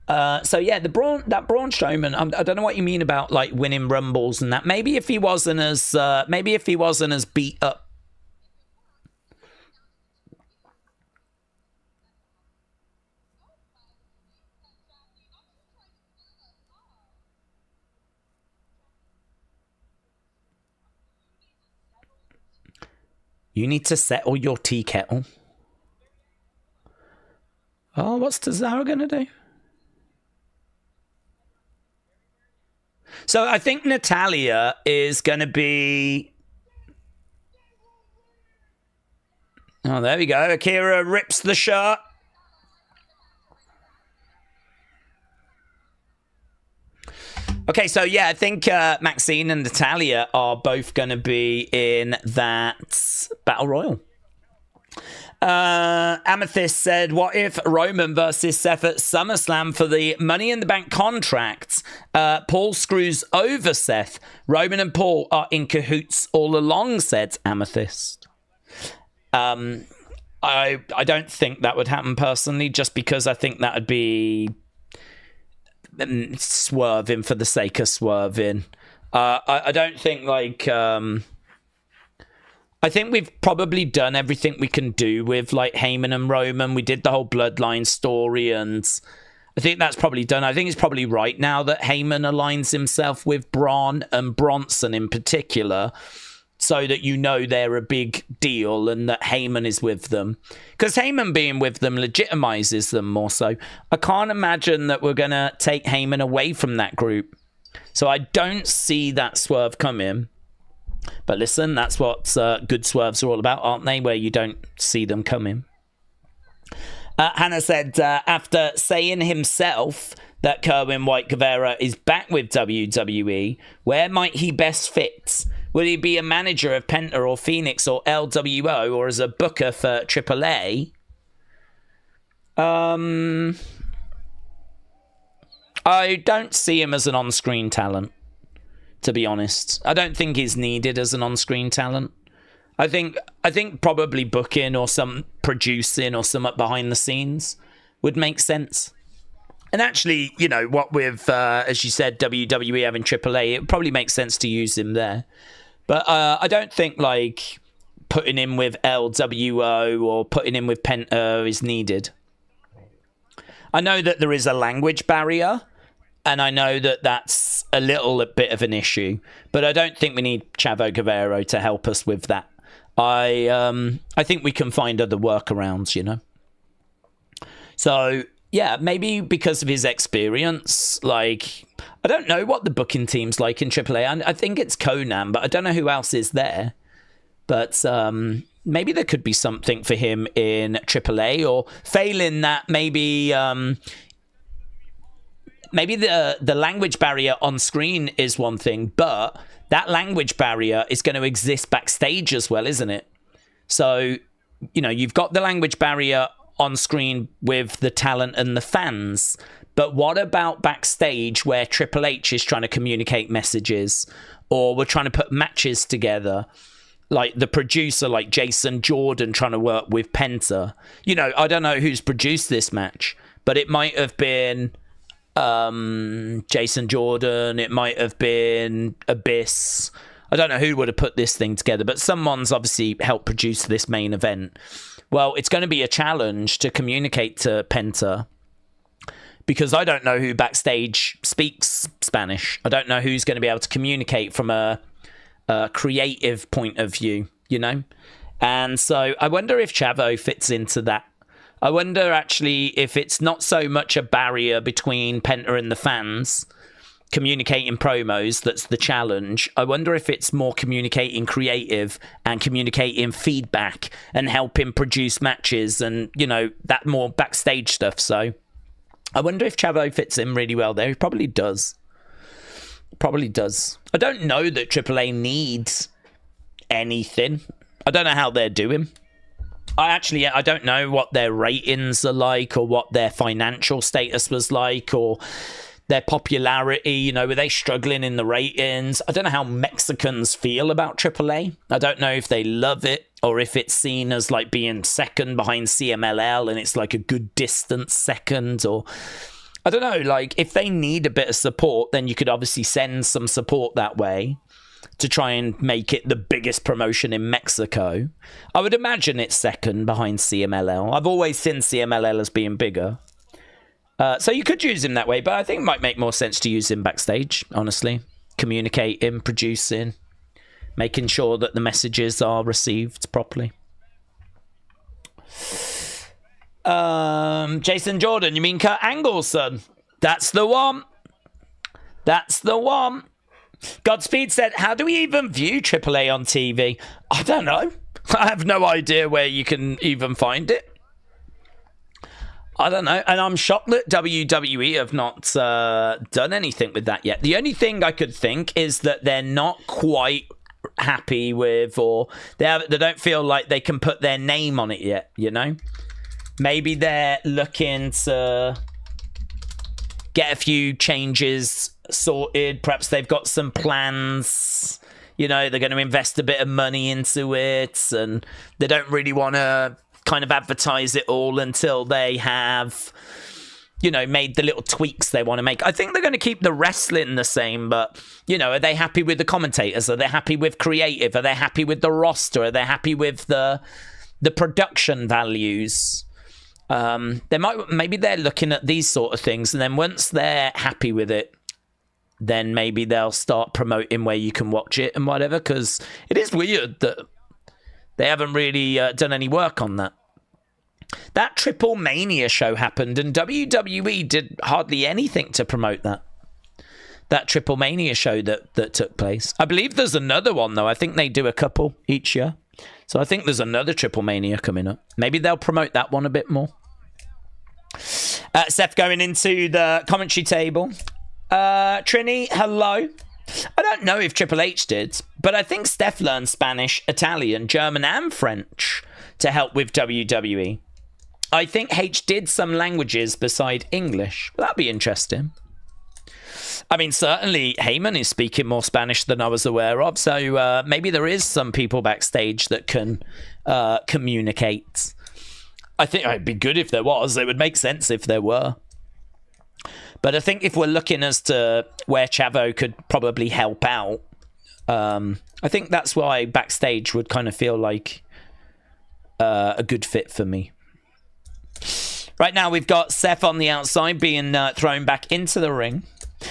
So yeah, that Braun Strowman. I don't know what you mean about like winning rumbles and that. Maybe if he wasn't as beat up. You need to settle your tea kettle. Oh, what's Tozawa going to do? So I think Natalia is going to be... Oh, there we go. Akira rips the shirt. Okay, so yeah, I think Maxine and Natalia are both going to be in that Battle Royal. Amethyst said, what if Roman versus Seth at SummerSlam for the Money in the Bank contract? Paul screws over Seth. Roman and Paul are in cahoots all along, said Amethyst. I don't think that would happen personally, just because I think that would be swerving for the sake of swerving. I don't think like I think we've probably done everything we can do with like Heyman and Roman. We did the whole bloodline story, and I think that's probably done. I think it's probably right now that Heyman aligns himself with Bron and Bronson in particular, so that you know they're a big deal and that Heyman is with them. Because Heyman being with them legitimizes them more so. I can't imagine that we're going to take Heyman away from that group. So I don't see that swerve coming. But listen, that's what good swerves are all about, aren't they? Where you don't see them coming. Hannah said, after saying himself that Kerwin White Guevara is back with WWE, where might he best fit? Will he be a manager of Penta or Phoenix or LWO, or as a booker for AAA? I don't see him as an on-screen talent, to be honest. I don't think he's needed as an on-screen talent. I think probably booking or some producing or some up behind the scenes would make sense. And actually, you know, what with, as you said, WWE having AAA, it probably makes sense to use him there. But I don't think, like, putting him with LWO or putting him with Penta is needed. I know that there is a language barrier And I know that that's a little bit of an issue, but I don't think we need Chavo Guerrero to help us with that. I think we can find other workarounds, you know. So yeah, maybe because of his experience, like I don't know what the booking team's like in AAA. I think it's Conan, but I don't know who else is there. But maybe there could be something for him in AAA, or failing that, maybe. Maybe the language barrier on screen is one thing, but that language barrier is going to exist backstage as well, isn't it? So, you know, you've got the language barrier on screen with the talent and the fans, but what about backstage where Triple H is trying to communicate messages, or we're trying to put matches together? Like the producer, like Jason Jordan, trying to work with Penta. You know, I don't know who's produced this match, but it might have been Jason Jordan, it might have been Abyss. I don't know who would have put this thing together, but someone's obviously helped produce this main event. Well, it's going to be a challenge to communicate to Penta, because I don't know who backstage speaks Spanish. I don't know who's going to be able to communicate from a creative point of view, you know? And so I wonder if Chavo fits into that. I wonder, actually, if it's not so much a barrier between Penta and the fans communicating promos that's the challenge. I wonder if it's more communicating creative and communicating feedback and helping produce matches and, you know, that more backstage stuff. So I wonder if Chavo fits in really well there. He probably does. Probably does. I don't know that AAA needs anything. I don't know how they're doing. I don't know what their ratings are like, or what their financial status was like, or their popularity. You know, were they struggling in the ratings? I don't know how Mexicans feel about AAA. I don't know if they love it, or if it's seen as like being second behind CMLL and it's like a good distance second, or I don't know. Like, if they need a bit of support, then you could obviously send some support that way to try and make it the biggest promotion in Mexico. I would imagine it's second behind CMLL. I've always seen CMLL as being bigger. So you could use him that way, but I think it might make more sense to use him backstage, honestly. Communicating, producing, making sure that the messages are received properly. Jason Jordan, you mean Kurt Angle's son? That's the one. That's the one. Godspeed said, how do we even view AAA on TV? I don't know. I have no idea where you can even find it. I don't know. And I'm shocked that WWE have not done anything with that yet. The only thing I could think is that they're not quite happy with, or they don't feel like they can put their name on it yet, you know? Maybe they're looking to get a few changes sorted. Perhaps they've got some plans. You know, they're going to invest a bit of money into it, and they don't really want to kind of advertise it all until they have, you know, made the little tweaks they want to make. I think they're going to keep the wrestling the same, but, you know, are they happy with the commentators? Are they happy with creative? Are they happy with the roster? Are they happy with the production values? Maybe they're looking at these sort of things, and then once they're happy with it, then maybe they'll start promoting where you can watch it and whatever, because it is weird that they haven't really done any work on that. That Triple Mania show happened, and WWE did hardly anything to promote that. That Triple Mania show that took place. I believe there's another one, though. I think they do a couple each year. So I think there's another Triple Mania coming up. Maybe they'll promote that one a bit more. Seth going into the commentary table. Trini, hello. I don't know if Triple H did, but I think Steph learned Spanish, Italian, German, and French to help with WWE. I think H did some languages beside English. That'd be interesting. I mean, certainly Heyman is speaking more Spanish than I was aware of, so maybe there is some people backstage that can communicate. I think it'd be good if there was. It would make sense if there were. But I think if we're looking as to where Chavo could probably help out, I think that's why backstage would kind of feel like a good fit for me. Right now, we've got Seth on the outside being thrown back into the ring.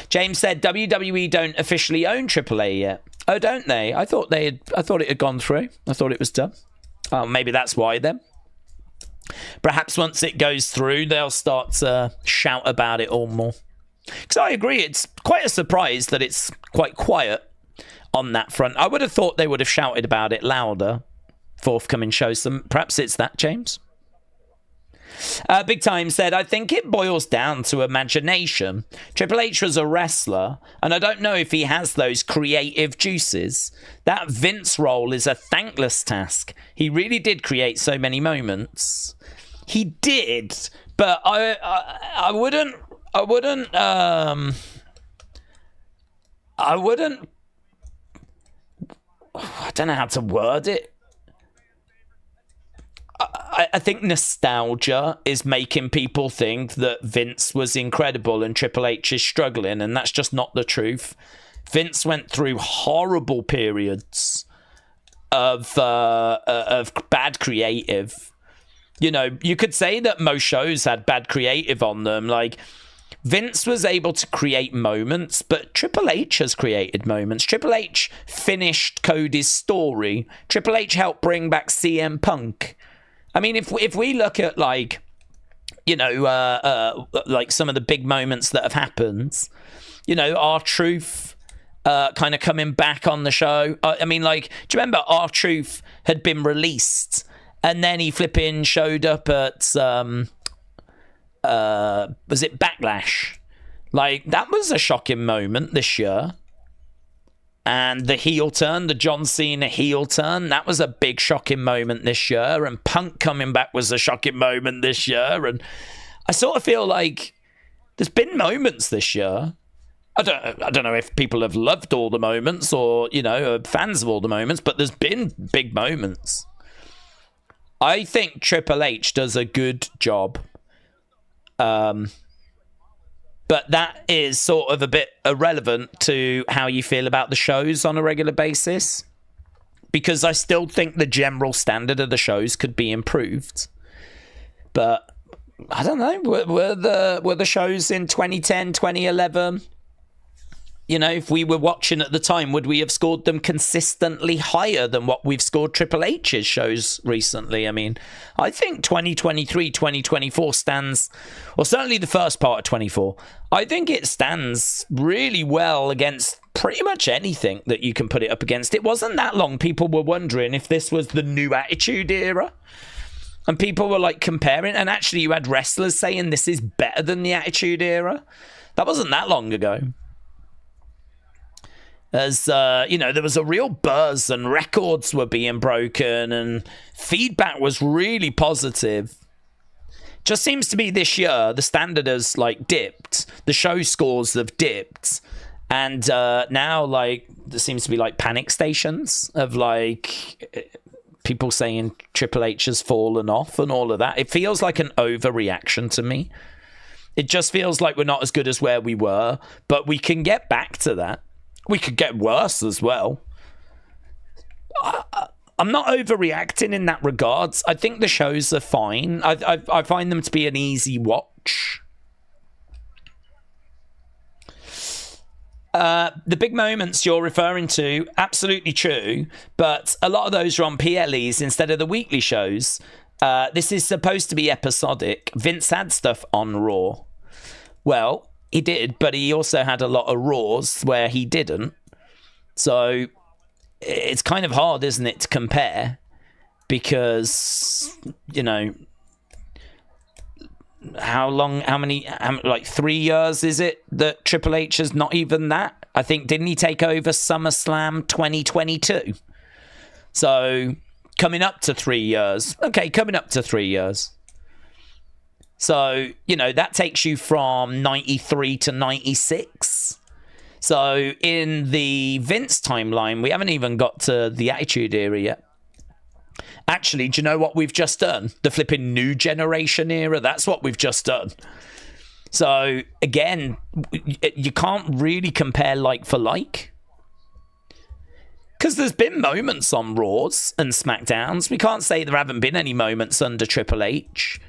James said WWE don't officially own AAA yet. Oh, don't they? I thought it had gone through. I thought it was done. Oh, maybe that's why then. Perhaps once it goes through, they'll start to shout about it all more. Because I agree, it's quite a surprise that it's quite quiet on that front. I would have thought they would have shouted about it louder. Forthcoming shows them. Perhaps it's that, James. Big Time said, I think it boils down to imagination. Triple H was a wrestler, and I don't know if he has those creative juices. That Vince role is a thankless task. He really did create so many moments. He did, but I wouldn't. I don't know how to word it. I think nostalgia is making people think that Vince was incredible and Triple H is struggling, and that's just not the truth. Vince went through horrible periods of bad creative. You know, you could say that most shows had bad creative on them. Like, Vince was able to create moments, but Triple H has created moments. Triple H finished Cody's story. Triple H helped bring back CM Punk. I mean, if we look at, like, you know, like some of the big moments that have happened, you know, R-Truth kind of coming back on the show. I mean, like, do you remember R-Truth had been released and then he flipping showed up at, was it Backlash? Like, that was a shocking moment this year. And the heel turn, the John Cena heel turn, that was a big shocking moment this year. And Punk coming back was a shocking moment this year. And I sort of feel like there's been moments this year. I don't know if people have loved all the moments or, you know, are fans of all the moments, but there's been big moments. I think Triple H does a good job. But that is sort of a bit irrelevant to how you feel about the shows on a regular basis. Because I still think the general standard of the shows could be improved. But, I don't know, were the shows in 2010, 2011... You know, if we were watching at the time, would we have scored them consistently higher than what we've scored Triple H's shows recently? I mean, I think 2023, 2024 stands, or certainly the first part of 24, I think it stands really well against pretty much anything that you can put it up against. It wasn't that long people were wondering if this was the new Attitude Era. And people were like comparing, and actually you had wrestlers saying this is better than the Attitude Era. That wasn't that long ago. As, you know, there was a real buzz and records were being broken and feedback was really positive. Just seems to be this year, the standard has, like, dipped. The show scores have dipped. And now, like, there seems to be, like, panic stations of, like, people saying Triple H has fallen off and all of that. It feels like an overreaction to me. It just feels like we're not as good as where we were, but we can get back to that. We could get worse as well. I'm not overreacting in that regards. I think the shows are fine. I find them to be an easy watch. The big moments you're referring to, absolutely true. But a lot of those are on PLEs instead of the weekly shows. This is supposed to be episodic. Vince had stuff on Raw. Well, he did, but he also had a lot of Raws where he didn't. So it's kind of hard, isn't it, to compare? Because, you know, like 3 years is it that Triple H is not even that? I think, didn't he take over SummerSlam 2022? So coming up to 3 years. Okay, coming up to 3 years. So, you know, that takes you from 93 to 96. So in the Vince timeline, we haven't even got to the Attitude Era yet. Actually, do you know what we've just done? The flipping New Generation Era, that's what we've just done. So, again, you can't really compare like for like. Because there's been moments on Raws and SmackDowns. We can't say there haven't been any moments under Triple H.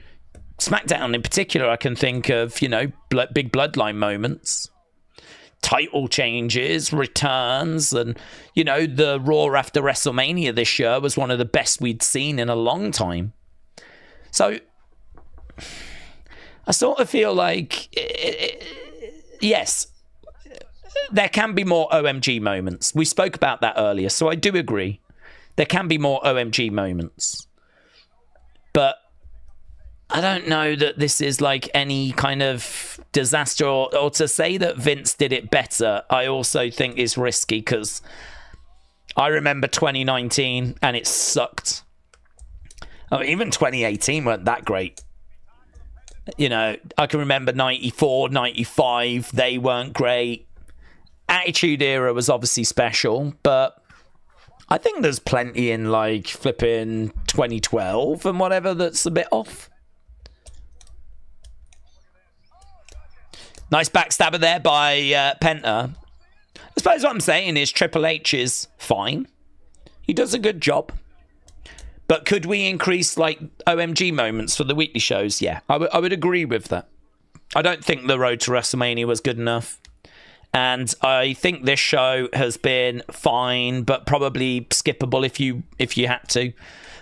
SmackDown in particular, I can think of, you know, big Bloodline moments. title changes, returns, and, you know, the Raw after WrestleMania this year was one of the best we'd seen in a long time. So I sort of feel like, yes, there can be more OMG moments. We spoke about that earlier, so I do agree. There can be more OMG moments. But I don't know that this is like any kind of disaster, or to say that Vince did it better, I also think is risky, because I remember 2019 and it sucked. I mean, even 2018 weren't that great. You know, I can remember 94, 95, they weren't great. Attitude Era was obviously special, but I think there's plenty in like flipping 2012 and whatever that's a bit off. Nice backstabber there by Penta. I suppose what I'm saying is Triple H is fine. He does a good job. But could we increase like OMG moments for the weekly shows? Yeah, I would agree with that. I don't think the road to WrestleMania was good enough. And I think this show has been fine, but probably skippable if you had to.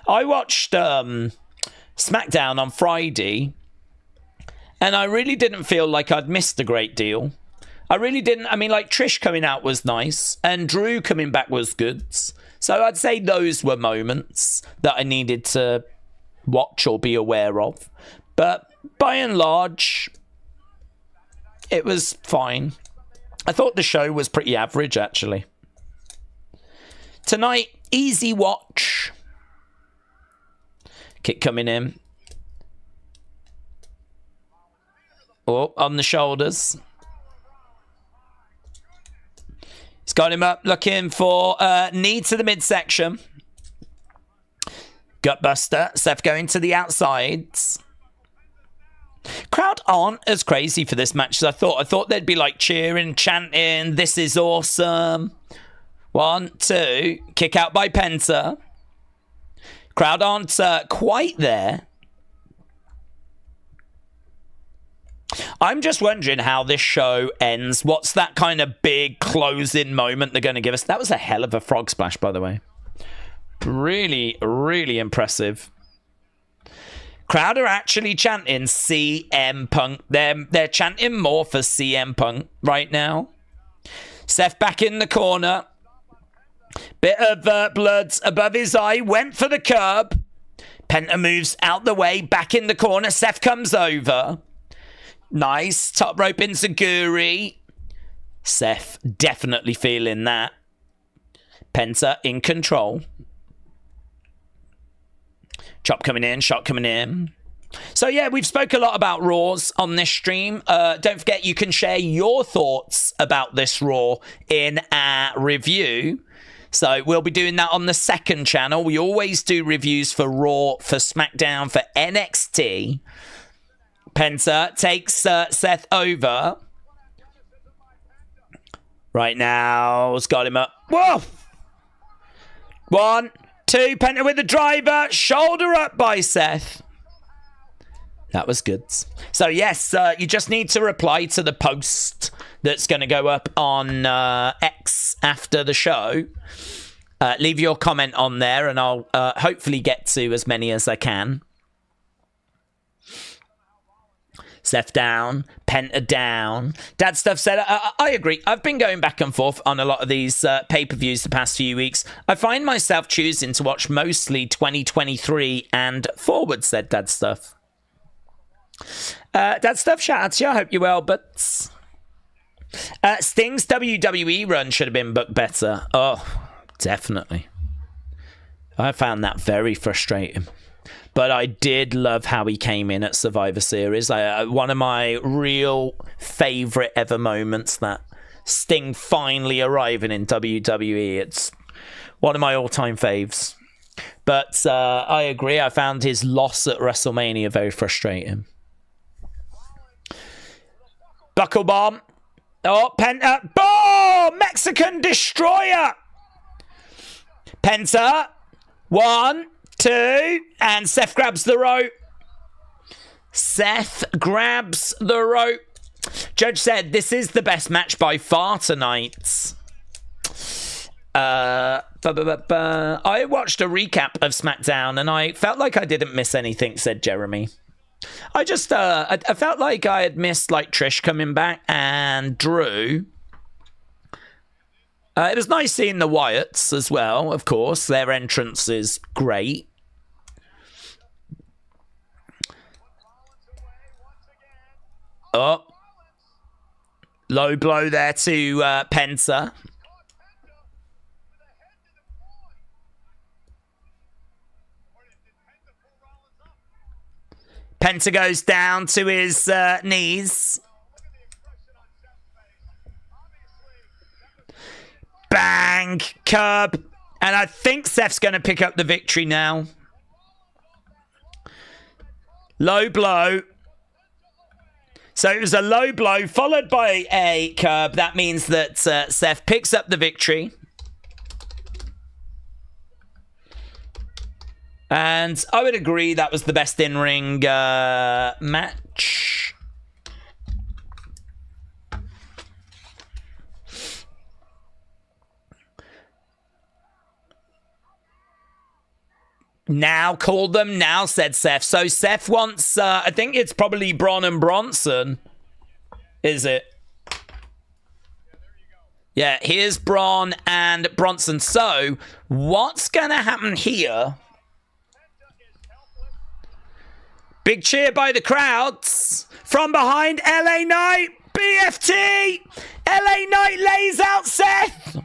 I watched SmackDown on Friday, and I really didn't feel like I'd missed a great deal. I really didn't. I mean, like, Trish coming out was nice, and Drew coming back was good. So I'd say those were moments that I needed to watch or be aware of. But by and large, it was fine. I thought the show was pretty average, actually. Tonight, easy watch. Kick coming in. Oh, on the shoulders. He's got him up, looking for knee to the midsection. Gutbuster. Seth going to the outsides. Crowd aren't as crazy for this match as I thought. I thought they'd be like cheering, chanting, this is awesome. 1, 2, kick out by Penta. Crowd aren't quite there. I'm just wondering how this show ends. What's that kind of big closing moment they're going to give us? That was a hell of a frog splash, by the way. Really, really impressive. Crowd are actually chanting CM Punk. They're chanting more for CM Punk right now. Seth back in the corner. Bit of blood above his eye. Went for the curb. Penta moves out the way. Back in the corner. Seth comes over. Nice. Top rope enziguri. Seth definitely feeling that. Penta in control. Chop coming in, shot coming in. So yeah, we've spoke a lot about Raws on this stream. Don't forget you can share your thoughts about this Raw in our review. So we'll be doing that on the second channel. We always do reviews for Raw, for SmackDown, for NXT. Penta takes Seth over. Right now, it's got him up. Whoa! 1, 2, Penta with the driver. Shoulder up by Seth. That was good. So, yes, you just need to reply to the post that's going to go up on X after the show. Leave your comment on there, and I'll hopefully get to as many as I can. Seth down, Penta down. Dad Stuff said, I agree. I've been going back and forth on a lot of these pay-per-views the past few weeks. I find myself choosing to watch mostly 2023 and forward, said Dad Stuff. Dad Stuff, shout out to you. I hope you're well, but Sting's WWE run should have been booked better. Oh, definitely. I found that very frustrating. But I did love how he came in at Survivor Series. One of my real favourite ever moments, that Sting finally arriving in WWE. It's one of my all-time faves. But I agree. I found his loss at WrestleMania very frustrating. Buckle bomb. Oh, Penta. Boom! Mexican Destroyer. Penta. 1, 2, and Seth grabs the rope. Seth grabs the rope. Judge said, this is the best match by far tonight. I watched a recap of SmackDown and I felt like I didn't miss anything, said Jeremy. I just, I felt like I had missed, like, Trish coming back and Drew. It was nice seeing the Wyatts as well, of course. Their entrance is great. Oh. Low blow there to Penta. Penta goes down to his knees. Bang! Curb. And I think Seth's going to pick up the victory now. Low blow. So it was a low blow followed by a curb. That means that Seth picks up the victory. And I would agree that was the best in-ring match. Now, called them now, said Seth. So Seth wants, I think it's probably Bron and Bronson. Is it? Yeah, here's Bron and Bronson. So, what's going to happen here? Big cheer by the crowds. From behind, LA Knight, BFT. LA Knight lays out Seth.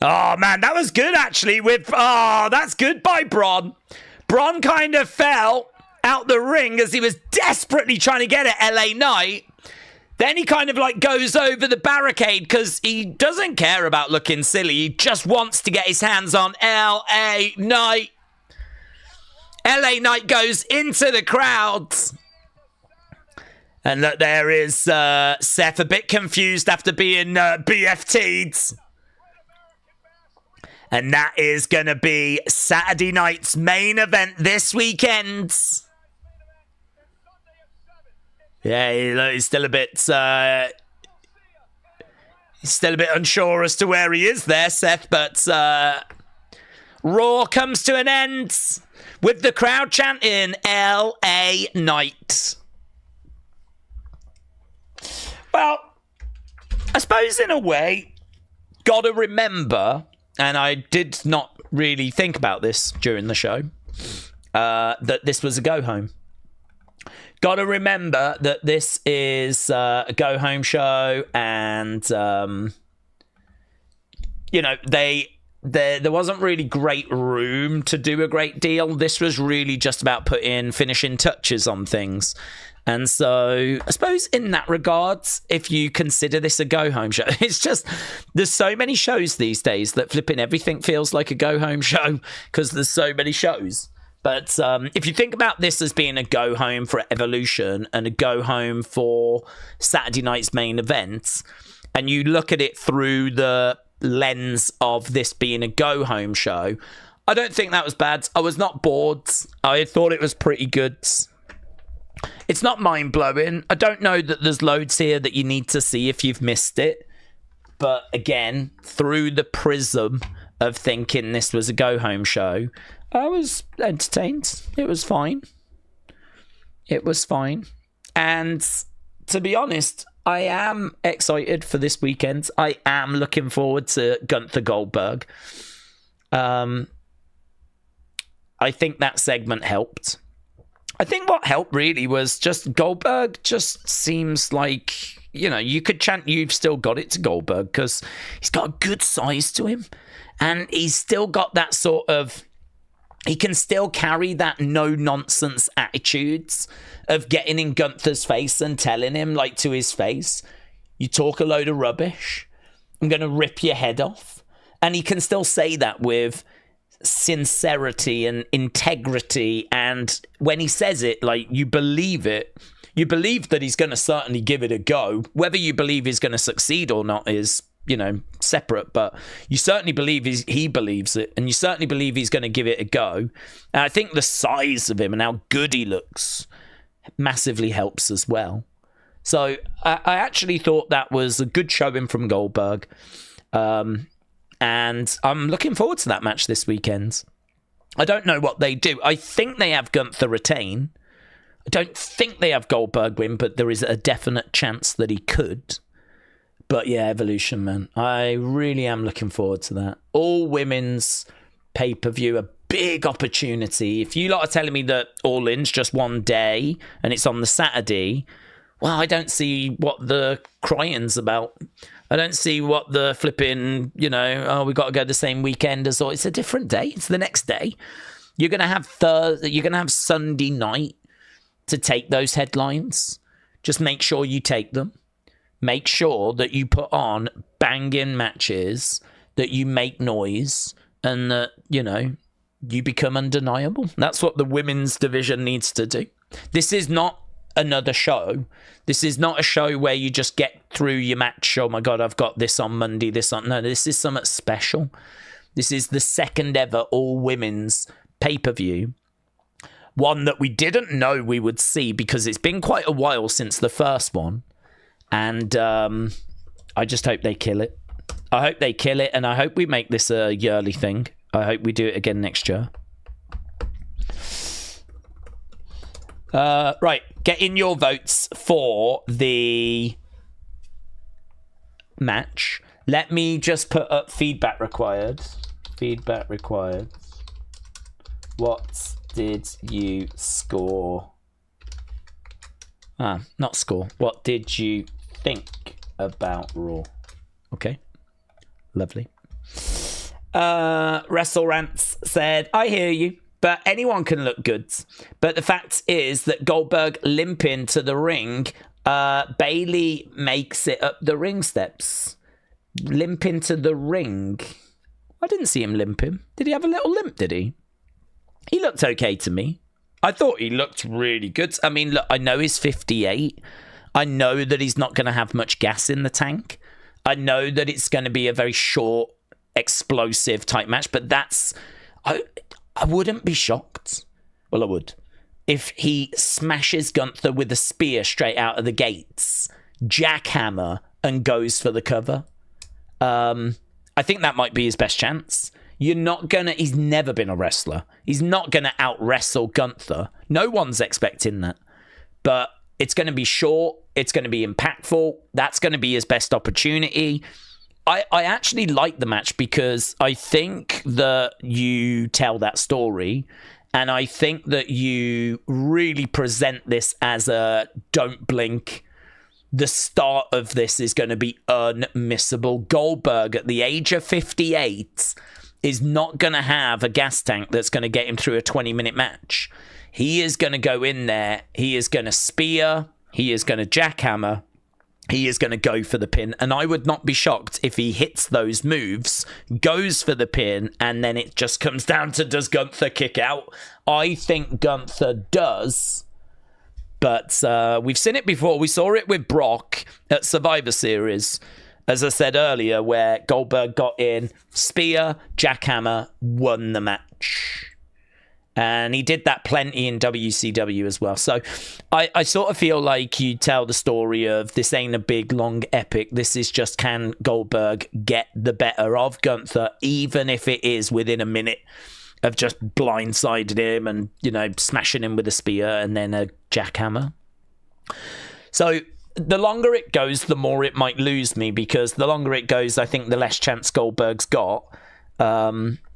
Oh, man, that was good, actually. That's good by Bron. Bron kind of fell out the ring as he was desperately trying to get at LA Knight. Then he kind of, like, goes over the barricade because he doesn't care about looking silly. He just wants to get his hands on LA Knight. LA Knight goes into the crowds. And look, there is Seth, a bit confused after being BFT'd. And that is going to be Saturday night's main event this weekend. Yeah, he's still a bit unsure as to where he is there, Seth. But Raw comes to an end with the crowd chanting LA Knight. Well, I suppose in a way, gotta remember, and I did not really think about this during the show, that this was a go-home. Gotta remember that this is a go-home show, and, you know, there wasn't really great room to do a great deal. This was really just about putting finishing touches on things. And so I suppose in that regards, if you consider this a go-home show, it's just there's so many shows these days that flipping everything feels like a go-home show because there's so many shows. But if you think about this as being a go-home for Evolution and a go-home for Saturday night's main event, and you look at it through the lens of this being a go-home show, I don't think that was bad. I was not bored. I thought it was pretty good. It's not mind-blowing. I don't know that there's loads here that you need to see if you've missed it. But again, through the prism of thinking this was a go-home show, I was entertained. It was fine. It was fine. And to be honest, I am excited for this weekend. I am looking forward to Gunther Goldberg. I think that segment helped. I think what helped really was just Goldberg just seems like, you know, you could chant you've still got it to Goldberg because he's got a good size to him. And he's still got that sort of, he can still carry that no-nonsense attitudes of getting in Gunther's face and telling him, like, to his face, you talk a load of rubbish, I'm going to rip your head off. And he can still say that with sincerity and integrity, and when he says it, like, you believe it. You believe that he's going to certainly give it a go. Whether you believe he's going to succeed or not is, you know, separate, but you certainly believe he believes it, and you certainly believe he's going to give it a go. And I think the size of him and how good he looks massively helps as well. So I actually thought that was a good showing from Goldberg. And I'm looking forward to that match this weekend. I don't know what they do. I think they have Gunther retain. I don't think they have Goldberg win, but there is a definite chance that he could. But yeah, Evolution, man. I really am looking forward to that. All women's pay-per-view, a big opportunity. If you lot are telling me that All In's just one day and it's on the Saturday, well, I don't see what the crying's about. I don't see what the flipping, we got to go the same weekend as all. It's a different day. It's the next day. You're going to have Thursday. You're going to have Sunday night to take those headlines. Just make sure you take them. Make sure that you put on banging matches, that you make noise, and that, you become undeniable. That's what the women's division needs to do. This is not another show. This is not a show where you just get through your match. Oh my God, I've got this on Monday, No, this is something special. This is the second ever all women's pay-per-view. One that we didn't know we would see because it's been quite a while since the first one. And I just hope they kill it. I hope they kill it, and I hope we make this a yearly thing. I hope we do it again next year. Right, get in your votes for the match. Let me just put up feedback required. Feedback required. What did you score? Not score. What did you think about Raw? Okay, lovely. Wrestle Rants said, I hear you, but anyone can look good. But the fact is that Goldberg limping to the ring, Bailey makes it up the ring steps. Limping to the ring. I didn't see him limping. Did he have a little limp, did he? He looked okay to me. I thought he looked really good. I mean, look, I know he's 58. I know that he's not going to have much gas in the tank. I know that it's going to be a very short, explosive type match, but I wouldn't be shocked. Well, I would. If he smashes Gunther with a spear straight out of the gates, jackhammer, and goes for the cover. I think that might be his best chance. He's never been a wrestler. He's not going to out-wrestle Gunther. No one's expecting that. But it's going to be short. It's going to be impactful. That's going to be his best opportunity. I actually like the match because I think that you tell that story, and I think that you really present this as a don't blink. The start of this is going to be unmissable. Goldberg, at the age of 58, is not going to have a gas tank that's going to get him through a 20-minute match. He is going to go in there. He is going to spear. He is going to jackhammer. He is going to go for the pin. And I would not be shocked if he hits those moves, goes for the pin, and then it just comes down to, does Gunther kick out? I think Gunther does. But we've seen it before. We saw it with Brock at Survivor Series, as I said earlier, where Goldberg got in, spear, jackhammer, won the match. And he did that plenty in WCW as well. So I sort of feel like you tell the story of this ain't a big, long epic. This is just, can Goldberg get the better of Gunther, even if it is within a minute of just blindsided him and, smashing him with a spear and then a jackhammer. So the longer it goes, the more it might lose me, because the longer it goes, I think the less chance Goldberg's got.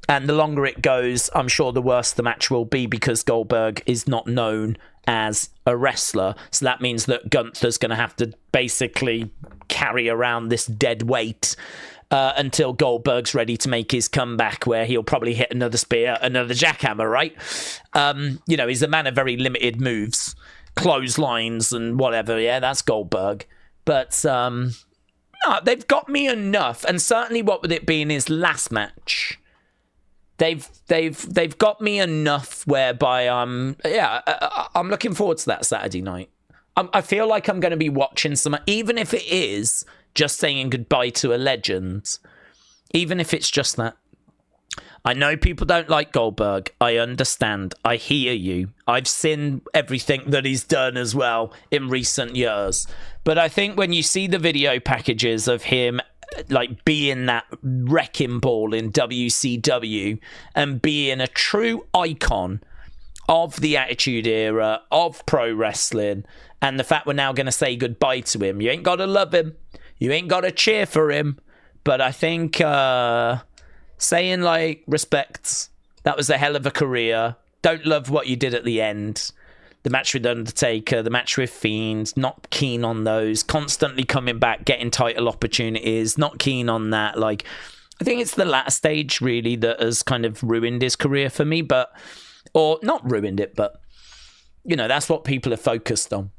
And the longer it goes, I'm sure the worse the match will be, because Goldberg is not known as a wrestler. So that means that Gunther's going to have to basically carry around this dead weight until Goldberg's ready to make his comeback, where he'll probably hit another spear, another jackhammer, right? He's a man of very limited moves, clotheslines and whatever. Yeah, that's Goldberg. But no, they've got me enough. And certainly what with it being his last match, They've got me enough whereby I'm looking forward to that Saturday night. I feel like I'm going to be watching some, even if it is just saying goodbye to a legend, even if it's just that. I know people don't like Goldberg. I understand. I hear you. I've seen everything that he's done as well in recent years. But I think when you see the video packages of him like being that wrecking ball in WCW and being a true icon of the Attitude Era, of pro wrestling, and the fact we're now going to say goodbye to him. You ain't got to love him. You ain't got to cheer for him. But I think saying, like, respect, that was a hell of a career. Don't love what you did at the end. The match with Undertaker, the match with Fiend, not keen on those. Constantly coming back, getting title opportunities, not keen on that. Like, I think it's the latter stage, really, that has kind of ruined his career for me. But, or not ruined it, but, you know, that's what people are focused on.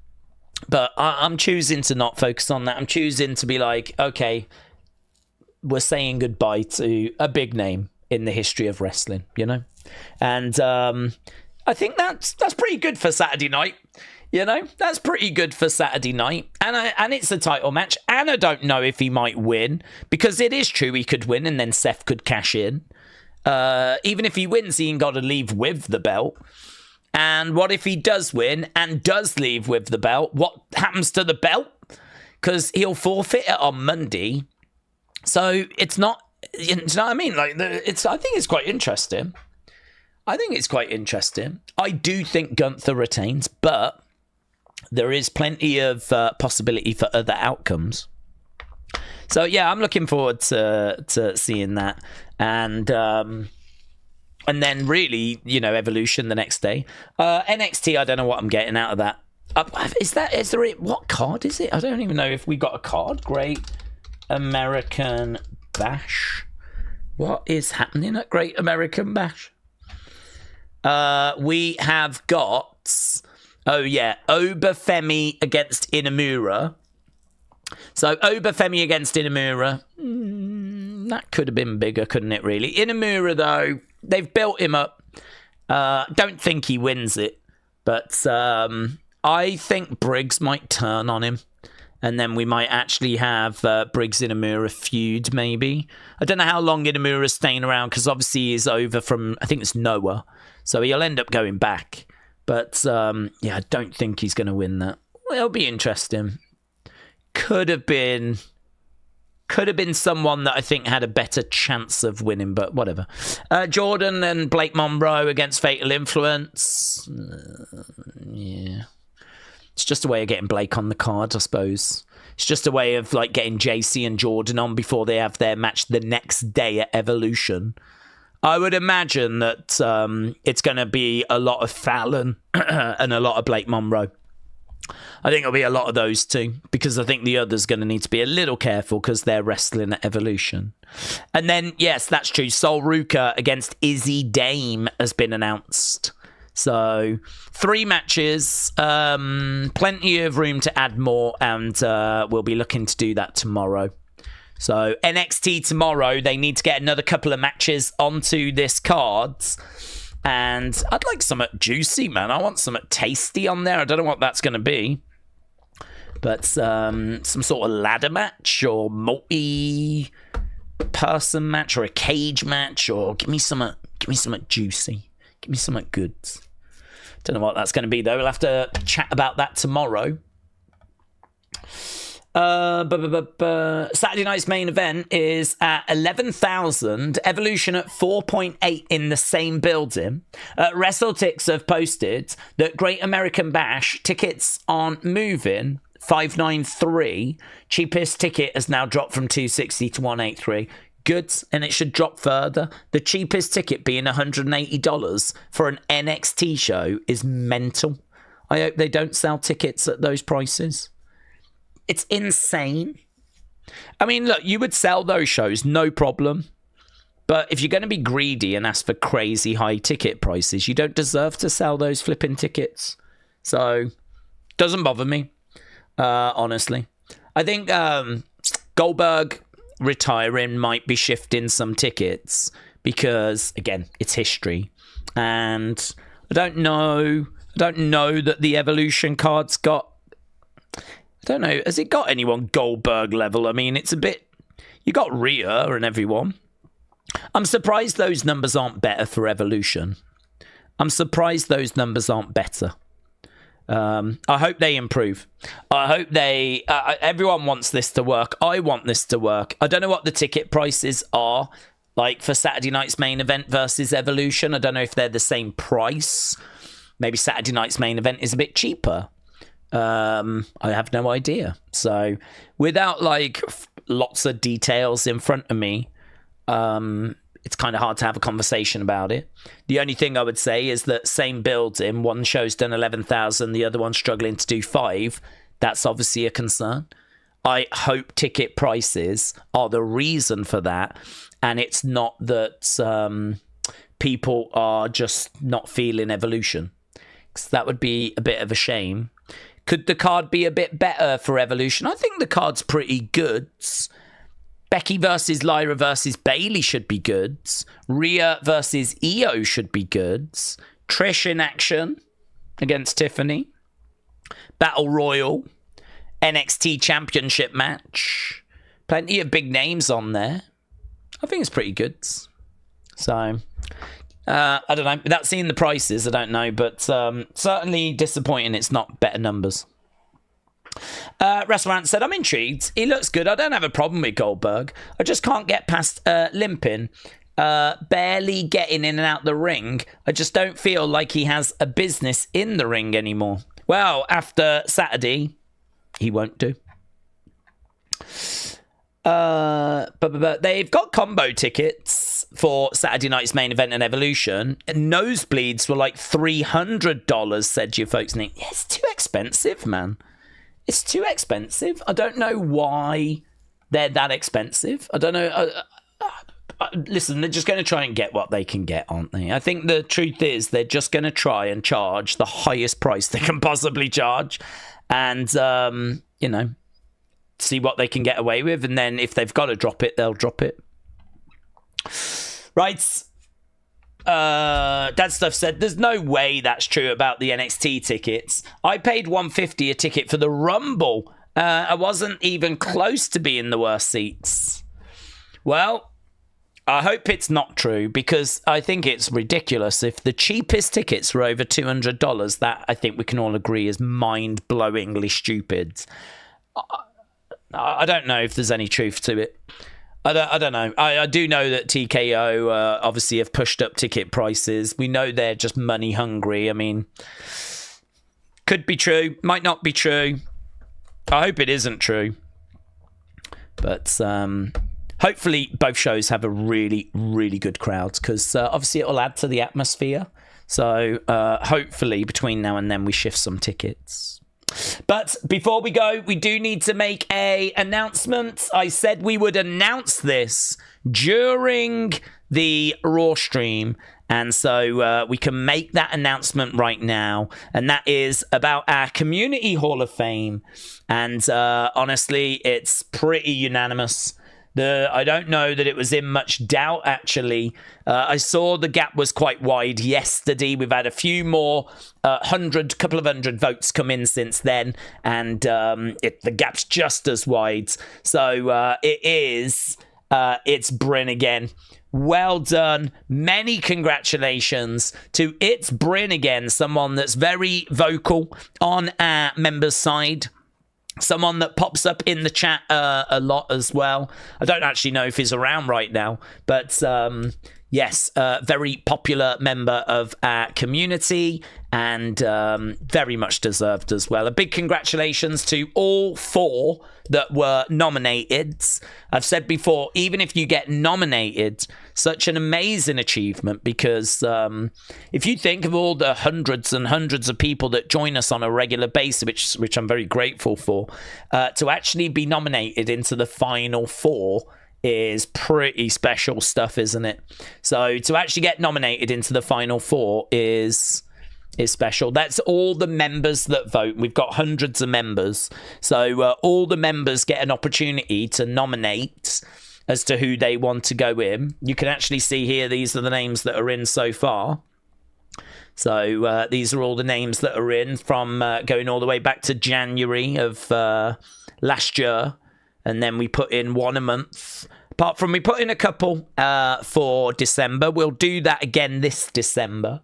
But I'm choosing to not focus on that. I'm choosing to be like, okay, we're saying goodbye to a big name in the history of wrestling, you know? And I think that's pretty good for Saturday night. You know, that's pretty good for Saturday night. And it's a title match. And I don't know if he might win, because it is true he could win and then Seth could cash in. Even if he wins, he ain't got to leave with the belt. And what if he does win and does leave with the belt? What happens to the belt? Because he'll forfeit it on Monday. So it's not, you know what I mean? Like, I think it's quite interesting. I do think Gunther retains, but there is plenty of possibility for other outcomes. So yeah, I'm looking forward to seeing that, and then really, you know, Evolution the next day. NXT, I don't know what I'm getting out of that. What card is it? I don't even know if we got a card. Great American Bash. What is happening at Great American Bash? We have got, Obafemi against Inamura. So Obafemi against Inamura, that could have been bigger, couldn't it, really? Inamura, though, they've built him up. Don't think he wins it, but I think Briggs might turn on him. And then we might actually have Briggs Inamura feud, maybe. I don't know how long Inamura's staying around, because obviously he's over from, I think it's Noah. So he'll end up going back. But, I don't think he's going to win that. Well, it'll be interesting. Could have been someone that I think had a better chance of winning, but whatever. Jordan and Blake Monroe against Fatal Influence. Yeah. It's just a way of getting Blake on the card, I suppose. It's just a way of like getting JC and Jordan on before they have their match the next day at Evolution. I would imagine that it's going to be a lot of Fallon and a lot of Blake Monroe. I think it'll be a lot of those two, because I think the other's going to need to be a little careful because they're wrestling at Evolution. And then, yes, that's true. Sol Ruka against Izzy Dame has been announced. So 3 matches, plenty of room to add more, and we'll be looking to do that tomorrow. So NXT tomorrow, they need to get another couple of matches onto this card. And I'd like something juicy, man. I want something tasty on there. I don't know what that's going to be. But some sort of ladder match or multi-person match or a cage match, or give me something juicy. Give me something good. Don't know what that's going to be, though. We'll have to chat about that tomorrow. Saturday night's main event is at 11,000. Evolution at 4.8 in the same building. WrestleTix have posted that Great American Bash tickets aren't moving. 593. Cheapest ticket has now dropped from 260 to 183. Good, and it should drop further. The cheapest ticket being $180 for an NXT show is mental. I hope they don't sell tickets at those prices. It's insane. I mean, look, you would sell those shows, no problem. But if you're going to be greedy and ask for crazy high ticket prices, you don't deserve to sell those flipping tickets. So, doesn't bother me, honestly. I think Goldberg retiring might be shifting some tickets because, again, it's history. And I don't know that the Evolution card's got... I don't know, has it got anyone Goldberg level? I mean, it's a bit... You got Rhea and everyone. I'm surprised those numbers aren't better for Evolution. I'm surprised those numbers aren't better. I hope they improve. I hope they... everyone wants this to work. I want this to work. I don't know what the ticket prices are, like for Saturday night's main event versus Evolution. I don't know if they're the same price. Maybe Saturday night's main event is a bit cheaper. I have no idea. So without like lots of details in front of me, it's kind of hard to have a conversation about it. The only thing I would say is that same building, one show's done 11,000, the other one's struggling to do 5. That's obviously a concern. I hope ticket prices are the reason for that, and it's not that people are just not feeling Evolution. 'Cause that would be a bit of a shame. Could the card be a bit better for Evolution? I think the card's pretty good. Becky versus Lyra versus Bailey should be good. Rhea versus Io should be good. Trish in action against Tiffany. Battle Royal. NXT Championship match. Plenty of big names on there. I think it's pretty good. So, I don't know. Without seeing the prices, I don't know. But certainly disappointing it's not better numbers. Restaurant said, I'm intrigued. He looks good. I don't have a problem with Goldberg. I just can't get past limping. Barely getting in and out the ring. I just don't feel like he has a business in the ring anymore. Well, after Saturday, he won't do. But they've got combo tickets for Saturday night's main event and Evolution. Nosebleeds were like $300, said you folks. Yeah, it's too expensive, man. It's too expensive. I don't know why they're that expensive. I don't know. Listen, they're just going to try and get what they can get, aren't they? I think the truth is they're just going to try and charge the highest price they can possibly charge and, see what they can get away with. And then if they've got to drop it, they'll drop it. Right. Dad Stuff said, there's no way that's true about the NXT tickets. I paid $150 a ticket for the Rumble. I wasn't even close to being the worst seats. Well, I hope it's not true because I think it's ridiculous. If the cheapest tickets were over $200, that I think we can all agree is mind-blowingly stupid. I don't know if there's any truth to it. I don't know. I do know that TKO obviously have pushed up ticket prices. We know they're just money hungry. I mean, could be true, might not be true. I hope it isn't true. But hopefully both shows have a really, really good crowd because obviously it'll add to the atmosphere. So hopefully between now and then we shift some tickets. But before we go, we do need to make a announcement. I said we would announce this during the Raw stream. And so we can make that announcement right now. And that is about our Community Hall of Fame. And honestly, it's pretty unanimous. I don't know that it was in much doubt, actually. I saw the gap was quite wide yesterday. We've had a few more couple of hundred votes come in since then, and the gap's just as wide. So it's Bryn again. Well done. Many congratulations to It's Bryn again, someone that's very vocal on our members' side. Someone that pops up in the chat a lot as well. I don't actually know if he's around right now, but yes, very popular member of our community and very much deserved as well. A big congratulations to all 4 that were nominated. I've said before, even if you get nominated, such an amazing achievement because if you think of all the hundreds and hundreds of people that join us on a regular basis, which I'm very grateful for, to actually be nominated into the final 4 is pretty special stuff, isn't it? So to actually get nominated into the final 4 is special. That's all the members that vote. We've got hundreds of members. So all the members get an opportunity to nominate as to who they want to go in. You can actually see here, these are the names that are in so far. So these are all the names that are in from going all the way back to January of last year. And then we put in 1 a month. Apart from we put in a couple for December. We'll do that again this December.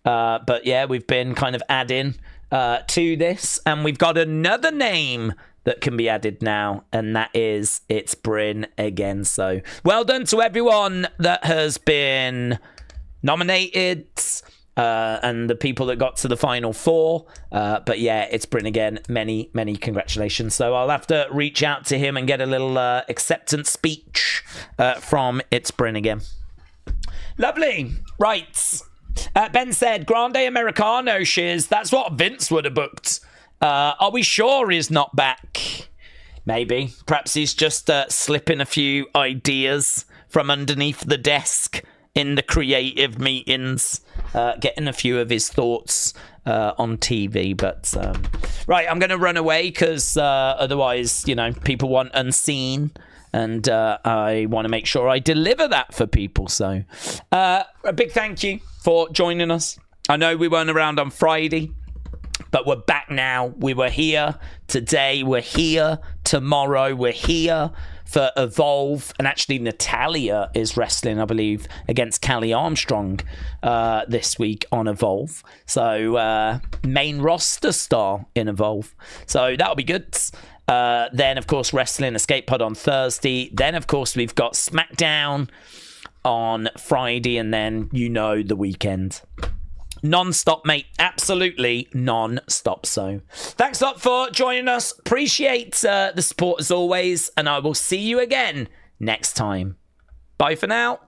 But yeah, we've been kind of adding to this. And we've got another name that can be added now, and that is It's Bryn again. So well done to everyone that has been nominated and the people that got to the final four. But yeah, It's Bryn again. Many congratulations. So I'll have to reach out to him and get a little acceptance speech from It's Bryn again. Lovely. Right. Ben said, Grande Americano, Shiz. That's what Vince would have booked. Are we sure he's not back? Maybe. Perhaps he's just slipping a few ideas from underneath the desk in the creative meetings, getting a few of his thoughts on TV. But, right, I'm going to run away because otherwise, people want Unseen. And I want to make sure I deliver that for people. So a big thank you for joining us. I know we weren't around on Friday, but we're back now. We were here today. We're here tomorrow. We're here for Evolve. And actually, Natalia is wrestling, I believe, against Callie Armstrong this week on Evolve. So main roster star in Evolve. So that'll be good. Then, of course, Wrestling Escape Pod on Thursday. Then, of course, we've got SmackDown on Friday. And then, the weekend. Non-stop, mate. Absolutely non-stop. So thanks a lot for joining us. Appreciate the support as always. And I will see you again next time. Bye for now.